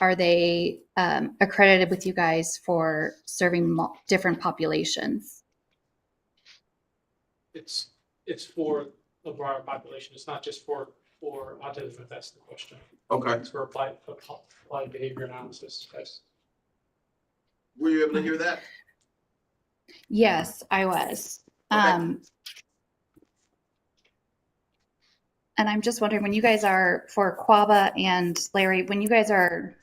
are they accredited with you guys for serving different populations? It's for a broader population. It's not just for autism, if that's the question. Okay. It's for applied behavior analysis. Yes. Were you able to hear that? Yes, I was. Okay. And I'm just wondering, when you guys are, for QABA and Larry, when you guys are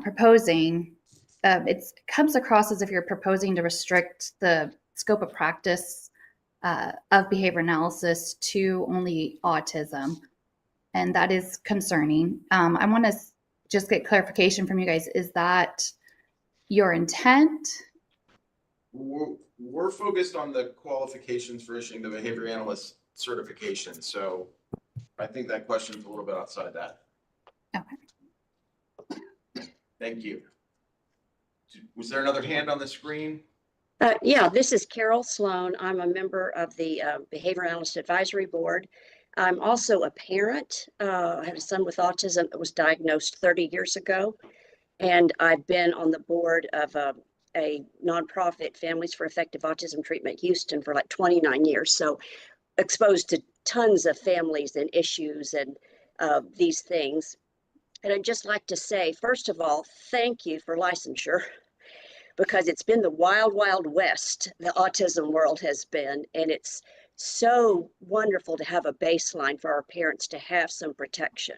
proposing, it comes across as if you're proposing to restrict the scope of practice of behavior analysis to only autism. And that is concerning. I want to just get clarification from you guys. Is that your intent? We're focused on the qualifications for issuing the behavior analyst certification. So I think that question is a little bit outside that. Okay. Thank you. Was there another hand on the screen? Yeah, this is Carol Sloan. I'm a member of the Behavior Analyst Advisory Board. I'm also a parent. I had a son with autism that was diagnosed 30 years ago. And I've been on the board of a nonprofit, Families for Effective Autism Treatment Houston, for like 29 years. So exposed to tons of families and issues and these things. And I'd just like to say, first of all, thank you for licensure, because it's been the wild, wild west the autism world has been. And it's so wonderful to have a baseline for our parents to have some protection.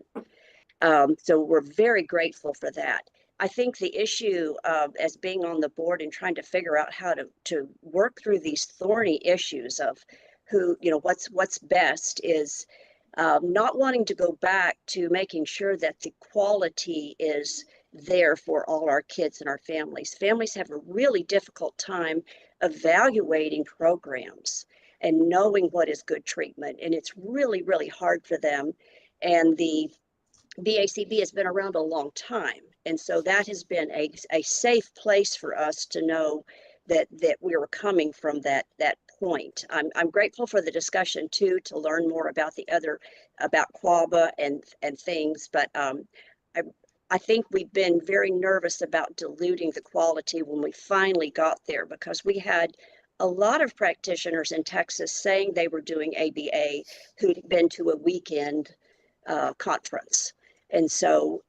So we're very grateful for that. I think the issue as being on the board and trying to figure out how to work through these thorny issues of who, what's best is not wanting to go back to making sure that the quality is there for all our kids and our families. Families have a really difficult time evaluating programs and knowing what is good treatment. And it's really, really hard for them. And the BACB has been around a long time. And so that has been a safe place for us to know that we were coming from that point. I'm grateful for the discussion too, to learn more about about QABA and things, but I think we've been very nervous about diluting the quality when we finally got there, because we had a lot of practitioners in Texas saying they were doing ABA who'd been to a weekend conference. And so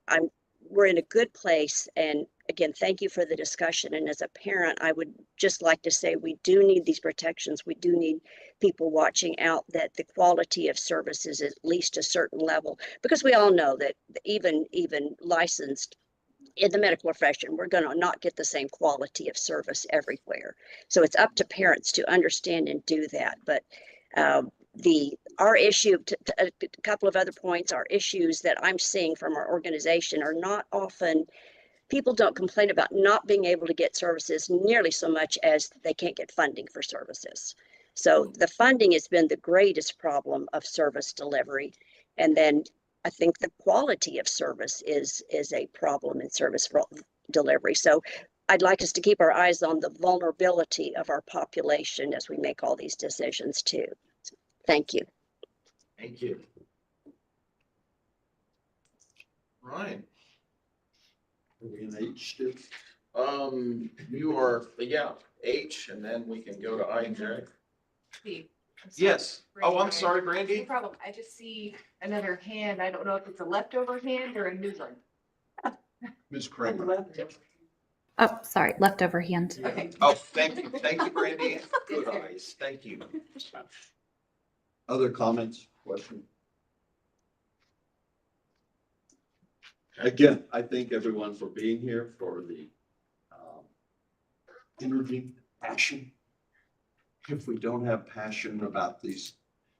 we're in a good place. And again, thank you for the discussion. And as a parent, I would just like to say we do need these protections. We do need people watching out that the quality of service is at least a certain level, because we all know that even licensed in the medical profession, we're going to not get the same quality of service everywhere. So it's up to parents to understand and do that. But our issue, a couple of other points, our issues that I'm seeing from our organization are not often, people don't complain about not being able to get services nearly so much as they can't get funding for services. So the funding has been the greatest problem of service delivery. And then I think the quality of service is a problem in service delivery. So I'd like us to keep our eyes on the vulnerability of our population as we make all these decisions too. Thank you. Thank you. Ryan. Are we in H still? You are, yeah, H, and then we can go to I and J. Steve. I'm sorry. Yes. Oh, I'm Brandy. sorry, No Brandy. problem. I just see another hand. I don't know if it's a leftover hand or a new one. Ms. Kramer. Leftover. Oh, sorry, leftover hand. Okay. Oh, thank you, Brandy. Good eyes. Thank you. Other comments, questions? Again, I thank everyone for being here, for the energy, passion. If we don't have passion about these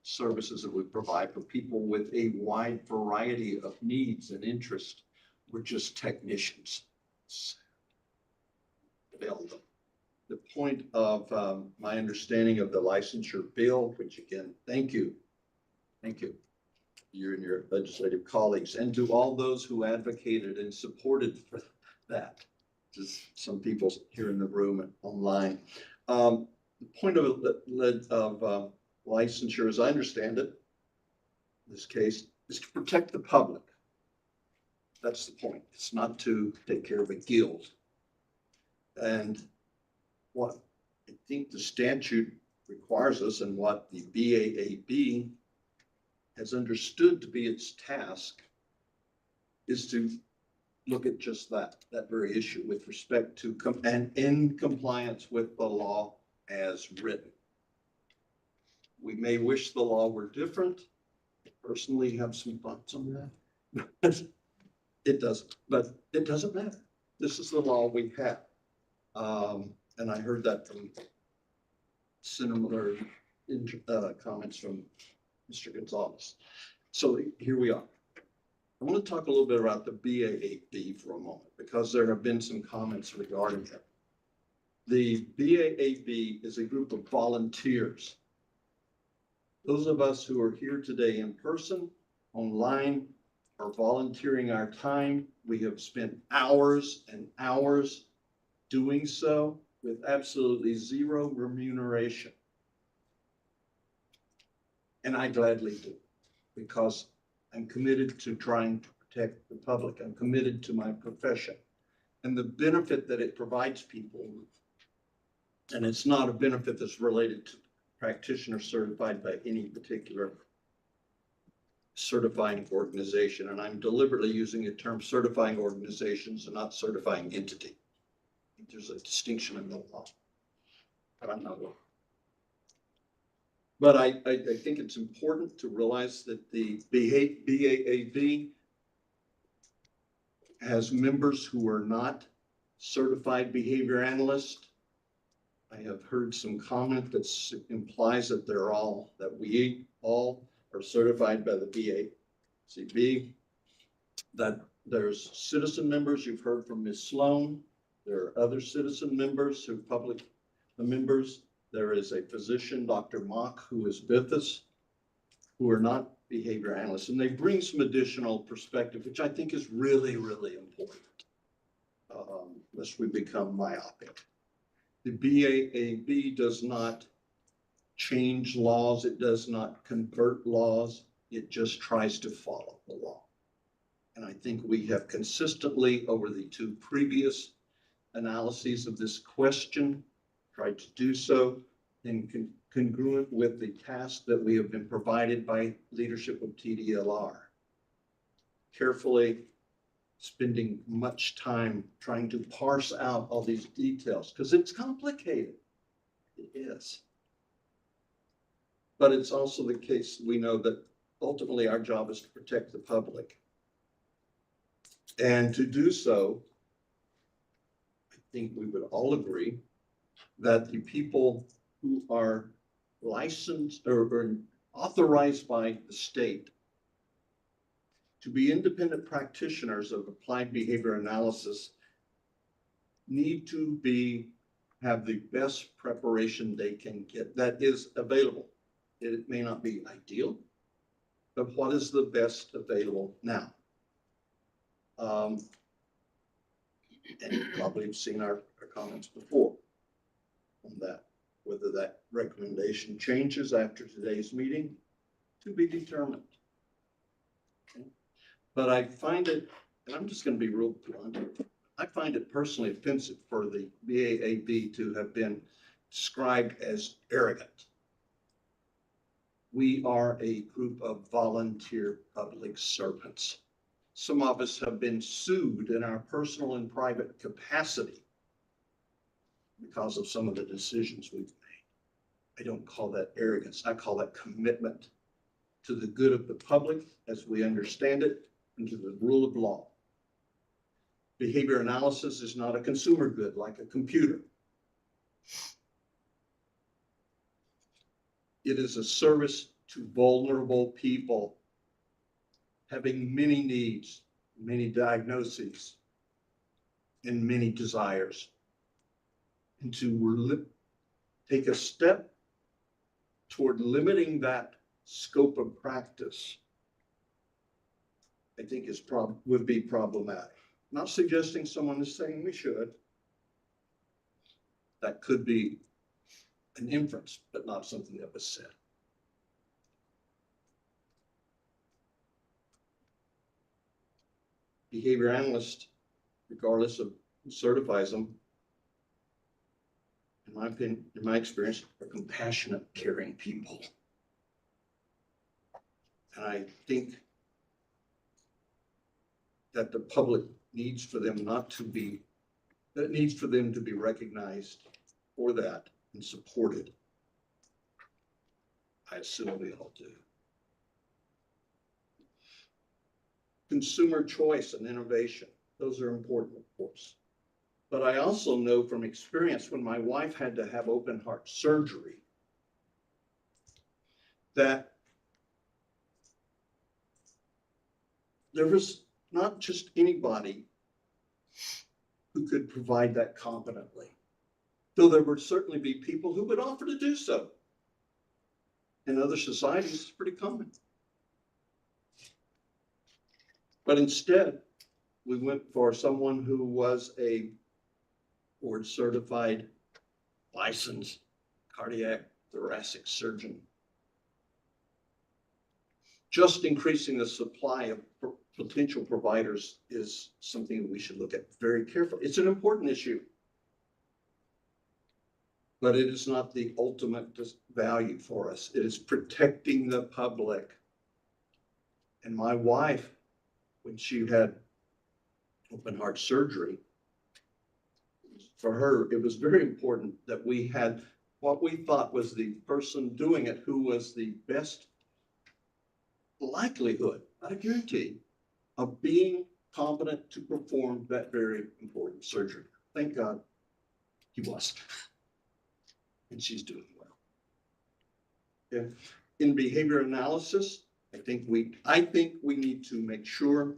services that we provide for people with a wide variety of needs and interests, we're just technicians. Build them. The point of my understanding of the licensure bill, which again, thank you. Thank you. You and your legislative colleagues, and to all those who advocated and supported for that. Just some people here in the room and online. The point of licensure, as I understand it, in this case, is to protect the public. That's the point. It's not to take care of a guild. And what I think the statute requires us, and what the BAAB has understood to be its task, is to look at just that very issue with respect to and in compliance with the law as written. We may wish the law were different. I personally have some thoughts on that. It doesn't, but it doesn't matter. This is the law we have. And I heard that from similar comments from Mr. Gonzalez. So here we are. I want to talk a little bit about the BAAB for a moment, because there have been some comments regarding it. The BAAB is a group of volunteers. Those of us who are here today in person, online, are volunteering our time. We have spent hours and hours doing so with absolutely zero remuneration. And I gladly do, because I'm committed to trying to protect the public. I'm committed to my profession and the benefit that it provides people. And it's not a benefit that's related to practitioner certified by any particular certifying organization. And I'm deliberately using the term certifying organizations and not certifying entity. I think there's a distinction in the law, but I'm not wrong. But I think it's important to realize that the BAAB has members who are not certified behavior analysts. I have heard some comment that implies that we all are certified by the BACB. That there's citizen members, you've heard from Ms. Sloan. There are other citizen members who public members. There is a physician, Dr. Mock, who is with us, who are not behavior analysts, and they bring some additional perspective, which I think is really, really important, lest we become myopic. The BAAB does not change laws. It does not convert laws. It just tries to follow the law. And I think we have consistently, over the two previous analyses of this question, tried to do so in congruent with the task that we have been provided by leadership of TDLR. Carefully spending much time trying to parse out all these details, because it's complicated. It is. But it's also the case we know that ultimately our job is to protect the public. And to do so, I think we would all agree that the people who are licensed or authorized by the state to be independent practitioners of applied behavior analysis need to have the best preparation they can get that is available. It may not be ideal, but what is the best available now? And you probably have seen our comments before on that. Whether that recommendation changes after today's meeting, to be determined. Okay. But I find it, and I'm just going to be real blunt, I find it personally offensive for the BAAB to have been described as arrogant. We are a group of volunteer public servants. Some of us have been sued in our personal and private capacity because of some of the decisions we've made. I don't call that arrogance. I call that commitment to the good of the public as we understand it and to the rule of law. Behavior analysis is not a consumer good like a computer. It is a service to vulnerable people having many needs, many diagnoses, and many desires. And to take a step toward limiting that scope of practice, I think would be problematic. Not suggesting someone is saying we should. That could be an inference, but not something that was said. Behavior analysts, regardless of who certifies them, in my opinion, in my experience, are compassionate, caring people. And I think that the public needs for them to be recognized for that and supported. I assume we all do. Consumer choice and innovation, those are important, of course. But I also know from experience when my wife had to have open heart surgery that there was not just anybody who could provide that competently, though there would certainly be people who would offer to do so. In other societies, it's pretty common. But instead, we went for someone who was a board certified, licensed cardiac thoracic surgeon. Just increasing the supply of potential providers is something that we should look at very carefully. It's an important issue, but it is not the ultimate value for us. It is protecting the public. And my wife, when she had open heart surgery, for her, it was very important that we had what we thought was the person doing it who was the best likelihood, not a guarantee, of being competent to perform that very important surgery. Thank God he was. And she's doing well. Yeah. In behavior analysis, I think we need to make sure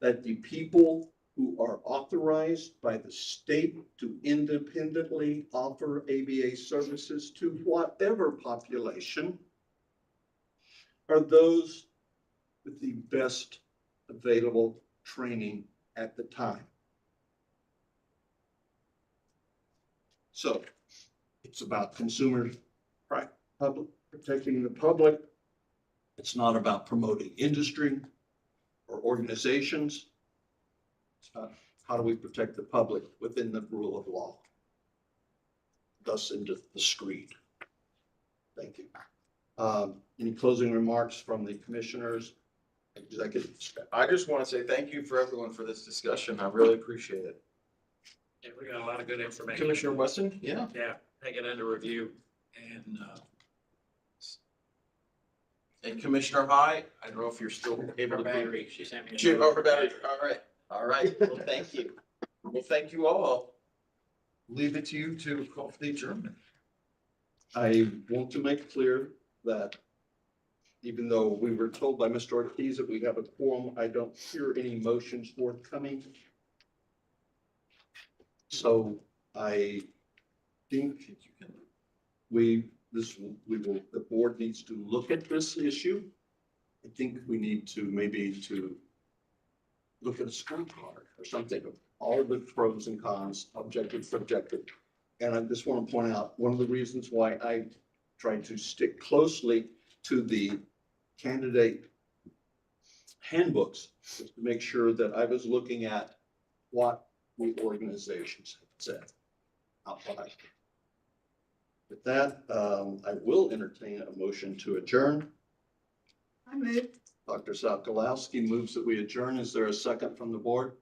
that the people who are authorized by the state to independently offer ABA services to whatever population are those with the best available training at the time. So it's about consumers, right? Protecting the public. It's not about promoting industry or organizations. It's about how do we protect the public within the rule of law, thus into the screen. Thank you. Any closing remarks from the commissioners? I just want to say thank you for everyone for this discussion. I really appreciate it. Yeah, we got a lot of good information. Commissioner Weston? Yeah. Yeah, take it under review And Commissioner High, I don't know if you're still able to battery, she sent me. All right. Well, thank you. Well, thank you all. I'll leave it to you to call for the adjournment. I want to make clear that even though we were told by Mr. Ortiz that we have a quorum, I don't hear any motions forthcoming. So I think the board needs to look at this issue. I think we need to look at a scorecard or something, of all the pros and cons, objective, subjective. And I just want to point out, one of the reasons why I tried to stick closely to the candidate handbooks is to make sure that I was looking at what the organizations have said outside. With that, I will entertain a motion to adjourn. I move. Dr. Sokolowski moves that we adjourn. Is there a second from the board?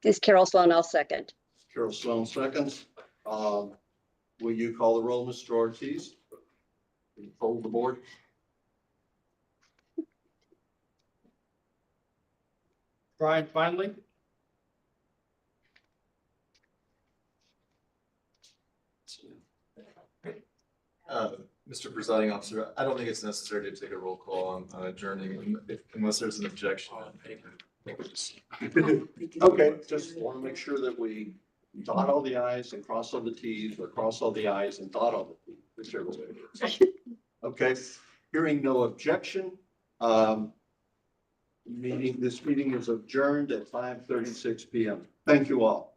This is Carol Sloan, I'll second. Carol Sloan seconds. Will you call the roll, Mr. Ortiz? Will you poll the board? Brian, finally? Mr. Presiding Officer, I don't think it's necessary to take a roll call on adjourning unless there's an objection. Okay, just want to make sure that we dot all the i's and cross all the t's, or cross all the i's and dot all the t's, whichever way it is. Okay, hearing no objection, this meeting is adjourned at 5:36 p.m. Thank you all.